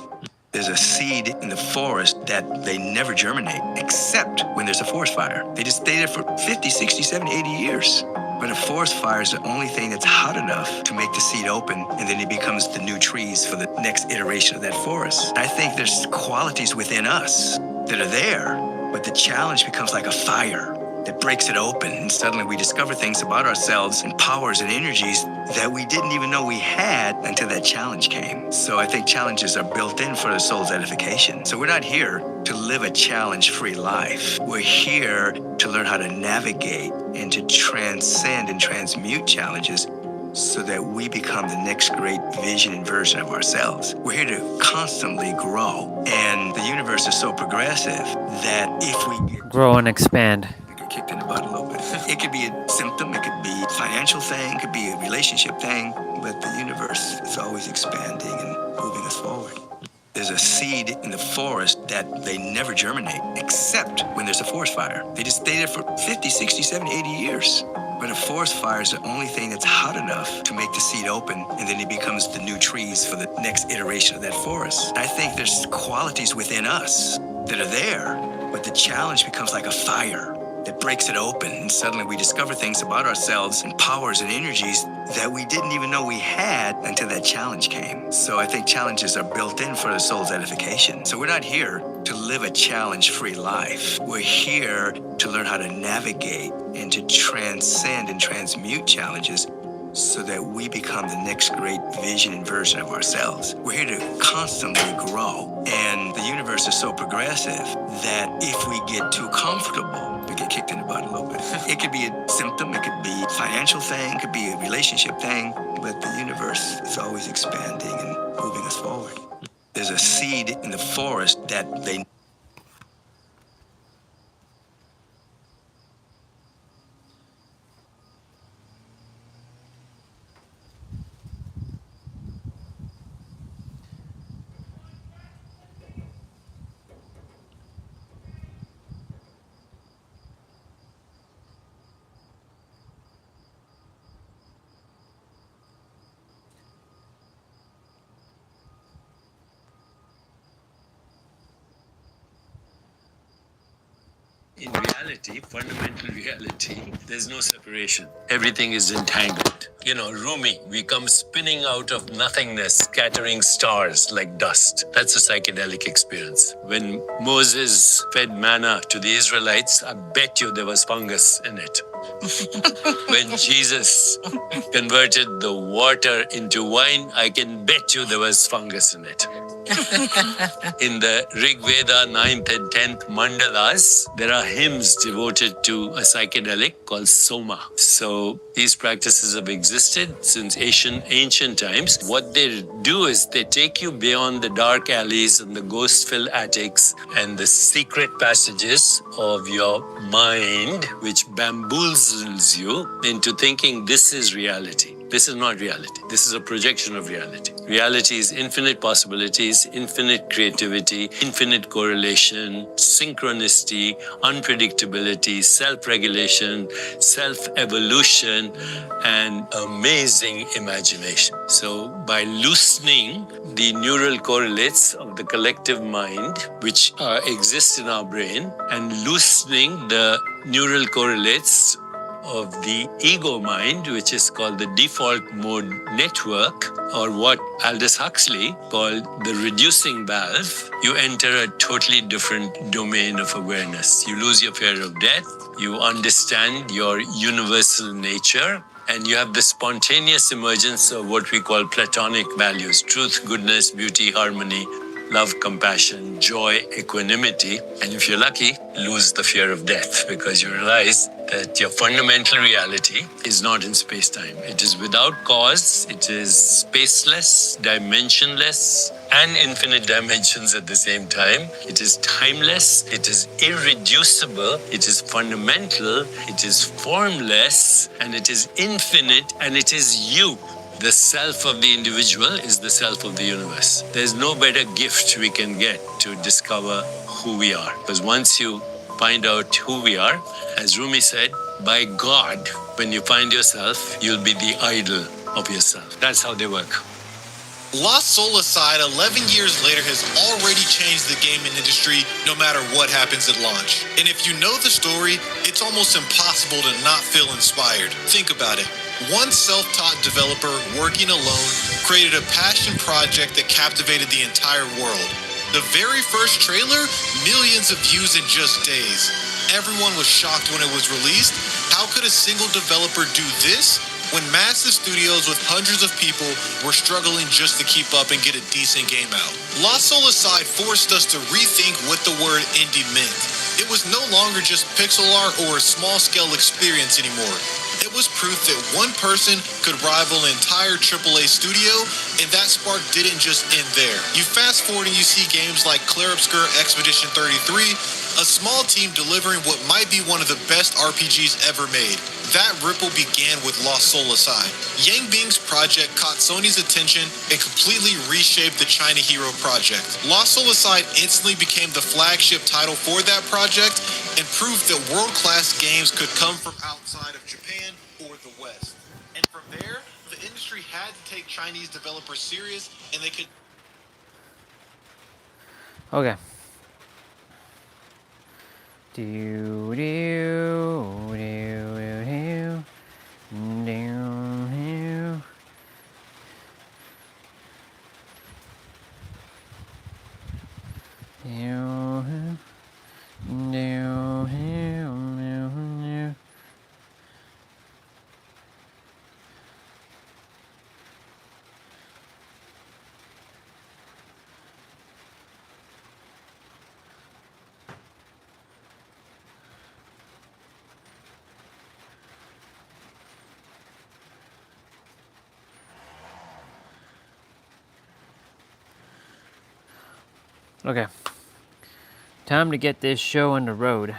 There's a seed in the forest that they never germinate, except when there's a forest fire. They just stay there for 50, 60, 70, 80 years. But a forest fire is the only thing that's hot enough to make the seed open, and then it becomes the new trees for the next iteration of that forest. I think there's qualities within us that are there, but the challenge becomes like a fire that breaks it open, and suddenly we discover things about ourselves and powers and energies that we didn't even know we had until that challenge came. So I think challenges are built in for the soul's edification. So we're not here to live a challenge-free life. We're here to learn how to navigate and to transcend and transmute challenges so that we become the next great vision and version of ourselves. We're here to constantly grow. And the universe is so progressive that if we grow and expand, kicked in the butt a little bit. It could be a symptom, it could be a financial thing, it could be a relationship thing, but the universe is always expanding and moving us forward. There's a seed in the forest that they never germinate, except when there's a forest fire. They just stay there for 50, 60, 70, 80 years. But a forest fire is the only thing that's hot enough to make the seed open, and then it becomes the new trees for the next iteration of that forest. I think there's qualities within us that are there, but the challenge becomes like a fire that breaks it open, and suddenly we discover things about ourselves and powers and energies that we didn't even know we had until that challenge came. So I think challenges are built in for the soul's edification. So we're not here to live a challenge-free life. We're here to learn how to navigate and to transcend and transmute challenges so that we become the next great vision and version of ourselves. We're here to constantly grow. And the universe is so progressive that if we get too comfortable, we get kicked in the butt a little bit. It could be a symptom, it could be a financial thing, it could be a relationship thing, but the universe is always expanding and moving us forward. There's a seed in the forest that they In reality, fundamental reality, there's no separation. Everything is entangled. You know, Rumi, we come spinning out of nothingness, scattering stars like dust. That's a psychedelic experience. When Moses fed manna to the Israelites, I bet you there was fungus in it. When Jesus converted the water into wine, I can bet you there was fungus in it. In the Rig Veda 9th and 10th mandalas, there are hymns devoted to a psychedelic called Soma. So these practices have existed since ancient times. What they do is they take you beyond the dark alleys and the ghost-filled attics and the secret passages of your mind, which bamboozles you into thinking this is reality. This is not reality. This is a projection of reality. Reality is infinite possibilities, infinite creativity, infinite correlation, synchronicity, unpredictability, self-regulation, self-evolution, and amazing imagination. So by loosening the neural correlates of the collective mind, which exist in our brain, and loosening the neural correlates of the ego mind, which is called the default mode network, or what Aldous Huxley called the reducing valve, you enter a totally different domain of awareness. You lose your fear of death. You understand your universal nature. and you have the spontaneous emergence of what we call platonic values: truth, goodness, beauty, harmony, love, compassion, joy, equanimity. And if you're lucky, lose the fear of death, because you realize that your fundamental reality is not in space-time. It is without cause, it is spaceless, dimensionless, and infinite dimensions at the same time. It is timeless, it is irreducible, it is fundamental, it is formless, and it is infinite, and it is you. The self of the individual is the self of the universe. There's no better gift we can get to discover who we are. Because once you find out who we are, as Rumi said, by God, when you find yourself, you'll be the idol of yourself. That's how they work. Lost Soul aside, 11 years later has already changed the gaming industry no matter what happens at launch. And if you know the story, it's almost impossible to not feel inspired. Think about it. One self-taught developer working alone created a passion project that captivated the entire world. The very first trailer, millions of views in just days. Everyone was shocked when it was released. How could a single developer do this when massive studios with hundreds of people were struggling just to keep up and get a decent game out? Lost Soul Aside forced us to rethink what the word indie meant. It was no longer just pixel art or a small-scale experience anymore. It was proof that one person could rival an entire AAA studio, and that spark didn't just end there. You fast forward and you see games like Clair Obscur Expedition 33, a small team delivering what might be one of the best RPGs ever made. That ripple began with Lost Soul Aside. Yang Bing's project caught Sony's attention and completely reshaped the China Hero project. Lost Soul Aside instantly became the flagship title for that project and proved that world-class games could come from outside of Japan or the West. And from there, the industry had to take Chinese developers serious, and they could... Okay. Do do do do do do. Okay. Time to get this show on the road.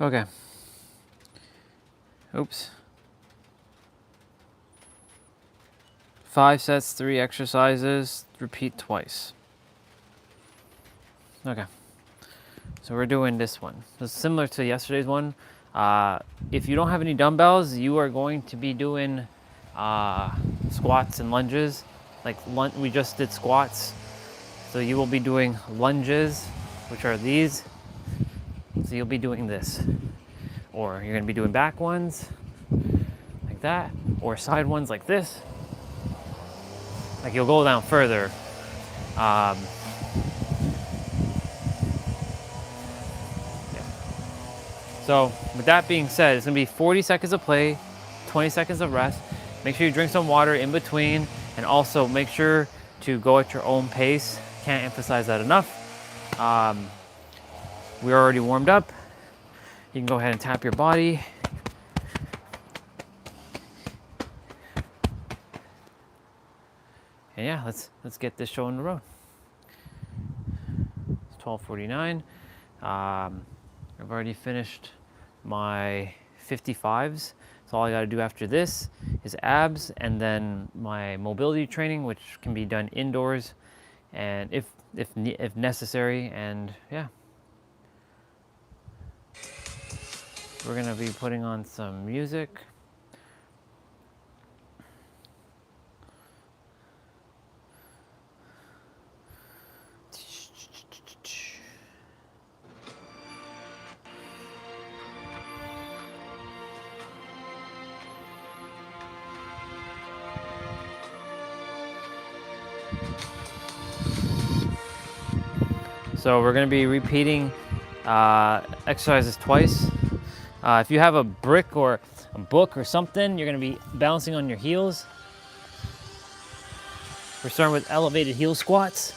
Okay. Oops. 5 sets, 3 exercises, repeat twice. Okay. So we're doing this one. It's similar to yesterday's one. If you don't have any dumbbells, you are going to be doing squats and lunges. Like we just did squats. So you will be doing lunges, which are these. So you'll be doing this. Or you're going to be doing back ones, like that. Or side ones like this. Like you'll go down further. Yeah. So with that being said, it's going to be 40 seconds of play, 20 seconds of rest. Make sure you drink some water in between, and also make sure to go at your own pace. Can't emphasize that enough. We're already warmed up. You can go ahead and tap your body. And yeah, let's get this show on the road. It's 12:49. I've already finished my 55s. So all I got to do after this is abs, and then my mobility training, which can be done indoors, and if necessary. And yeah, we're gonna be putting on some music. So we're going to be repeating exercises twice. If you have a brick or a book or something, you're going to be balancing on your heels. We're starting with elevated heel squats.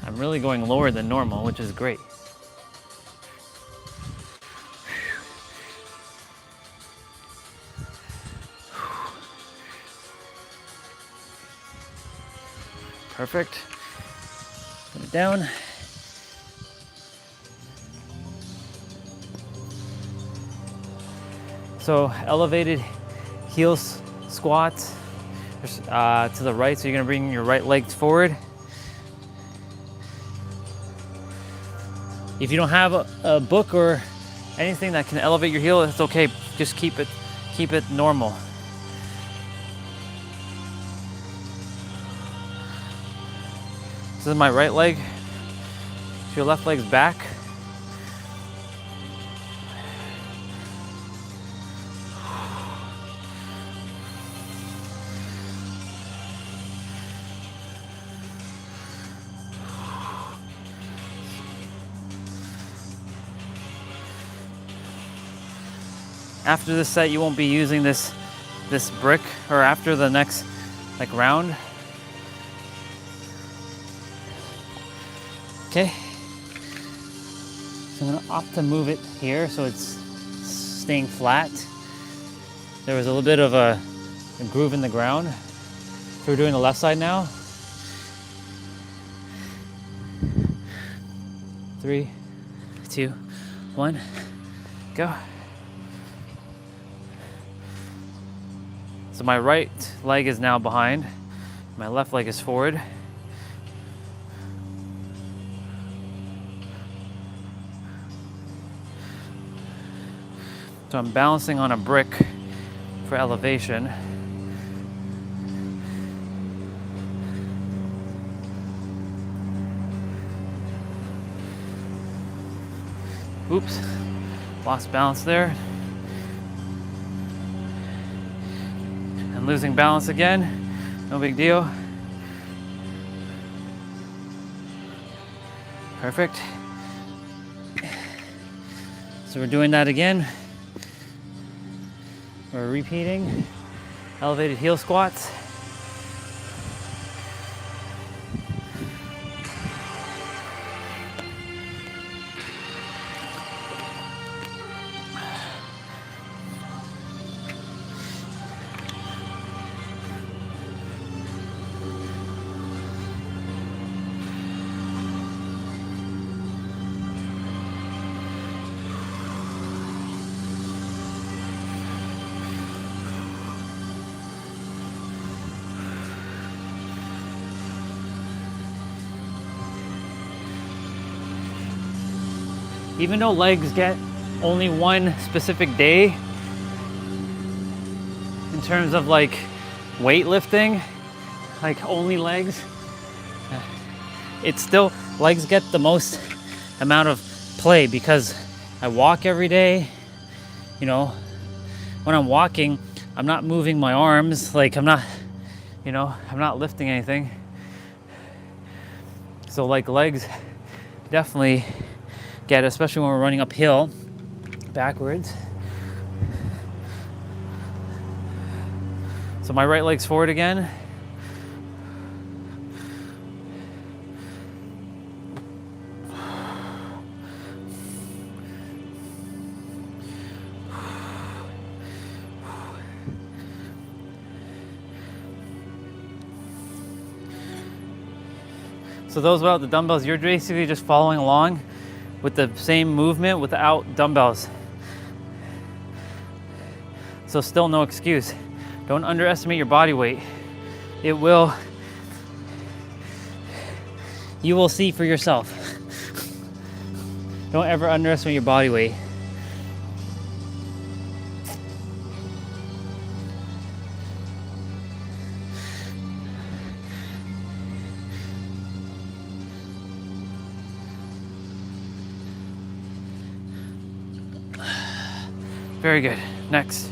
I'm really going lower than normal, which is great. Perfect. Put it down. So elevated heel squats to the right. So you're gonna bring your right legs forward. If you don't have a book or anything that can elevate your heel, it's okay. Just keep it normal. This is my right leg. So your left leg's back. After this set, you won't be using this brick, or after the next round. Okay. So I'm gonna opt to move it here so it's staying flat. There was a little bit of a groove in the ground. So we're doing the left side now. 3, 2, 1, go. So my right leg is now behind. My left leg is forward. So I'm balancing on a brick for elevation. Oops, lost balance there. And losing balance again, no big deal. Perfect. So we're doing that again. We're repeating elevated heel squats. Even though legs get only one specific day in terms of weightlifting, only legs, it's still, legs get the most amount of play because I walk every day. You know, when I'm walking, I'm not moving my arms, I'm not lifting anything. So legs definitely get, especially when we're running uphill, backwards. So my right leg's forward again. So those without the dumbbells, you're basically just following along with the same movement without dumbbells. So still no excuse. Don't underestimate your body weight. You will see for yourself. Don't ever underestimate your body weight. Very good. Next.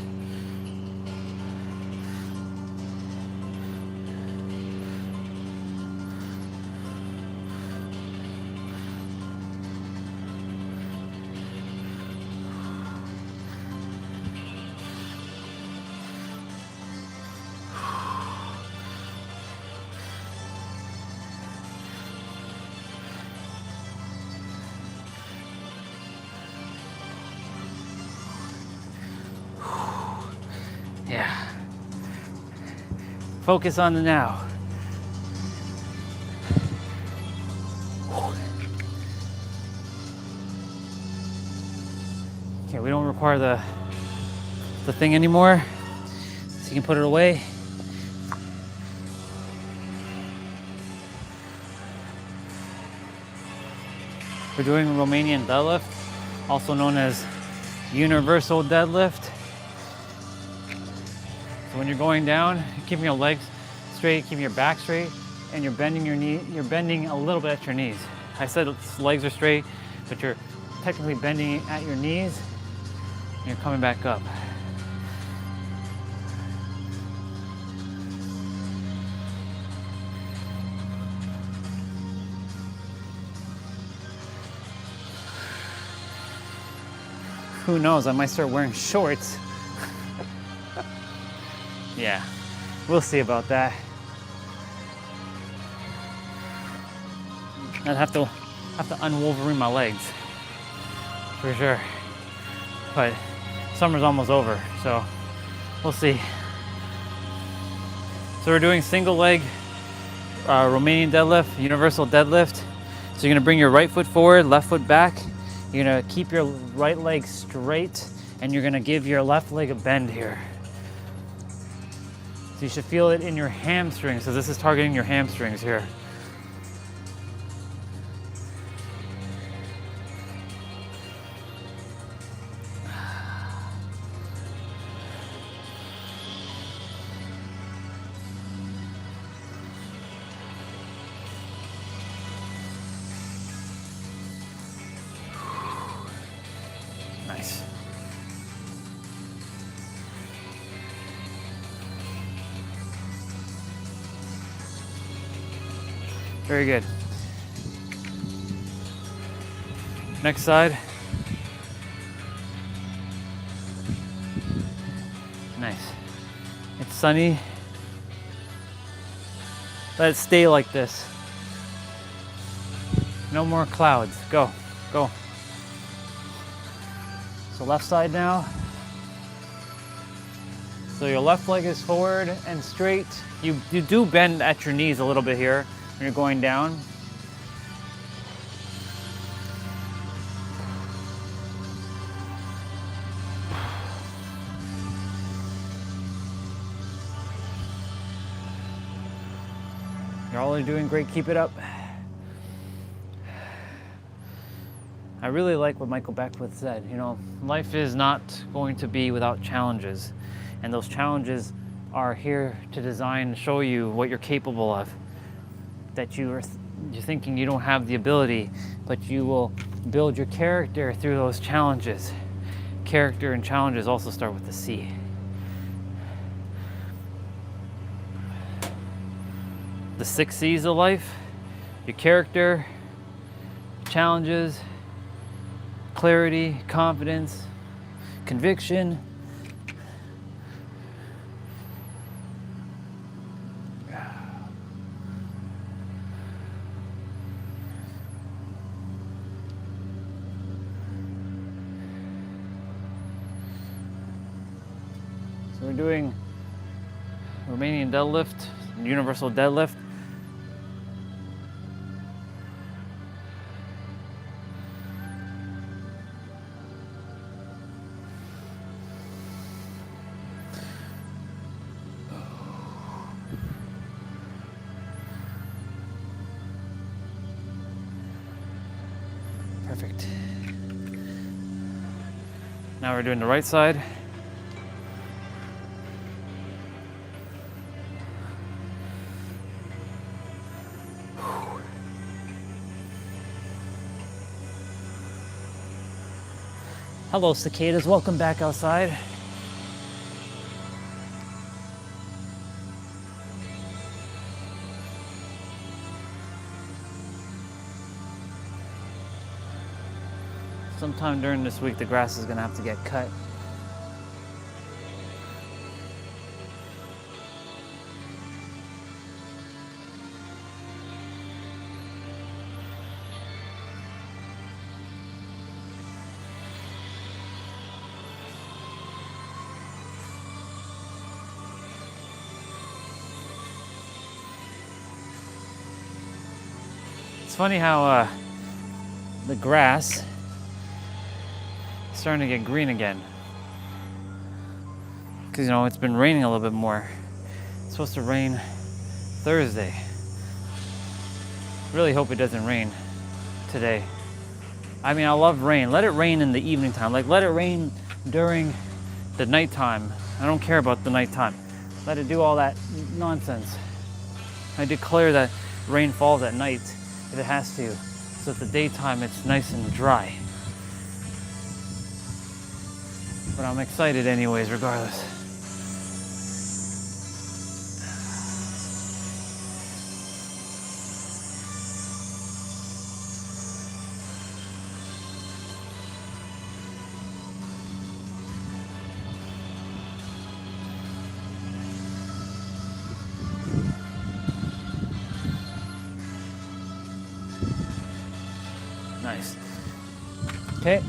Yeah. Focus on the now. Okay, we don't require the thing anymore, so you can put it away. We're doing Romanian deadlift, also known as universal deadlift. So when you're going down, keeping your legs straight, keeping your back straight, and you're bending your knee, you're bending a little bit at your knees. I said legs are straight, but you're technically bending at your knees, and you're coming back up. Who knows, I might start wearing shorts. Yeah, we'll see about that. I'd have to unwolverine my legs, for sure. But summer's almost over, so we'll see. So we're doing single leg Romanian deadlift, universal deadlift. So you're gonna bring your right foot forward, left foot back. You're gonna keep your right leg straight, and you're gonna give your left leg a bend here. So you should feel it in your hamstrings. So this is targeting your hamstrings here. Nice. Very good. Next side. Nice. It's sunny. Let it stay like this. No more clouds. Go, go. So left side now. So your left leg is forward and straight. You do bend at your knees a little bit here when you're going down. You're all doing great, keep it up. I really like what Michael Beckwith said. You know, life is not going to be without challenges. And those challenges are here to design and show you what you're capable of. That you're thinking you don't have the ability, but you will build your character through those challenges. Character and challenges also start with the C. The 6 C's of life: your character, challenges, clarity, confidence, conviction. So we're doing Romanian deadlift, universal deadlift. Perfect. Now we're doing the right side. Hello, cicadas. Welcome back outside. Sometime during this week, the grass is gonna have to get cut. It's funny how the grass is starting to get green again. Because, you know, it's been raining a little bit more. It's supposed to rain Thursday. Really hope it doesn't rain today. I mean, I love rain. Let it rain in the evening time. Like, let it rain during the nighttime. I don't care about the nighttime. Let it do all that nonsense. I declare that rain falls at night if it has to. So at the daytime, it's nice and dry. But I'm excited anyways, regardless. Nice. Okay.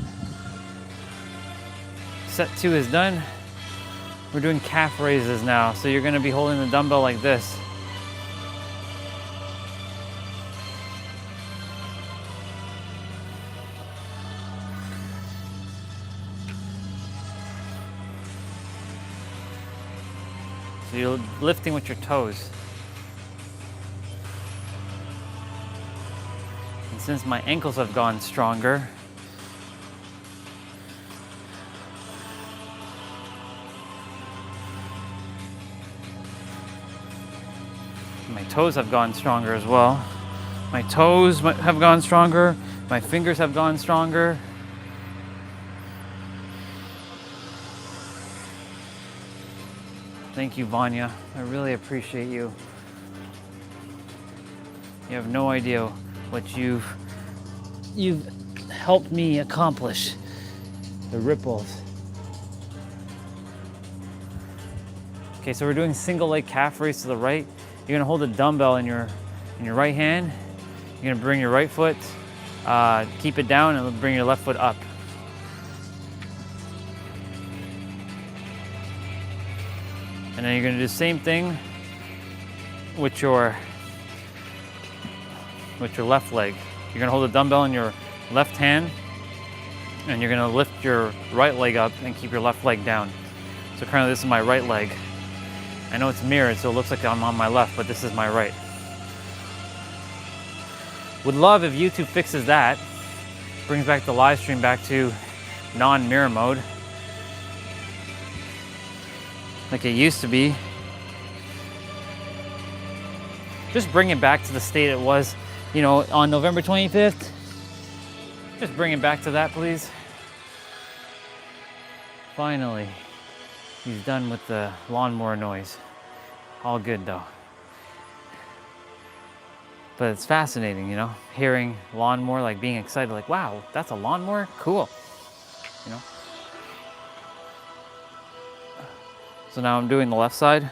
Set 2 is done. We're doing calf raises now. So you're gonna be holding the dumbbell like this. So you're lifting with your toes. And since my ankles have gone stronger, my toes have gone stronger as well. My toes have gone stronger. My fingers have gone stronger. Thank you, Vanya. I really appreciate you. You have no idea what you've helped me accomplish. The ripples. Okay, so we're doing single leg calf raise to the right. You're gonna hold a dumbbell in your right hand. You're gonna bring your right foot, keep it down, and bring your left foot up. And then you're gonna do the same thing with your left leg. You're gonna hold a dumbbell in your left hand, and you're gonna lift your right leg up and keep your left leg down. So currently this is my right leg. I know it's mirrored, so it looks like I'm on my left, but this is my right. Would love if YouTube fixes that, brings back the live stream back to non-mirror mode, like it used to be. Just bring it back to the state it was, you know, on November 25th. Just bring it back to that, please. Finally, he's done with the lawnmower noise. All good though. But it's fascinating, you know, hearing lawnmower, like being excited, like, wow, that's a lawnmower? Cool, you know? So now I'm doing the left side.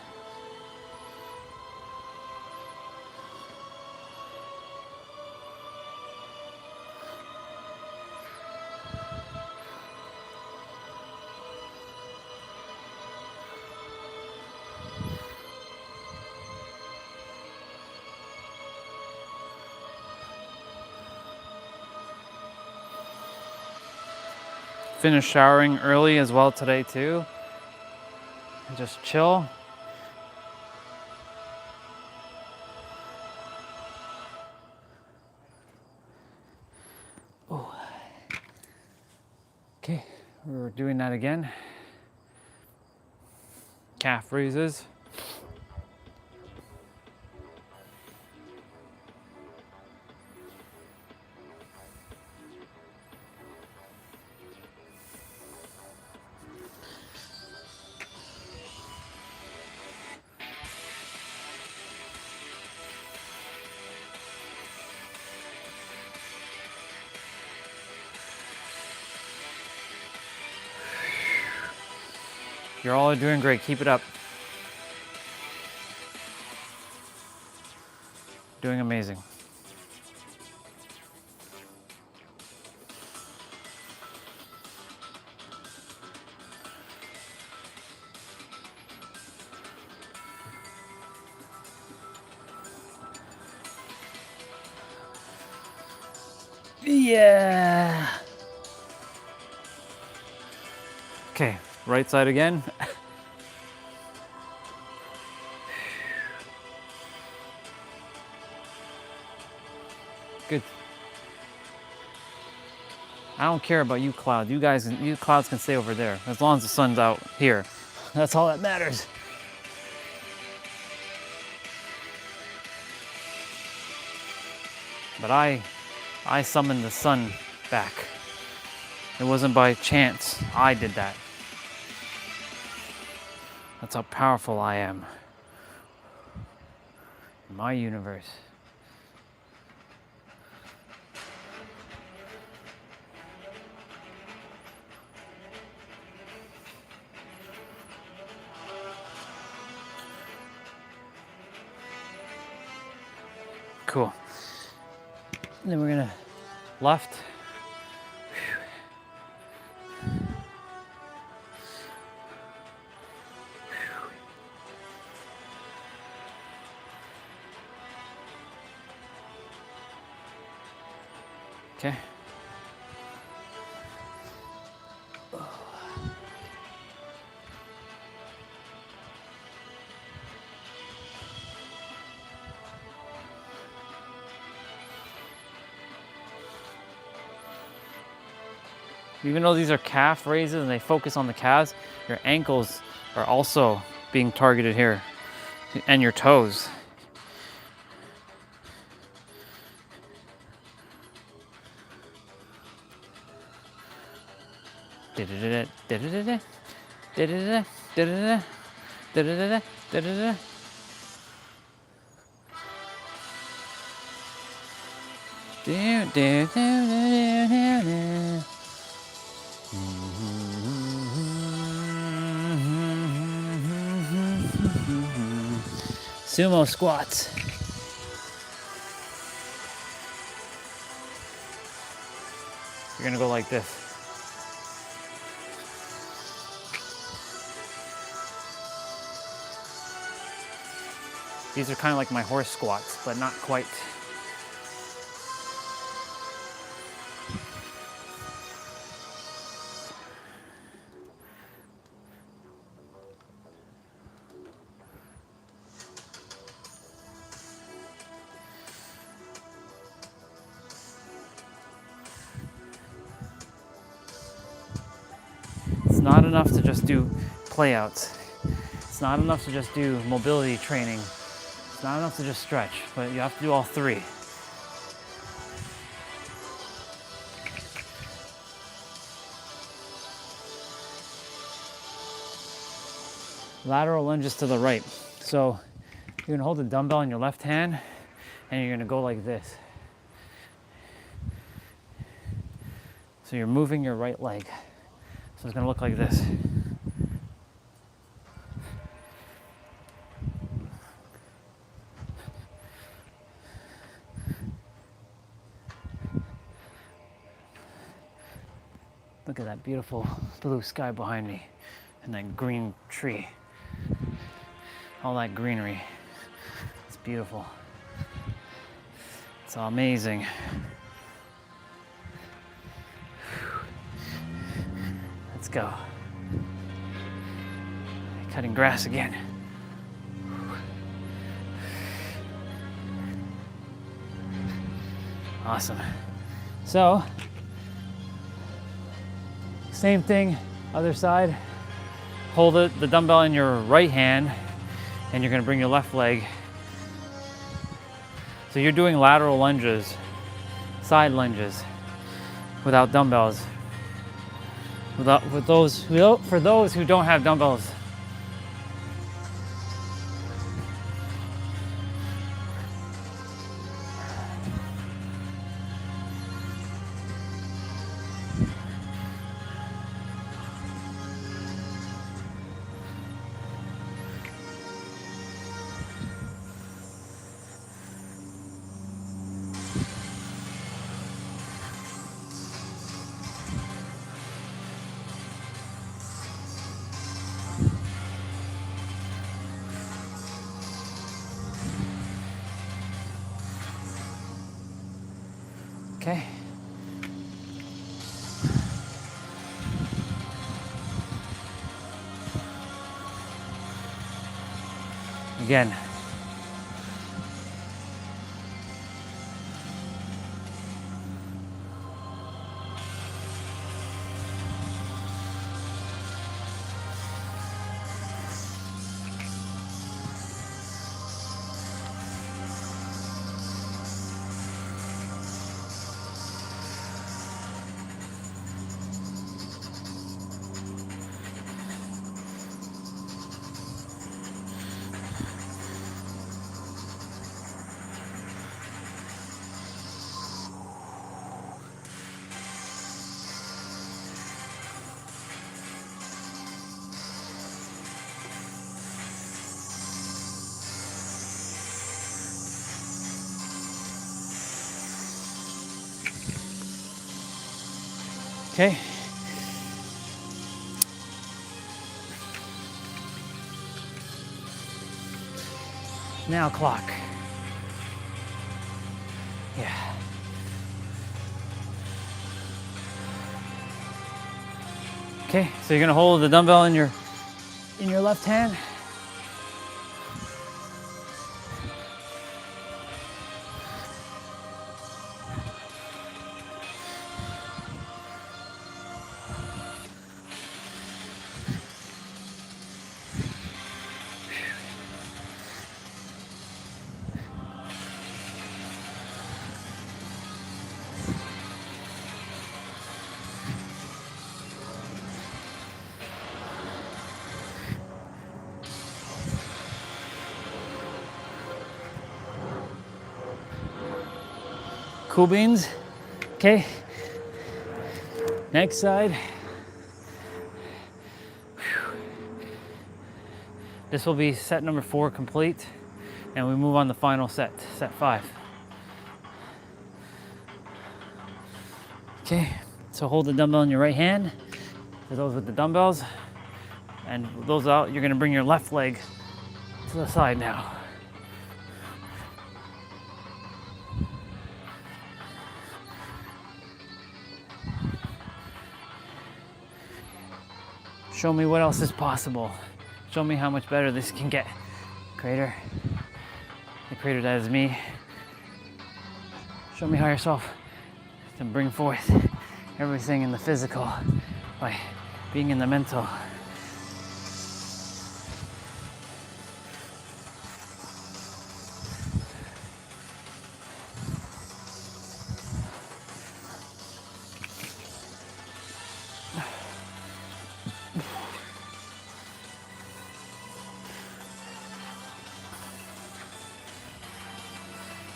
Finished showering early as well today too. And just chill. Oh, We're doing that again. Calf raises. You're all doing great. Keep it up. Doing amazing. Yeah. Okay, right side again. Good. I don't care about you, Cloud. You clouds can stay over there as long as the sun's out here. That's all that matters. But I summoned the sun back. It wasn't by chance. I did that. That's how powerful I am. In my universe. Cool. And then we're gonna left. Okay. Even though these are calf raises and they focus on the calves, your ankles are also being targeted here, and your toes. Sumo squats. You're gonna go like this. These are kind of like my horse squats, but not quite. It's not enough to just do playouts. It's not enough to just do mobility training. It's not enough to just stretch, but you have to do all three. Lateral lunges to the right. So you're gonna hold the dumbbell in your left hand and you're gonna go like this. So you're moving your right leg. So it's gonna look like this. Look at that beautiful blue sky behind me and that green tree. All that greenery. It's beautiful. It's amazing. Let's go. Cutting grass again. Awesome. So, Same thing, other side. Hold the dumbbell in your right hand and you're gonna bring your left leg. So you're doing lateral lunges, side lunges, without dumbbells. For those who don't have dumbbells. Okay. Again. Okay. Now clock. Yeah. Okay, so you're gonna hold the dumbbell in your left hand. Cool beans. Okay. Next side. This will be set number 4 complete, and we move on to the final set, set 5. Okay, so hold the dumbbell in your right hand, for those with the dumbbells, and with those out, you're gonna bring your left leg to the side now. Show me what else is possible. Show me how much better this can get. Creator, the creator that is me. Show me how yourself can bring forth everything in the physical by being in the mental.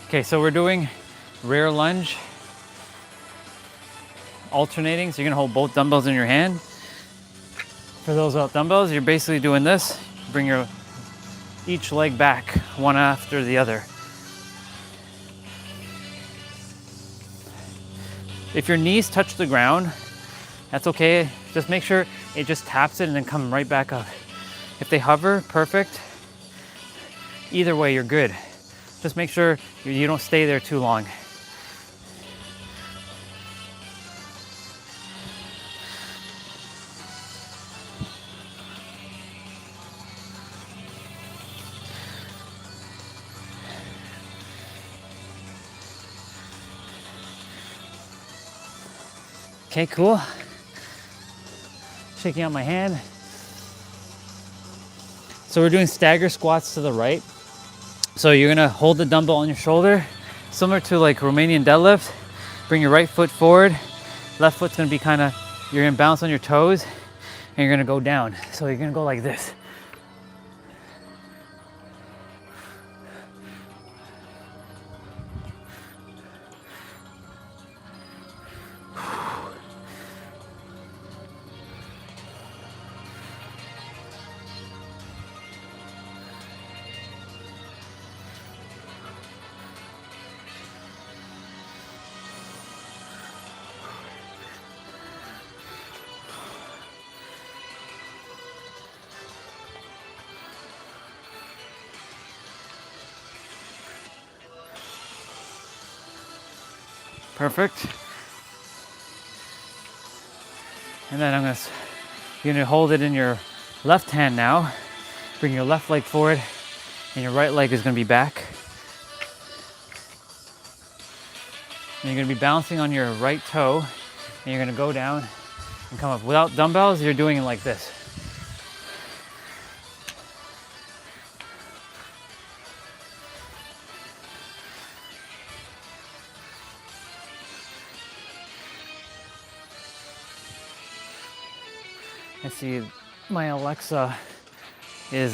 Okay, so we're doing rear lunge, alternating. So you're gonna hold both dumbbells in your hand. For those without dumbbells, you're basically doing this. Bring each leg back, one after the other. If your knees touch the ground, that's okay. Just make sure it just taps it and then come right back up. If they hover, perfect. Either way, you're good. Just make sure you don't stay there too long. Okay, cool. shaking out my hand. So we're doing stagger squats to the right. So you're gonna hold the dumbbell on your shoulder, similar to like Romanian deadlift. Bring your right foot forward. Left foot's gonna be you're gonna bounce on your toes and you're gonna go down. So you're gonna go like this. Perfect. And then you're gonna hold it in your left hand now. Bring your left leg forward and your right leg is gonna be back. And you're gonna be bouncing on your right toe and you're gonna go down and come up. Without dumbbells, you're doing it like this. I see my Alexa is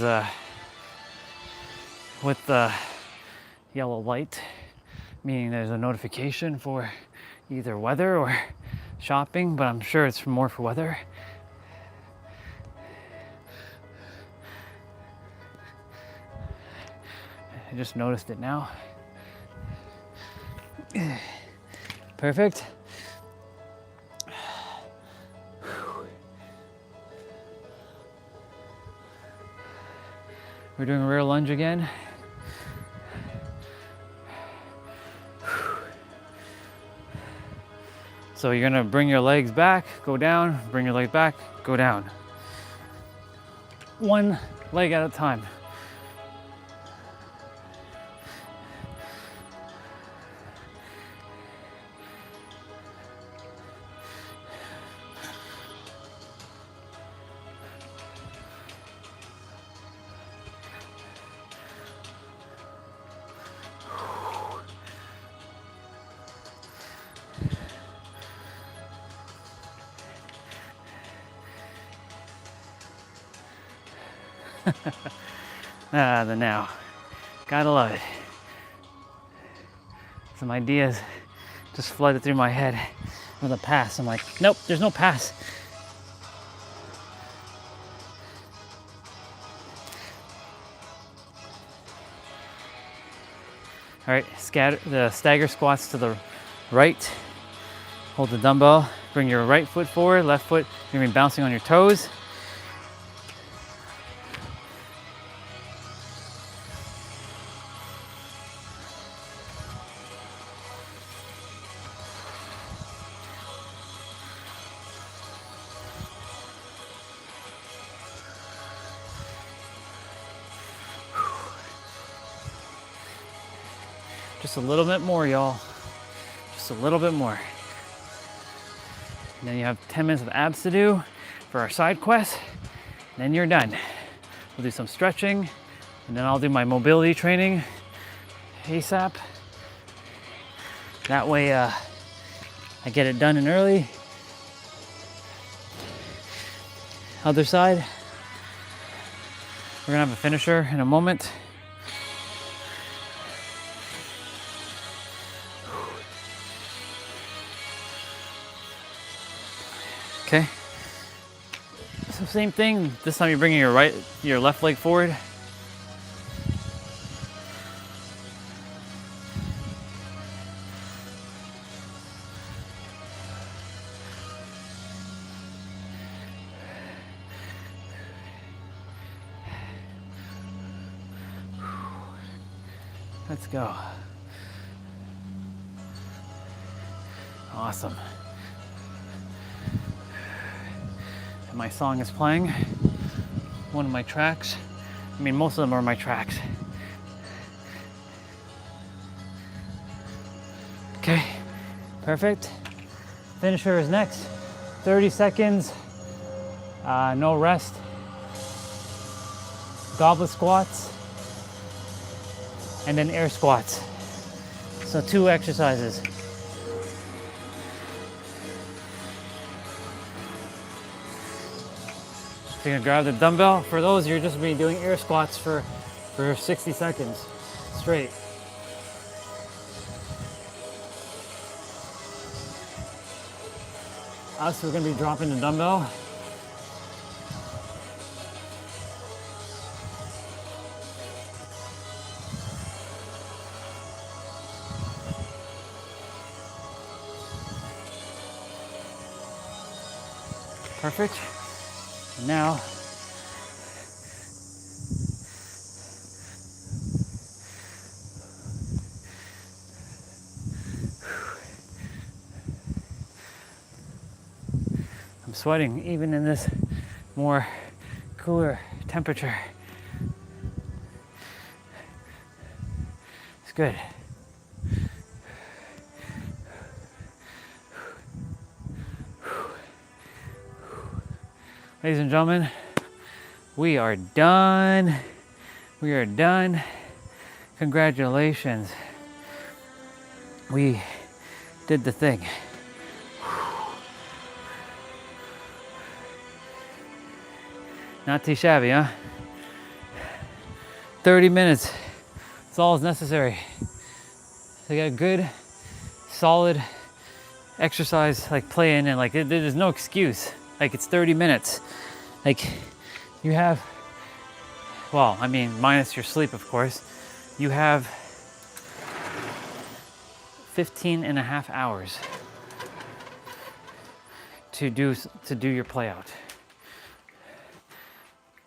with the yellow light, meaning there's a notification for either weather or shopping, but I'm sure it's more for weather. I just noticed it now. Perfect. We're doing a rear lunge again. So you're gonna bring your legs back, go down, bring your legs back, go down. One leg at a time. The now. Gotta love it. Some ideas just flooded through my head with a pass. I'm like, nope, there's no pass. All right, stagger squats to the right. Hold the dumbbell, bring your right foot forward, left foot, you're gonna be bouncing on your toes. Just a little bit more, y'all. Just a little bit more. And then you have 10 minutes of abs to do for our side quest. Then you're done. We'll do some stretching, and then I'll do my mobility training ASAP. That way I get it done and early. Other side. We're gonna have a finisher in a moment. Okay. So same thing. This time you're bringing your left leg forward. Let's go. Awesome. And my song is playing. One of my tracks. I mean, most of them are my tracks. Okay, perfect. Finisher is next. 30 seconds No rest. Goblet squats. And then air squats. So 2 exercises. So you're gonna grab the dumbbell. For those, you're just gonna be doing air squats for 60 seconds straight. Us, we're gonna be dropping the dumbbell. Perfect. And now, I'm sweating even in this more cooler temperature. It's good. Ladies and gentlemen, we are done. We are done. Congratulations. We did the thing. Not too shabby, huh? 30 minutes. That's all is necessary. So you got a good, solid exercise, like play in, and like there's no excuse. Like it's 30 minutes. Like you have, well, I mean, minus your sleep, of course, you have 15 and a half hours to do your play out.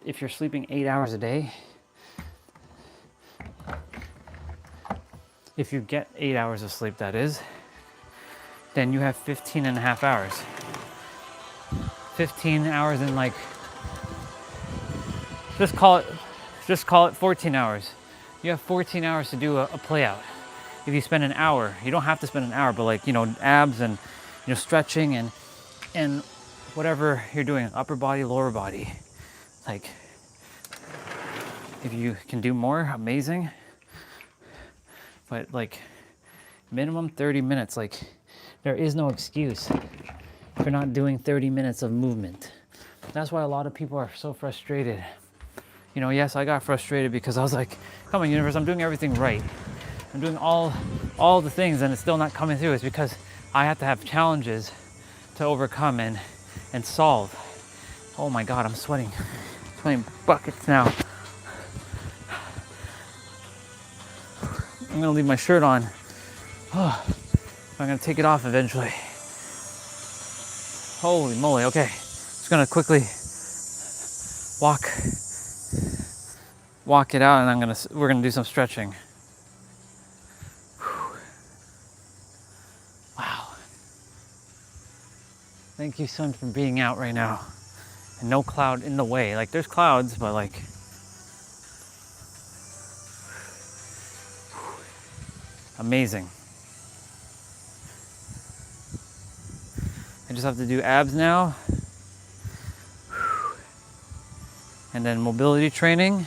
If you're sleeping 8 hours a day, if you get 8 hours of sleep, that is, then you have 15 and a half hours. 15 hours in, like, just call it 14 hours. You have 14 hours to do a play out. If you spend an hour, you don't have to spend an hour, but like, you know, abs and, you know, stretching and whatever you're doing, upper body, lower body. Like, if you can do more, amazing. But like, minimum 30 minutes. Like, there is no excuse for not doing 30 minutes of movement. That's why a lot of people are so frustrated. You know, yes, I got frustrated because I was like, come on, universe, I'm doing everything right. I'm doing all the things and it's still not coming through. It's because I have to have challenges to overcome and solve. Oh my God, I'm sweating buckets now. I'm gonna leave my shirt on. I'm gonna take it off eventually. Holy moly, okay. Just gonna quickly walk it out and we're gonna do some stretching. Wow. Thank you, sun, for being out right now. And no cloud in the way. Like, there's clouds, but like, amazing. I just have to do abs now. And then mobility training.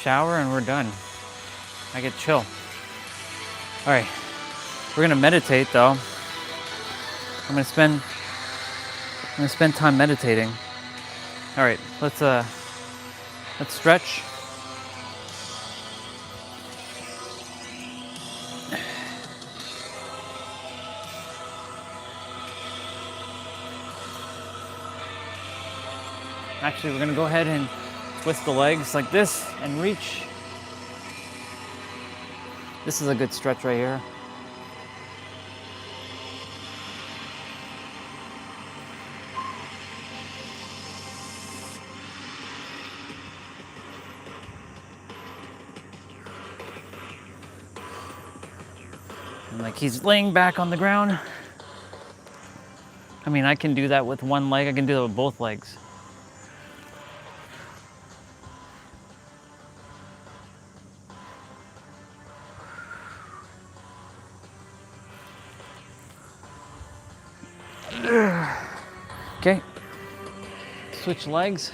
Shower and we're done. I get chill. All right, we're gonna meditate though. I'm gonna spend time meditating. All right, let's stretch. Actually, we're gonna go ahead and twist the legs like this and reach. This is a good stretch right here. And like he's laying back on the ground. I mean, I can do that with one leg. I can do that with both legs. Okay, switch legs.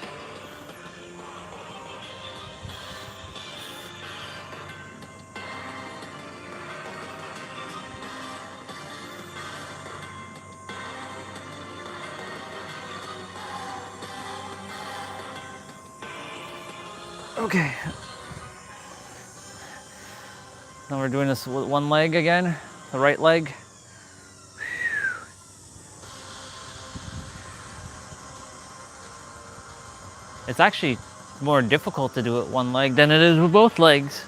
Okay. Now we're doing this with one leg again, the right leg. It's actually more difficult to do it one leg than it is with both legs.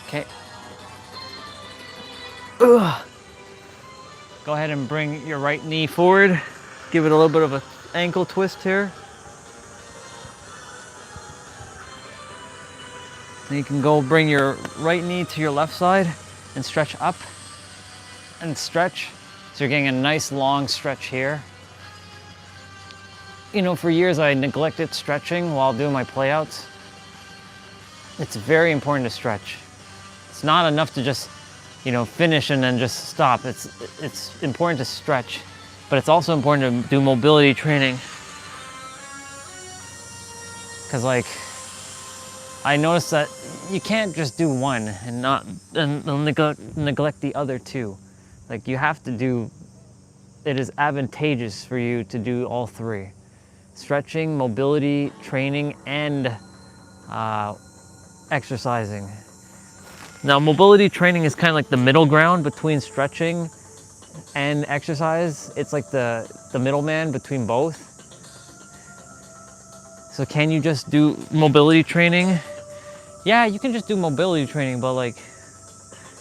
Okay. Ugh. Go ahead and bring your right knee forward. Give it a little bit of an ankle twist here. Then you can go bring your right knee to your left side and stretch up and stretch. So you're getting a nice long stretch here. You know, for years I neglected stretching while doing my playouts. It's very important to stretch. It's not enough to just, you know, finish and then just stop. It's important to stretch, but it's also important to do mobility training. Cause like, I noticed that you can't just do one and neglect the other two. Like you have to do, it is advantageous for you to do all three. Stretching, mobility, training, and exercising. Now, mobility training is kind of like the middle ground between stretching and exercise. It's like the middleman between both. So can you just do mobility training? Yeah, you can just do mobility training, but like,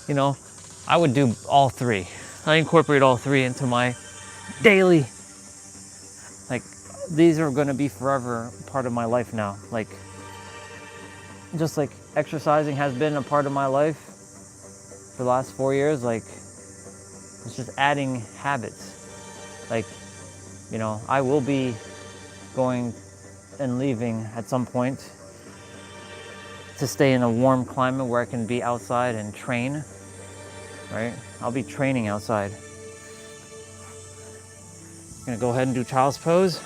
you know, I would do all three. I incorporate all three into my daily, like, these are gonna be forever part of my life now. Like, just like exercising has been a part of my life for the last 4 years, like, it's just adding habits. Like, you know, I will be going and leaving at some point to stay in a warm climate where I can be outside and train, right? I'll be training outside. I'm gonna go ahead and do child's pose.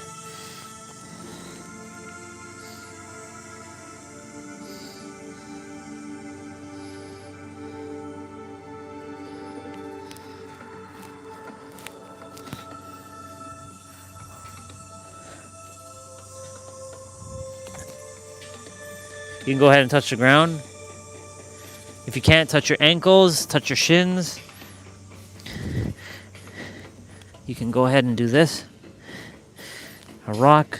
You can go ahead and touch the ground. If you can't, touch your ankles, touch your shins. You can go ahead and do this. A rock.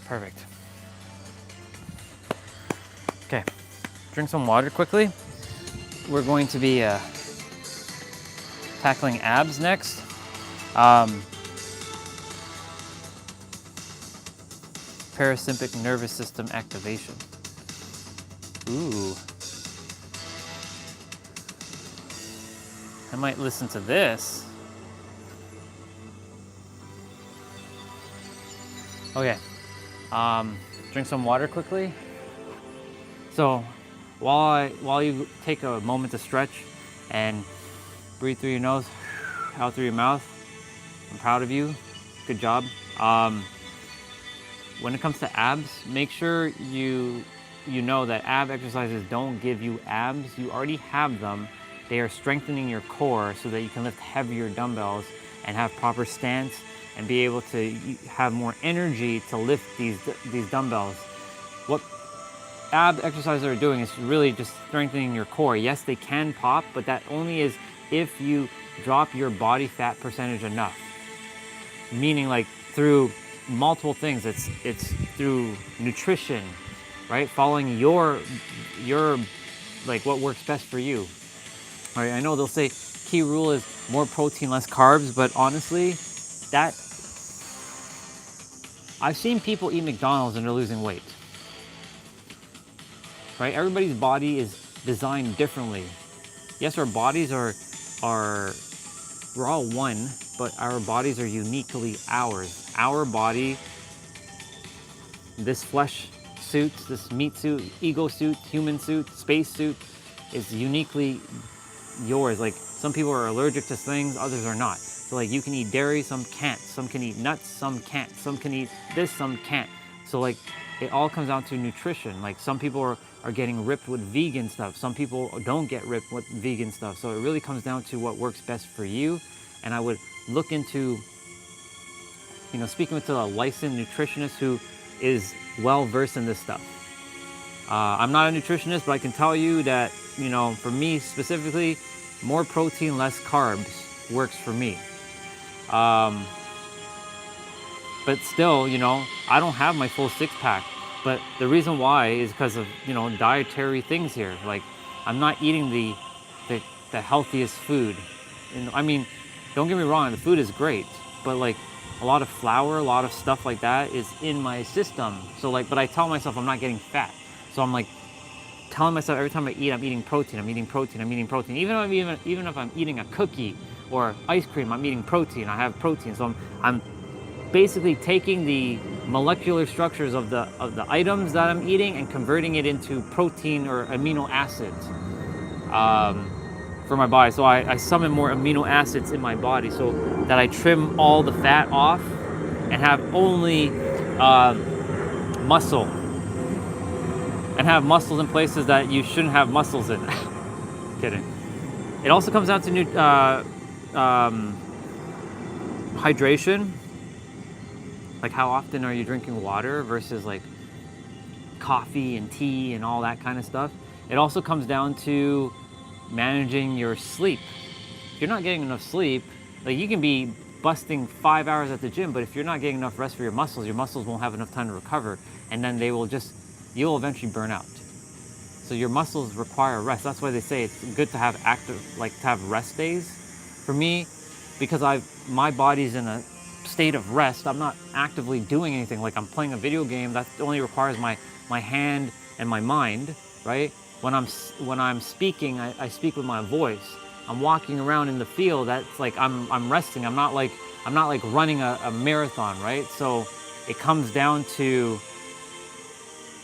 Perfect. Okay, drink some water quickly. We're going to be tackling abs next. Parasympathetic nervous system activation. Ooh. I might listen to this. Okay. Drink some water quickly. So, while you take a moment to stretch and breathe through your nose, out through your mouth, I'm proud of you. Good job. When it comes to abs, make sure you know that ab exercises don't give you abs. You already have them. They are strengthening your core so that you can lift heavier dumbbells and have proper stance and be able to have more energy to lift these dumbbells. What ab exercises are doing is really just strengthening your core. Yes, they can pop, but that only is if you drop your body fat percentage enough. Meaning like through multiple things. It's through nutrition, right? Following your like what works best for you. All right, I know they'll say key rule is more protein, less carbs, but honestly, that I've seen people eat McDonald's and they're losing weight. Right? Everybody's body is designed differently. Yes, our bodies are we're all one, but our bodies are uniquely ours. Our body, this flesh suit, this meat suit, ego suit, human suit, space suit, is uniquely yours. Like some people are allergic to things, others are not. So like you can eat dairy, some can't. Some can eat nuts, some can't. Some can eat this, some can't. So like it all comes down to nutrition. Like some people are getting ripped with vegan stuff. Some people don't get ripped with vegan stuff. So it really comes down to what works best for you. And I would look into, you know, speaking with a licensed nutritionist who is well versed in this stuff. I'm not a nutritionist, but I can tell you that, you know, for me specifically, more protein, less carbs works for me. But still, you know, I don't have my full six pack. But the reason why is because of, you know, dietary things here. Like, I'm not eating the healthiest food. And I mean, don't get me wrong, the food is great, but like a lot of flour, a lot of stuff like that is in my system. So like, but I tell myself I'm not getting fat. So I'm like telling myself every time I eat, I'm eating protein, I'm eating protein, I'm eating protein. Even if I'm eating a cookie or ice cream, I'm eating protein, I have protein. So I'm basically taking the molecular structures of the items that I'm eating and converting it into protein or amino acids for my body. So I summon more amino acids in my body so that I trim all the fat off and have only muscle, and have muscles in places that you shouldn't have muscles in. Kidding. It also comes down to hydration. Like how often are you drinking water versus like coffee and tea and all that kind of stuff. It also comes down to managing your sleep. If you're not getting enough sleep, like you can be busting 5 hours at the gym, but if you're not getting enough rest for your muscles won't have enough time to recover, and then you'll eventually burn out. So your muscles require rest. That's why they say it's good to have to have rest days. For me, because my body's in a state of rest, I'm not actively doing anything. Like I'm playing a video game that only requires my hand and my mind, right? When I'm speaking, I speak with my voice. I'm walking around in the field. That's like I'm resting. I'm not like running a marathon, right? So it comes down to,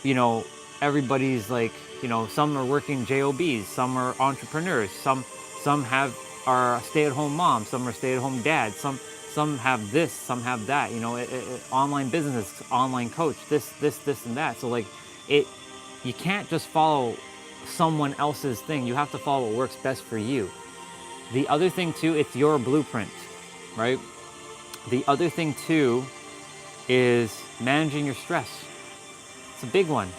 you know, everybody's like, you know, some are working jobs, some are entrepreneurs, some are stay-at-home moms, some are stay-at-home dads, some have this, some have that, you know, online business, online coach, this and that. So like you can't just follow someone else's thing. You have to follow what works best for you. The other thing too, it's your blueprint, right? The other thing too is managing your stress. It's a big one,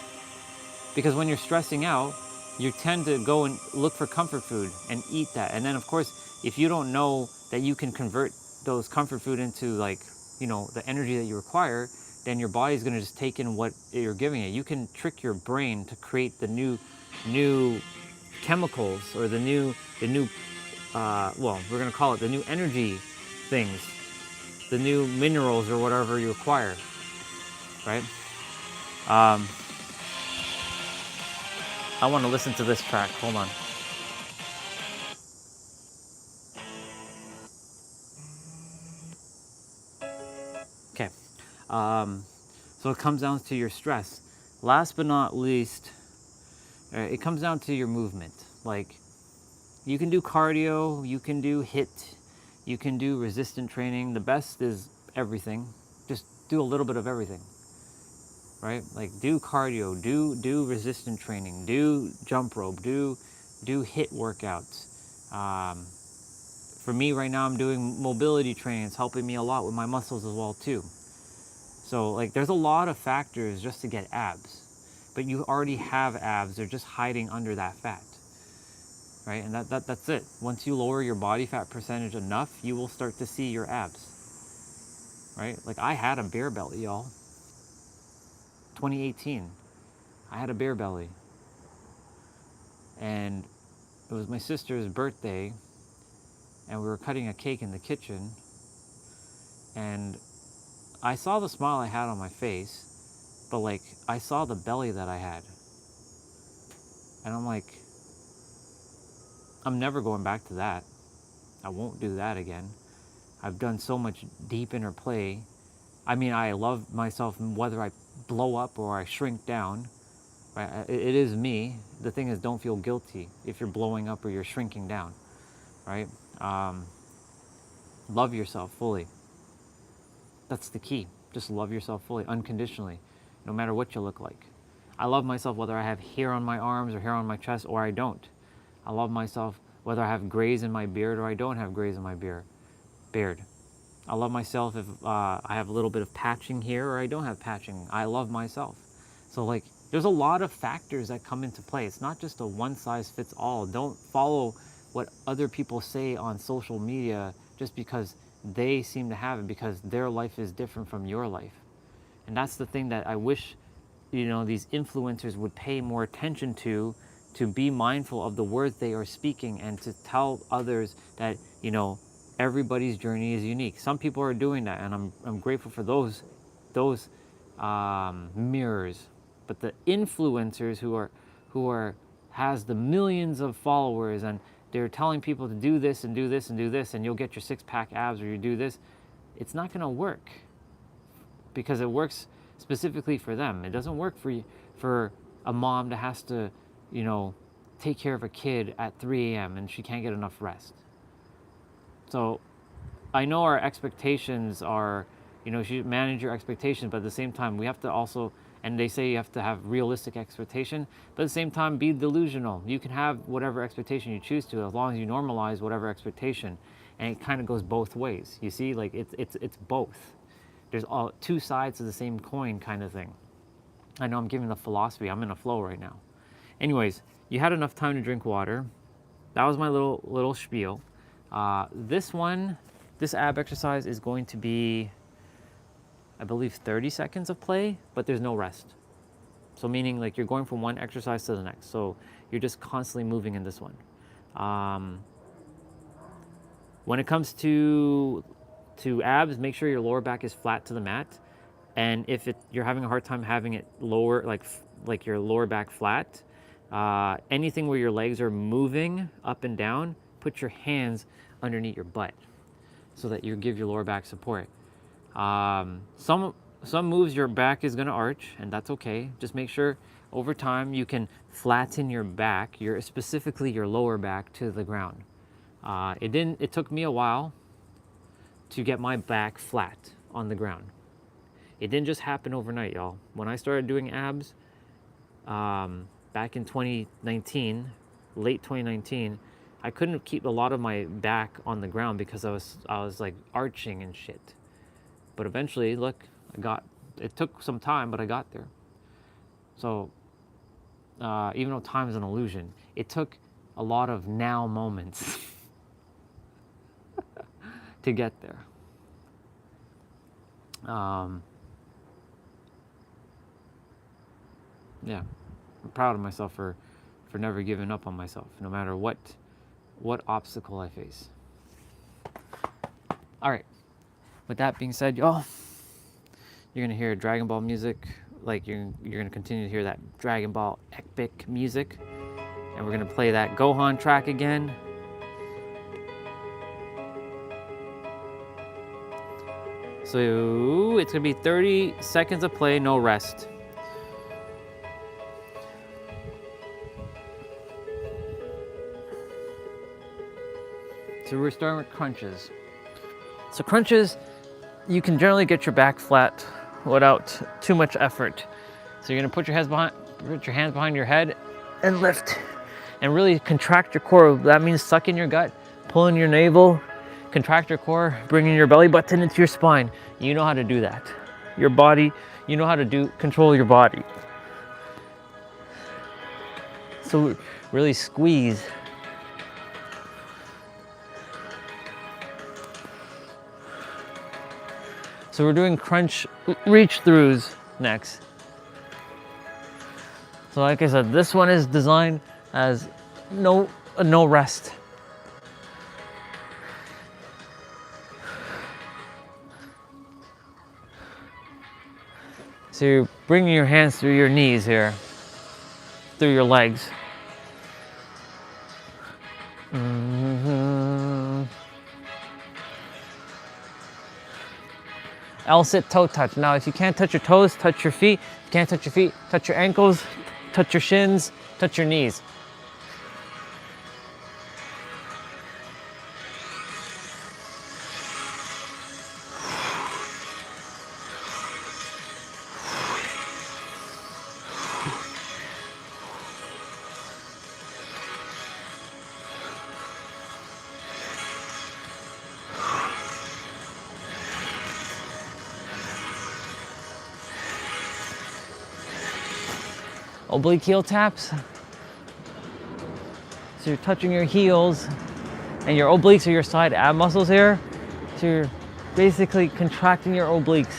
because when you're stressing out, you tend to go and look for comfort food and eat that. And then of course, if you don't know that you can convert those comfort food into, like, you know, the energy that you require, then your body's going to just take in what you're giving it. You can trick your brain to create the new chemicals, or the new well, we're going to call it the new energy things, the new minerals or whatever you require, right? I want to listen to this track. Hold on. Okay. So it comes down to your stress. Last but not least, it comes down to your movement. Like, you can do cardio, you can do HIIT, you can do resistant training. The best is everything. Just do a little bit of everything, right? Like, do cardio, do resistant training, do jump rope, do HIIT workouts. For me right now, I'm doing mobility training. It's helping me a lot with my muscles as well too. So like, there's a lot of factors just to get abs, but you already have abs. They're just hiding under that fat, right? And that's it. Once you lower your body fat percentage enough, you will start to see your abs, right? Like, I had a bear belly, y'all. 2018, I had a bear belly, and it was my sister's birthday, and we were cutting a cake in the kitchen, and I saw the smile I had on my face, but like, I saw the belly that I had, and I'm like, I'm never going back to that. I won't do that again. I've done so much deep inner play. I mean, I love myself whether I blow up or I shrink down. Right? It is me. The thing is, don't feel guilty if you're blowing up or you're shrinking down. Right? Love yourself fully. That's the key. Just love yourself fully, unconditionally, no matter what you look like. I love myself whether I have hair on my arms or hair on my chest or I don't. I love myself whether I have grays in my beard or I don't have grays in my beard. I love myself if I have a little bit of patching here or I don't have patching. I love myself. So like, there's a lot of factors that come into play. It's not just a one size fits all. Don't follow what other people say on social media just because they seem to have it, because their life is different from your life. And that's the thing that I wish, these influencers would pay more attention to be mindful of the words they are speaking and to tell others that, everybody's journey is unique. Some people are doing that, and I'm grateful for those mirrors. But the influencers who has the millions of followers and they're telling people to do this and do this and do this and you'll get your six-pack abs or you do this, it's not going to work because it works specifically for them. It doesn't work for a mom that has to, take care of a kid at 3 a.m. and she can't get enough rest. So I know our expectations are, you should manage your expectations, but at the same time, we have to also, and they say you have to have realistic expectation, but at the same time, be delusional. You can have whatever expectation you choose to, as long as you normalize whatever expectation. And it kind of goes both ways. You see, like it's both. There's all two sides of the same coin kind of thing. I know I'm giving the philosophy. I'm in a flow right now. Anyways, you had enough time to drink water. That was my little spiel. This ab exercise is going to be, I believe, 30 seconds of play, but there's no rest. So meaning like you're going from one exercise to the next. So you're just constantly moving in this one. When it comes to abs, make sure your lower back is flat to the mat. And if you're having a hard time having it lower, like your lower back flat, anything where your legs are moving up and down, put your hands underneath your butt so that you give your lower back support. Some moves your back is going to arch, and that's okay. Just make sure over time you can flatten your back, specifically your lower back, to the ground. It took me a while to get my back flat on the ground. It didn't just happen overnight, y'all. When I started doing abs back in 2019, late 2019, I couldn't keep a lot of my back on the ground because I was like arching and shit. But eventually, look, it took some time, but I got there. So even though time is an illusion, it took a lot of now moments to get there. Yeah, I'm proud of myself for never giving up on myself, no matter what obstacle I face. All right, with that being said, y'all, you're gonna hear Dragon Ball music, like you're gonna continue to hear that Dragon Ball epic music, and we're gonna play that Gohan track again. So it's gonna be 30 seconds of play, no rest. So we're starting with crunches. So crunches, you can generally get your back flat without too much effort. So you're gonna put your hands behind your head and lift, and really contract your core. That means suck in your gut, pull in your navel, contract your core, bringing your belly button into your spine. You know how to do that. Your body, you know how to control your body. So really squeeze. So we're doing crunch reach throughs next. So like I said, this one is designed as no rest. So you're bringing your hands through your knees here, through your legs. L-sit toe touch. Now, if you can't touch your toes, touch your feet. If you can't touch your feet, touch your ankles, touch your shins, touch your knees. Oblique heel taps. So you're touching your heels, and your obliques are your side ab muscles here. So you're basically contracting your obliques.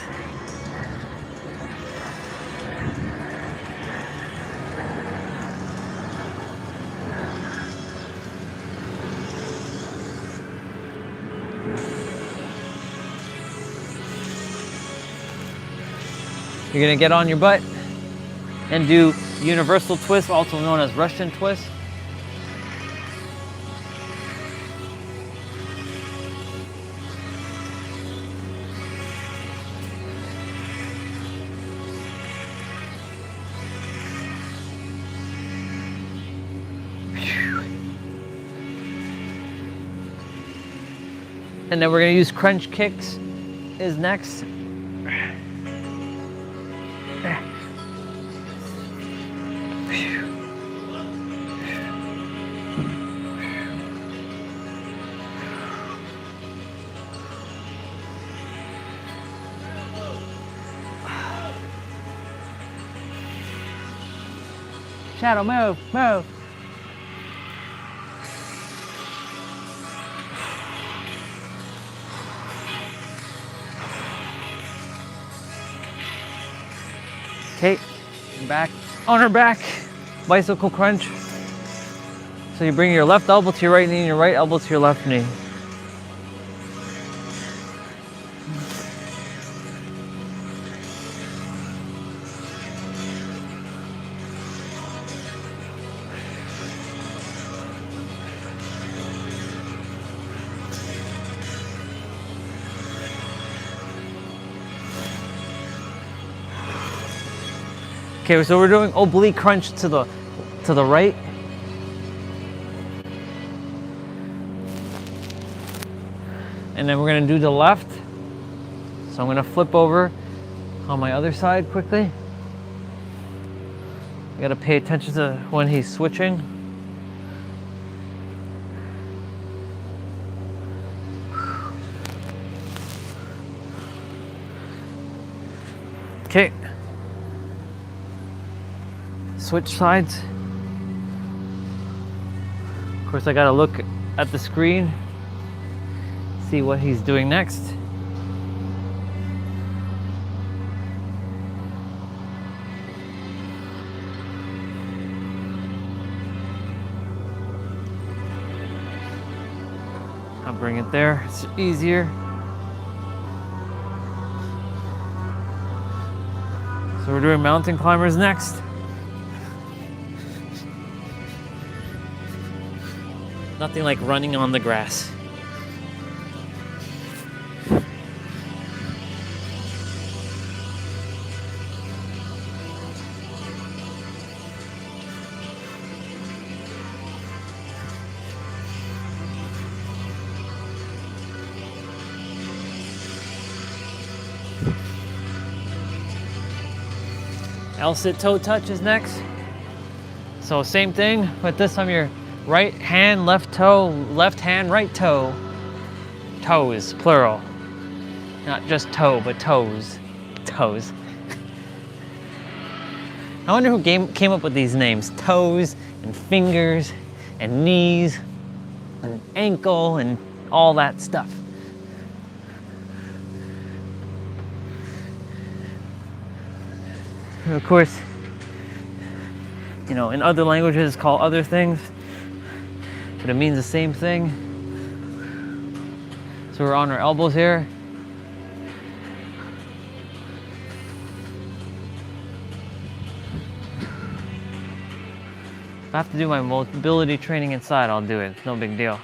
You're gonna get on your butt and do universal twist, also known as Russian twist. And then we're gonna use crunch kicks is next. Shadow, move, move. Okay, back on her back, bicycle crunch. So you bring your left elbow to your right knee and your right elbow to your left knee. Okay, so we're doing oblique crunch to the right. And then we're gonna do the left. So I'm gonna flip over on my other side quickly. You gotta pay attention to when he's switching. Okay. Switch sides. Of course, I gotta look at the screen, see what he's doing next. I'll bring it there, it's easier. So we're doing mountain climbers next. Nothing like running on the grass. L-sit toe touch is next. So same thing, but this time you're right hand, left toe, left hand, right toe. Toes, plural. Not just toe, but toes. Toes. I wonder who came up with these names. Toes, and fingers, and knees, and ankle, and all that stuff. And of course, you know, in other languages it's called other things, but it means the same thing. So we're on our elbows here. If I have to do my mobility training inside, I'll do it. It's no big deal.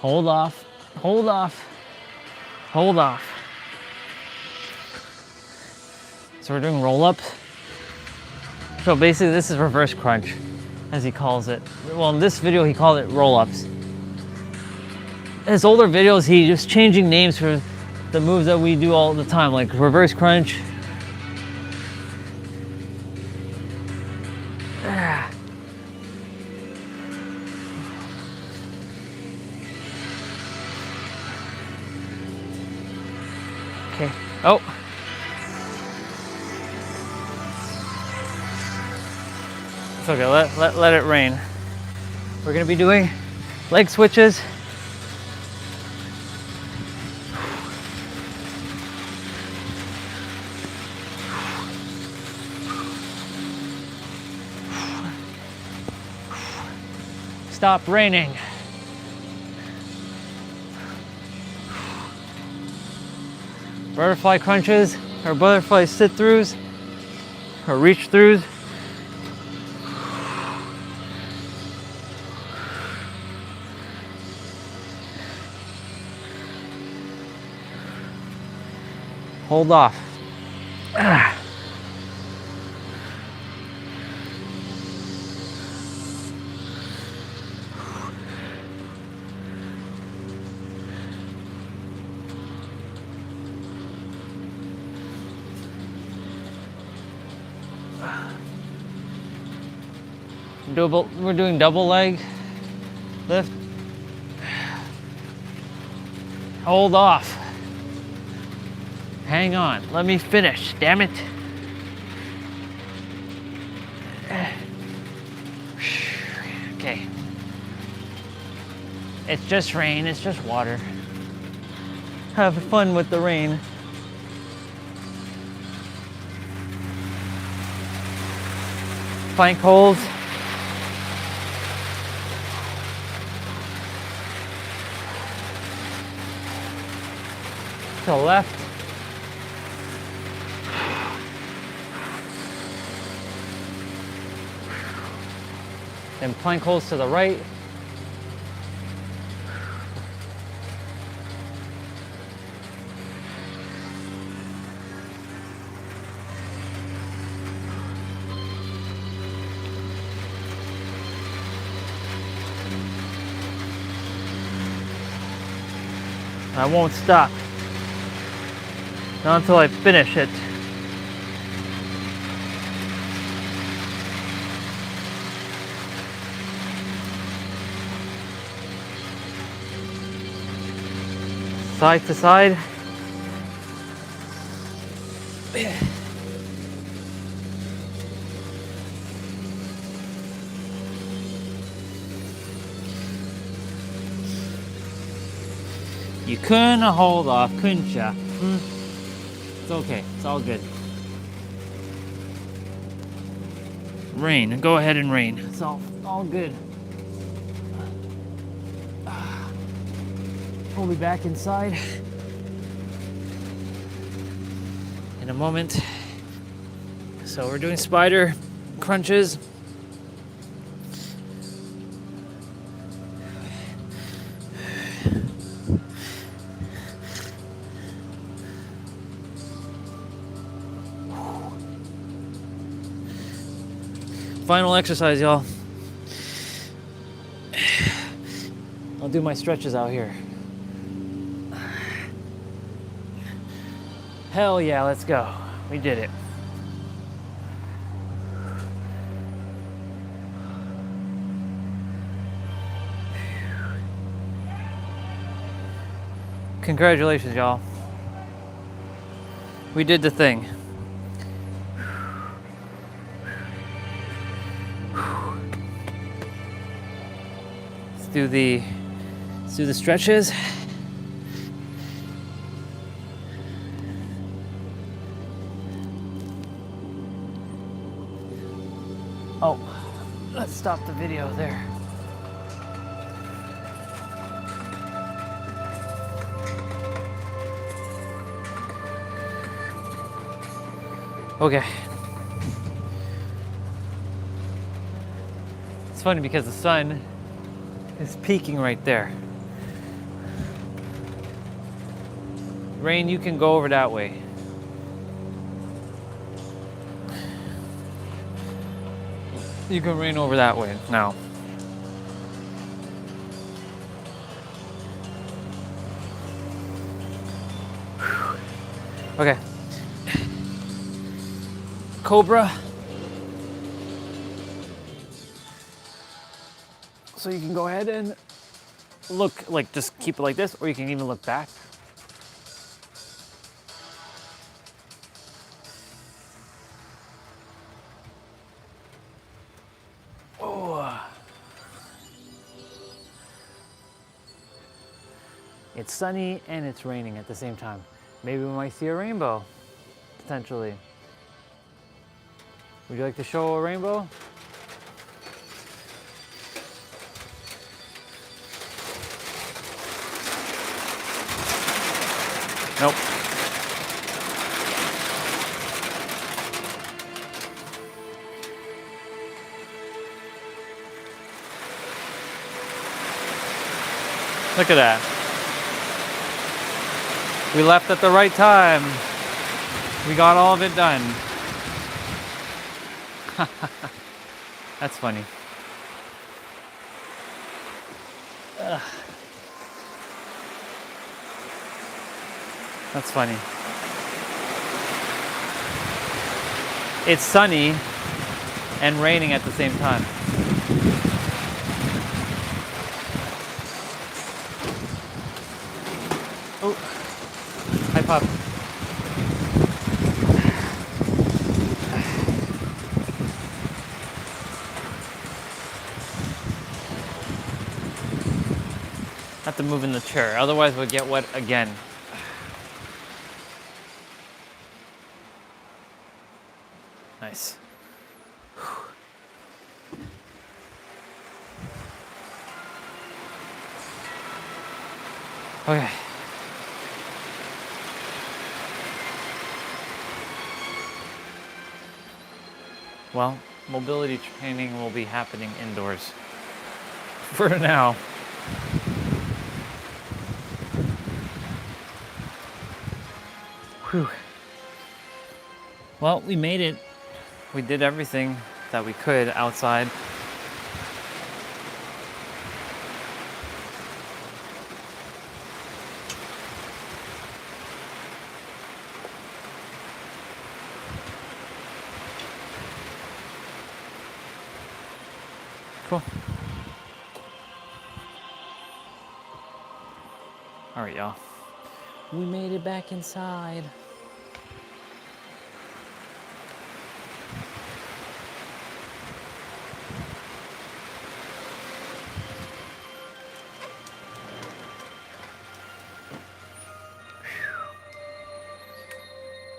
Hold off, hold off, hold off. So we're doing roll-ups. So basically this is reverse crunch, as he calls it. Well, in this video he called it roll-ups. His older videos, he just changing names for the moves that we do all the time, like reverse crunch. Okay. Oh. It's okay. Let it rain. We're gonna be doing leg switches. Stop raining. Butterfly crunches, or butterfly sit-throughs, or reach-throughs. Hold off. We're doing double leg lift. Hold off. Hang on, let me finish, damn it. Okay. It's just rain, it's just water. Have fun with the rain. Plank holds. To the left. Then plank holds to the right. I won't stop. Not until I finish it. Side to side. You couldn't hold off, couldn't ya? It's okay, it's all good. Rain, go ahead and rain. It's all good. We'll be back inside in a moment. So we're doing spider crunches. Final exercise, y'all. I'll do my stretches out here. Hell yeah, let's go. We did it. Congratulations, y'all. We did the thing. Let's do the stretches. Oh, let's stop the video there. Okay. It's funny because the sun is peaking right there. Rain, you can go over that way. You can rain over that way now. Okay. Cobra. So you can go ahead and look, like just keep it like this, or you can even look back. Oh. It's sunny and it's raining at the same time. Maybe we might see a rainbow, potentially. Would you like to show a rainbow? Nope. Look at that. We left at the right time. We got all of it done. That's funny. Ugh. That's funny. It's sunny and raining at the same time. Oh, hi, Pop. Have to move in the chair, otherwise we'll get wet again. Nice. Okay. Well, mobility training will be happening indoors for now. Whew. Well, we made it. We did everything that we could outside. Cool. All right, y'all. We made it back inside.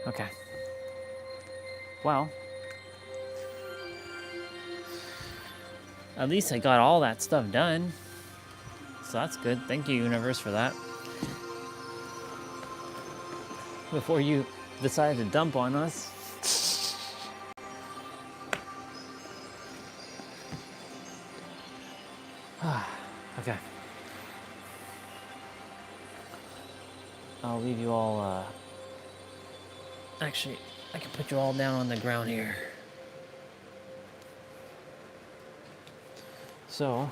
Okay. Well, at least I got all that stuff done. So that's good. Thank you, universe, for that. Before you decided to dump on us. Okay. I'll leave you all, actually, I can put you all down on the ground here. So,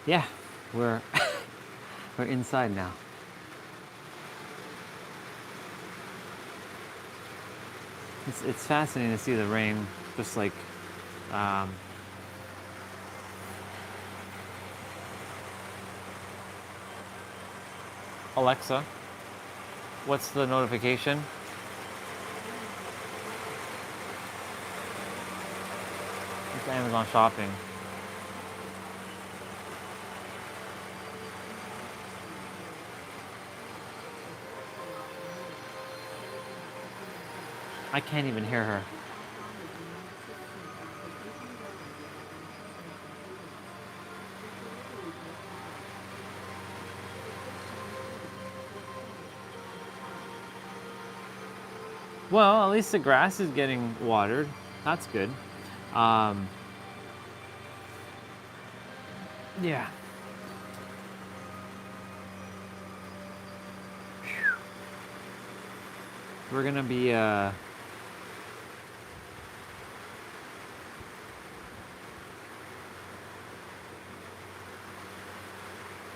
yeah, we're we're inside now. It's fascinating to see the rain, just like Alexa, what's the notification? It's Amazon shopping. I can't even hear her. Well, at least the grass is getting watered. That's good. Yeah. we're gonna be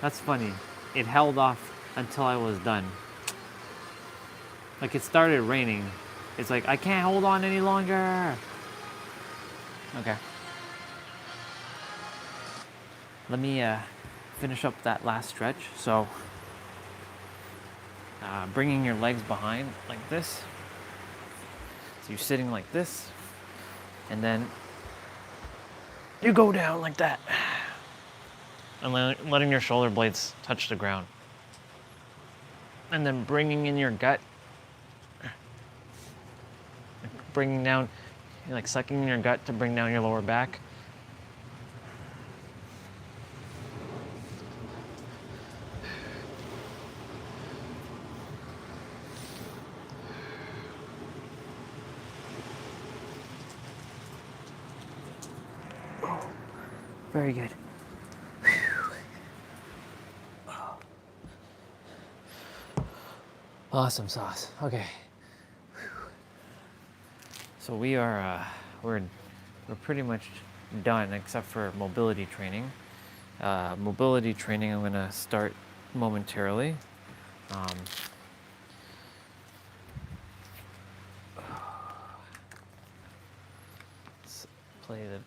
that's funny. It held off until I was done. Like it started raining. It's like I can't hold on any longer. Okay. Let me finish up that last stretch. So bringing your legs behind like this. So you're sitting like this, and then you go down like that. And letting your shoulder blades touch the ground. And then bringing in your gut. Bringing down, like sucking in your gut to bring down your lower back. Very good. Awesome sauce. Okay. So we are we're pretty much done except for mobility training. Mobility training I'm gonna start momentarily. Let's play the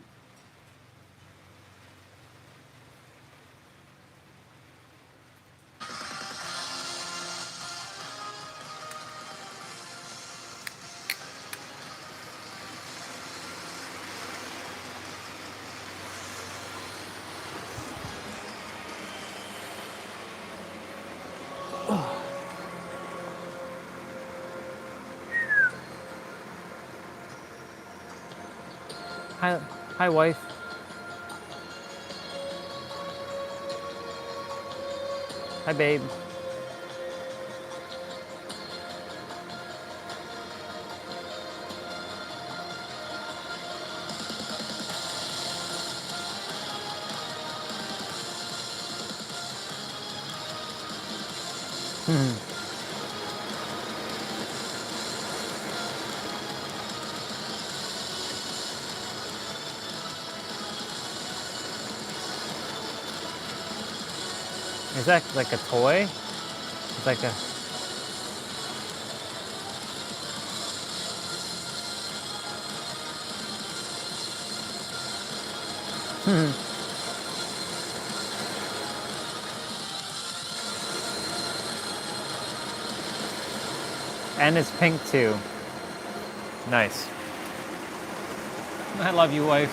Hi, wife. Hi, babe. Is that like a toy? It's like a... And it's pink too. Nice. I love you, wife.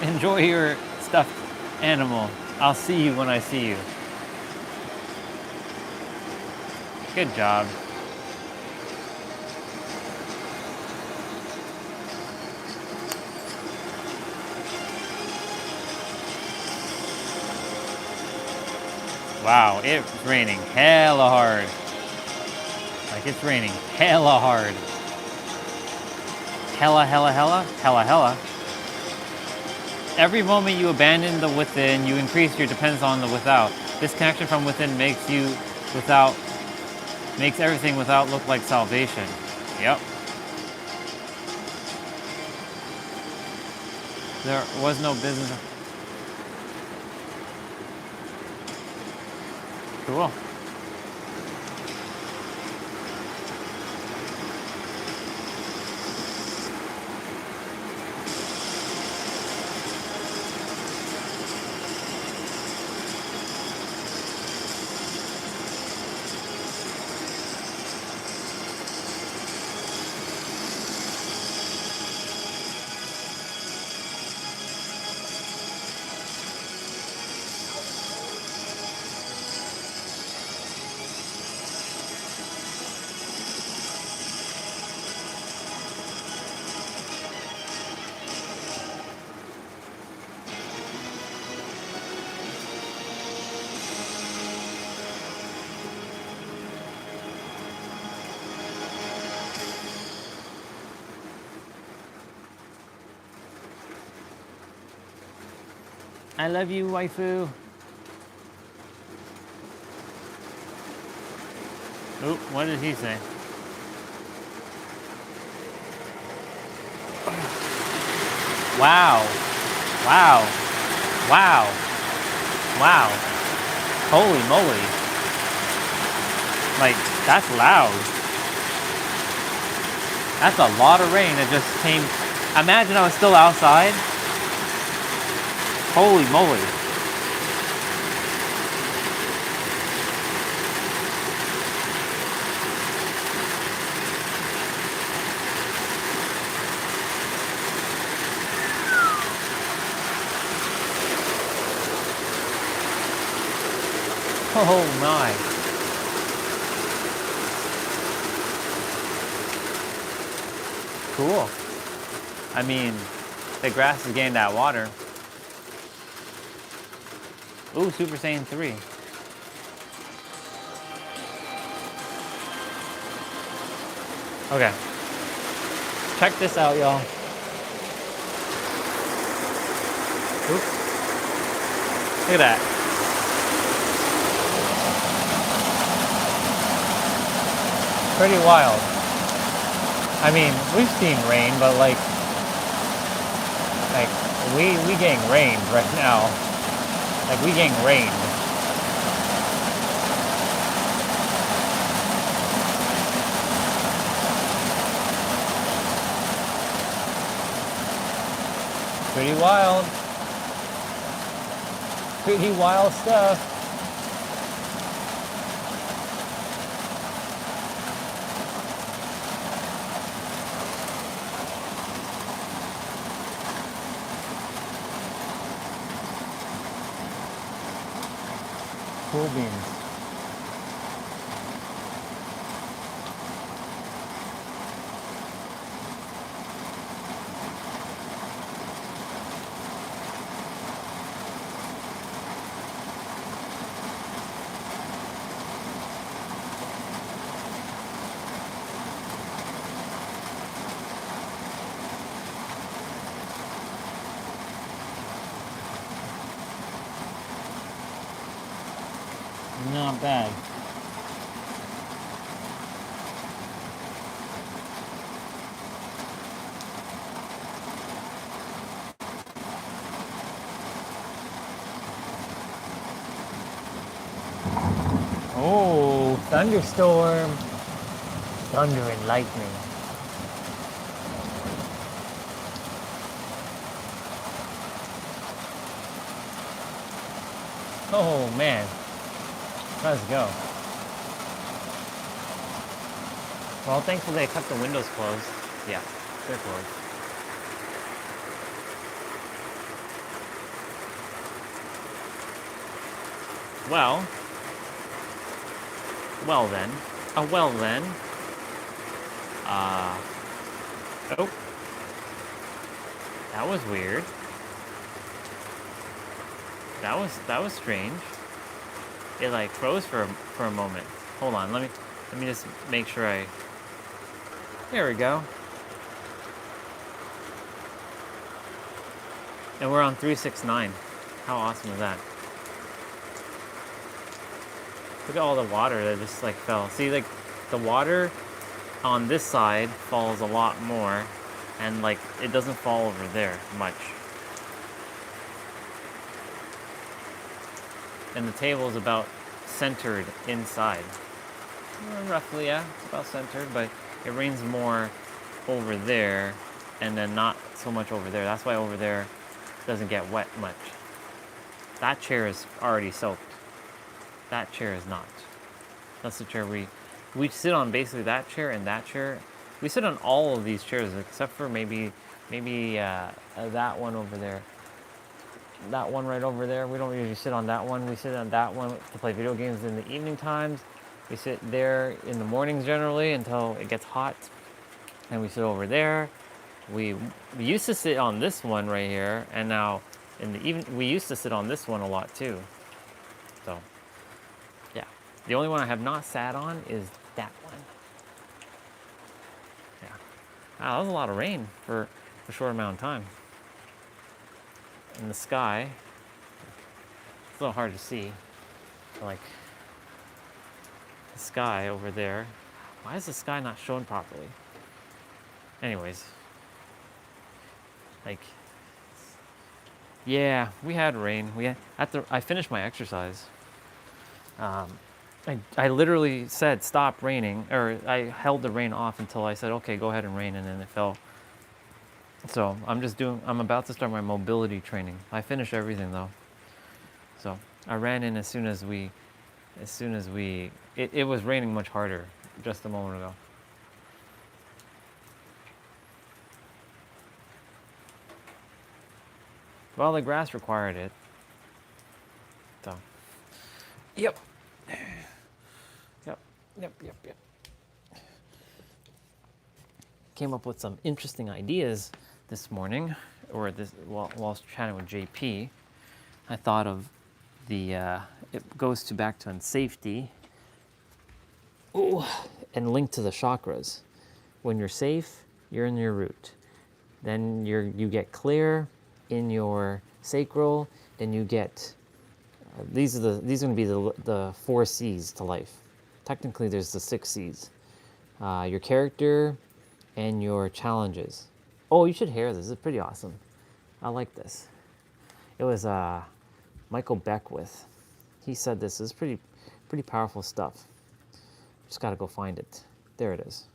Enjoy your stuffed animal. I'll see you when I see you. Good job. Wow, it's raining hella hard. Like it's raining hella hard. Hella, hella, hella, hella, hella. Every moment you abandon the within, you increase your dependence on the without. Disconnection from within makes everything without look like salvation. Yep. There was no business. Cool. I love you, waifu. Oop, what did he say? Wow. Wow. Wow. Wow. Holy moly. Like, that's loud. That's a lot of rain that just came. Imagine I was still outside. Holy moly. Oh my. Cool. I mean, the grass is getting that water. Ooh, Super Saiyan 3. Okay. Check this out, y'all. Oops. Look at that. Pretty wild. I mean, we've seen rain, but like we getting rained right now. Like we getting rained. Pretty wild. Pretty wild stuff. Cool beans. Not bad. Oh, thunderstorm. Thunder and lightning. Oh man. Let's go. Well, thankfully they kept the windows closed. Yeah, they're closed. Well then. Well then. Oh. That was weird. That was strange. It like froze for a moment. Hold on, let me just make sure I. There we go. And we're on 369. How awesome is that? Look at all the water that just like fell. See, like the water on this side falls a lot more, and like it doesn't fall over there much. And the table is about centered inside. Roughly, yeah, it's about centered, but it rains more over there and then not so much over there. That's why over there doesn't get wet much. That chair is already soaked. That chair is not. That's the chair we sit on, basically that chair and that chair. We sit on all of these chairs except for maybe that one over there. That one right over there. We don't usually sit on that one. We sit on that one to play video games in the evening times. We sit there in the mornings generally until it gets hot. And we sit over there. We used to sit on this one right here, and now in the evening we used to sit on this one a lot too. So yeah. The only one I have not sat on is that one. Yeah. Wow, that was a lot of rain for a short amount of time. In the sky, it's a little hard to see. Like, the sky over there. Why is the sky not shown properly? Anyways, like, yeah, we had rain. I finished my exercise. I literally said stop raining, or I held the rain off until I said, okay, go ahead and rain, and then it fell. So I'm about to start my mobility training. I finished everything though. So I ran in as soon as it was raining much harder just a moment ago. Well, the grass required it. So, yep. Yep. Came up with some interesting ideas this morning, or while chatting with JP. I thought of it goes back to safety. Ooh, and linked to the chakras. When you're safe, you're in your root. Then you get clear in your sacral. Then you get these are going to be the 4 C's to life. Technically, there's the 6 C's. Your character and your challenges. Oh, you should hear this. It's pretty awesome. I like this. It was Michael Beckwith. He said this is pretty powerful stuff. Just got to go find it. There it is.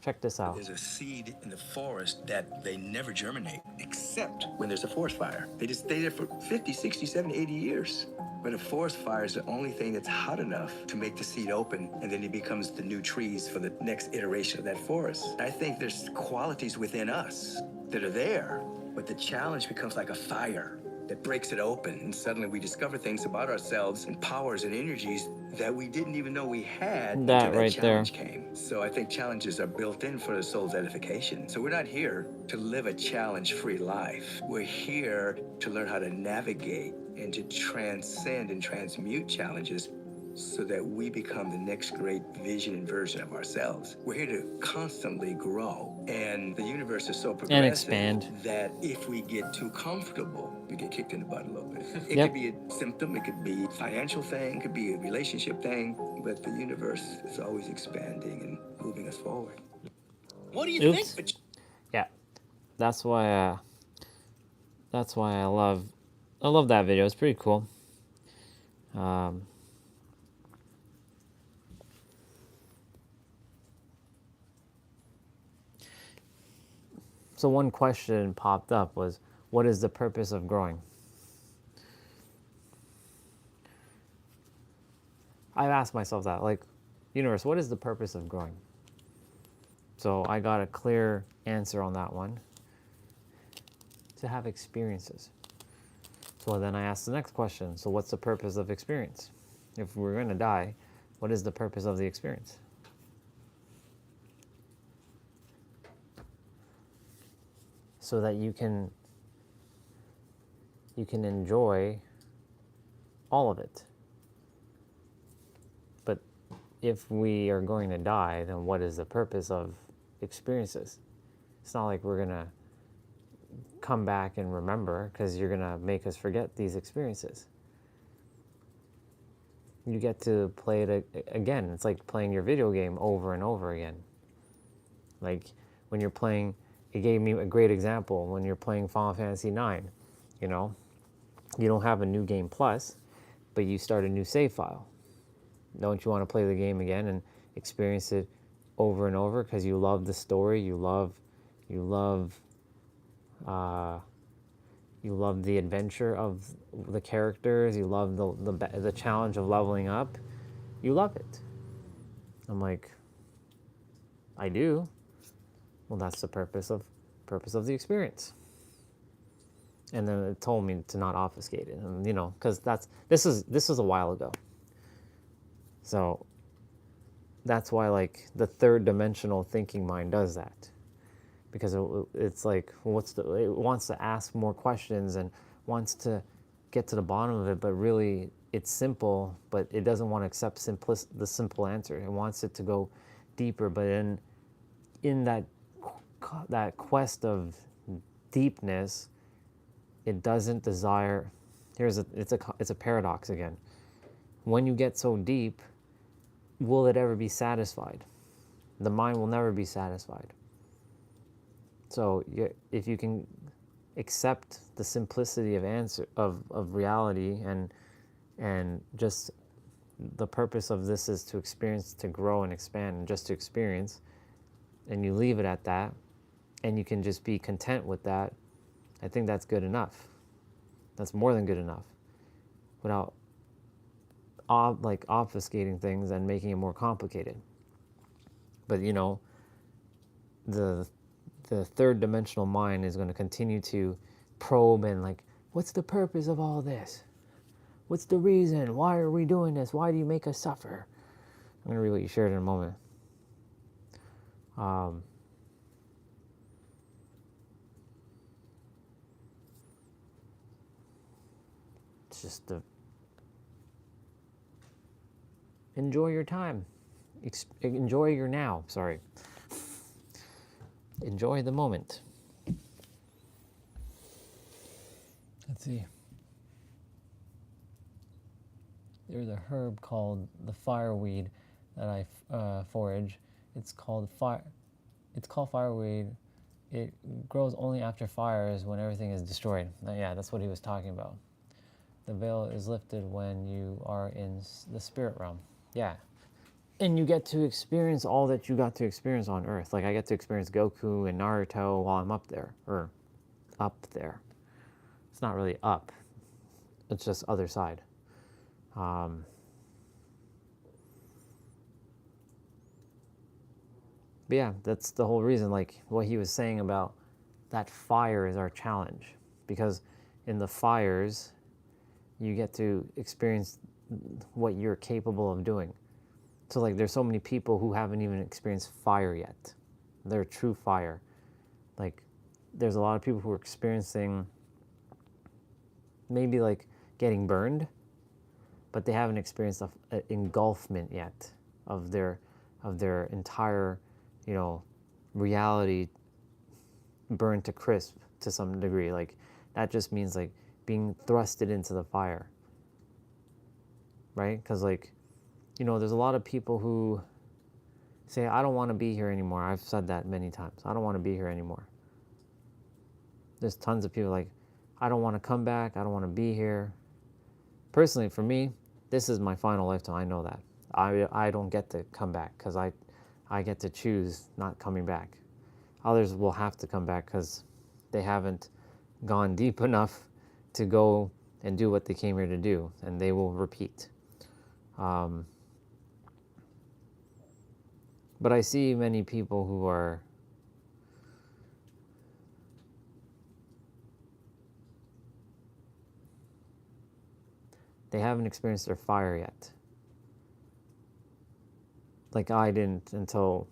Check this out. There's a seed in the forest that they never germinate, except when there's a forest fire. They just stay there for 50, 60, 70, 80 years. But a forest fire is the only thing that's hot enough to make the seed open, and then it becomes the new trees for the next iteration of that forest. I think there's qualities within us that are there, but the challenge becomes like a fire that breaks it open, and suddenly we discover things about ourselves and powers and energies that we didn't even know we had that until right that there challenge came. So I think challenges are built in for the soul's edification. So we're not here to live a challenge-free life. We're here to learn how to navigate and to transcend and transmute challenges so that we become the next great vision and version of ourselves. We're here to constantly grow, and the universe is so progressive and expand that if we get too comfortable, we get kicked in the butt a little bit. It Yep. could be a symptom, it could be a financial thing, it could be a relationship thing, but the universe is always expanding and moving us forward. What do you Oops. think? Yeah, that's why I love that video. It's pretty cool. So one question popped up was, what is the purpose of growing? I've asked myself that, like, universe, what is the purpose of growing? So I got a clear answer on that one. To have experiences. So then I asked the next question. So what's the purpose of experience? If we're going to die, what is the purpose of the experience? So that you can enjoy all of it. But if we are going to die, then what is the purpose of experiences? It's not like we're going to come back and remember, because you're going to make us forget these experiences. You get to play it again. It's like playing your video game over and over again. Like when you're playing, it gave me a great example when you're playing Final Fantasy IX. You know, you don't have a new game plus, but you start a new save file. Don't you want to play the game again and experience it over and over because you love the story, you love the adventure of the characters, you love the challenge of leveling up, you love it. I'm like, I do. Well, that's the purpose of the experience. And then it told me to not obfuscate it, and you know, because this was a while ago. So that's why, like, the third dimensional thinking mind does that, because it's like, it wants to ask more questions and wants to get to the bottom of it, but really it's simple, but it doesn't want to accept the simple answer. It wants it to go deeper, but in that quest of deepness, it doesn't desire. It's a paradox again. When you get so deep, will it ever be satisfied? The mind will never be satisfied. So if you can accept the simplicity of reality, and just the purpose of this is to experience, to grow and expand, and just to experience, and you leave it at that, and you can just be content with that, I think that's good enough. That's more than good enough, without obfuscating things and making it more complicated. But the third dimensional mind is going to continue to probe and what's the purpose of all this? What's the reason? Why are we doing this? Why do you make us suffer? I'm going to read what you shared in a moment. It's just enjoy your time. Enjoy your now. Sorry. Enjoy the moment. Let's see. There's a herb called the fireweed that I forage. It's called fireweed. It grows only after fires, when everything is destroyed. Yeah, that's what he was talking about. The veil is lifted when you are in the spirit realm. Yeah. And you get to experience all that you got to experience on Earth. Like, I get to experience Goku and Naruto while I'm up there. Or up there. It's not really up. It's just other side. But yeah, that's the whole reason, like what he was saying about that fire is our challenge. Because in the fires, you get to experience what you're capable of doing. So like, there's so many people who haven't even experienced fire yet. They're true fire. Like, there's a lot of people who are experiencing maybe like getting burned, but they haven't experienced an engulfment yet of their entire, reality burned to crisp to some degree. Like, that just means like being thrusted into the fire, right? Because there's a lot of people who say, I don't want to be here anymore. I've said that many times. I don't want to be here anymore. There's tons of people like, I don't want to come back. I don't want to be here. Personally, for me, this is my final lifetime. I know that. I don't get to come back because I get to choose not coming back. Others will have to come back because they haven't gone deep enough to go and do what they came here to do, and they will repeat. But I see many people who are they haven't experienced their fire yet. Like, I didn't until,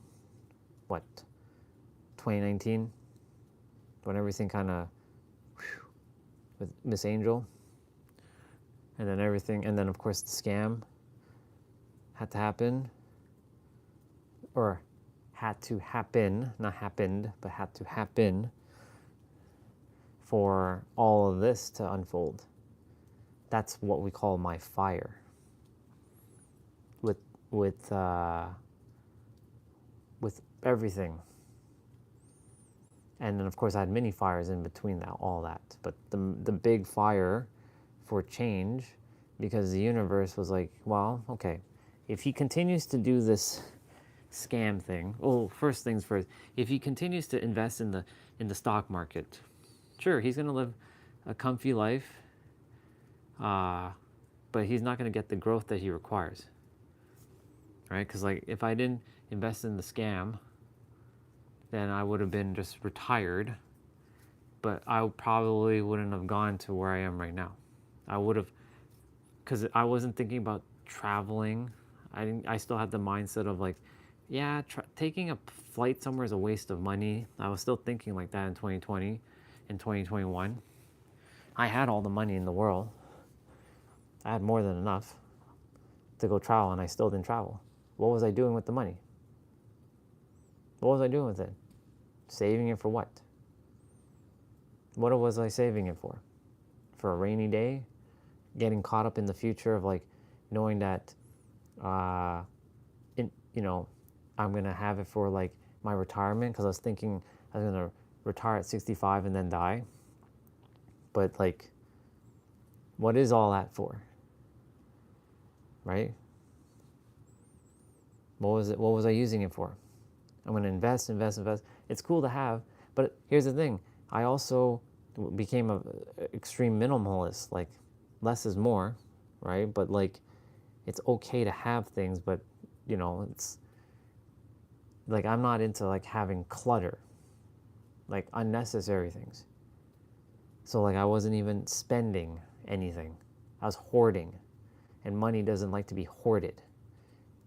2019? When everything kind of, with Miss Angel. And then of course the scam had to happen. Or had to happen, not happened, but had to happen for all of this to unfold. That's what we call my fire. With everything. And then of course I had many fires in between all that. But the big fire for change, because the universe was like, well, okay, if he continues to do this scam thing, first things first, if he continues to invest in the stock market, sure, he's going to live a comfy life, but he's not going to get the growth that he requires, right? Because like, if I didn't invest in the scam, then I would have been just retired, but I probably wouldn't have gone to where I am right now. I would have, because I wasn't thinking about traveling. I still had the mindset of like, yeah, taking a flight somewhere is a waste of money. I was still thinking like that in 2020, in 2021. I had all the money in the world. I had more than enough to go travel, and I still didn't travel. What was I doing with the money? What was I doing with it? Saving it for what? What was I saving it for? For a rainy day? Getting caught up in the future of like knowing that you know, I'm going to have it for like my retirement, because I was thinking I was going to retire at 65 and then die. But like, what is all that for? Right? What was I using it for? I'm going to invest. It's cool to have, but here's the thing. I also became a extreme minimalist. Like, less is more, right? But like, it's okay to have things, but you know, it's like, I'm not into like having clutter, like unnecessary things. So like, I wasn't even spending anything. I was hoarding, and money doesn't like to be hoarded.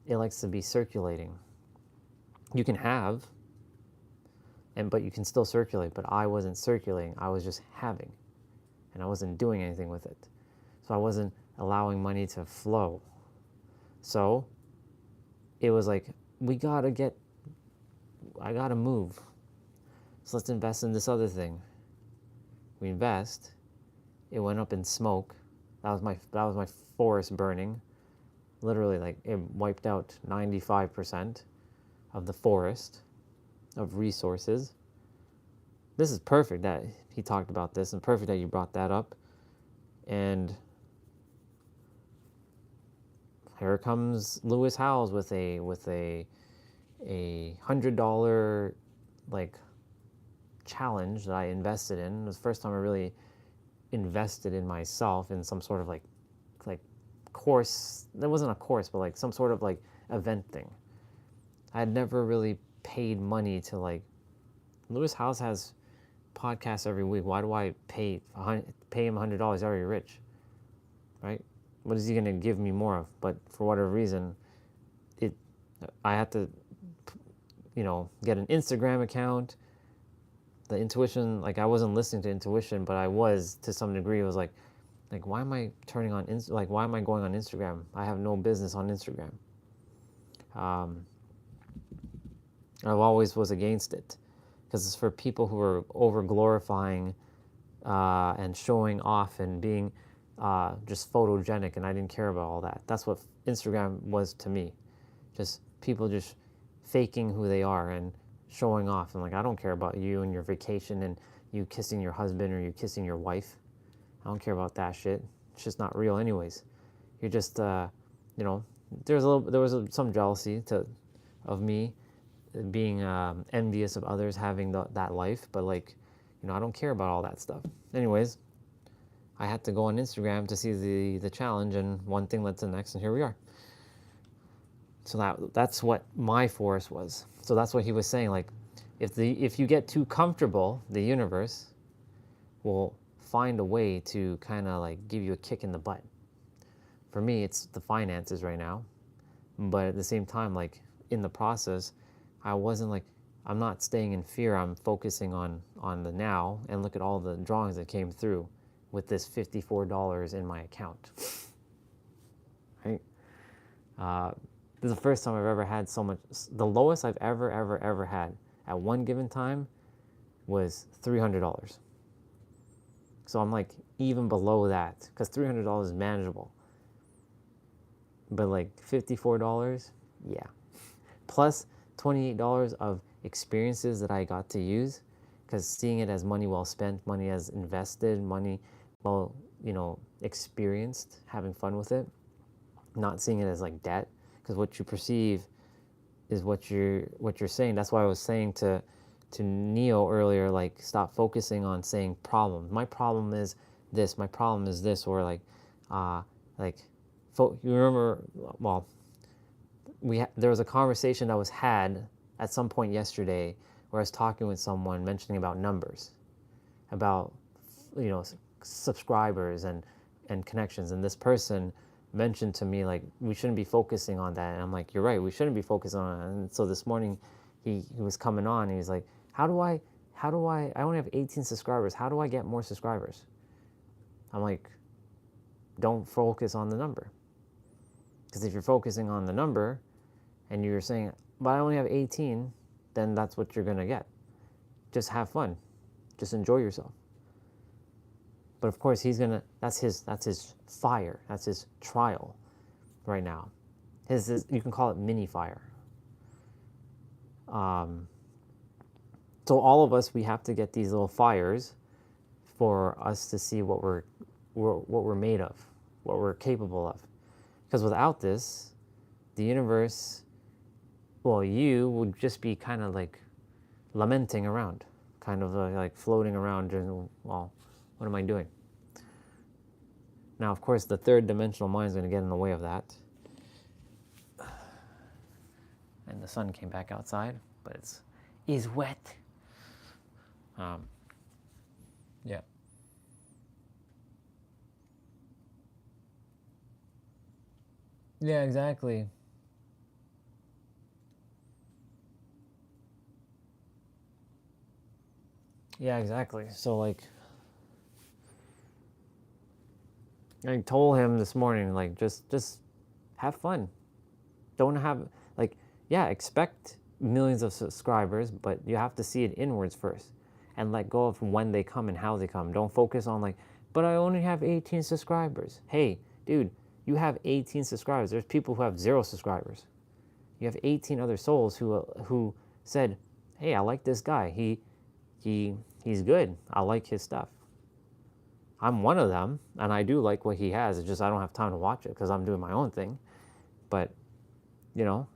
It likes to be circulating. You can have, but you can still circulate, but I wasn't circulating. I was just having, and I wasn't doing anything with it. So I wasn't allowing money to flow. So it was like, I gotta move. So let's invest in this other thing. We invest. It went up in smoke. That was my forest burning. Literally, like, it wiped out 95% of the forest of resources. This is perfect that he talked about this, and perfect that you brought that up. And here comes Lewis Howes with a $100 like challenge that I invested in. It was the first time I really invested in myself in some sort of like course. That wasn't a course, but like some sort of like event thing. I had never really paid money to like, Lewis Howes has podcasts every week. Why do I pay him $100? He's already rich, right? What is he going to give me more of? But for whatever reason, I had to, get an Instagram account. The intuition, like, I wasn't listening to intuition, but I was to some degree. It was like why am I turning on why am I going on Instagram? I have no business on Instagram. I've always was against it, because it's for people who are over glorifying and showing off and being just photogenic, and I didn't care about all that. That's what Instagram was to me. Just people just faking who they are and showing off. And like, I don't care about you and your vacation and you kissing your husband or you kissing your wife. I don't care about that shit. It's just not real anyways. You're just, there was some jealousy of me being envious of others having that life. But like, I don't care about all that stuff. Anyways, I had to go on Instagram to see the challenge, and one thing led to the next, and here we are. So that's what my force was. So that's what he was saying. Like, if you get too comfortable, the universe will find a way to kind of like give you a kick in the butt. For me, it's the finances right now. But at the same time, like, in the process, I wasn't like, I'm not staying in fear. I'm focusing on the now, and look at all the drawings that came through with this $54 in my account. Right? This is the first time I've ever had so much. The lowest I've ever had at one given time was $300. So I'm like even below that, because $300 is manageable. But like $54, yeah. Plus $28 of experiences that I got to use, because seeing it as money well spent, money as invested, money well, experienced, having fun with it, not seeing it as like debt, because what you perceive is what you're saying. That's why I was saying to Neo earlier, like, stop focusing on saying problems. My problem is this. My problem is this. Or like, you remember? Well, there was a conversation that was had at some point yesterday where I was talking with someone mentioning about numbers, about subscribers and connections, and this person mentioned to me like, we shouldn't be focusing on that. And I'm like, you're right, we shouldn't be focusing on it. And so this morning he was coming on and he's like, how do I only have 18 subscribers, how do I get more subscribers? I'm like, don't focus on the number, because if you're focusing on the number and you're saying, but I only have 18, then that's what you're gonna get. Just have fun, just enjoy yourself. But of course that's his fire, that's his trial right now. You can call it mini fire. So all of us, we have to get these little fires for us to see what we're made of, what we're capable of. Because without this, the universe, well, you would just be kind of like lamenting around, kind of like floating around and, well, what am I doing? Now, of course, the third dimensional mind is going to get in the way of that. And the sun came back outside, but it's wet. Yeah. Yeah, exactly. Yeah, exactly. So, like, I told him this morning, like, just have fun. Don't have, like, yeah, expect millions of subscribers, but you have to see it inwards first and let go of when they come and how they come. Don't focus on, like, but I only have 18 subscribers. Hey, dude, you have 18 subscribers. There's people who have 0 subscribers. You have 18 other souls who said, hey, I like this guy. He's good. I like his stuff. I'm one of them, and I do like what he has. It's just I don't have time to watch it because I'm doing my own thing. But, you know,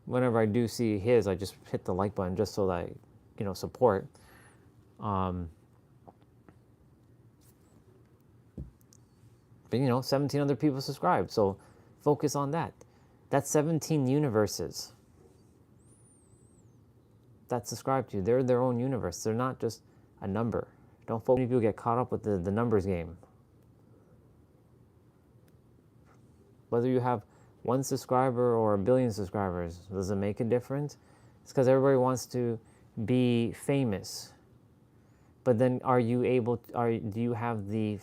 whenever I do see his, I just hit the like button just so that I, you know, support. But, you know, 17 other people subscribe, so focus on that. That's 17 universes that subscribe to you. They're their own universe. They're not just a number. Don't focus. Many people get caught up with the numbers game. Whether you have 1 subscriber or 1 billion subscribers, does it make a difference? It's because everybody wants to be famous. But then are you able to, do you have the...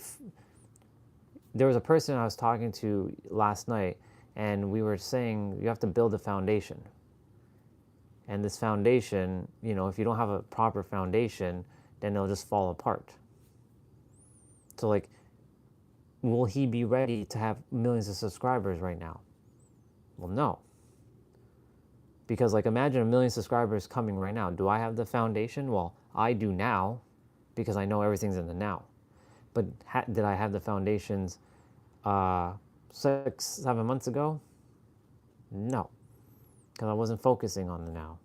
There was a person I was talking to last night, and we were saying you have to build a foundation. And this foundation, you know, if you don't have a proper foundation, then it'll just fall apart. So, like, will he be ready to have millions of subscribers right now? Well, no. Because, like, imagine 1 million subscribers coming right now. Do I have the foundation? Well, I do now, because I know everything's in the now. But did I have the foundations 6-7 months ago? No. Because I wasn't focusing on the now.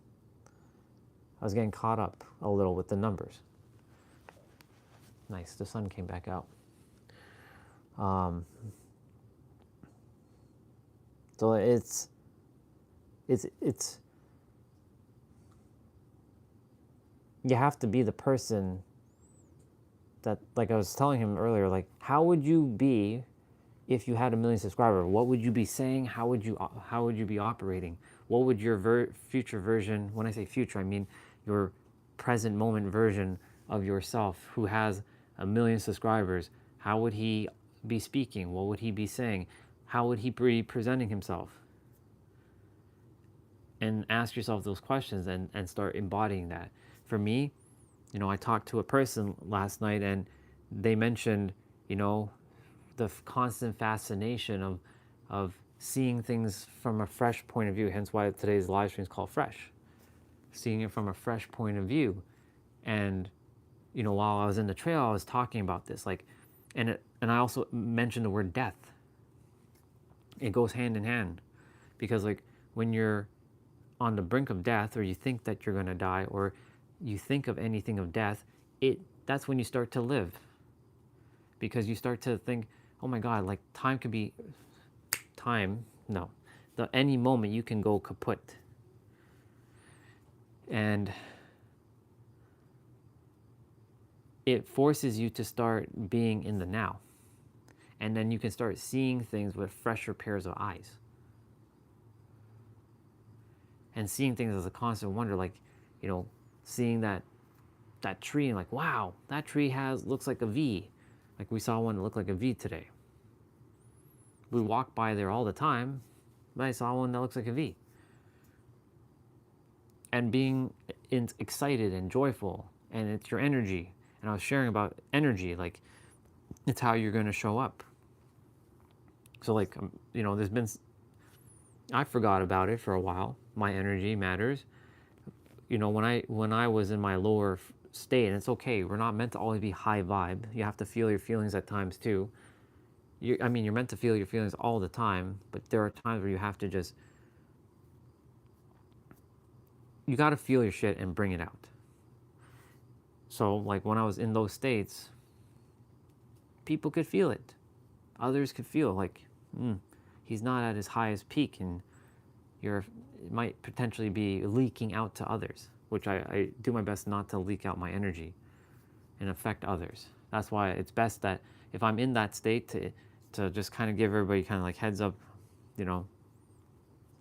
I was getting caught up a little with the numbers. Nice, the sun came back out. So it's you have to be the person that, like I was telling him earlier, like, how would you be if you had 1 million subscribers? What would you be saying? How would you be operating? What would your future version, when I say future, I mean your present moment version of yourself who has 1 million subscribers, how would he be speaking? What would he be saying? How would he be presenting himself? And ask yourself those questions and start embodying that. For me, you know, I talked to a person last night and they mentioned, you know, the constant fascination of seeing things from a fresh point of view, hence why today's live stream is called Fresh. Seeing it from a fresh point of view. And, you know, while I was in the trail, I was talking about this, like, and I also mentioned the word death. It goes hand in hand, because, like, when you're on the brink of death, or you think that you're going to die, or you think of anything of death, that's when you start to live, because you start to think, oh my God, like, time could be any moment you can go kaput. And it forces you to start being in the now. And then you can start seeing things with fresher pairs of eyes. And seeing things as a constant wonder, like, you know, seeing that tree and like, wow, that tree looks like a V. Like, we saw one that looked like a V today. We walk by there all the time, but I saw one that looks like a V. And being excited and joyful, and it's your energy. And I was sharing about energy, like, it's how you're going to show up. So, like, you know, there's been I forgot about it for a while. My energy matters. You know, when I was in my lower state, and it's okay. We're not meant to always be high vibe. You have to feel your feelings at times too. I mean, you're meant to feel your feelings all the time, but there are times where you have to just, you got to feel your shit and bring it out. So, like when I was in those states, people could feel it. Others could feel like, he's not at his highest peak, and it might potentially be leaking out to others, which I do my best not to leak out my energy and affect others. That's why it's best that if I'm in that state to just kind of give everybody kind of like heads up, you know,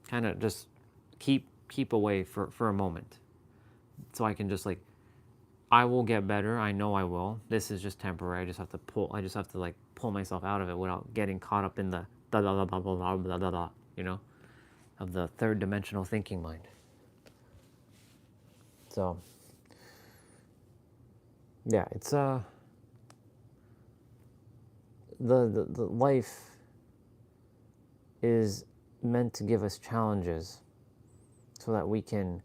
kind of just keep away for a moment, so I can just like, I will get better. I know I will. This is just temporary. I just have to like pull myself out of it without getting caught up in the da da da da da da da da, you know, of the third dimensional thinking mind. So yeah, it's the life is meant to give us challenges so that we can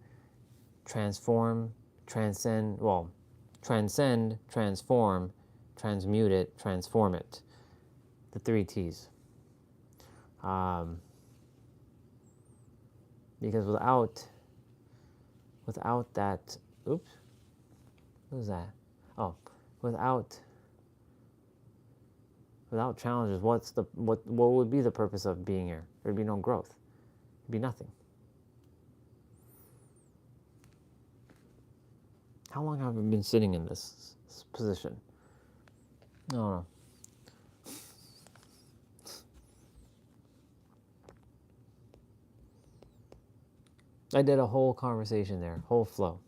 transform, transcend, transform, transmute it, transform it. The 3 T's. Because without that, oops, what was that? Oh, without challenges, what would be the purpose of being here? There'd be no growth. There'd be nothing. How long have I been sitting in this position? No. I did a whole conversation there, whole flow.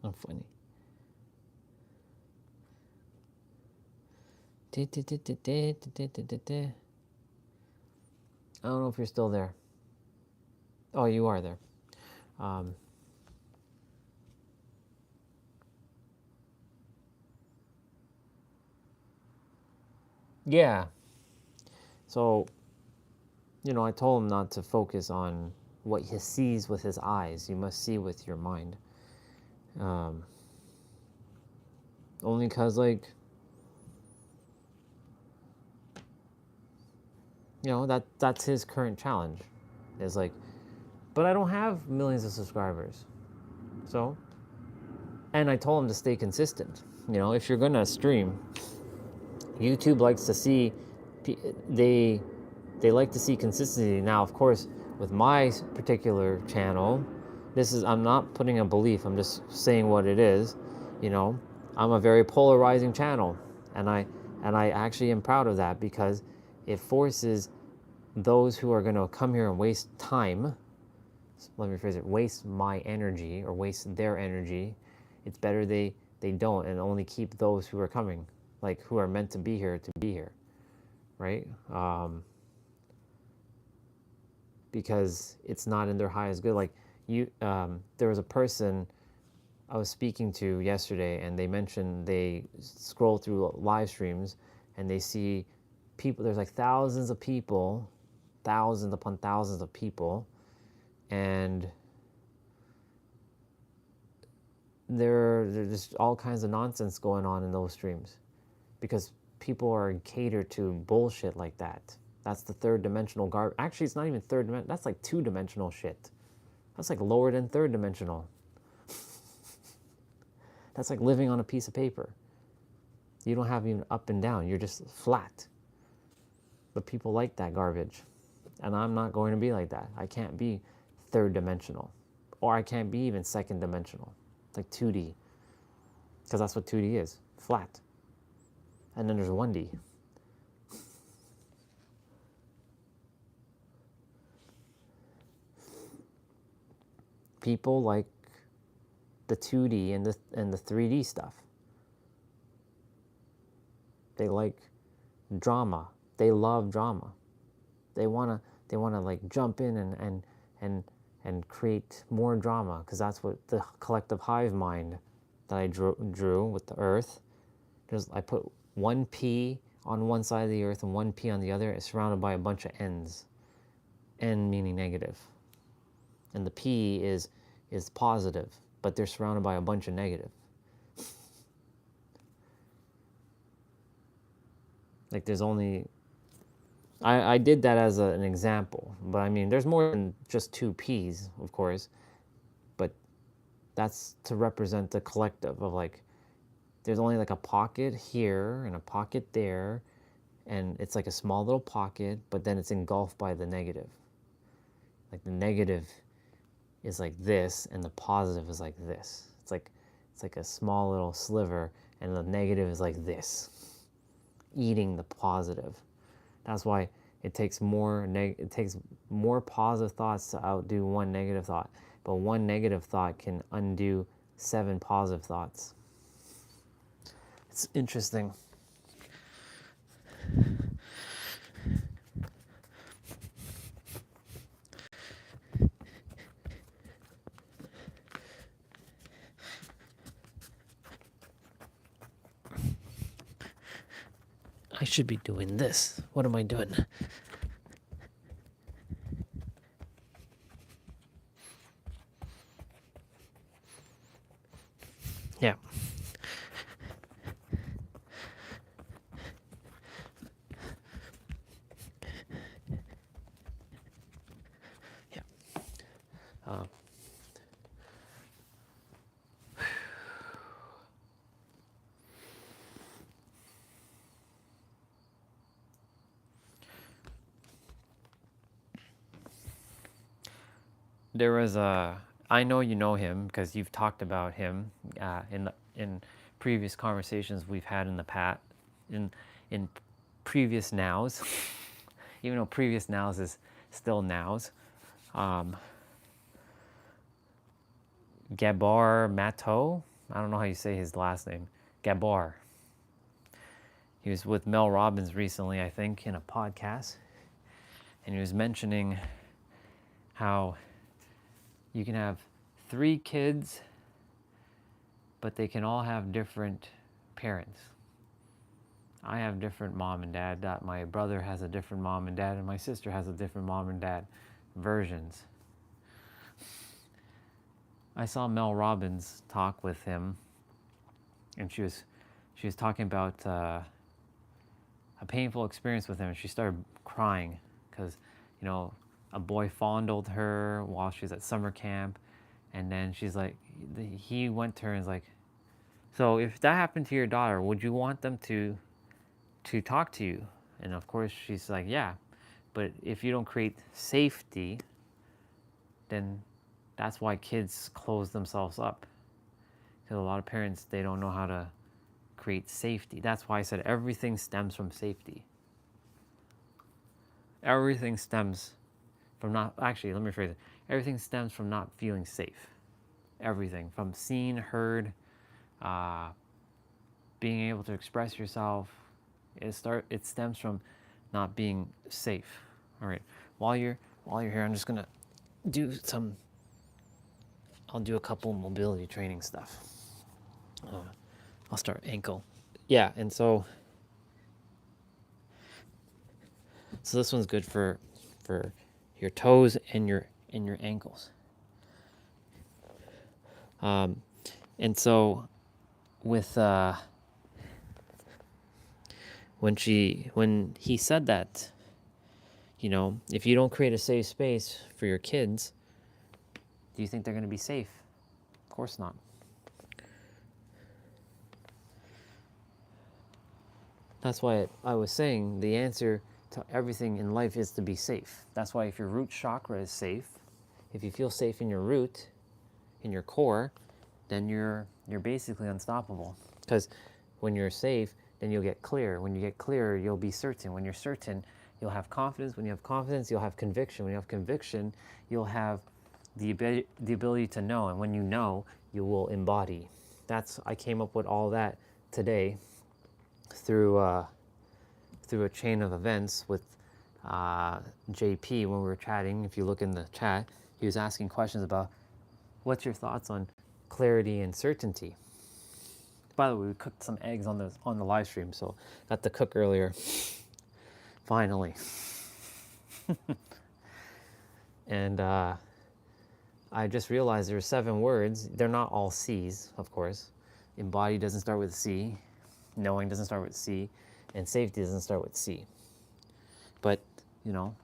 I'm funny. I don't know if you're still there. Oh, you are there. Yeah. So, you know, I told him not to focus on what he sees with his eyes. You must see with your mind. Only because, like, you know, that's his current challenge. Is like, but I don't have millions of subscribers. So, and I told him to stay consistent. You know, if you're gonna stream, YouTube likes to see, they like to see consistency. Now, of course, with my particular channel, I'm not putting a belief, I'm just saying what it is. You know, I'm a very polarizing channel, and I actually am proud of that, because it forces those who are going to come here and waste time, let me rephrase it, waste my energy or waste their energy. It's better they don't, and only keep those who are coming, like who are meant to be here, right? Because it's not in their highest good. Like there was a person I was speaking to yesterday, and they mentioned they scroll through live streams and they see people. There's like thousands upon thousands of people, and there's just all kinds of nonsense going on in those streams, because people are catered to bullshit like that. That's the third dimensional garbage. Actually, it's not even third dimensional. That's like 2-dimensional shit. That's like lower than third dimensional. That's like living on a piece of paper. You don't have even up and down. You're just flat. But people like that garbage. And I'm not going to be like that. I can't be third dimensional. Or I can't be even second dimensional. It's like 2D. Because that's what 2D is. Flat. And then there's 1D. People like the 2D and the 3D stuff. They like drama. They love drama. They wanna like jump in and create more drama, because that's what the collective hive mind that I drew with the Earth. I put one P on one side of the Earth and one P on the other. It's surrounded by a bunch of N's. N meaning negative. And the P is positive, but they're surrounded by a bunch of negative. Like there's only, I did that as an example, but I mean, there's more than just two P's, of course, but that's to represent the collective of like, there's only like a pocket here and a pocket there, and it's like a small little pocket, but then it's engulfed by the negative. Like the negative is like this, and the positive is like this. It's like a small little sliver, and the negative is like this, eating the positive. That's why it takes more positive thoughts to outdo one negative thought. But one negative thought can undo 7 positive thoughts. It's interesting. I should be doing this. What am I doing? Yeah. Yeah. There was I know you know him because you've talked about him in previous conversations we've had in the past, in previous nows, even though previous nows is still nows. Gabor Mato, I don't know how you say his last name. Gabor. He was with Mel Robbins recently, I think, in a podcast, and he was mentioning how you can have 3 kids, but they can all have different parents. I have different mom and dad. My brother has a different mom and dad, and my sister has a different mom and dad versions. I saw Mel Robbins talk with him, and she was talking about a painful experience with him, and she started crying because, you know, a boy fondled her while she was at summer camp, and then she's like, he went to her and was like, so if that happened to your daughter, would you want them to talk to you? And of course she's like, yeah, but if you don't create safety, then that's why kids close themselves up. Because a lot of parents, they don't know how to create safety. That's why I said everything stems from safety. Everything stems from not, actually, let me rephrase it. Everything stems from not feeling safe. Everything from seen, heard, being able to express yourself. It stems from not being safe. All right. While you're here, I'm just gonna I'll do a couple mobility training stuff. I'll start ankle. Yeah, and so this one's good for your toes and your ankles. And so with when he said that, you know, if you don't create a safe space for your kids, do you think they're going to be safe? Of course not. That's why I was saying the answer to everything in life is to be safe. That's why if your root chakra is safe, if you feel safe in your root, in your core, then you're basically unstoppable. Because when you're safe, then you'll get clear. When you get clear, you'll be certain. When you're certain, you'll have confidence. When you have confidence, you'll have conviction. When you have conviction, you'll have the ability to know. And when you know, you will embody. I came up with all that today through a chain of events with JP when we were chatting. If you look in the chat, he was asking questions about what's your thoughts on clarity and certainty. By the way, we cooked some eggs on the live stream, so got to cook earlier. Finally. And I just realized there are 7 words. They're not all C's, of course. Embody doesn't start with C. Knowing doesn't start with C. And safety doesn't start with C. But, you know,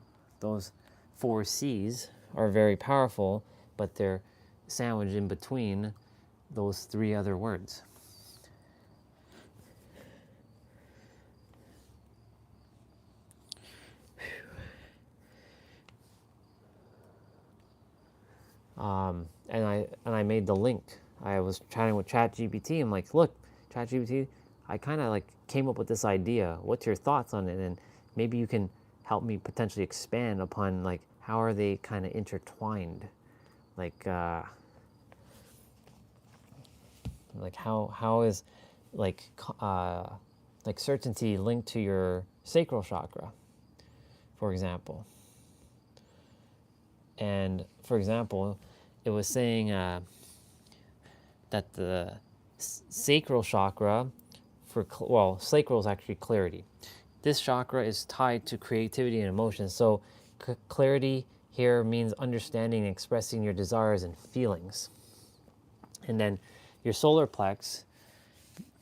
those 4 C's are very powerful, but they're sandwiched in between those 3 other words. And I made the link. I was chatting with ChatGPT. I'm like, look, ChatGPT, I kind of like came up with this idea. What's your thoughts on it? And maybe you can help me potentially expand upon like how are they kind of intertwined, like how is like certainty linked to your sacral chakra, for example. And for example, it was saying that the sacral chakra, sacral is actually clarity. This chakra is tied to creativity and emotion. So clarity here means understanding and expressing your desires and feelings. And then your solar plex,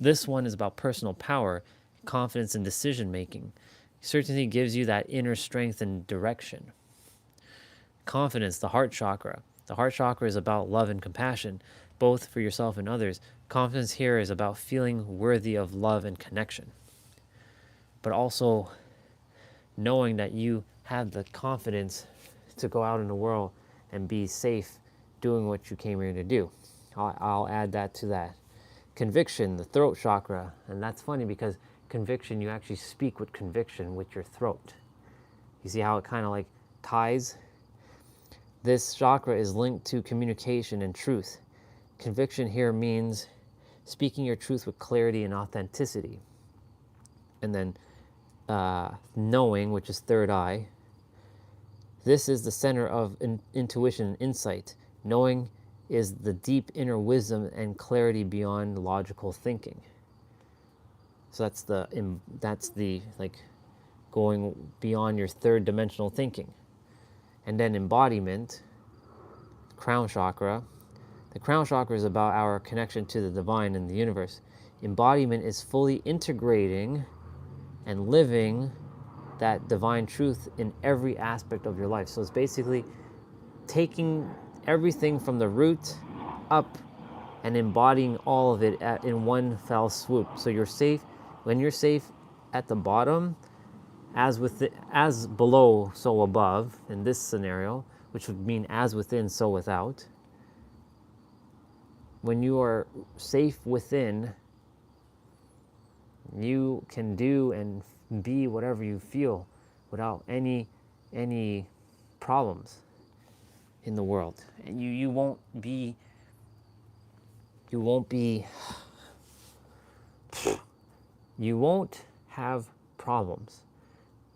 this one is about personal power, confidence, and decision making. Certainty gives you that inner strength and direction. Confidence, the heart chakra. The heart chakra is about love and compassion, both for yourself and others. Confidence here is about feeling worthy of love and connection, but also knowing that you have the confidence to go out in the world and be safe doing what you came here to do. I'll add that to that. Conviction, the throat chakra, and that's funny because conviction, you actually speak with conviction with your throat. You see how it kind of like ties? This chakra is linked to communication and truth. Conviction here means speaking your truth with clarity and authenticity. And then knowing, which is third eye. This is the center of intuition and insight. Knowing is the deep inner wisdom and clarity beyond logical thinking. So that's the like going beyond your third dimensional thinking. And then embodiment, crown chakra. The crown chakra is about our connection to the divine and the universe. Embodiment is fully integrating and living that divine truth in every aspect of your life. So it's basically taking everything from the root up and embodying all of it in one fell swoop. So you're safe. When you're safe at the bottom, as below, so above, in this scenario, which would mean as within, so without. When you are safe within, you can do and be whatever you feel without any problems in the world. And you won't have problems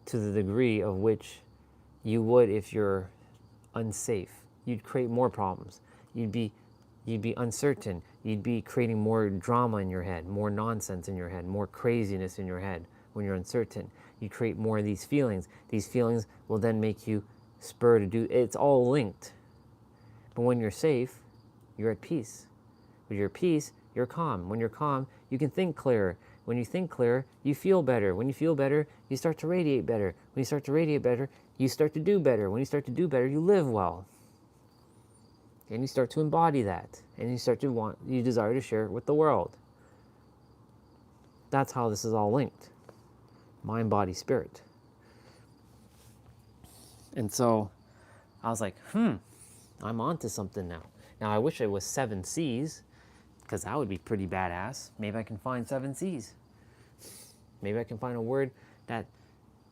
to the degree of which you would if you're unsafe. You'd create more problems. You'd be uncertain. You'd be creating more drama in your head, more nonsense in your head, more craziness in your head when you're uncertain. You create more of these feelings. These feelings will then make you spur to do. It's all linked. But when you're safe, you're at peace. When you're at peace, you're calm. When you're calm, you can think clearer. When you think clearer, you feel better. When you feel better, you start to radiate better. When you start to radiate better, you start to do better. When you start to do better, you live well. And you start to embody that. And you desire to share it with the world. That's how this is all linked. Mind, body, spirit. And so I was like, I'm onto something now. Now I wish it was 7 C's, because that would be pretty badass. Maybe I can find 7 C's. Maybe I can find a word that,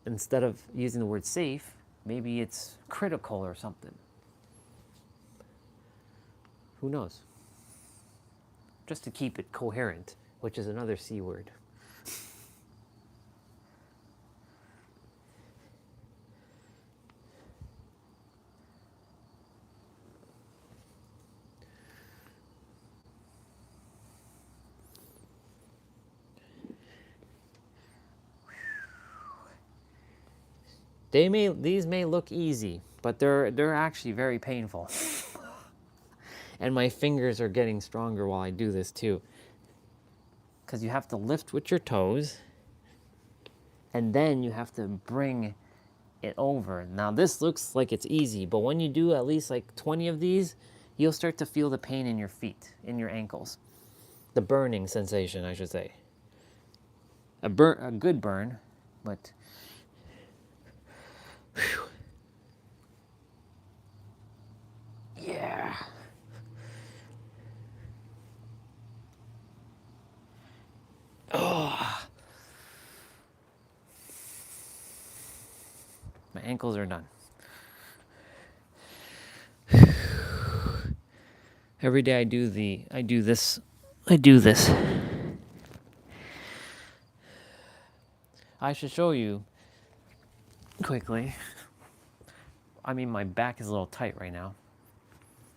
instead of using the word safe, maybe it's critical or something. Who knows? Just to keep it coherent, which is another C word. These may look easy, but they're actually very painful. And my fingers are getting stronger while I do this too. Because you have to lift with your toes, and then you have to bring it over. Now this looks like it's easy, but when you do at least like 20 of these, you'll start to feel the pain in your feet, in your ankles. The burning sensation, I should say. A good burn, but whew. Yeah. Oh. My ankles are done. Every day I do this. I should show you quickly. I mean, my back is a little tight right now,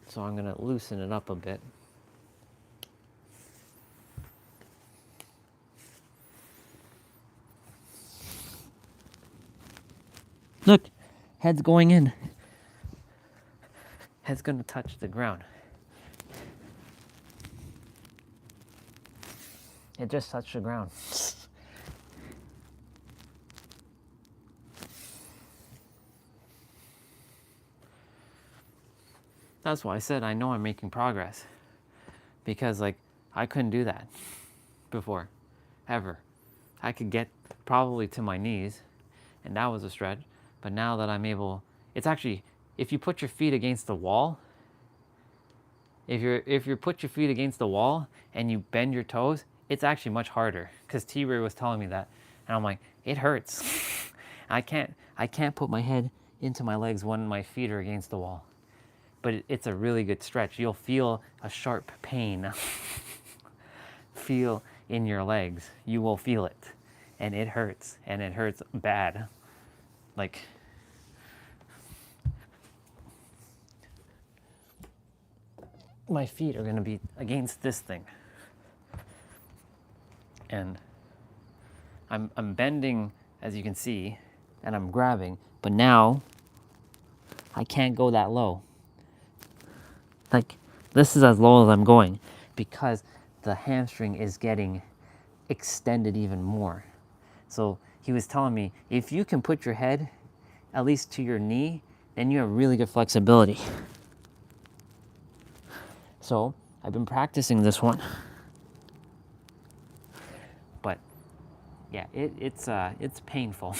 so I'm gonna loosen it up a bit. Look, head's going in. Head's gonna touch the ground. It just touched the ground. That's why I said I know I'm making progress. Because like, I couldn't do that before, ever. I could get probably to my knees, and that was a stretch. But now that I'm able, it's actually, if you put your feet against the wall, if you put your feet against the wall and you bend your toes, it's actually much harder. Because T-Ray was telling me that, and I'm like, it hurts. I can't put my head into my legs when my feet are against the wall. But it's a really good stretch. You'll feel a sharp pain feel in your legs. You will feel it, and it hurts bad. Like, my feet are gonna be against this thing, and I'm bending, as you can see, and I'm grabbing, but now I can't go that low. Like, this is as low as I'm going because the hamstring is getting extended even more. So he was telling me, if you can put your head at least to your knee, then you have really good flexibility. So I've been practicing this one. But yeah, it's painful.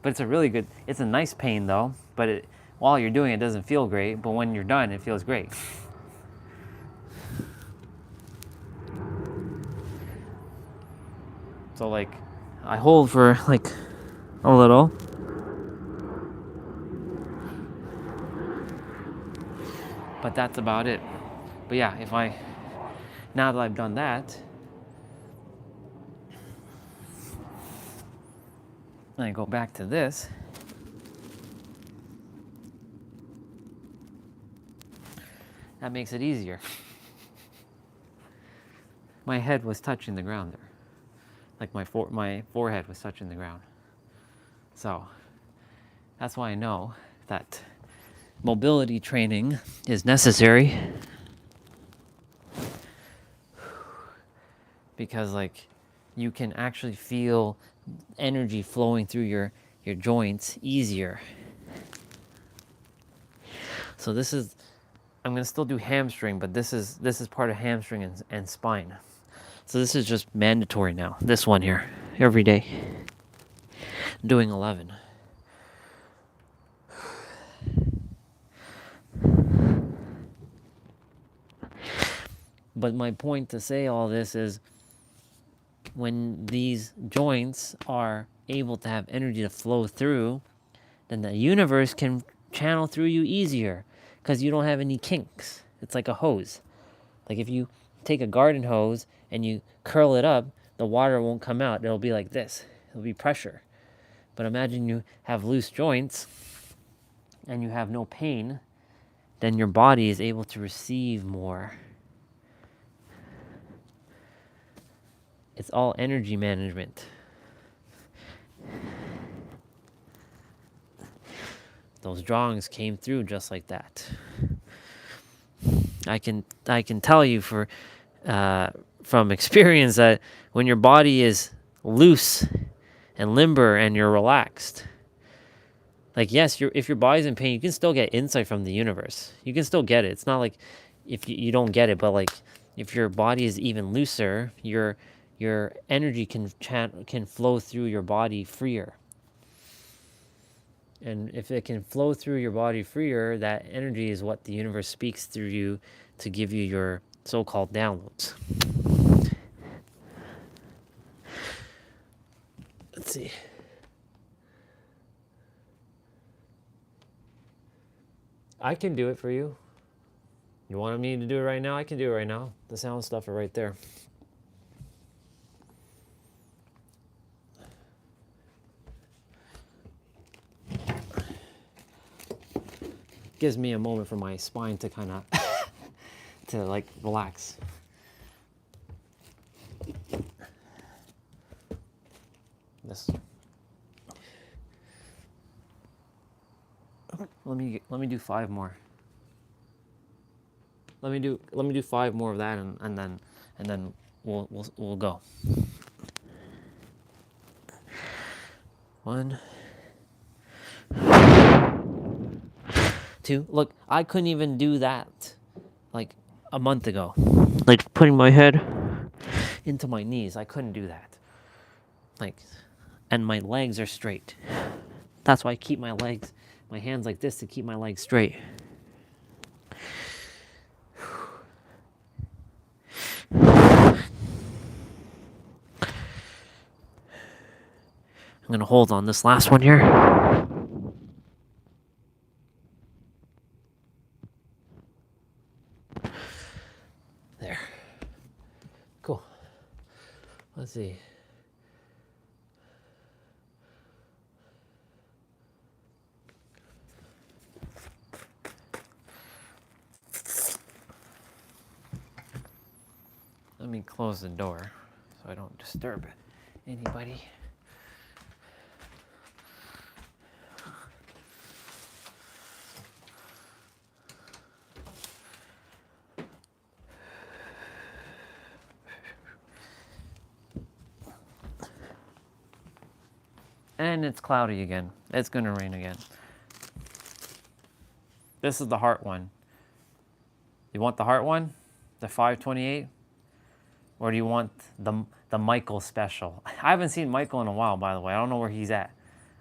But it's a really good, it's a nice pain though, but while you're doing it, it doesn't feel great, but when you're done, it feels great. So like, I hold for like a little. But that's about it. But yeah, now that I've done that, and I go back to this, that makes it easier. My head was touching the ground there. Like my forehead was touching the ground. So that's why I know that mobility training is necessary. Because like, you can actually feel energy flowing through your joints easier. So I'm gonna still do hamstring, but this is part of hamstring and spine. So this is just mandatory now. This one here, every day. I'm doing 11. But my point to say all this is, when these joints are able to have energy to flow through, then the universe can channel through you easier because you don't have any kinks. It's like a hose. Like if you take a garden hose and you curl it up, the water won't come out. It'll be like this. It'll be pressure. But imagine you have loose joints and you have no pain, then your body is able to receive more. It's all energy management. those drawings came through just like that. I can tell you from experience that when your body is loose and limber and you're relaxed, like, yes, if your body's in pain, you can still get insight from the universe. You can still get it. It's not like if you don't get it, but like if your body is even looser, your energy can flow through your body freer. And if it can flow through your body freer, that energy is what the universe speaks through you to give you your so-called downloads. Let's see. I can do it for you. You wanted me to do it right now? I can do it right now. The sound stuff are right there. Gives me a moment for my spine to kind of to like relax. This. Let me do 5 more. Let me do 5 more of that, and then we'll go. 1, 2. Look, I couldn't even do that like a month ago. Like putting my head into my knees, I couldn't do that. Like, and my legs are straight. That's why I keep my hands like this to keep my legs straight. I'm gonna hold on this last one here. There. Cool. Let's see. Let me close the door so I don't disturb anybody. And it's cloudy again. It's gonna rain again. This is the heart one. You want the heart one? The 528? Or do you want the Michael special? I haven't seen Michael in a while, by the way. I don't know where he's at.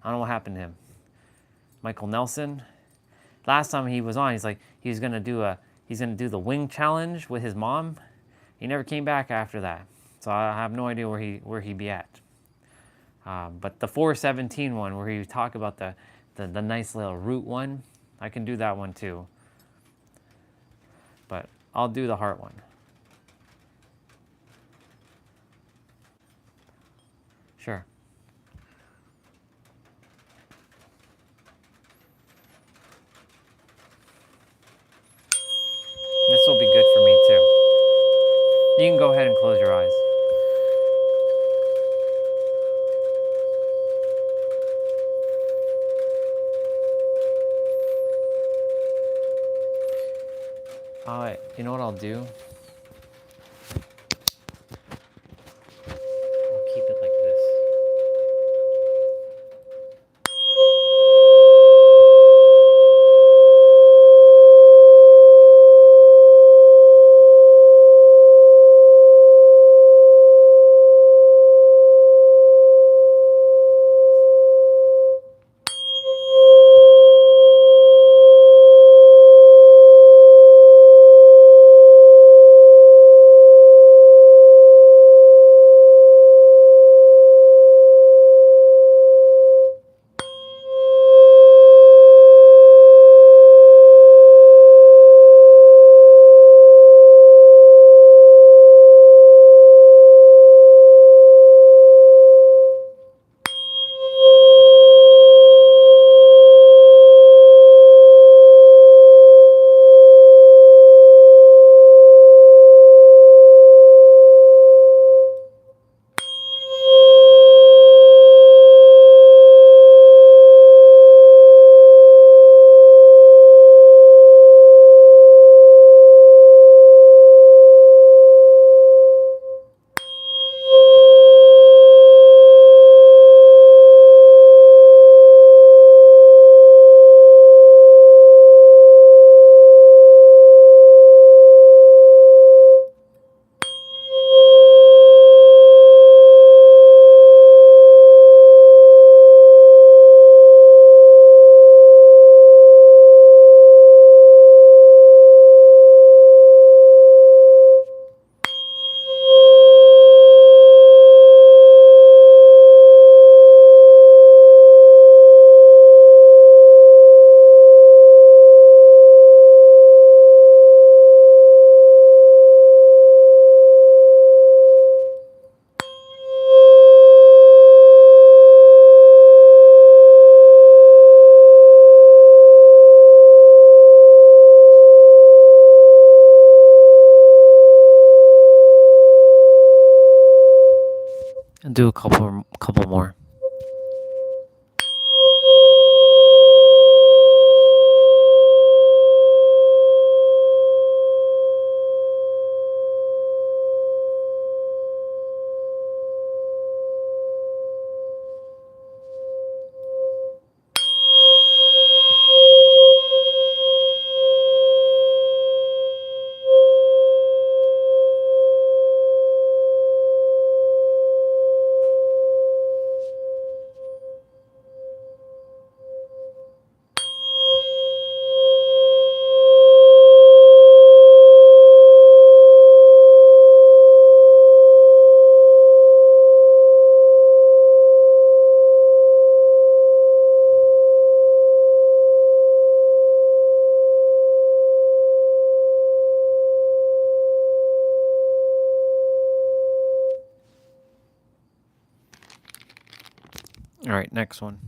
I don't know what happened to him. Michael Nelson. Last time he was on, he's like he's gonna do the wing challenge with his mom. He never came back after that. So I have no idea where he'd be at. But the 417 one, where he talk about the nice little root one, I can do that one too. But I'll do the heart one. Sure. This will be good for me too. You can go ahead and close your eyes. You know what I'll do? I'll keep it like this. do a couple more. All right, next one.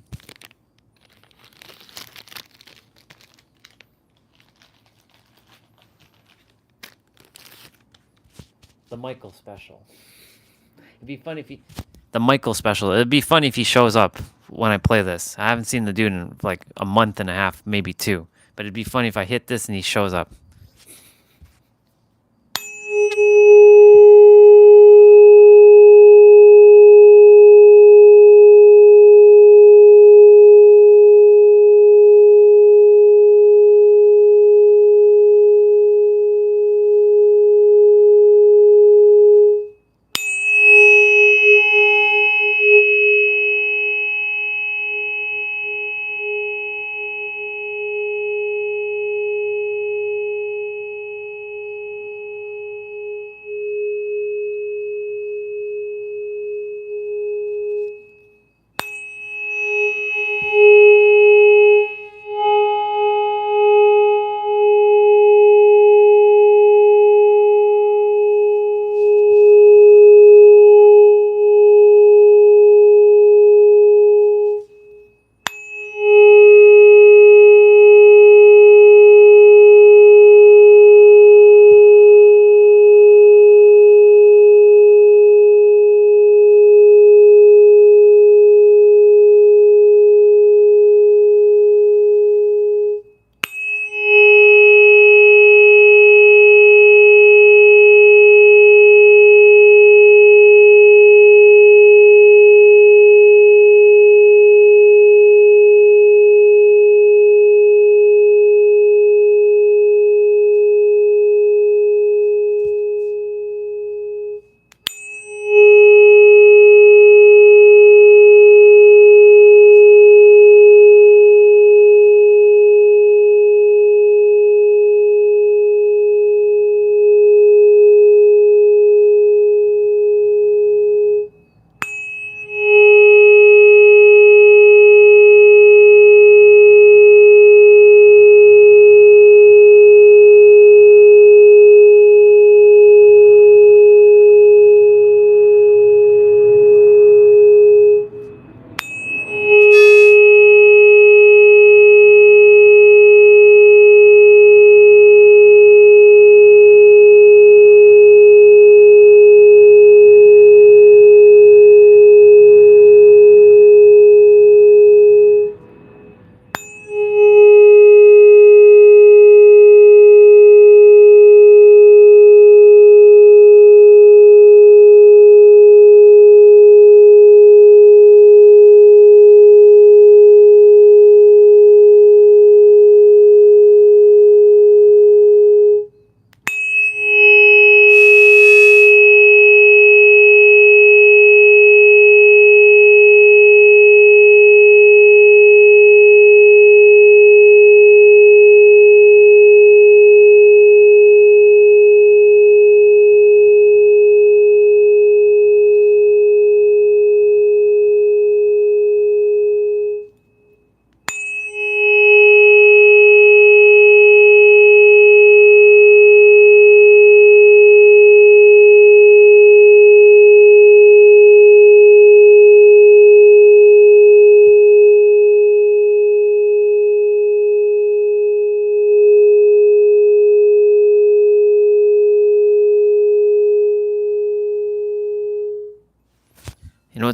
The Michael special. It'd be funny if he. The Michael special. It'd be funny if he shows up when I play this. I haven't seen the dude in like a month and a half, maybe 2. But it'd be funny if I hit this and he shows up.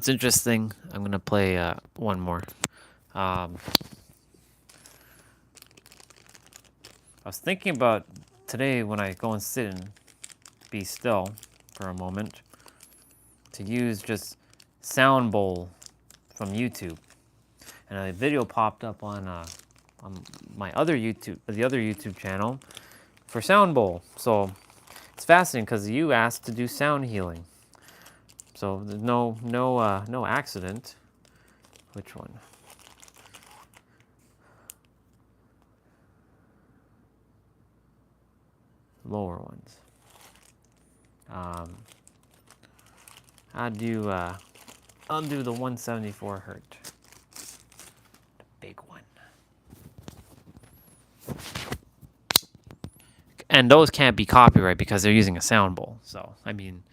it's interesting. I'm gonna play one more. I was thinking about today when I go and sit and be still for a moment to use just sound bowl from YouTube, and a video popped up on my other the other YouTube channel for sound bowl. So it's fascinating because you asked to do sound healing. So there's no accident. Which one? Lower ones. I'll do the 174 hertz. The big one. And those can't be copyright because they're using a sound bowl. So I mean.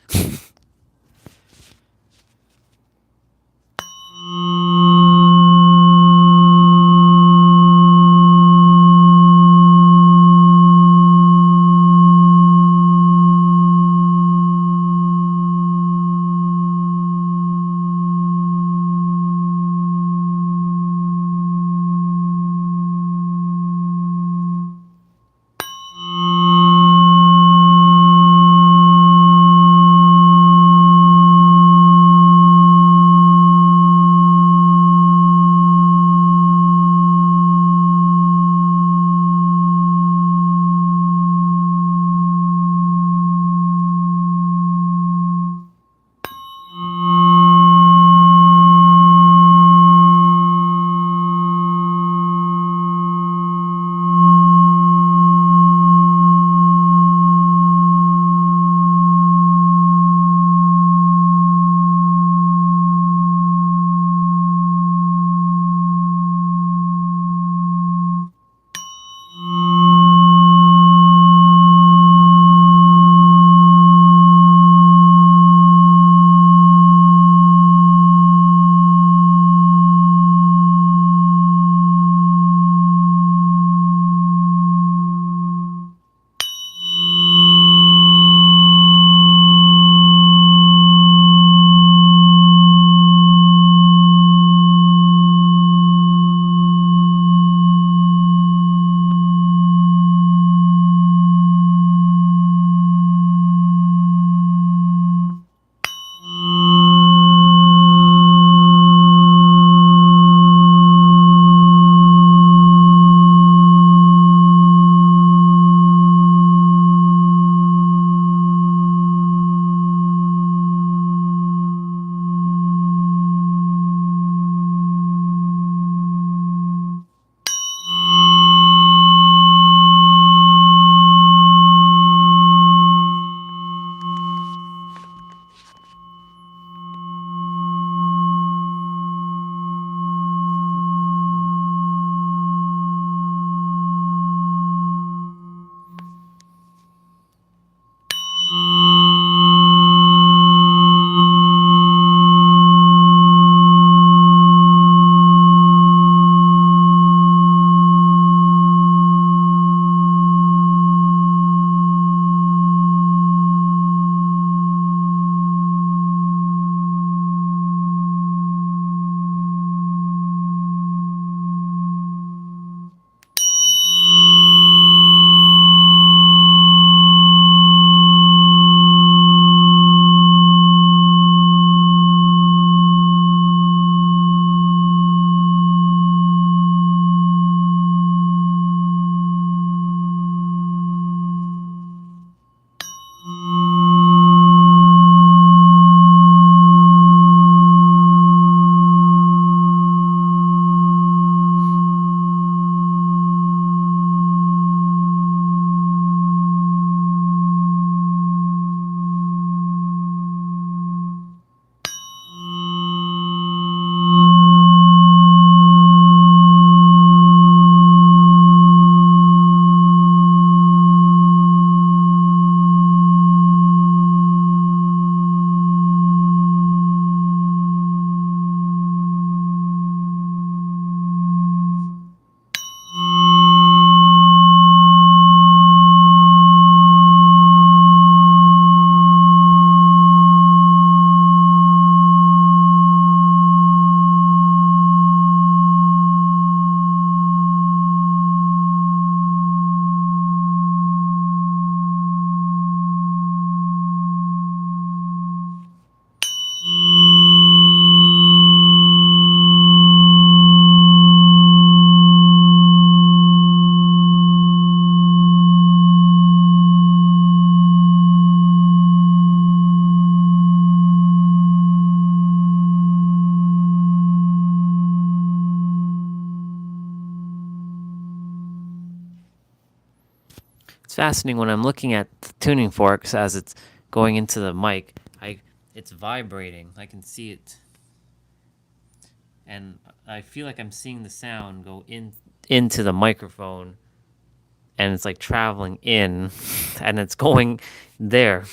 fascinating when I'm looking at the tuning forks as it's going into the mic. It's vibrating. I can see it. And I feel like I'm seeing the sound go into the microphone, and it's like traveling in and it's going there.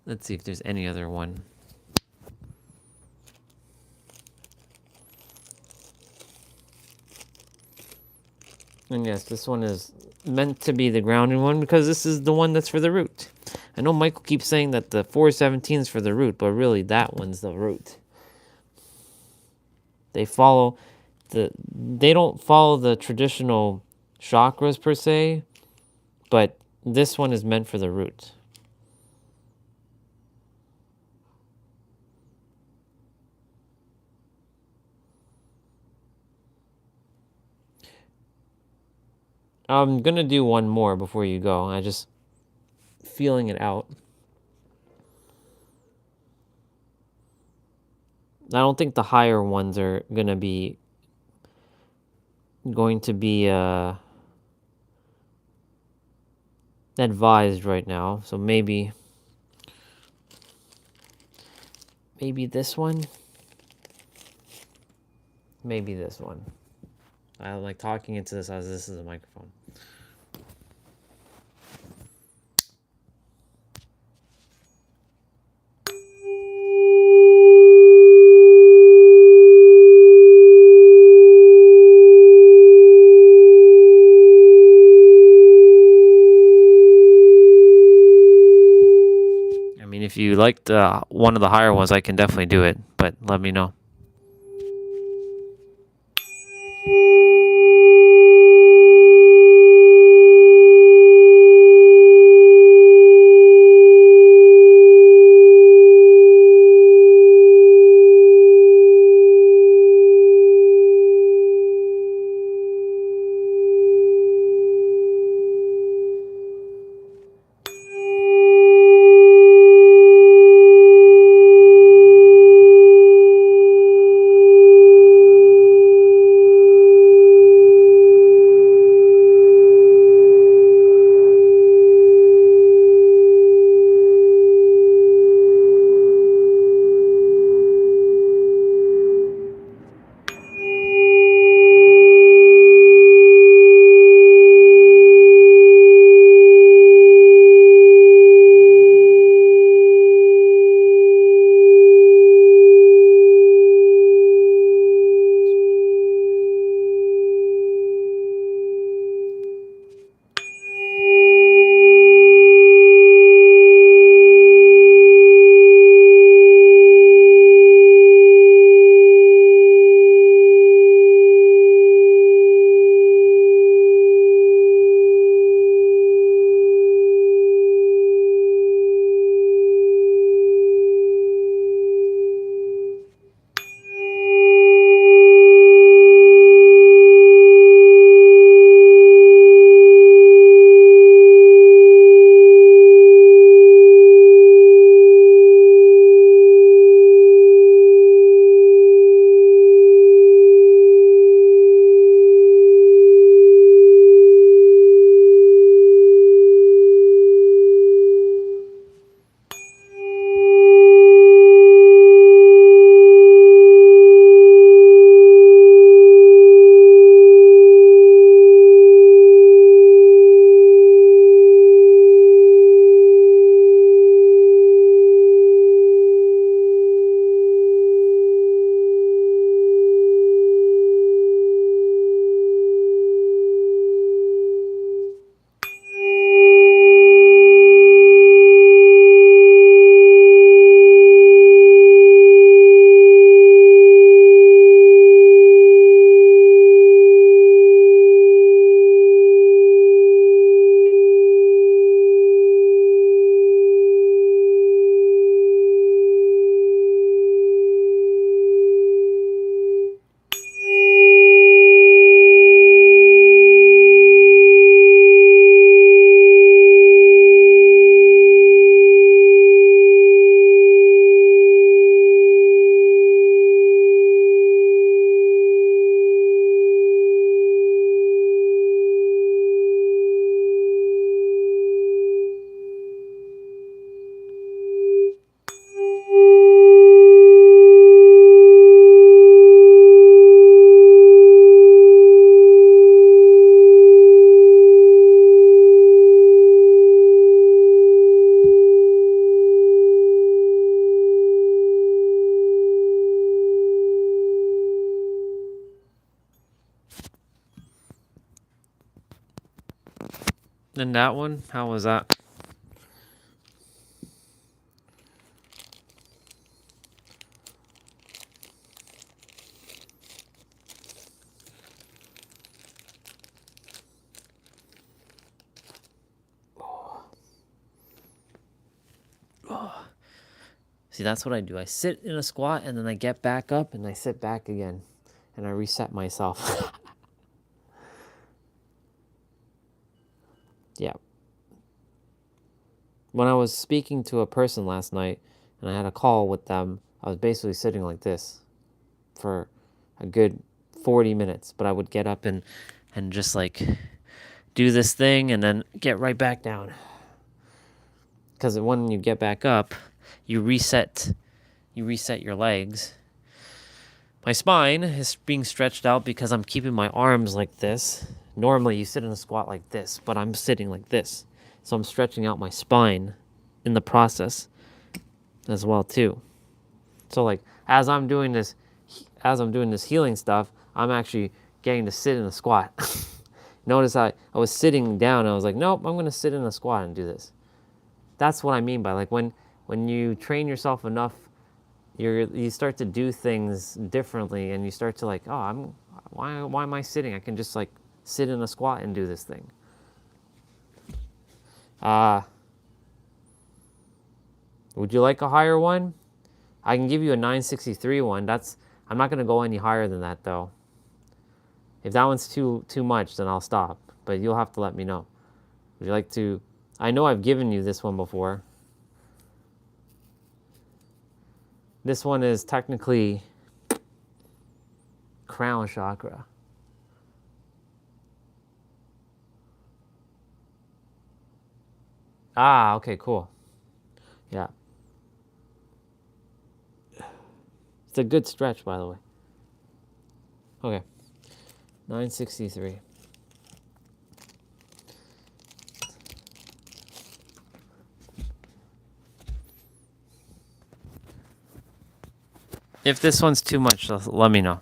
Let's see if there's any other one. And yes, this one is meant to be the grounding one because this is the one that's for the root. I know Michael keeps saying that the 417 is for the root, but really that one's the root. They don't follow the traditional chakras per se, but this one is meant for the root. I'm gonna do one more before you go. I just feeling it out. I don't think the higher ones are going to be advised right now. So maybe this one. Maybe this one. I like talking into this as this is a microphone. I mean, if you liked one of the higher ones, I can definitely do it, but let me know. And that one, how was that? See, that's what I do. I sit in a squat and then I get back up and I sit back again and I reset myself. Yeah. When I was speaking to a person last night and I had a call with them, I was basically sitting like this for a good 40 minutes, but I would get up and just like do this thing and then get right back down. Because when you get back up, you reset your legs. My spine is being stretched out because I'm keeping my arms like this. Normally you sit in a squat like this, but I'm sitting like this. So I'm stretching out my spine in the process as well too. So like as I'm doing this healing stuff, I'm actually getting to sit in a squat. Notice I was sitting down and I was like, nope, I'm gonna sit in a squat and do this. That's what I mean by like when you train yourself enough, you start to do things differently and you start to like, oh, why am I sitting? I can just like sit in a squat and do this thing. Would you like a higher one? I can give you a 963 one. I'm not gonna go any higher than that though. If that one's too much, then I'll stop. But you'll have to let me know. Would you like to? I know I've given you this one before. This one is technically crown chakra. Ah, okay, cool. Yeah. It's a good stretch, by the way. Okay. 963. If this one's too much, let me know.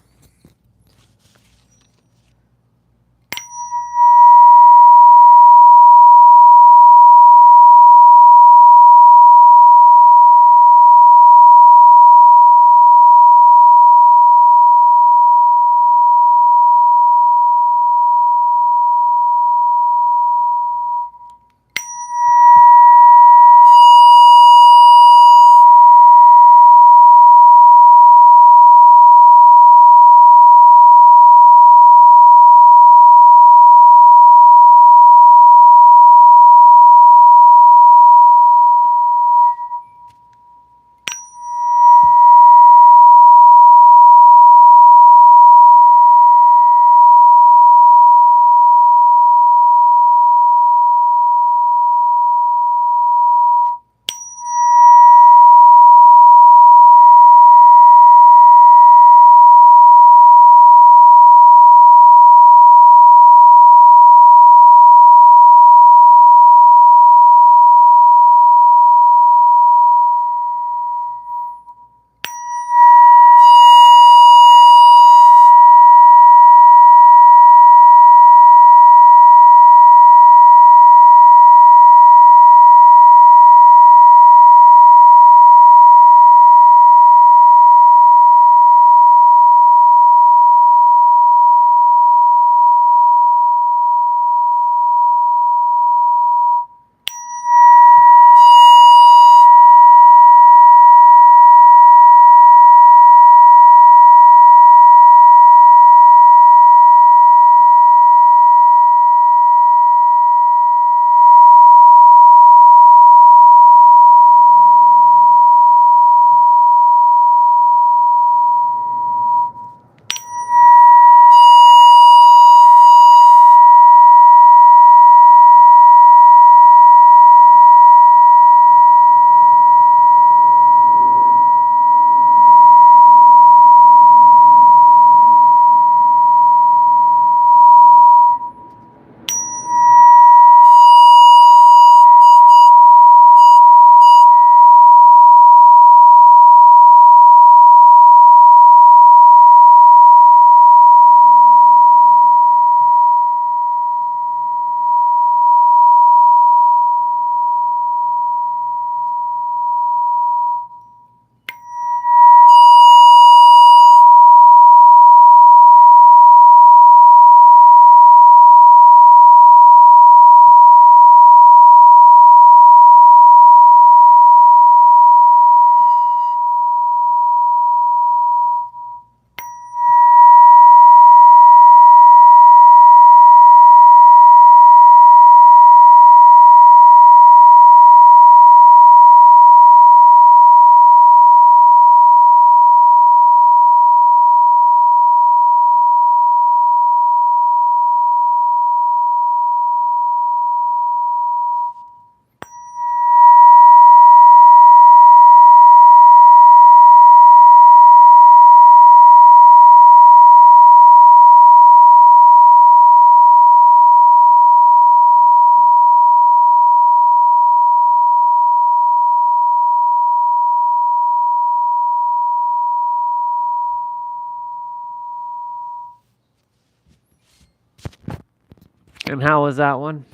And how was that one?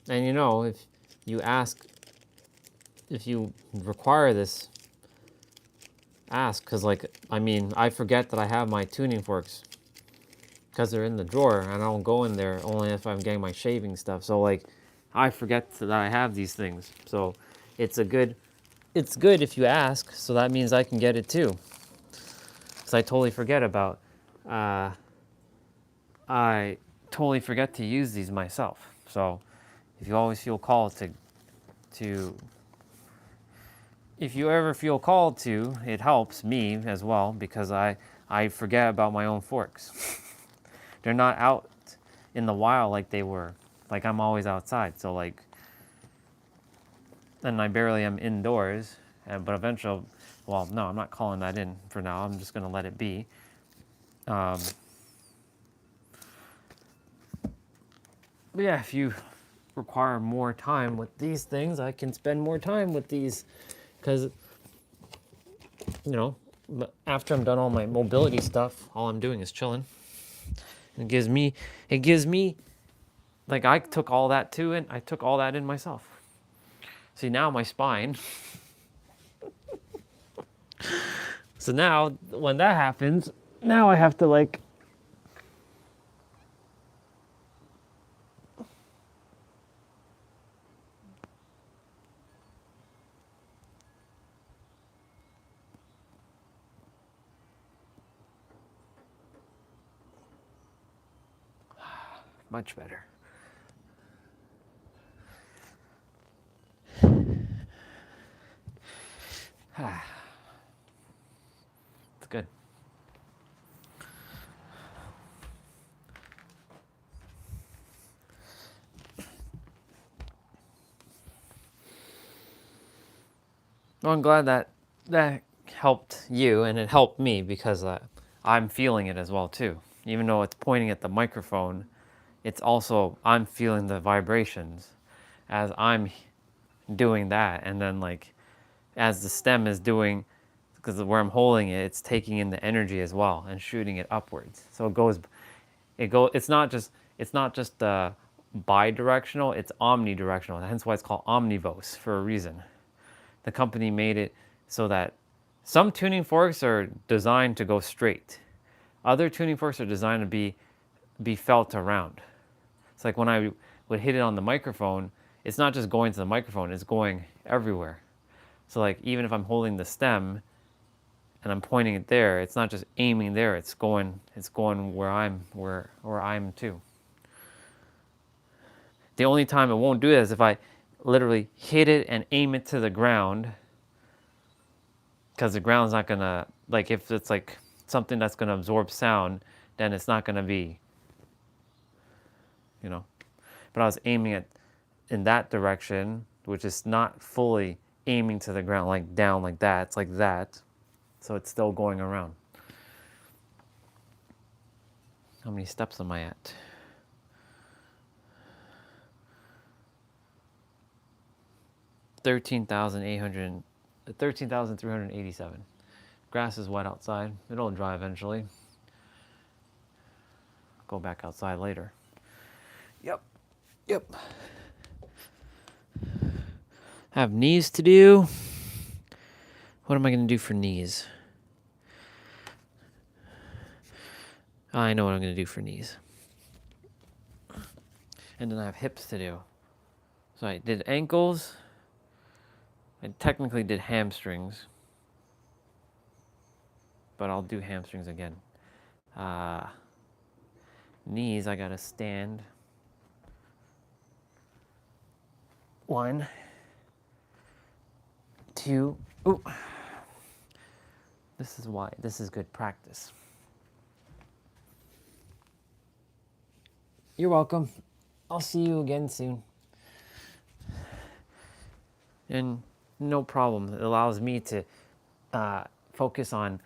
And you know, if you ask, if you require this, ask, because like, I mean, I forget that I have my tuning forks because they're in the drawer and I don't go in there only if I'm getting my shaving stuff. So like, I forget that I have these things. So it's good if you ask, so that means I can get it too. Because I totally forget about, I totally forget to use these myself. So if you always feel called to if you ever feel called to, it helps me as well because I forget about my own forks. They're not out in the wild like they were. Like I'm always outside, so like, and I barely am indoors. But eventually, well, no, I'm not calling that in for now. I'm just gonna let it be. But yeah, if you require more time with these things, I can spend more time with these, because you know, after I'm done all my mobility stuff, all I'm doing is chilling. It gives me, like I took all that too, and I took all that in myself. See, now my spine. So now, when that happens, now I have to like, much better. It's good. Well, I'm glad that helped you, and it helped me because I'm feeling it as well too. Even though it's pointing at the microphone, it's also, I'm feeling the vibrations as I'm doing that, and then like as the stem is doing, because where I'm holding it, it's taking in the energy as well and shooting it upwards. So it's not just bi-directional, it's omnidirectional. Hence why it's called omnivos for a reason. The company made it so that some tuning forks are designed to go straight. Other tuning forks are designed to be felt around. It's like when I would hit it on the microphone, it's not just going to the microphone, it's going everywhere. So like even if I'm holding the stem and I'm pointing it there, it's not just aiming there, it's going where I'm too. The only time it won't do it is if I literally hit it and aim it to the ground, because the ground's not gonna, like if it's like something that's gonna absorb sound, then it's not gonna be, you know. But I was aiming it in that direction, which is not fully aiming to the ground, like down like that, it's like that. So it's still going around. How many steps am I at? 13,387. Grass is wet outside. It'll dry eventually. Go back outside later. Yep. I have knees to do. What am I going to do for knees? I know what I'm going to do for knees. And then I have hips to do. So I did ankles. I technically did hamstrings. But I'll do hamstrings again. Knees, I got to stand. 1, 2. Ooh. This is why. This is good practice. You're welcome. I'll see you again soon. And no problem. It allows me to focus on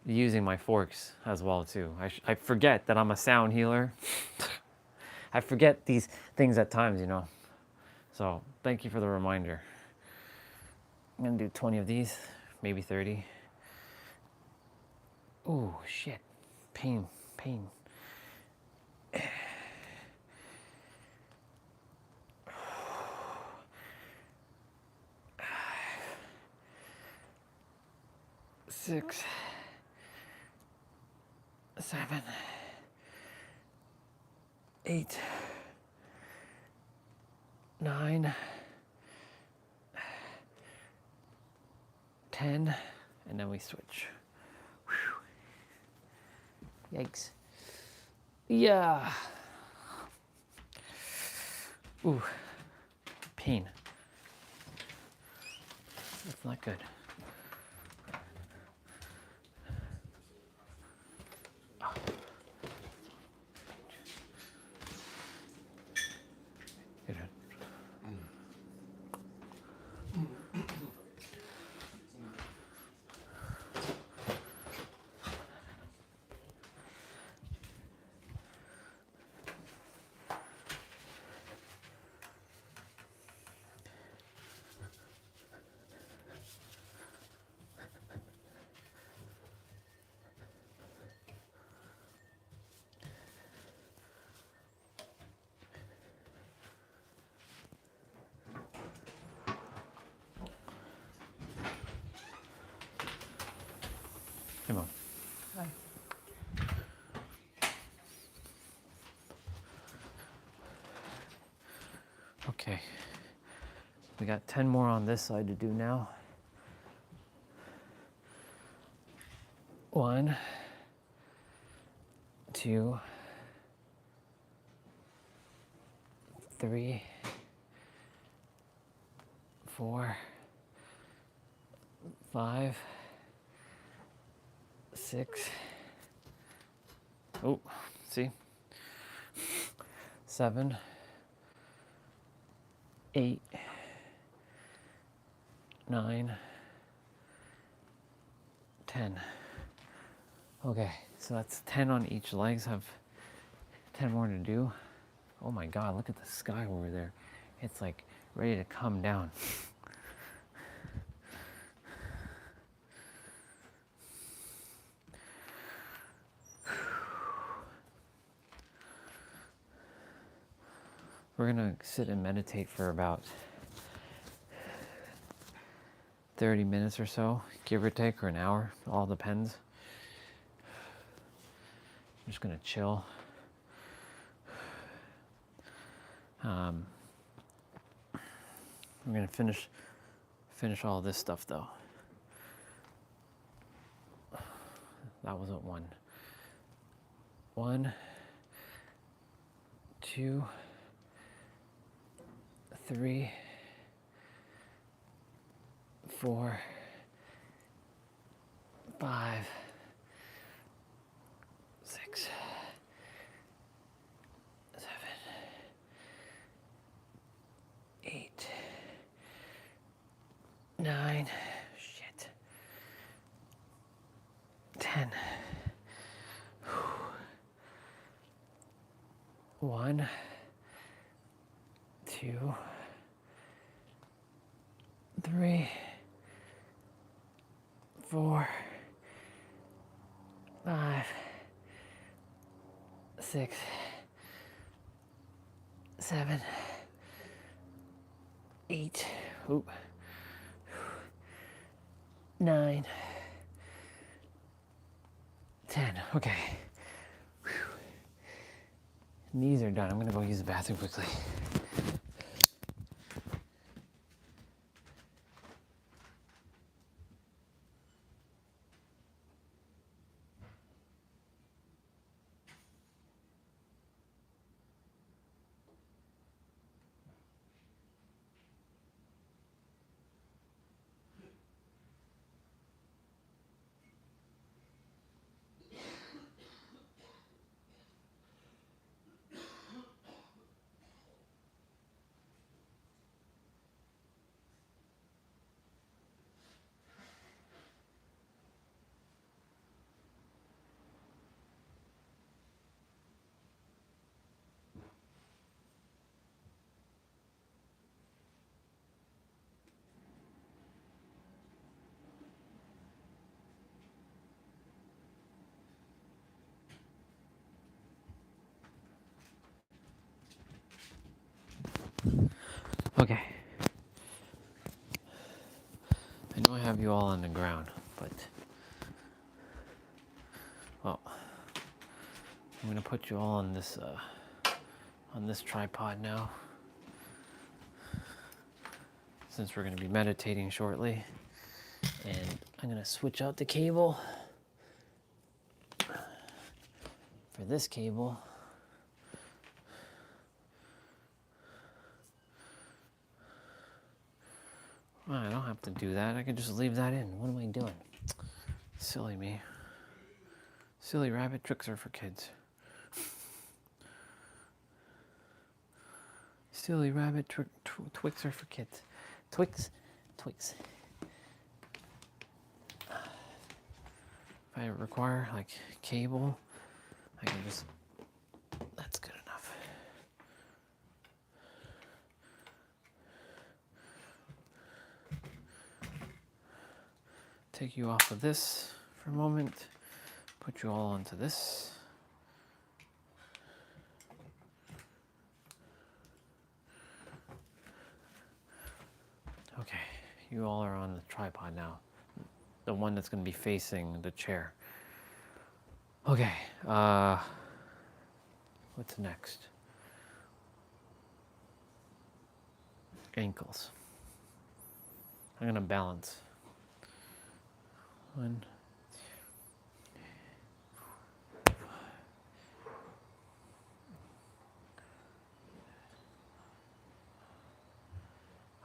using my forks as well too. I forget that I'm a sound healer. I forget these things at times, you know. So thank you for the reminder. I'm gonna do 20 of these, maybe 30. Oh, shit. Pain, pain. Six, 7, 8, 9, 10, and then we switch. Whew. Yikes. Yeah. Ooh, pain. That's not good. Good. Come on. Okay. We got 10 more on this side to do now. 1, 2, 3, 4, 5, 6. Oh, see? 7, 8, 9, 10. Okay, so that's 10 on each legs. Have 10 more to do. Oh my God, look at the sky over there. It's like ready to come down. We're gonna sit and meditate for about 30 minutes or so, give or take, or an hour. All depends. I'm just gonna chill. We're gonna finish all this stuff though. That wasn't 1. 1, 2, 3, 4, 5, 6, 7, 8, 9, shit, 10. 1, 2, 3, 4, 5, 6, 7, 8, 9, 10. Okay. Whew. Knees are done. I'm gonna go use the bathroom quickly. Okay. I know I have you all on the ground, but well, I'm gonna put you all on this tripod now, since we're gonna be meditating shortly, and I'm gonna switch out the cable for this cable. Well, I don't have to do that. I can just leave that in. What am I doing? Silly me. Silly rabbit, tricks are for kids. Silly rabbit, Twix are for kids. Twix. If I require like cable, I can just, that's good enough. Take you off of this for a moment, put you all onto this. Okay, you all are on the tripod now. The one that's going to be facing the chair. Okay, what's next? Ankles. I'm going to balance. 1,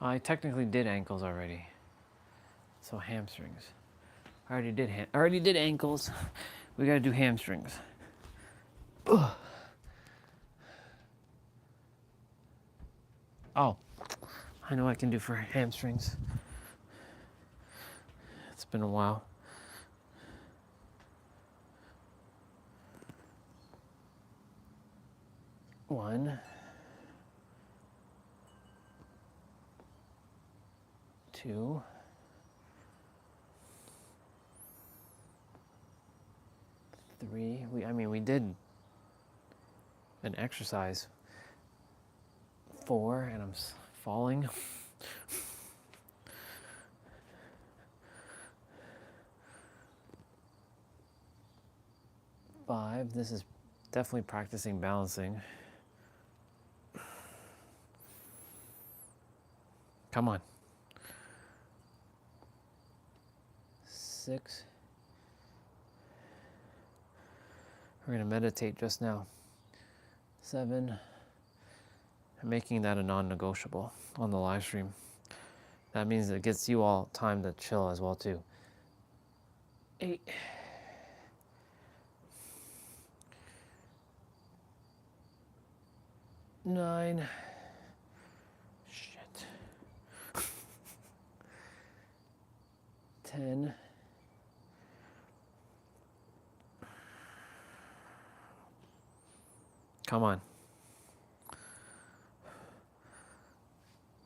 I technically did ankles already. So hamstrings. I already did ankles. We gotta do hamstrings. Ugh. Oh, I know what I can do for hamstrings. It's been a while. One, 2, 3. We did an exercise. 4, and I'm falling. 5. This is definitely practicing balancing. Come on. 6. We're going to meditate just now. 7. I'm making that a non-negotiable on the live stream. That means it gets you all time to chill as well too. 8. 9. Shit. 10. Come on.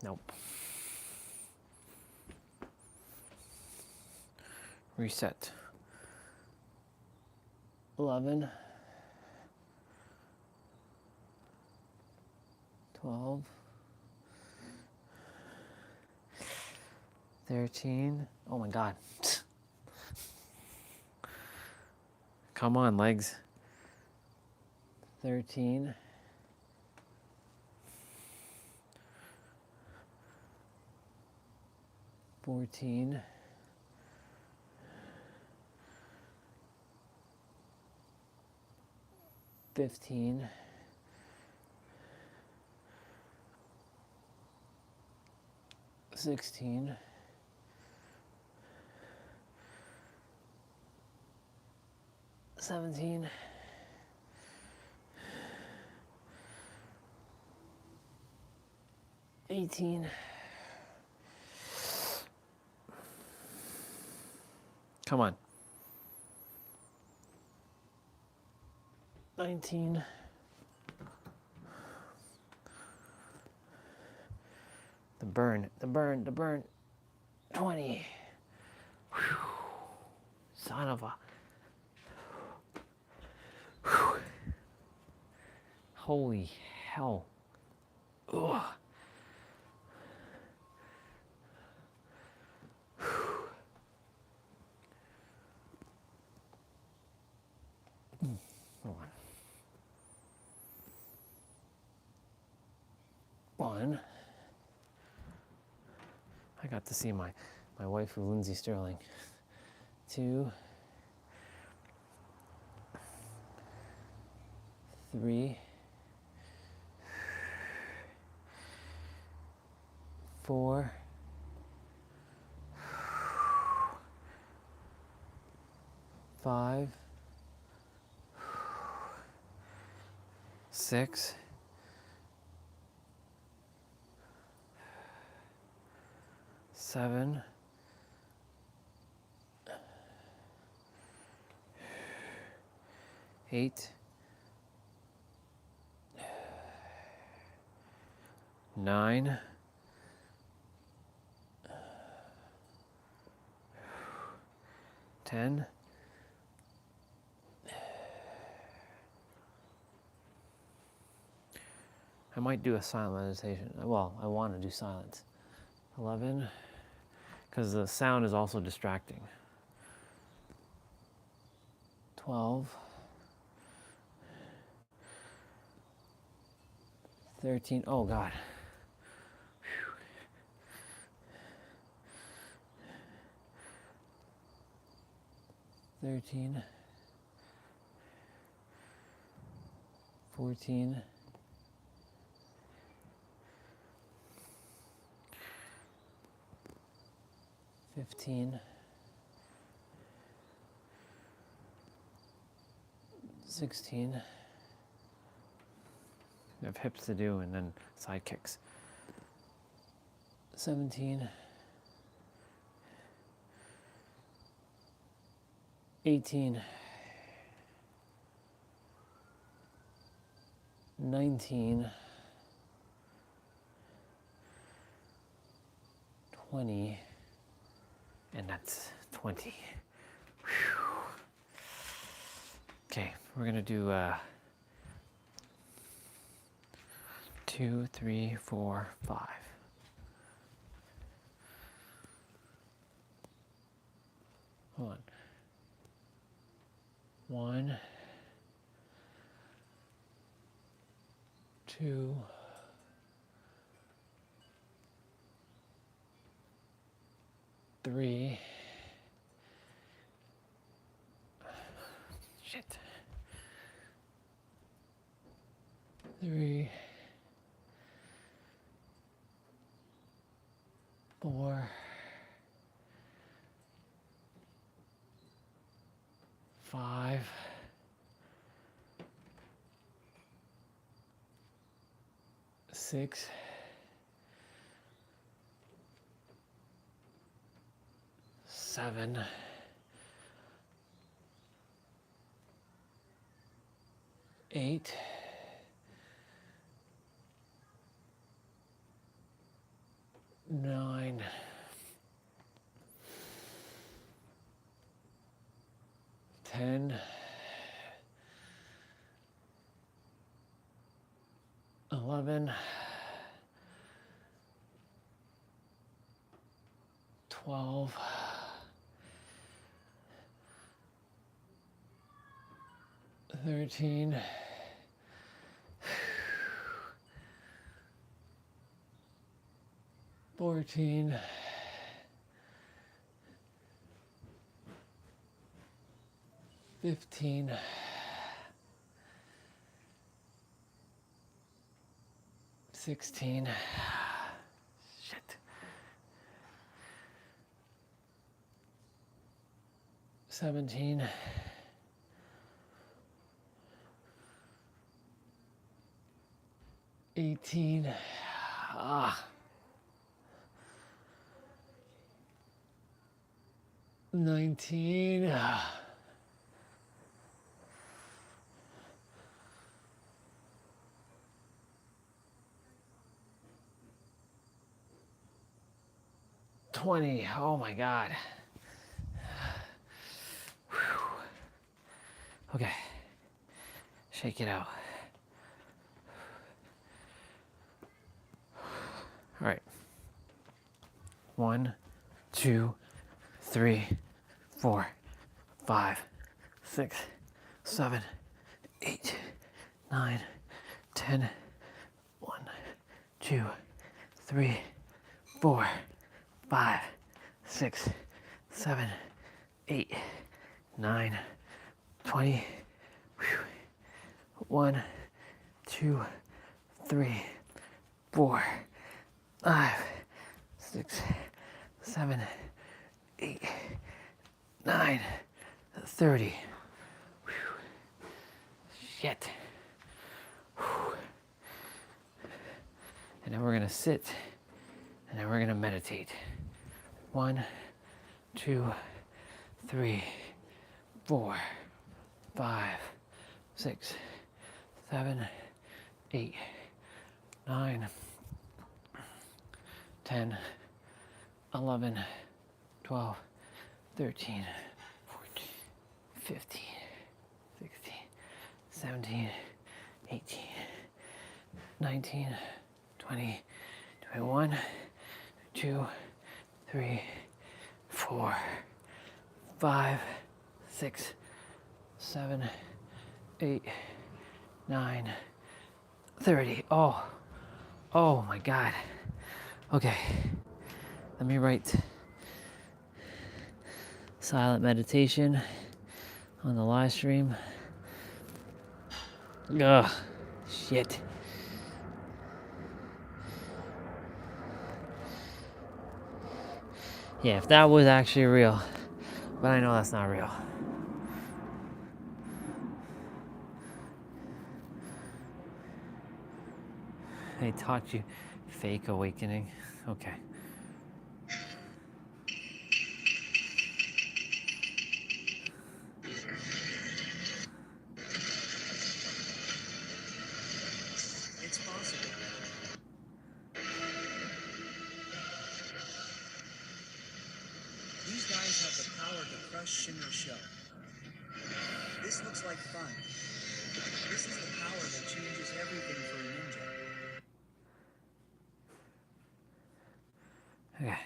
Nope. Reset. 11. 12. 13. Oh my God. Come on, legs. 13. 14. 15. 16. 17. 18. Come on. 19. The burn. 20. Whew. Son of a. Whew. Holy hell. Ugh. Hold on. 1. I got to see my wife, Lindsay Sterling. 2, 3, 4, 5, 6, 7, 8, 9, 10, I might do a silent meditation. Well, I want to do silence. 11, because the sound is also distracting. 12, 13, oh God. 13, 14, 15, 16. I have hips to do and then side kicks. 17, 18, 19, 20, and that's 20. Whew. Okay, we're gonna do 2, 3, 4, 5. Hold on. 1, 2, 3. Shit. 3, 4, 5, 6, 7, 8, 9, 10, 11, 12, 13, 14, 15, 16, shit, 17, 18, 19, 20. Oh my God. Whew. Okay. Shake it out. All right. 1, 2, 3, 4, 5, 6, 7, 8, 9, 10. 1, 2, 3, 4, 5, 6, 7, 8, 9, 20. 1, 2, 3, 4, 5, 6, 7, 8, 9, 30. Shit. And then we're gonna sit, and then we're gonna meditate. 1, 2, 3, 4, 5, 6, 7, 8, 9, 10, 11, 12, 13, 14, 15, 16, 17, 18, 19, 20, 21, 2, 3, 4, 5, 6, 7, 8, 9, 30. Oh my God. Okay, let me write silent meditation on the live stream. Ugh, shit. Yeah, if that was actually real, but I know that's not real. They taught you fake awakening. Okay. It's possible. These guys have the power to crush Shimmer Show. This looks like fun. This is the power that changes everything for a ninja. Okay.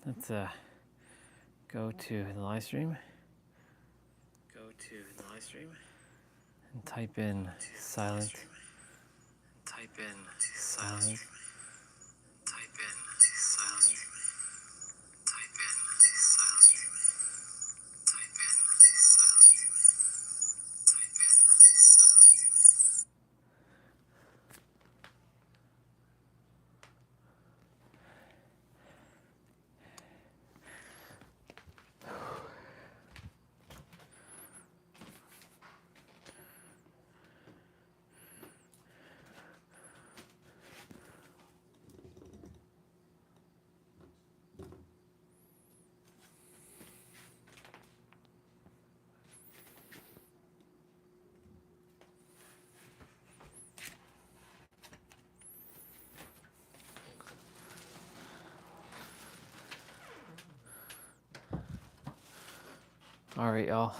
Let's go to the live stream. Go to the live stream. And type in silent. Type in silent. Type in silent. Type in silent. Type in silent. Type in silent. All right, y'all.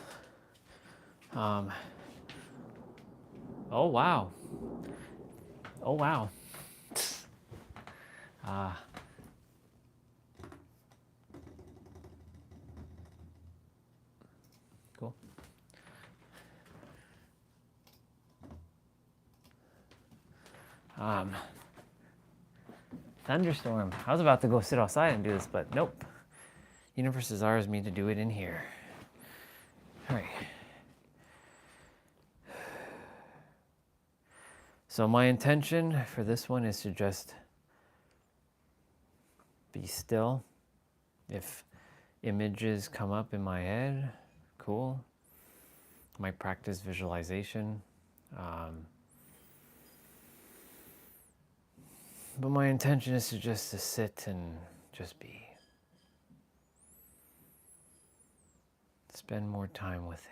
Oh wow. Oh wow. Cool. Thunderstorm. I was about to go sit outside and do this, but nope. Universe desires me to do it in here. All right. So my intention for this one is to just be still. If images come up in my head, cool. I might practice visualization. But my intention is to just sit and just be. Spend more time with it.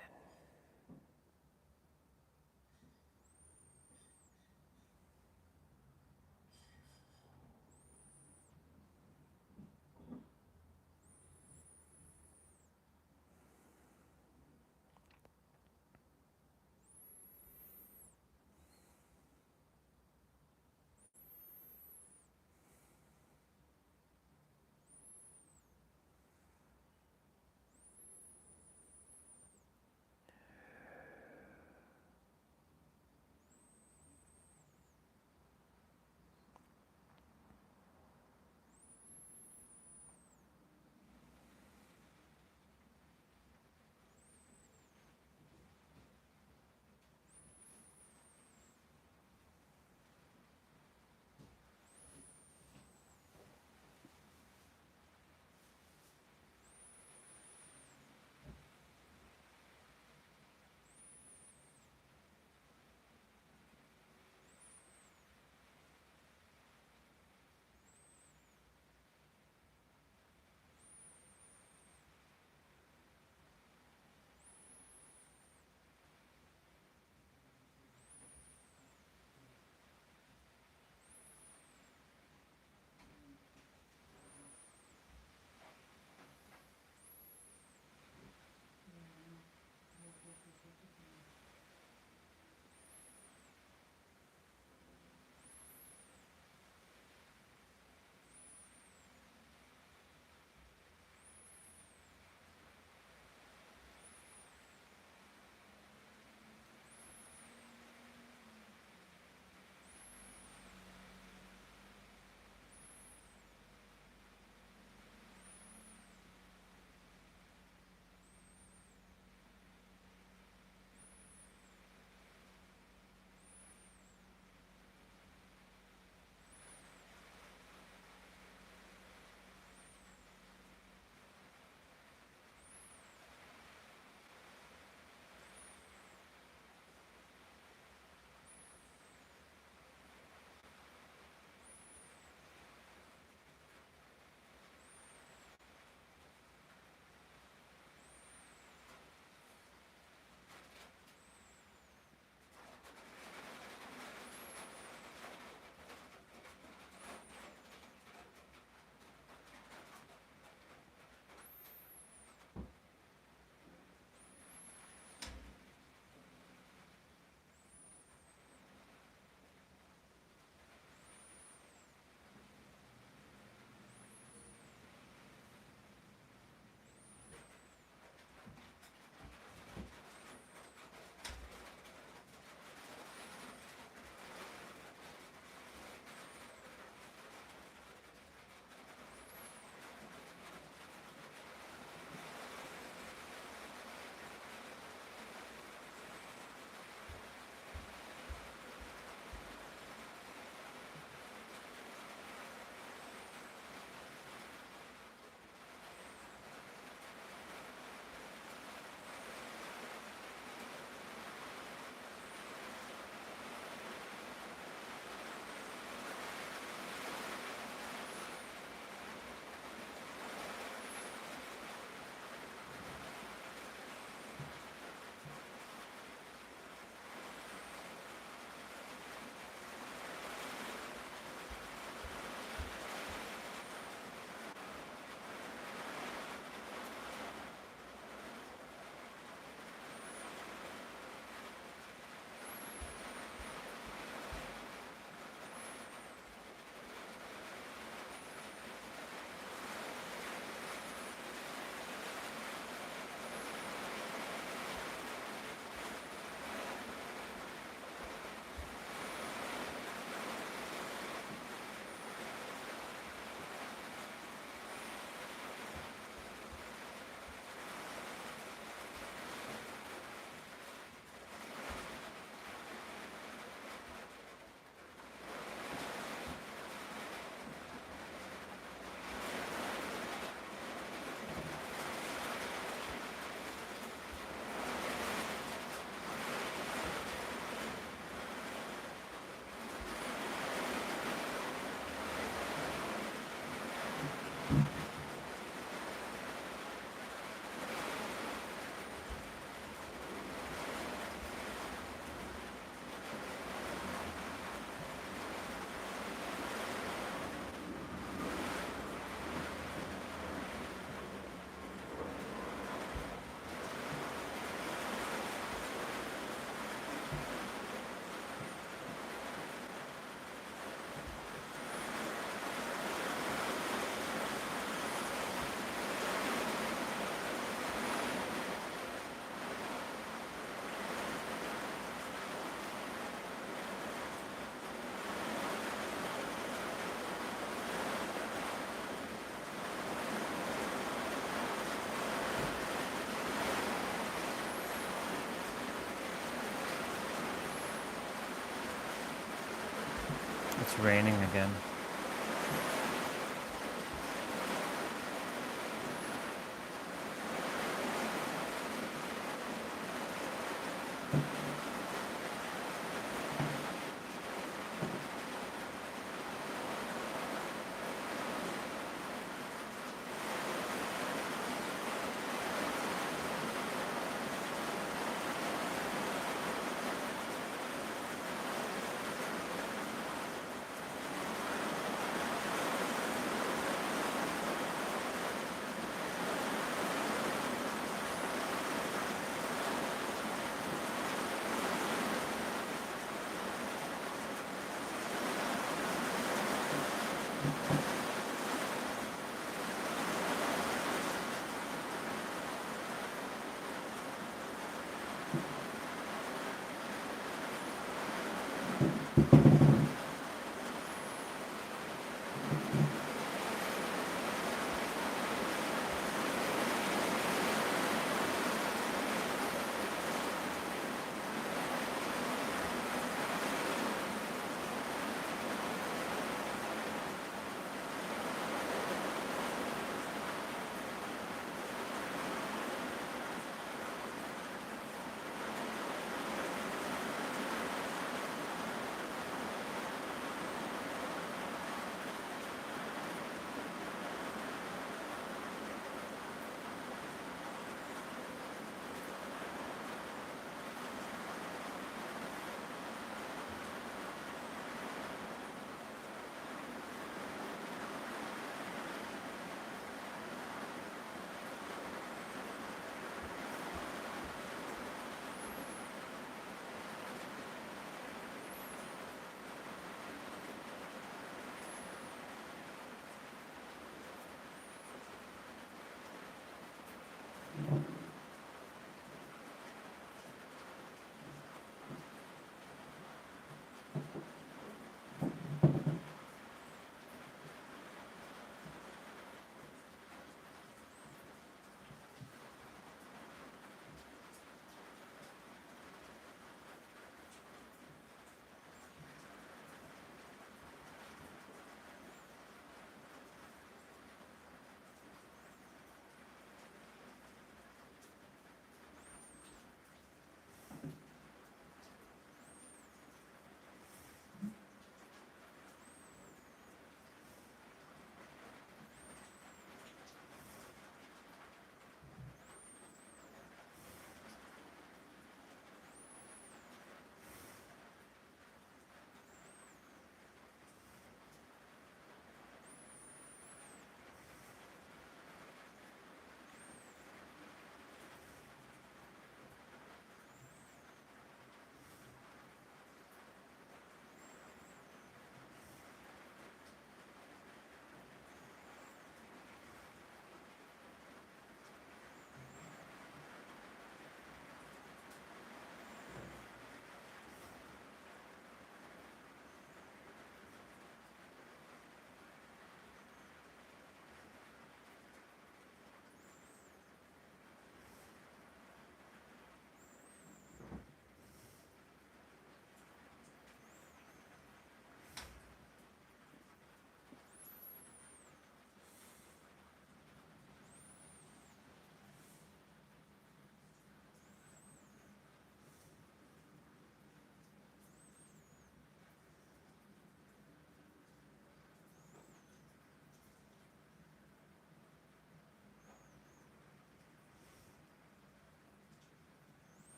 It's raining again.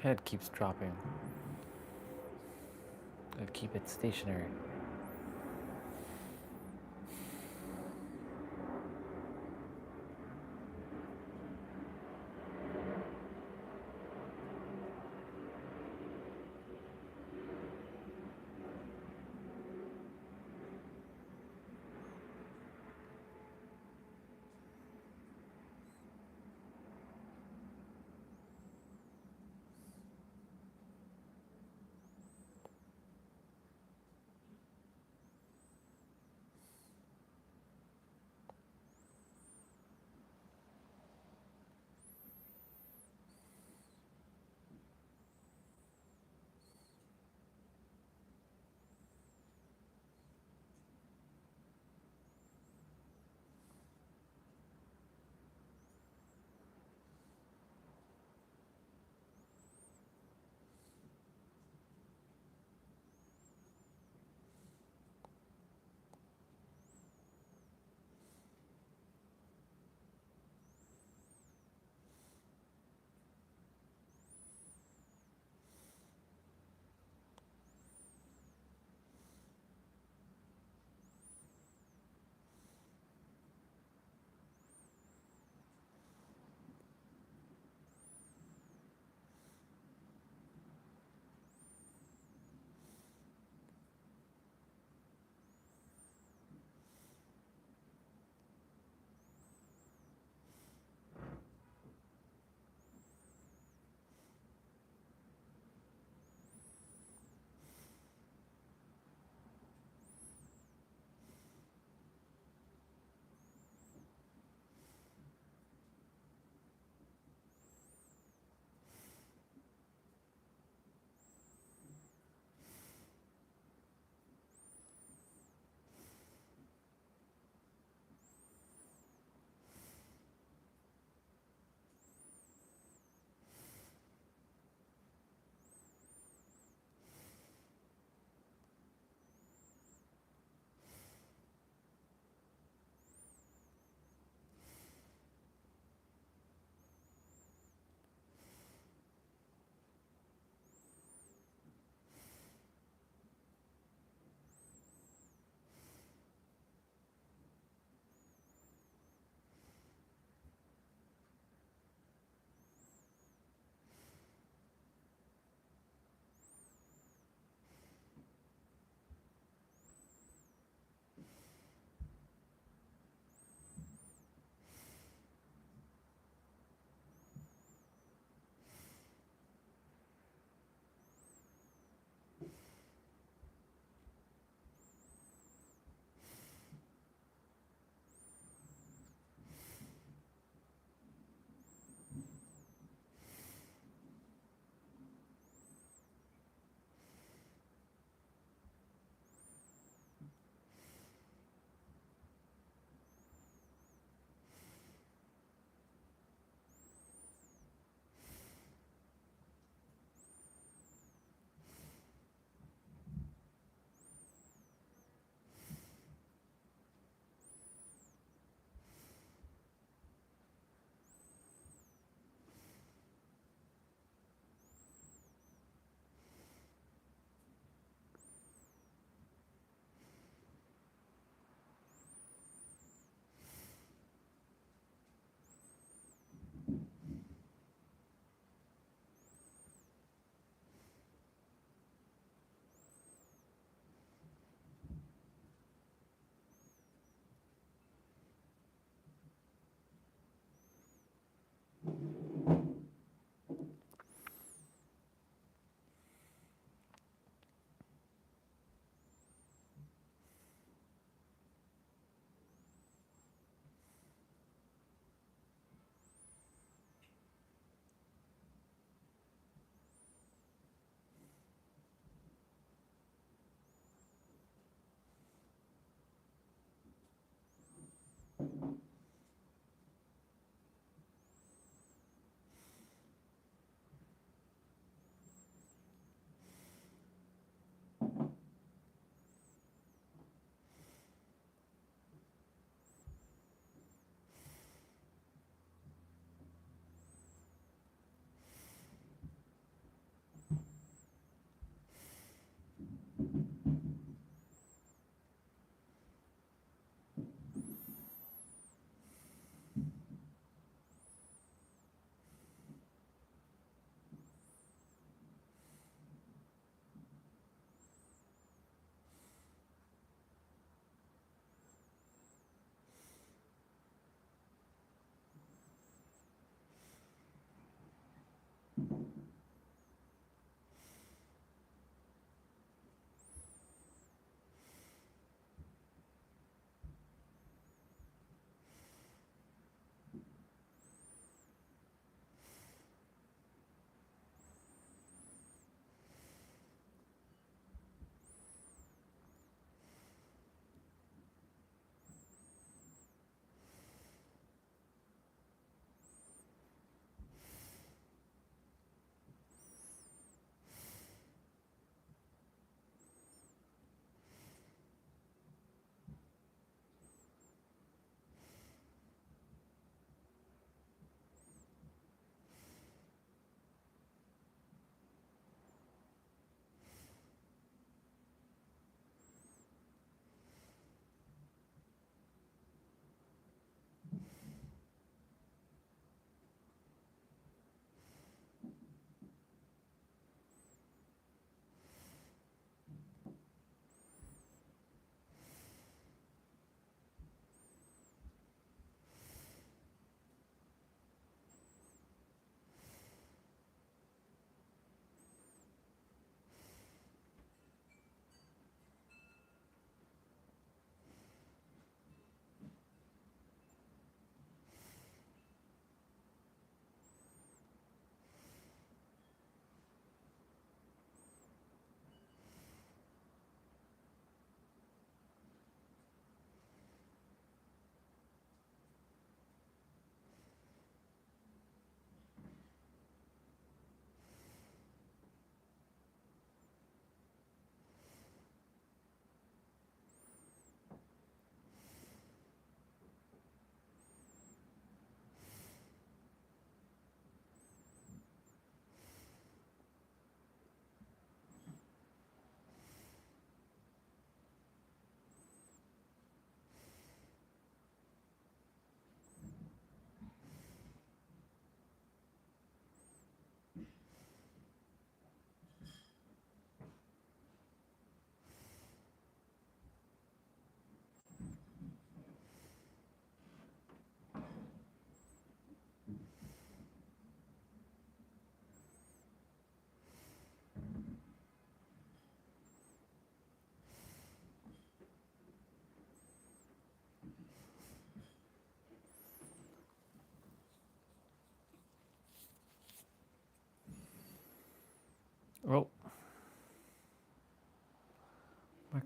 Head keeps dropping. I'd keep it stationary.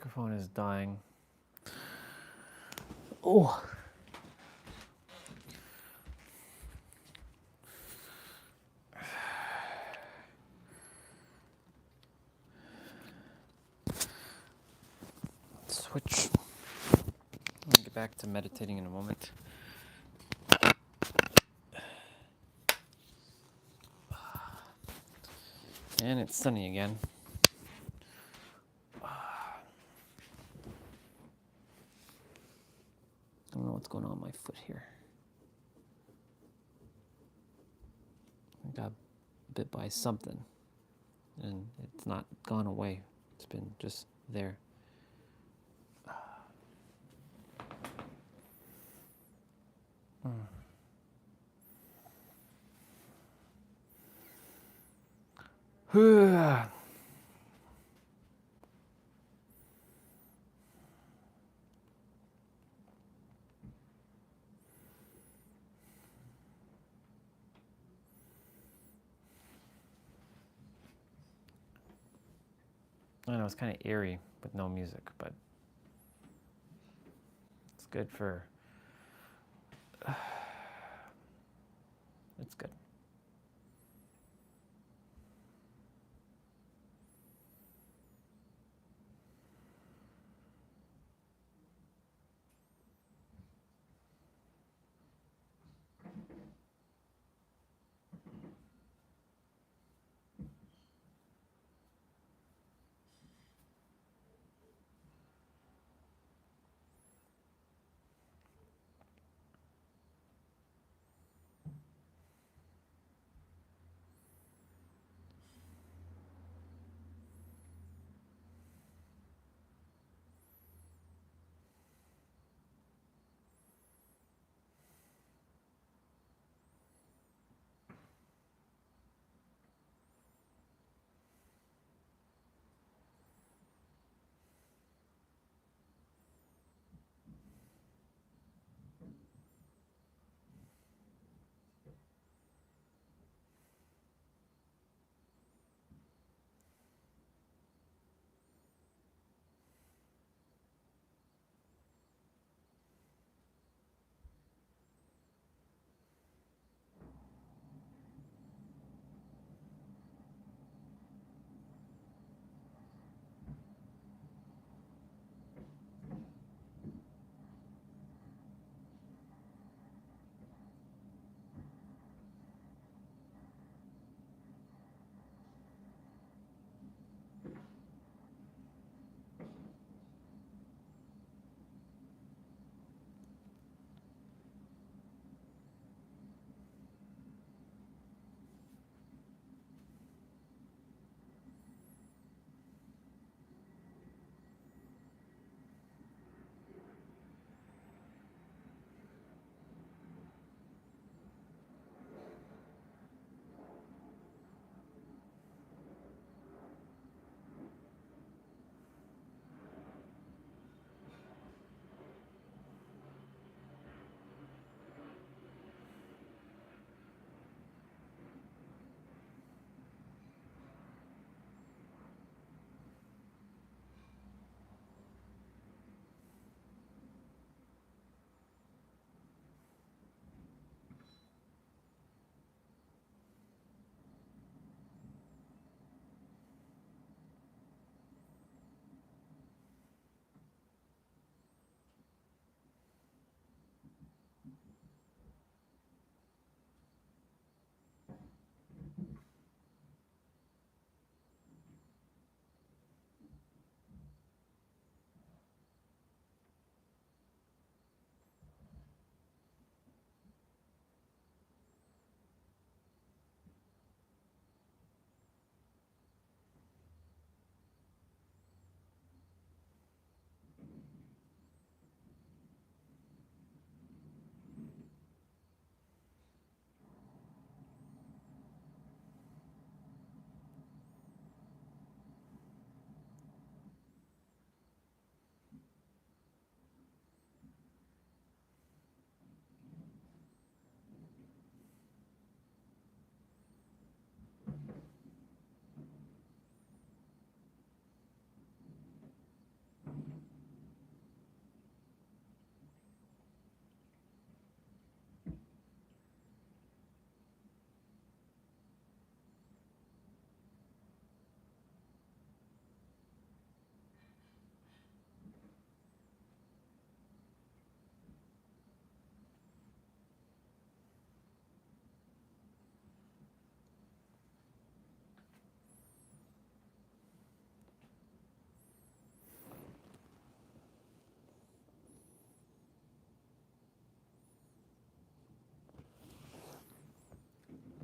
microphone is dying. Oh. Switch. I'll get back to meditating in a moment. And it's sunny again. I don't know what's going on with my foot here. I got bit by something, and it's not gone away. It's been just there. I know it's kind of eerie with no music, but it's good for. It's good.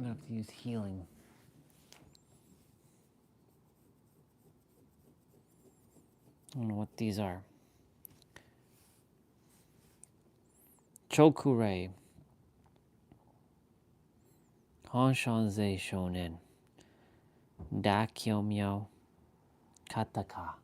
gonna have to use healing. I don't know what these are. Chokurei. Honshanzei Shonen. Dakyomyo Kataka.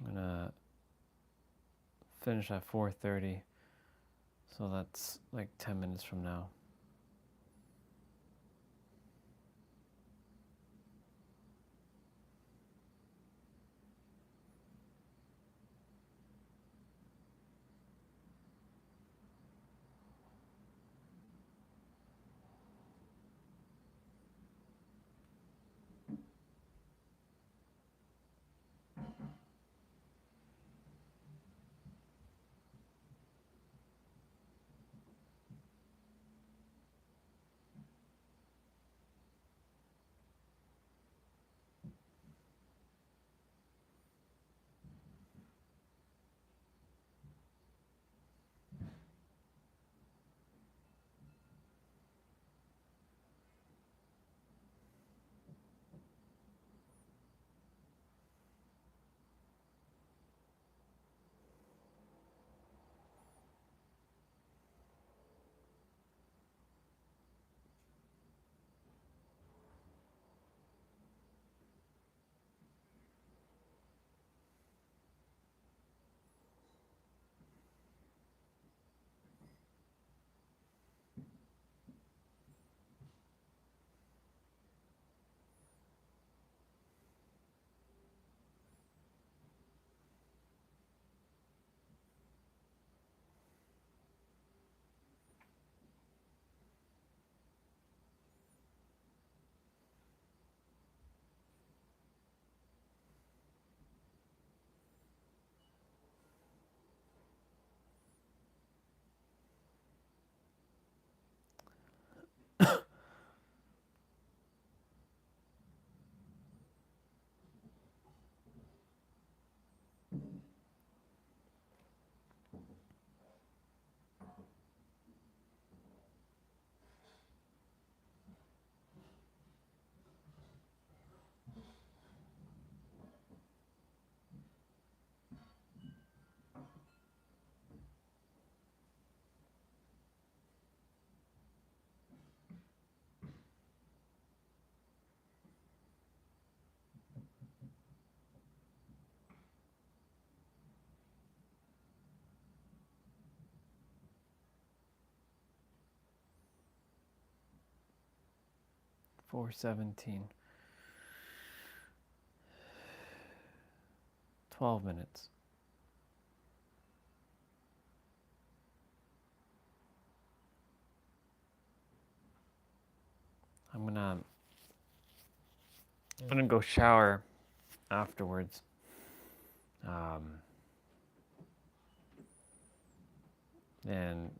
I'm gonna finish at 4:30, so that's like 10 minutes from now. 4:17. 12 minutes. I'm gonna go shower afterwards. And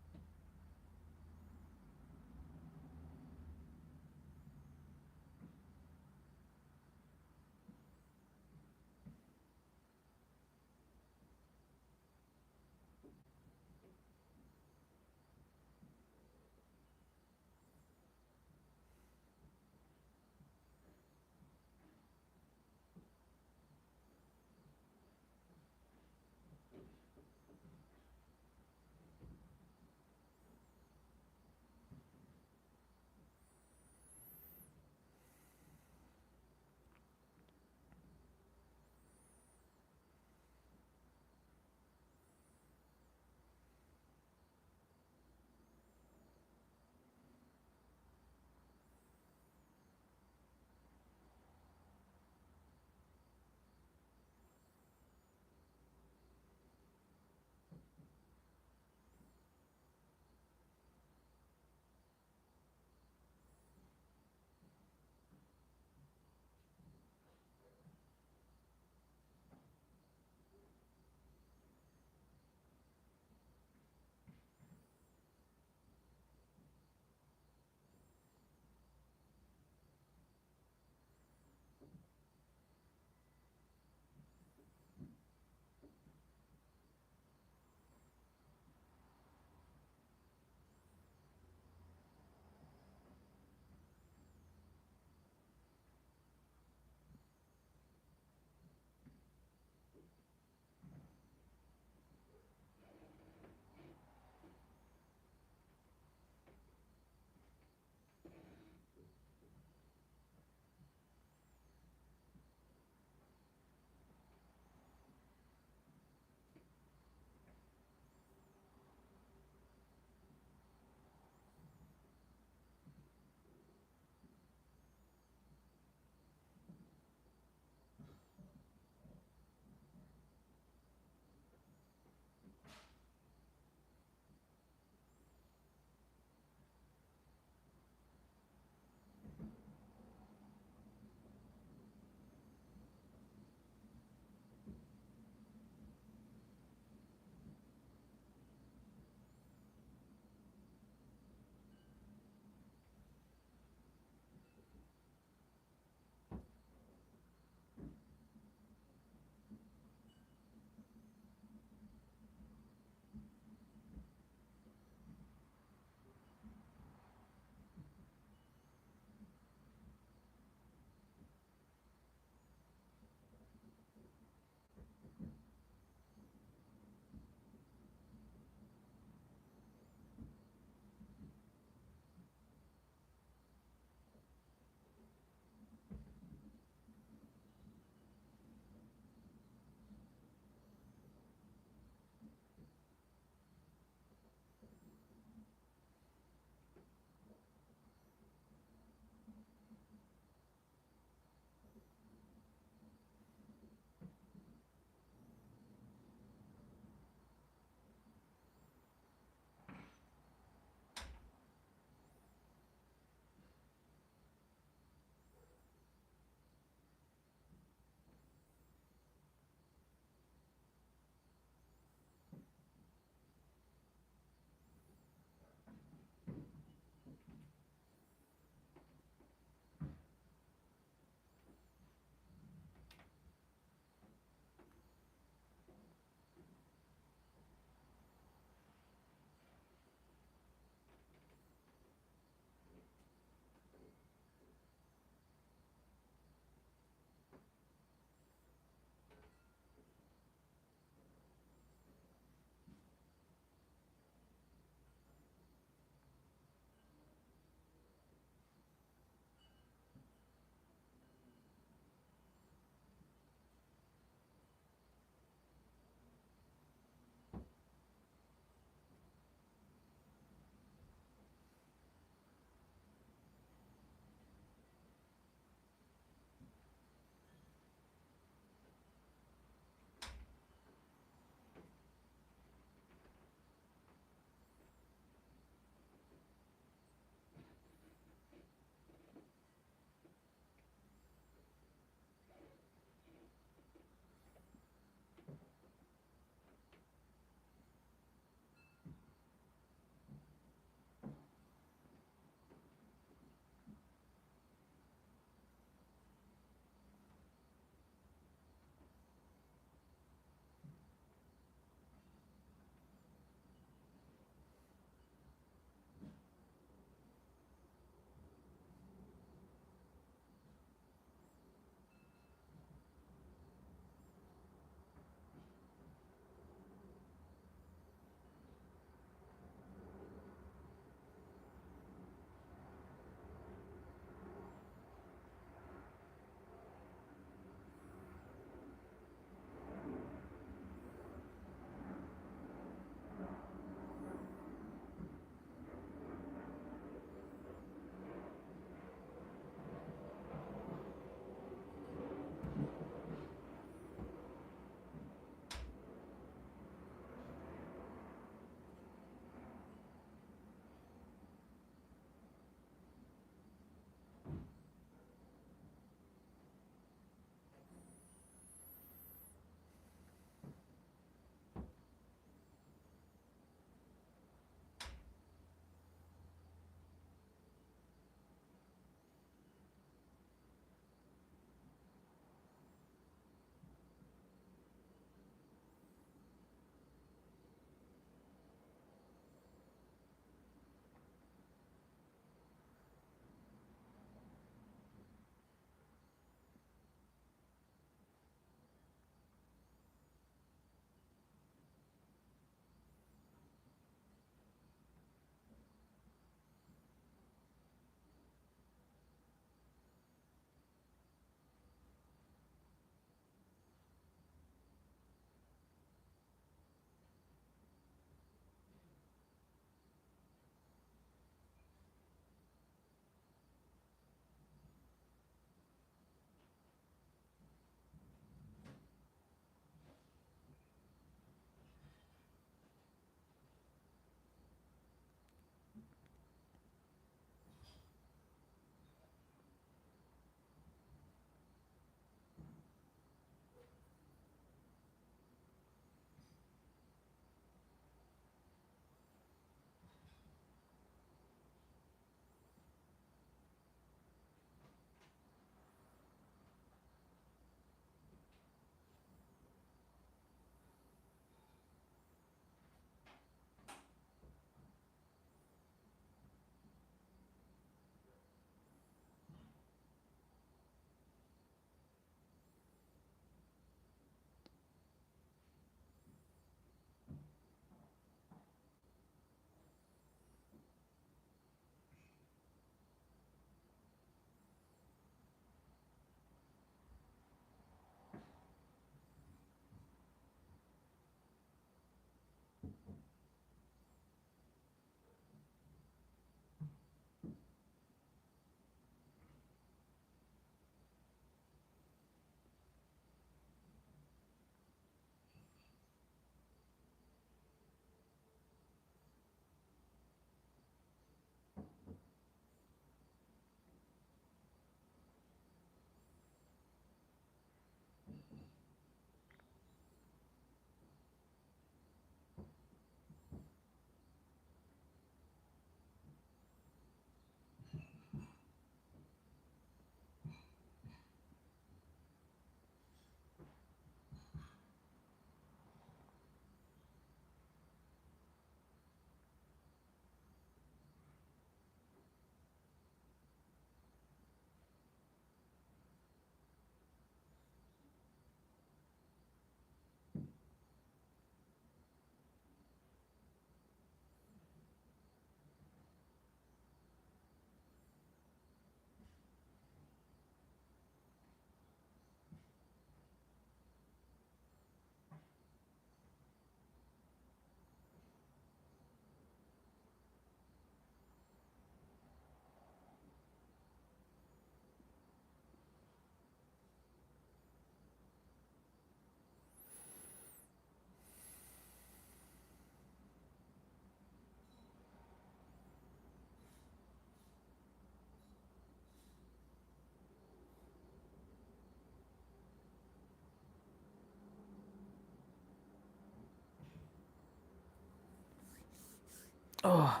Oh.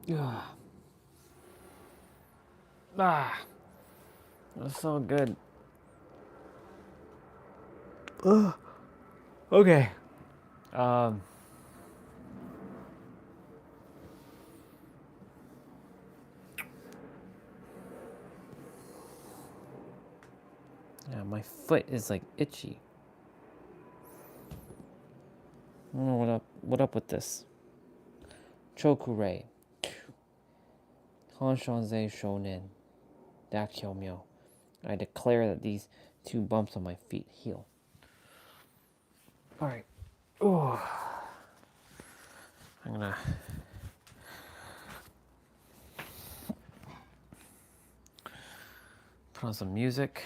Yeah. Ah. That's so good. Ugh. Okay. Yeah, my foot is like itchy. I don't know what up with this. Chokure. Hanshanze Shonen. Dakyomyo. I declare that these 2 bumps on my feet heal. Alright. Oh. I'm gonna put on some music.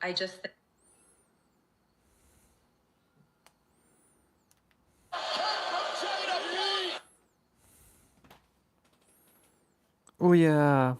I just Oh yeah.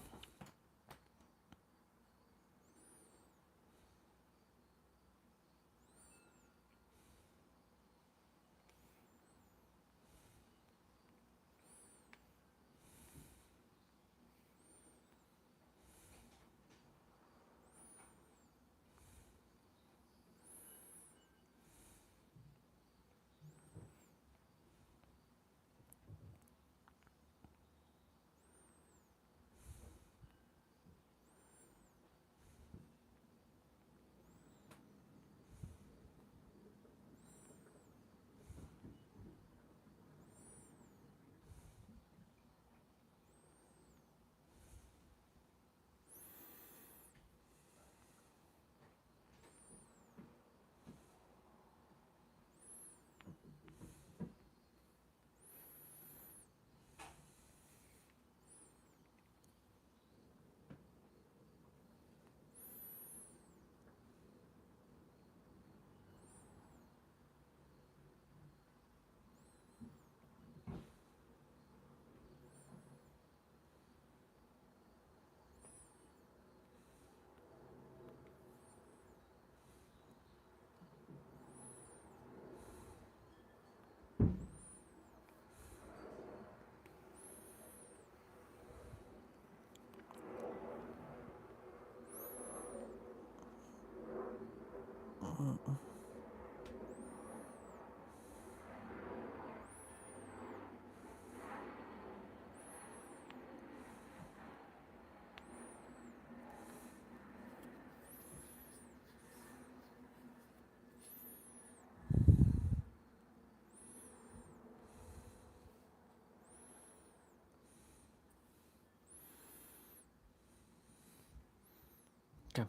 Okay.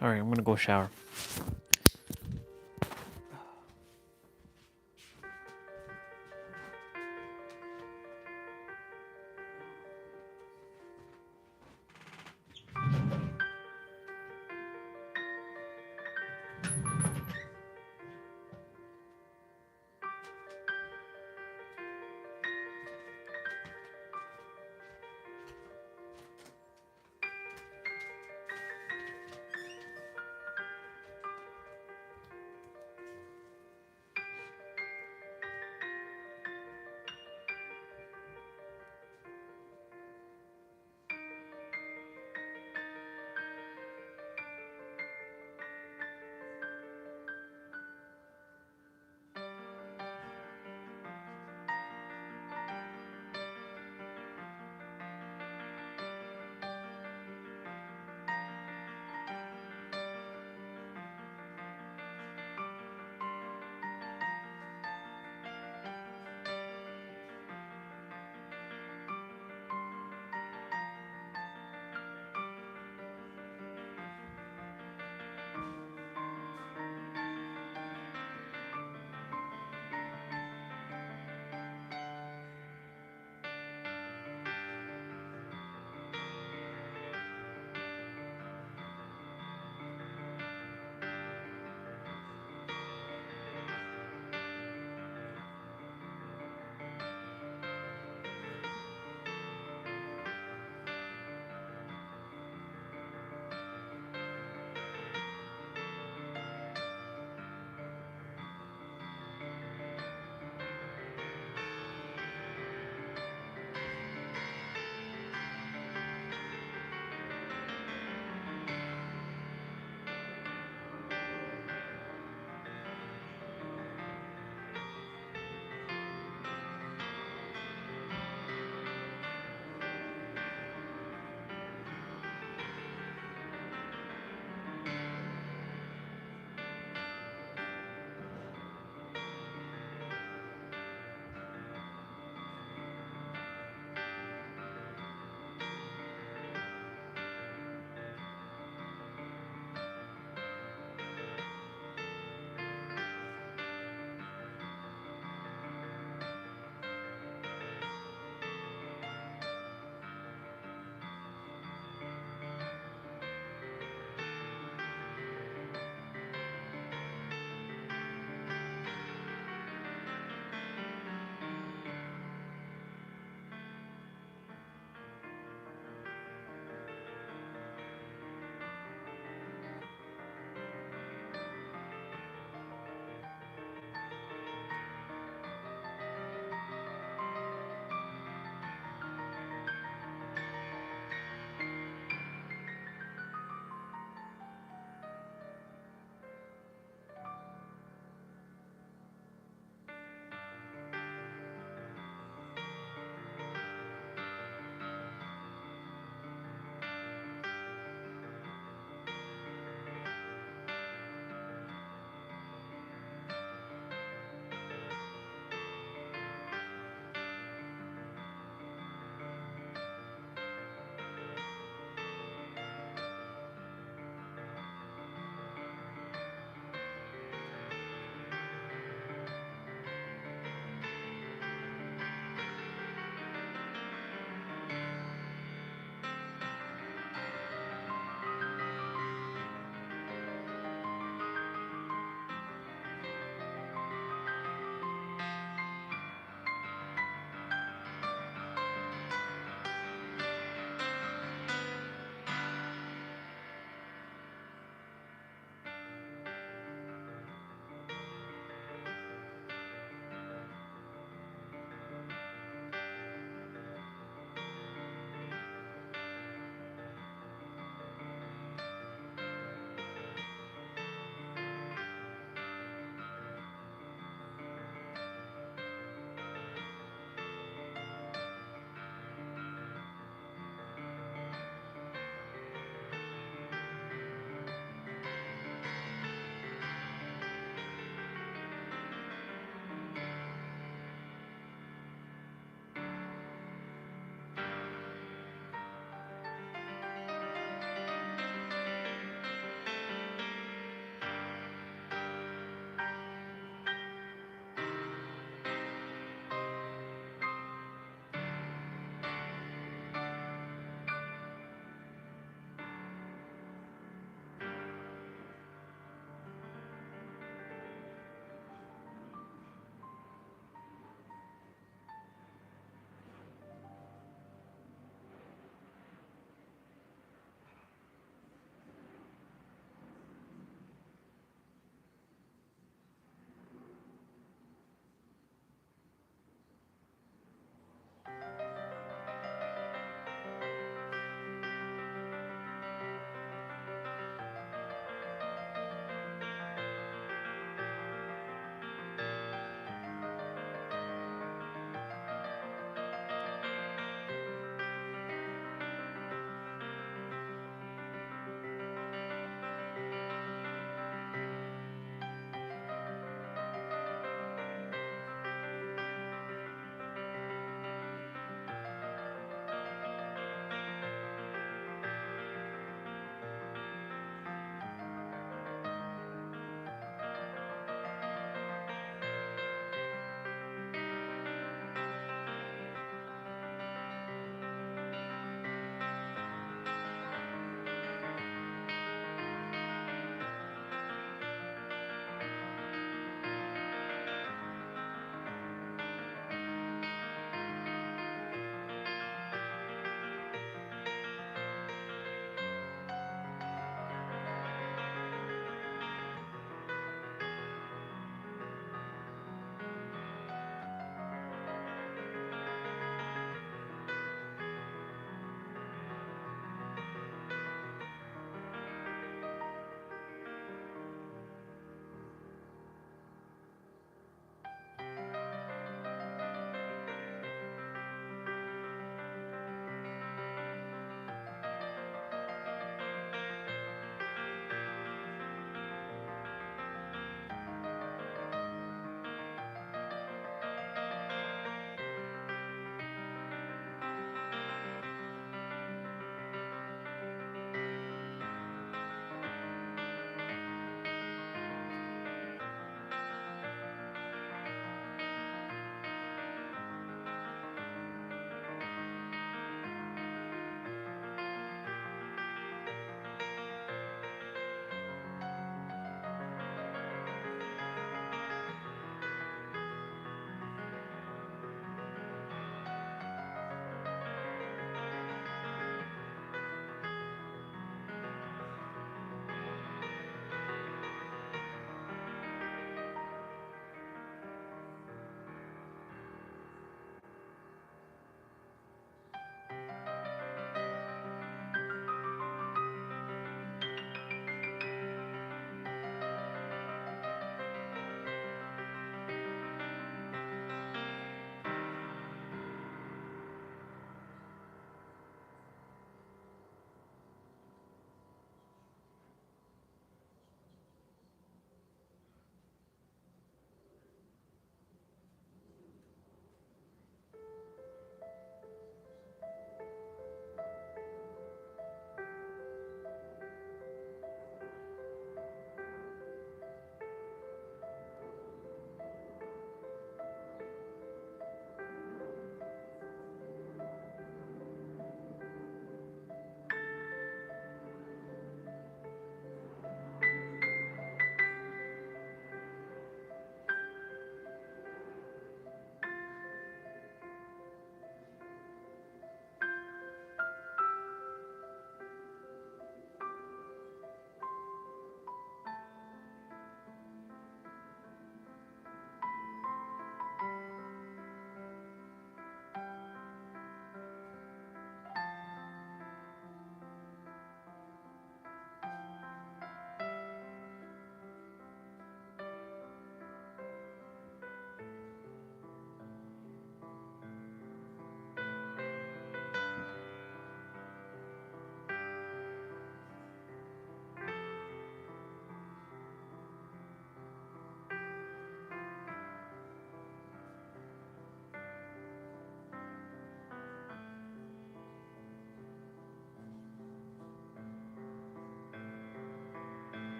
Alright, I'm gonna go shower.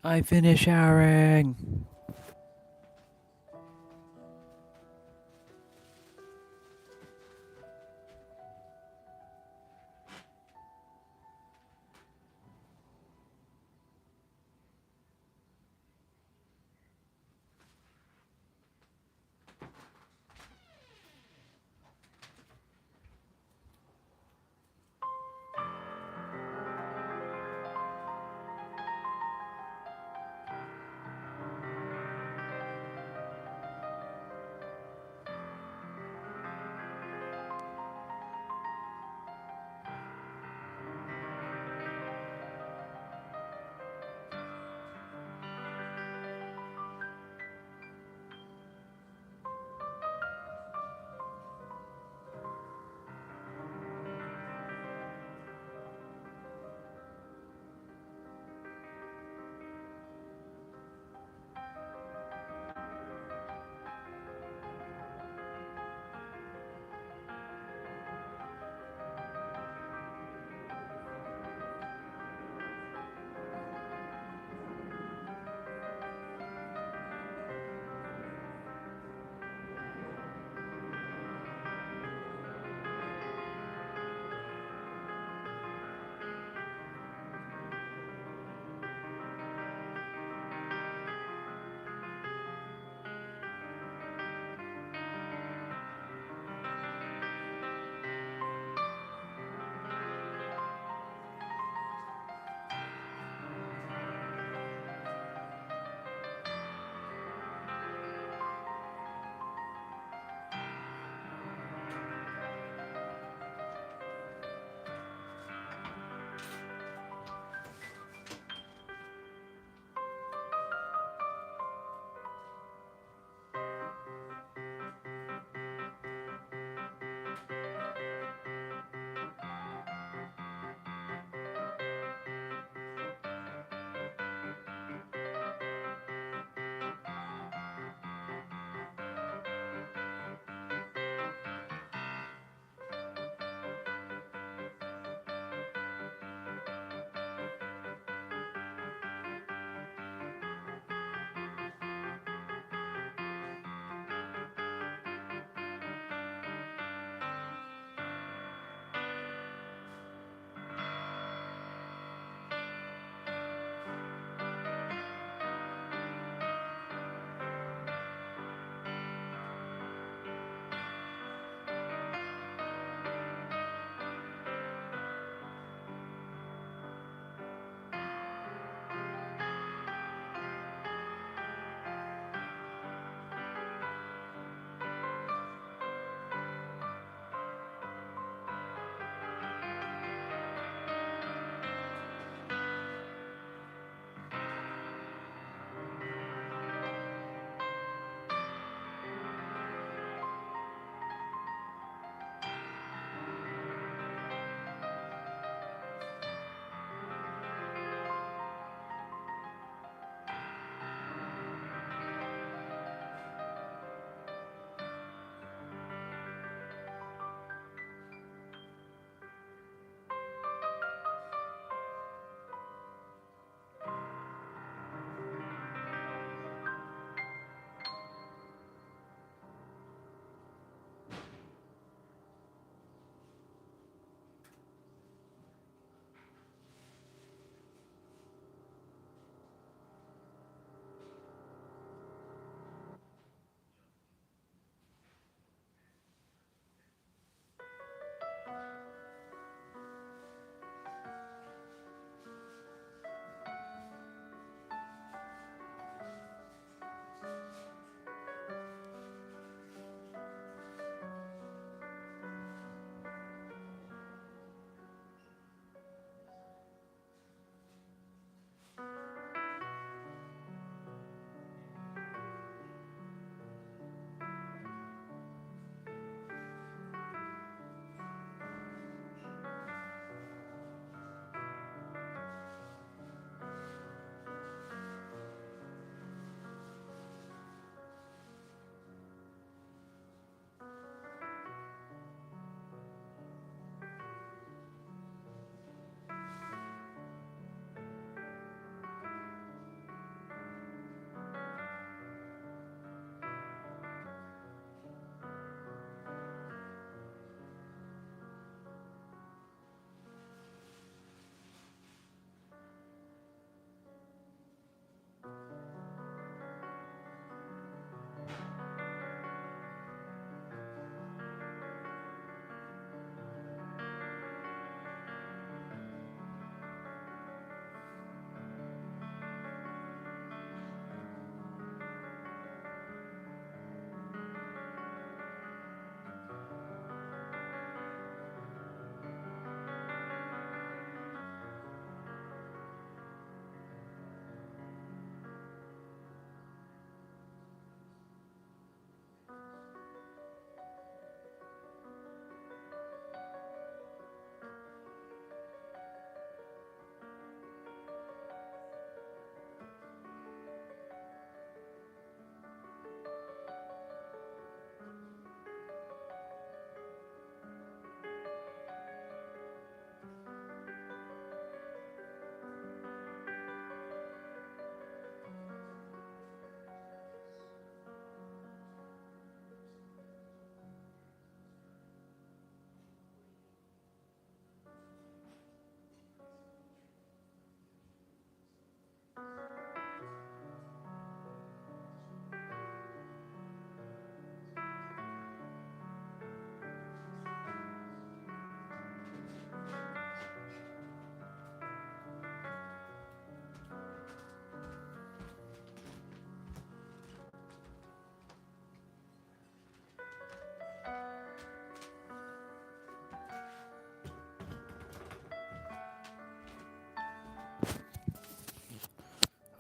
I finished showering.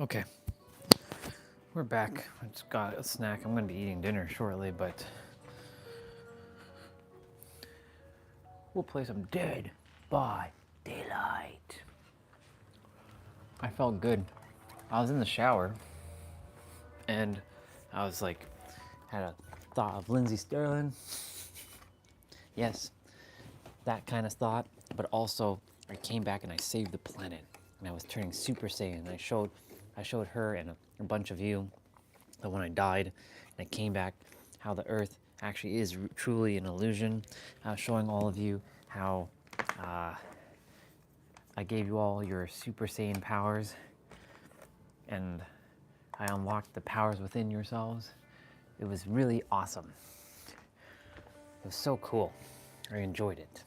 Okay, we're back. I just got a snack. I'm gonna be eating dinner shortly, but we'll play some Dead by Daylight. I felt good. I was in the shower and I was like, had a thought of Lindsey Sterling. Yes, that kind of thought, but also I came back and I saved the planet and I was turning Super Saiyan. I showed her and a bunch of you that when I died and I came back, how the Earth actually is truly an illusion. I was showing all of you how I gave you all your Super Saiyan powers and I unlocked the powers within yourselves. It was really awesome. It was so cool. I enjoyed it.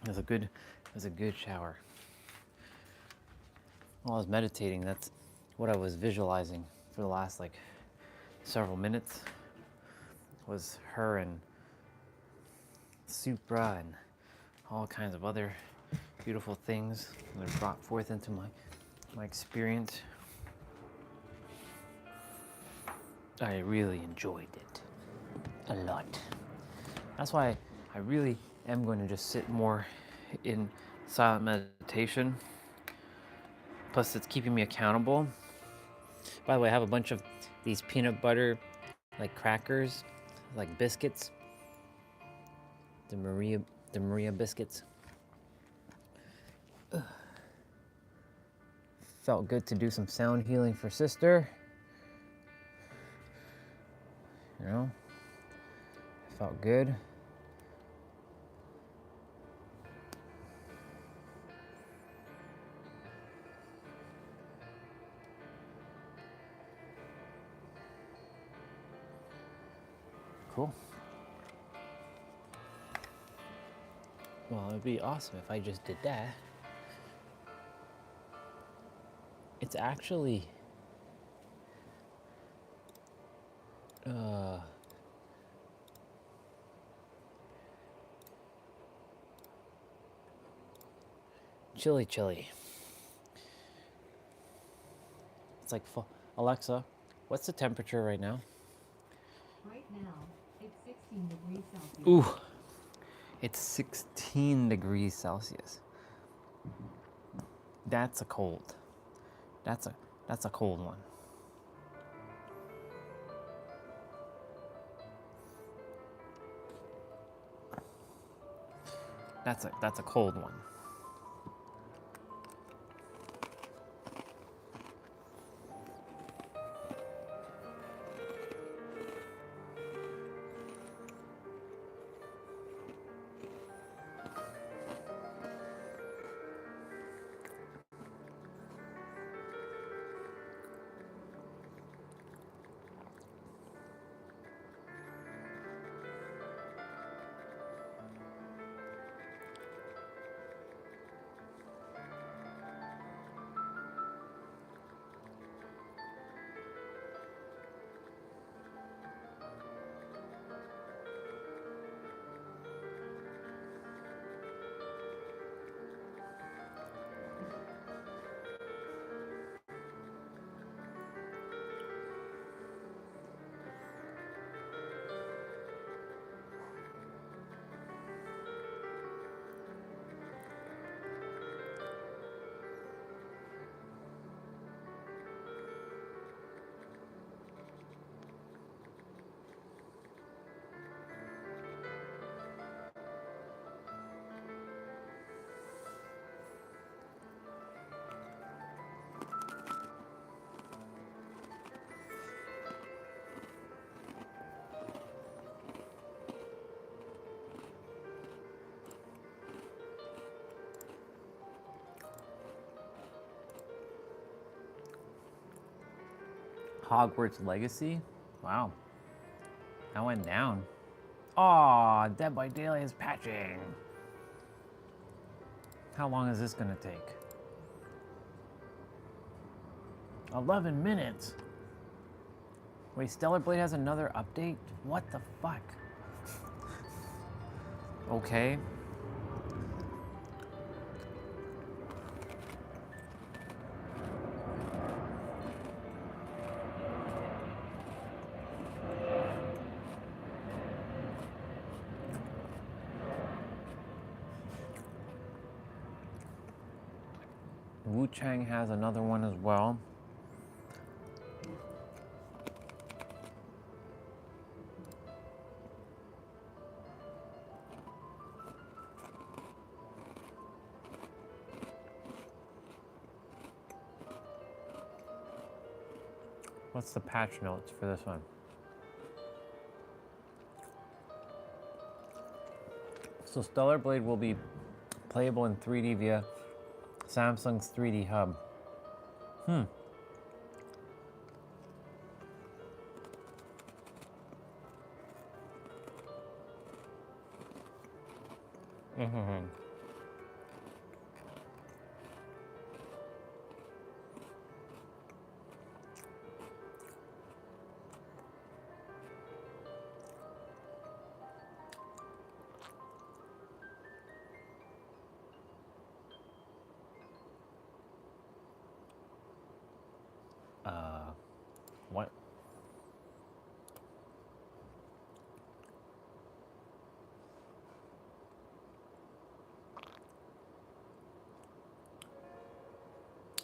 It was a good shower. While I was meditating, that's what I was visualizing for the last like several minutes, was her and Supra and all kinds of other beautiful things that are brought forth into my experience. I really enjoyed it a lot. That's why I really am going to just sit more in silent meditation. Plus, it's keeping me accountable. By the way, I have a bunch of these peanut butter, like crackers, like biscuits. The Maria biscuits. Ugh. Felt good to do some sound healing for sister. You know, felt good. Cool. Well, it would be awesome if I just did that. It's actually chilly. It's like, Alexa, what's the temperature right now? Right now, it's 16 degrees Celsius. Ooh, it's 16 degrees Celsius. That's a cold. That's a cold one. That's a cold one. Hogwarts Legacy? Wow. That went down. Aw, Dead by Daylight is patching. How long is this gonna take? 11 minutes. Wait, Stellar Blade has another update? What the fuck? Okay. Wu Chang has another one as well. What's the patch notes for this one? So Stellar Blade will be playable in 3D via Samsung's 3D Hub. What?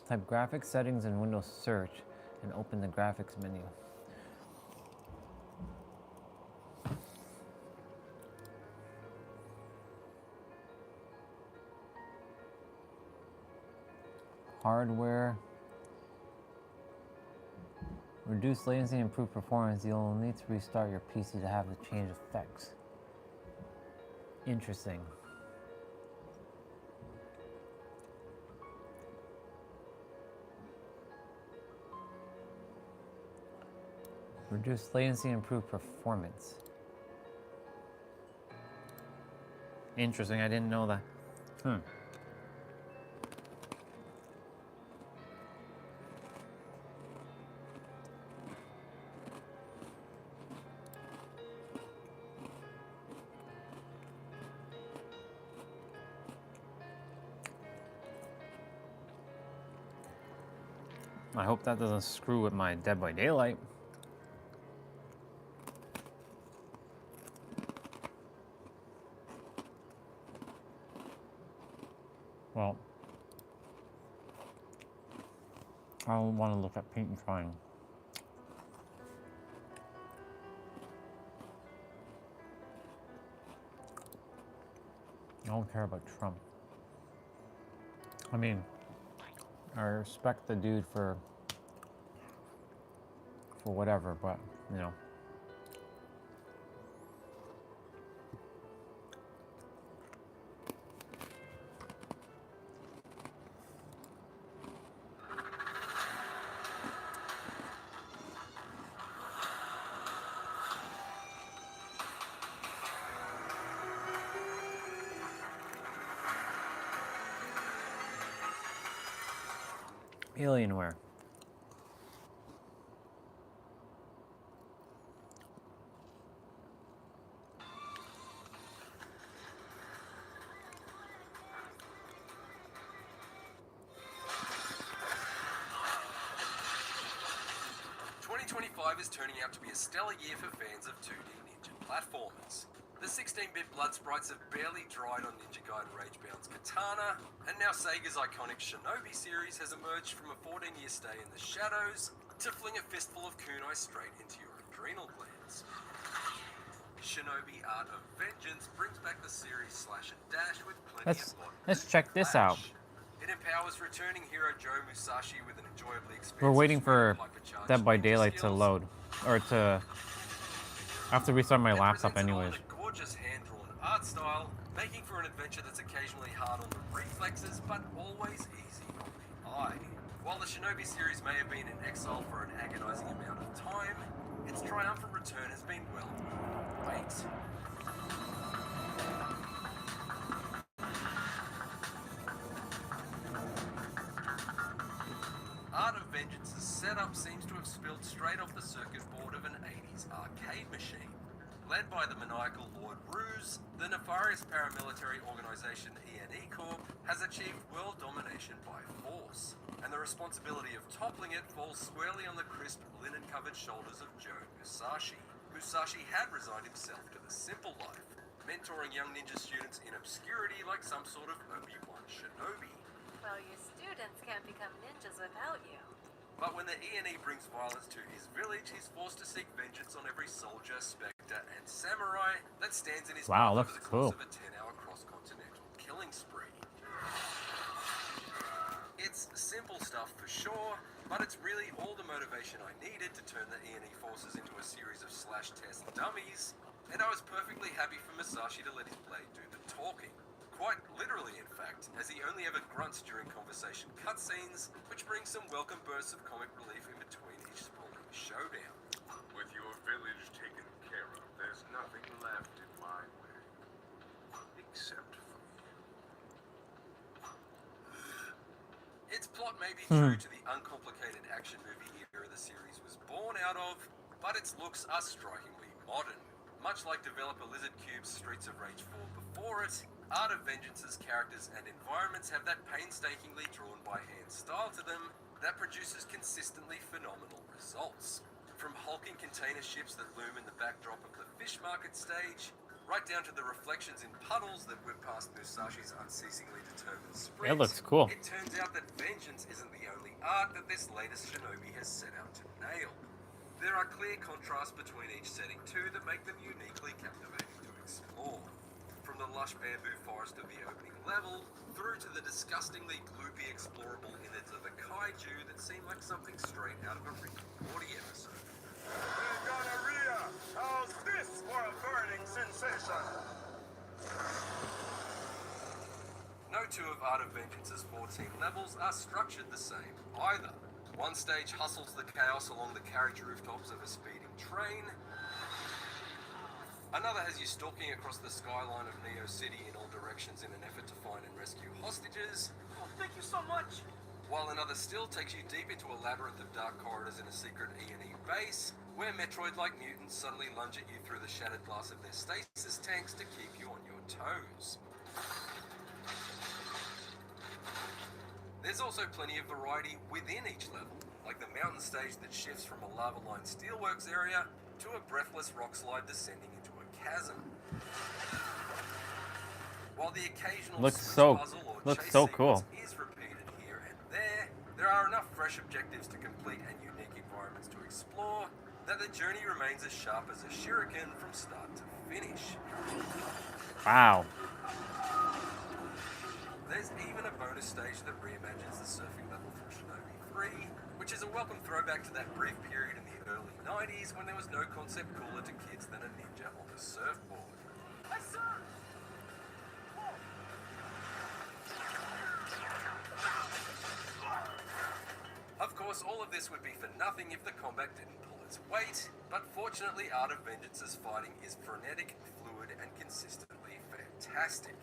Type graphics settings in Windows search and open the graphics menu. Hardware. Reduce latency and improve performance. You'll need to restart your PC to have the change effects. Interesting. Reduce latency and improve performance. Interesting, I didn't know that. I hope that doesn't screw with my Dead by Daylight. Well, I don't want to look at paint and trying. I don't care about Trump. I mean, I respect the dude for whatever, but, you know. Alienware. 2025 is turning out to be a stellar year for fans of 2D Ninja platformers. The 16-bit blood sprites have barely dried on Ninja Gaiden Ragebound's Katana, and now Sega's iconic Shinobi series has emerged from a 14-year stay in the shadows to fling a fistful of kunai straight into your adrenal glands. Shinobi Art of Vengeance brings back the series slash and dash with plenty of blood. Let's check this out. It empowers returning hero Joe Musashi with an enjoyably expansive We're waiting for hypercharged Dead by ninja Daylight to skills. load, or to. I have to restart my laptop anyways. A gorgeous hand-drawn art style, making for an adventure that's occasionally hard on the reflexes, but always easy on the eye. While the Shinobi series may have been in exile for an agonizing amount of time, its triumphant return has been well worth the wait. Art of Vengeance's setup seems to have spilled straight off the circuit board of an 80s arcade machine. Led by the maniacal Lord Ruse, the nefarious paramilitary organization ENE Corp has achieved world domination by force, and the responsibility of toppling it falls squarely on the crisp, linen-covered shoulders of Joe Musashi. Musashi had resigned himself to the simple life, mentoring young ninja students in obscurity like some sort of Obi-Wan Shinobi. Well, your students can't become ninjas without you. But when the E&E brings violence to his village, he's forced to seek vengeance on every soldier, spectre, and samurai that stands in his Wow, path looks over the cool. course of a 10-hour cross-continental killing spree. It's simple stuff for sure, but it's really all the motivation I needed to turn the E&E forces into a series of slash test dummies, and I was perfectly happy for Masashi to let his blade do the talking. Quite literally, in fact, as he only ever grunts during conversation cutscenes, which brings some welcome bursts of comic relief in between each sprawling showdown. With your village taken care of, there's nothing left in my way. Except for you. Its plot may be true to the uncomplicated action movie era the series was born out of, but its looks are strikingly modern. Much like developer Lizard Cube's Streets of Rage 4 before it, Art of Vengeance's characters and environments have that painstakingly drawn by hand style to them that produces consistently phenomenal results. From hulking container ships that loom in the backdrop of the fish market stage, right down to the reflections in puddles that whip past Musashi's unceasingly determined sprint. It looks cool. It turns out that vengeance isn't the only art that this latest shinobi has set out to nail. There are clear contrasts between each setting too that make them uniquely captivating to explore. From the lush bamboo forest of the opening level, through to the disgustingly gloopy explorable innards of a kaiju that seem like something straight out of a Rick and Morty episode. Gonorrhea! How's this for a burning sensation? No two of Art of Vengeance's 14 levels are structured the same either. One stage hustles the chaos along the carriage rooftops of a speeding train. Another has you stalking across the skyline of Neo City in all directions in an effort to find and rescue hostages. Oh, thank you so much. While another still takes you deep into a labyrinth of dark corridors in a secret E&E base, where Metroid-like mutants suddenly lunge at you through the shattered glass of their stasis tanks to keep you on your toes. There's also plenty of variety within each level, like the mountain stage that shifts from a lava-lined steelworks area to a breathless rock slide descending into a chasm. While the occasional Looks switch so puzzle or chase cool. sequence is repeated here and there are enough fresh objectives to complete and unique environments to explore that the journey remains as sharp as a shuriken from start to finish. Wow. There's even a bonus stage that reimagines the surfing level from Shinobi 3, which is a welcome throwback to that brief period in the early 90s when there was no concept cooler to kids than a ninja on a surfboard. I surf. Of course, all of this would be for nothing if the combat didn't pull its weight, but fortunately Art of Vengeance's fighting is frenetic, fluid, and consistently fantastic.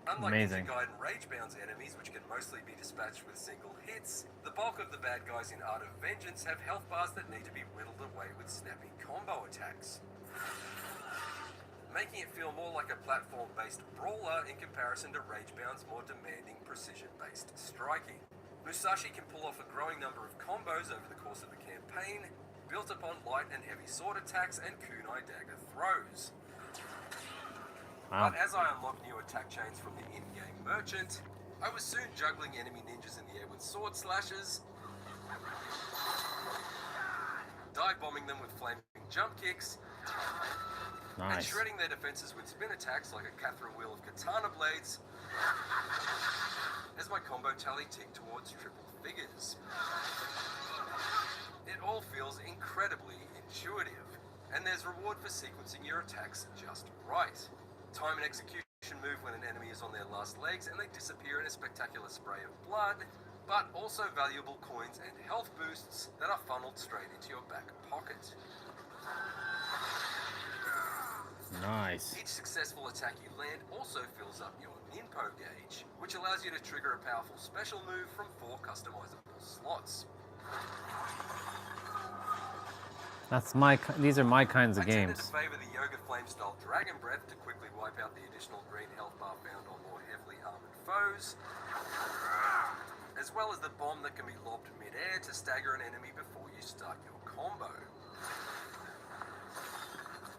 Unlike Amazing. Ninja Gaiden Ragebound's enemies, which can mostly be dispatched with single hits, the bulk of the bad guys in Art of Vengeance have health bars that need to be whittled away with snappy combo attacks, making it feel more like a platform-based brawler in comparison to Ragebound's more demanding precision-based striking. Musashi can pull off a growing number of combos over the course of the campaign, built upon light and heavy sword attacks and kunai dagger throws. Wow. But as I unlocked new attack chains from the in-game merchant, I was soon juggling enemy ninjas in the air with sword slashes, dive bombing them with flaming jump kicks, and Nice. shredding their defenses with spin attacks like a Cathra wheel of katana blades, as my combo tally ticked towards triple figures. It all feels incredibly intuitive, and there's reward for sequencing your attacks just right. Time and execution move when an enemy is on their last legs and they disappear in a spectacular spray of blood, but also valuable coins and health boosts that are funneled straight into your back pocket. Nice. Each successful attack you land also fills up your Ninpo gauge, which allows you to trigger a powerful special move from 4 customizable slots. These are my kinds of I tended games. to favor the Yoga Flame style Dragon Breath to quickly wipe out the additional green health bar found on more heavily armored foes, as well as the bomb that can be lobbed mid-air to stagger an enemy before you start your combo.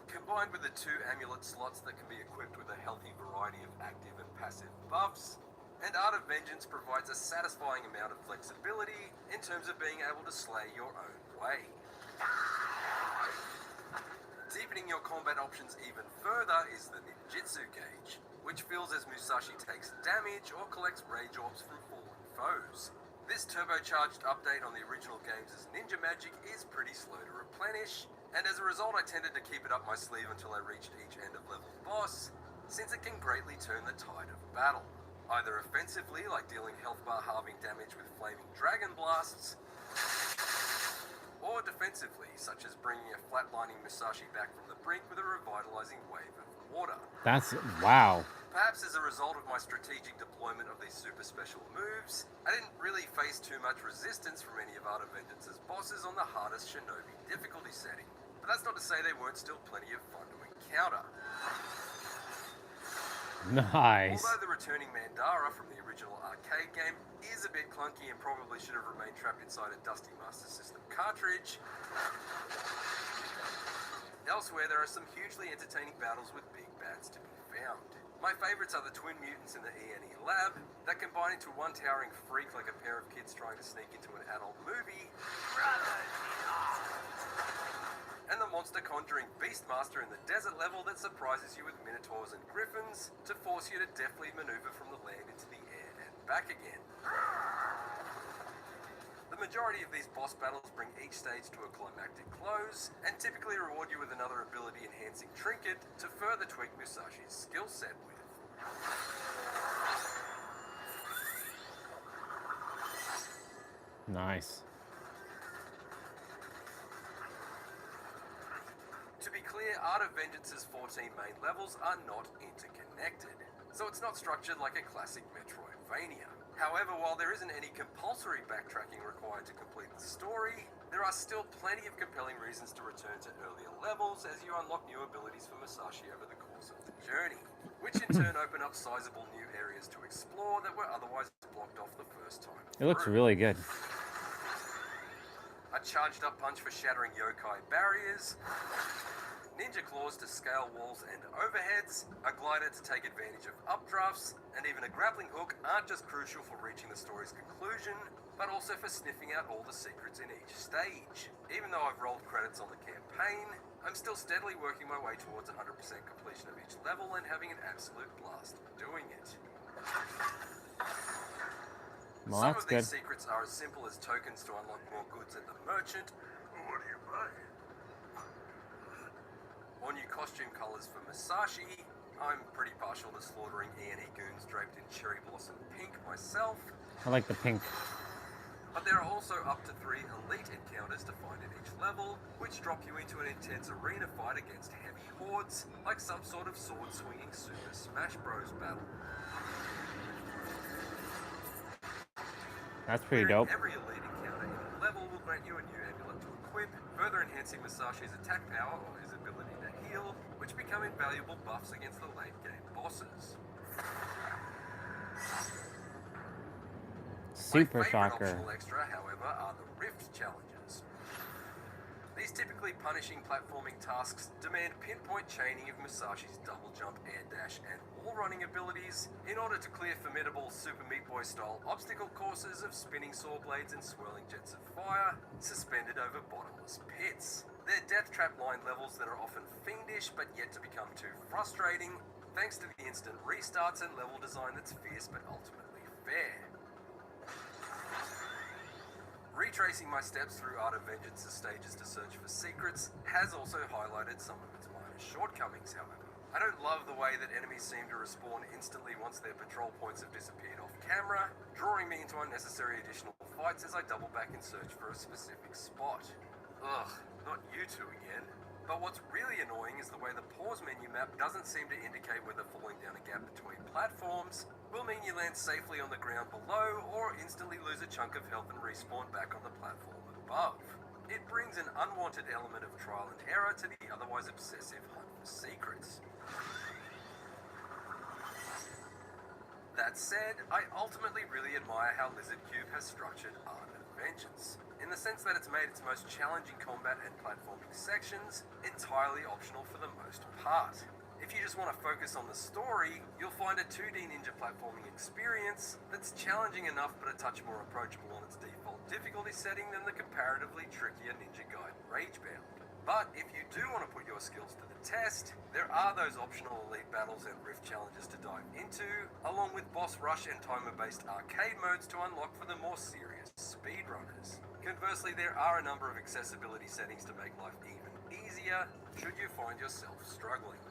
Combined with the 2 amulet slots that can be equipped with a healthy variety of active and passive buffs, And Art of Vengeance provides a satisfying amount of flexibility in terms of being able to slay your own way. Deepening your combat options even further is the ninjutsu gauge, which fills as Musashi takes damage or collects rage orbs from fallen foes. This turbocharged update on the original games' ninja magic is pretty slow to replenish, and as a result I tended to keep it up my sleeve until I reached each end of level boss, since it can greatly turn the tide of battle. Either offensively, like dealing health bar halving damage with flaming dragon blasts, or defensively, such as bringing a flatlining Musashi back from the brink with a revitalizing wave of water. That's, wow. Perhaps as a result of my strategic deployment of these super special moves, I didn't really face too much resistance from any of Art of Vengeance's bosses on the hardest Shinobi difficulty setting. But that's not to say they weren't still plenty of fun to encounter. Nice. Although the returning Mandara from the original arcade game is a bit clunky and probably should have remained trapped inside a dusty Master System cartridge, elsewhere there are some hugely entertaining battles with big bats to be found. My favourites are the twin mutants in the E&E lab that combine into one towering freak like a pair of kids trying to sneak into an adult movie, and the monster conjuring Beastmaster in the desert level that surprises you with minotaurs and griffins to force you to deftly maneuver from the land into the air and back again. The majority of these boss battles bring each stage to a climactic close, and typically reward you with another ability-enhancing trinket to further tweak Musashi's skill set with. Nice. To be clear, Art of Vengeance's 14 main levels are not interconnected, so it's not structured like a classic Metroidvania. However, while there isn't any compulsory backtracking required to complete the story, there are still plenty of compelling reasons to return to earlier levels as you unlock new abilities for Musashi over the course of the journey, which in turn open up sizable new areas to explore that were otherwise blocked off the first time. It looks really good. A charged up punch for shattering yokai barriers, ninja claws to scale walls and overheads, a glider to take advantage of updrafts, and even a grappling hook aren't just crucial for reaching the story's conclusion, but also for sniffing out all the secrets in each stage. Even though I've rolled credits on the campaign, I'm still steadily working my way towards 100% completion of each level and having an absolute blast doing it. Well, Some that's of these good. secrets are as simple as tokens to unlock more goods at the merchant, What do you buy? or new costume colors for Musashi. I'm pretty partial to slaughtering E&E goons draped in cherry blossom pink myself, I like the pink. but there are also up to 3 elite encounters to find in each level, which drop you into an intense arena fight against heavy hordes, like some sort of sword-swinging Super Smash Bros. Battle. That's pretty Clearing dope. every elite encounter in a level will grant you a new amulet to equip, further enhancing Musashi's attack power or his ability to heal, which become invaluable buffs against the late game bosses. Super My favorite shocker. optional extra, however, are the Rift challenges. These typically punishing platforming tasks demand pinpoint chaining of Musashi's double jump, air dash, and wall running abilities in order to clear formidable Super Meat Boy style obstacle courses of spinning saw blades and swirling jets of fire suspended over bottomless pits. They're death trap line levels that are often fiendish but yet to become too frustrating, thanks to the instant restarts and level design that's fierce but ultimately fair. Retracing my steps through Art of Vengeance's stages to search for secrets has also highlighted some of its minor shortcomings, however. I don't love the way that enemies seem to respawn instantly once their patrol points have disappeared off camera, drawing me into unnecessary additional fights as I double back in search for a specific spot. Ugh, not you two again. But what's really annoying is the way the pause menu map doesn't seem to indicate whether falling down a gap between platforms will mean you land safely on the ground below or instantly lose a chunk of health and respawn back on the platform above. It brings an unwanted element of trial and error to the otherwise obsessive hunt for secrets. That said, I ultimately really admire how Lizard Cube has structured Art of Vengeance, in the sense that it's made its most challenging combat and platforming sections entirely optional for the most part. If you just want to focus on the story, you'll find a 2D ninja platforming experience that's challenging enough but a touch more approachable on its default difficulty setting than the comparatively trickier Ninja Gaiden Ragebound. But if you do want to put your skills to the test, there are those optional elite battles and rift challenges to dive into, along with boss rush and timer-based arcade modes to unlock for the more serious speedrunners. Conversely, there are a number of accessibility settings to make life even easier, should you find yourself struggling.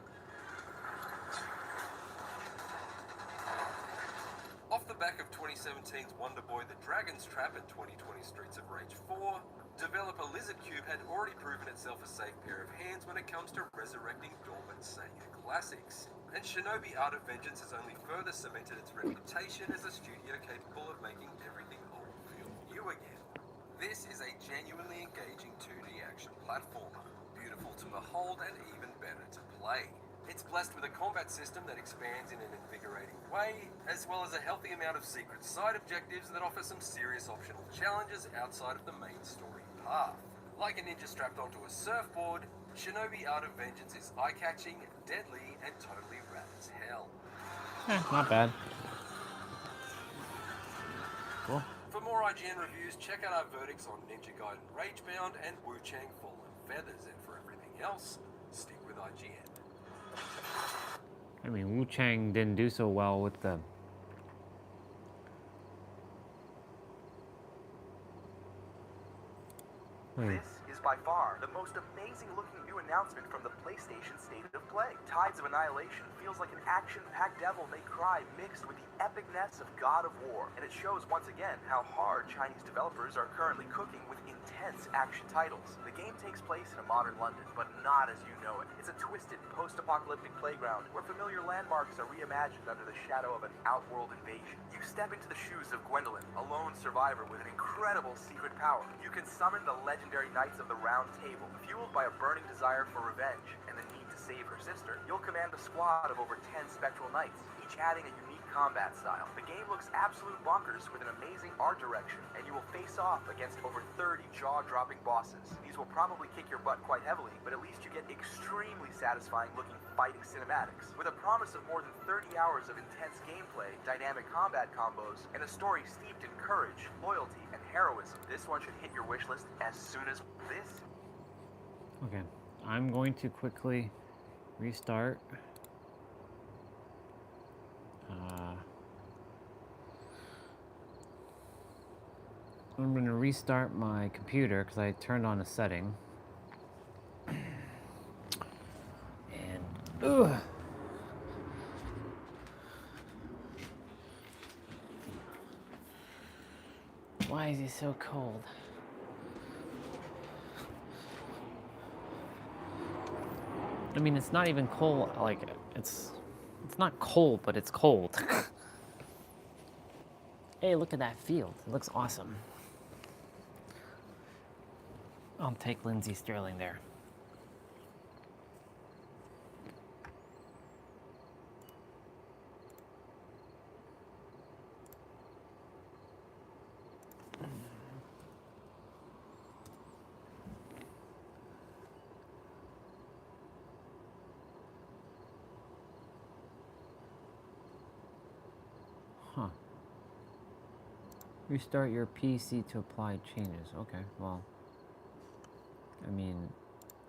Off the back of 2017's Wonder Boy The Dragon's Trap and 2020 Streets of Rage 4, developer Lizard Cube had already proven itself a safe pair of hands when it comes to resurrecting dormant Sega classics. And Shinobi Art of Vengeance has only further cemented its reputation as a studio capable of making everything old feel new again. This is a genuinely engaging 2D action platformer, beautiful to behold and even better to play. It's blessed with a combat system that expands in an invigorating way, as well as a healthy amount of secret side objectives that offer some serious optional challenges outside of the main story path. Like a ninja strapped onto a surfboard, Shinobi Art of Vengeance is eye-catching, deadly, and totally rad as hell. Not bad. Cool. For more IGN reviews, check out our verdicts on Ninja Gaiden Ragebound and Wu Chang Fallen Feathers, and for everything else, stick with IGN. I mean, Wu Chang didn't do so well with the... This is by far the most amazing looking new announcement from the PlayStation State of Play. Tides of Annihilation feels like an action-packed Devil May Cry mixed with the epicness of God of War, and it shows once again how hard Chinese developers are currently cooking with intense action titles. The game takes place in a modern London, but not as you know it. It's a twisted, post-apocalyptic playground where familiar landmarks are reimagined under the shadow of an outworld invasion. You step into the shoes of Gwendolyn, a lone survivor with an incredible secret power. You can summon the legendary Knights of the Round Table. Fueled by a burning desire for revenge and the need to save her sister, you'll command a squad of over 10 spectral knights, each adding a unique combat style. The game looks absolute bonkers with an amazing art direction, and you will face off against over 30 jaw-dropping bosses. These will probably kick your butt quite heavily, but at least you get extremely satisfying looking fighting cinematics. With a promise of more than 30 hours of intense gameplay, dynamic combat combos, and a story steeped in courage, loyalty, and heroism, this one should hit your wish list as soon as this. Okay, I'm going to quickly restart. I'm going to restart my computer because I turned on a setting. And, ugh. Why is he so cold? I mean, it's not even cold, like, it's not cold, but it's cold. Hey, look at that field. It looks awesome. I'll take Lindsey Sterling there. Huh. Restart your PC to apply changes. Okay, well, I mean,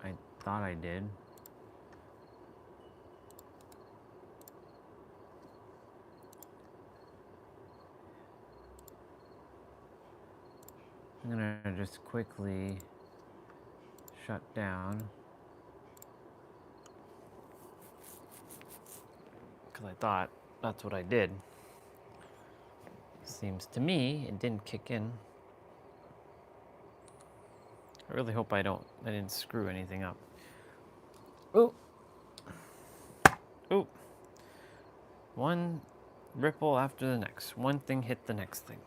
I thought I did. I'm gonna just quickly shut down because I thought that's what I did. Seems to me it didn't kick in. I really hope I didn't screw anything up. Oh. Oh. One ripple after the next. One thing hit the next thing.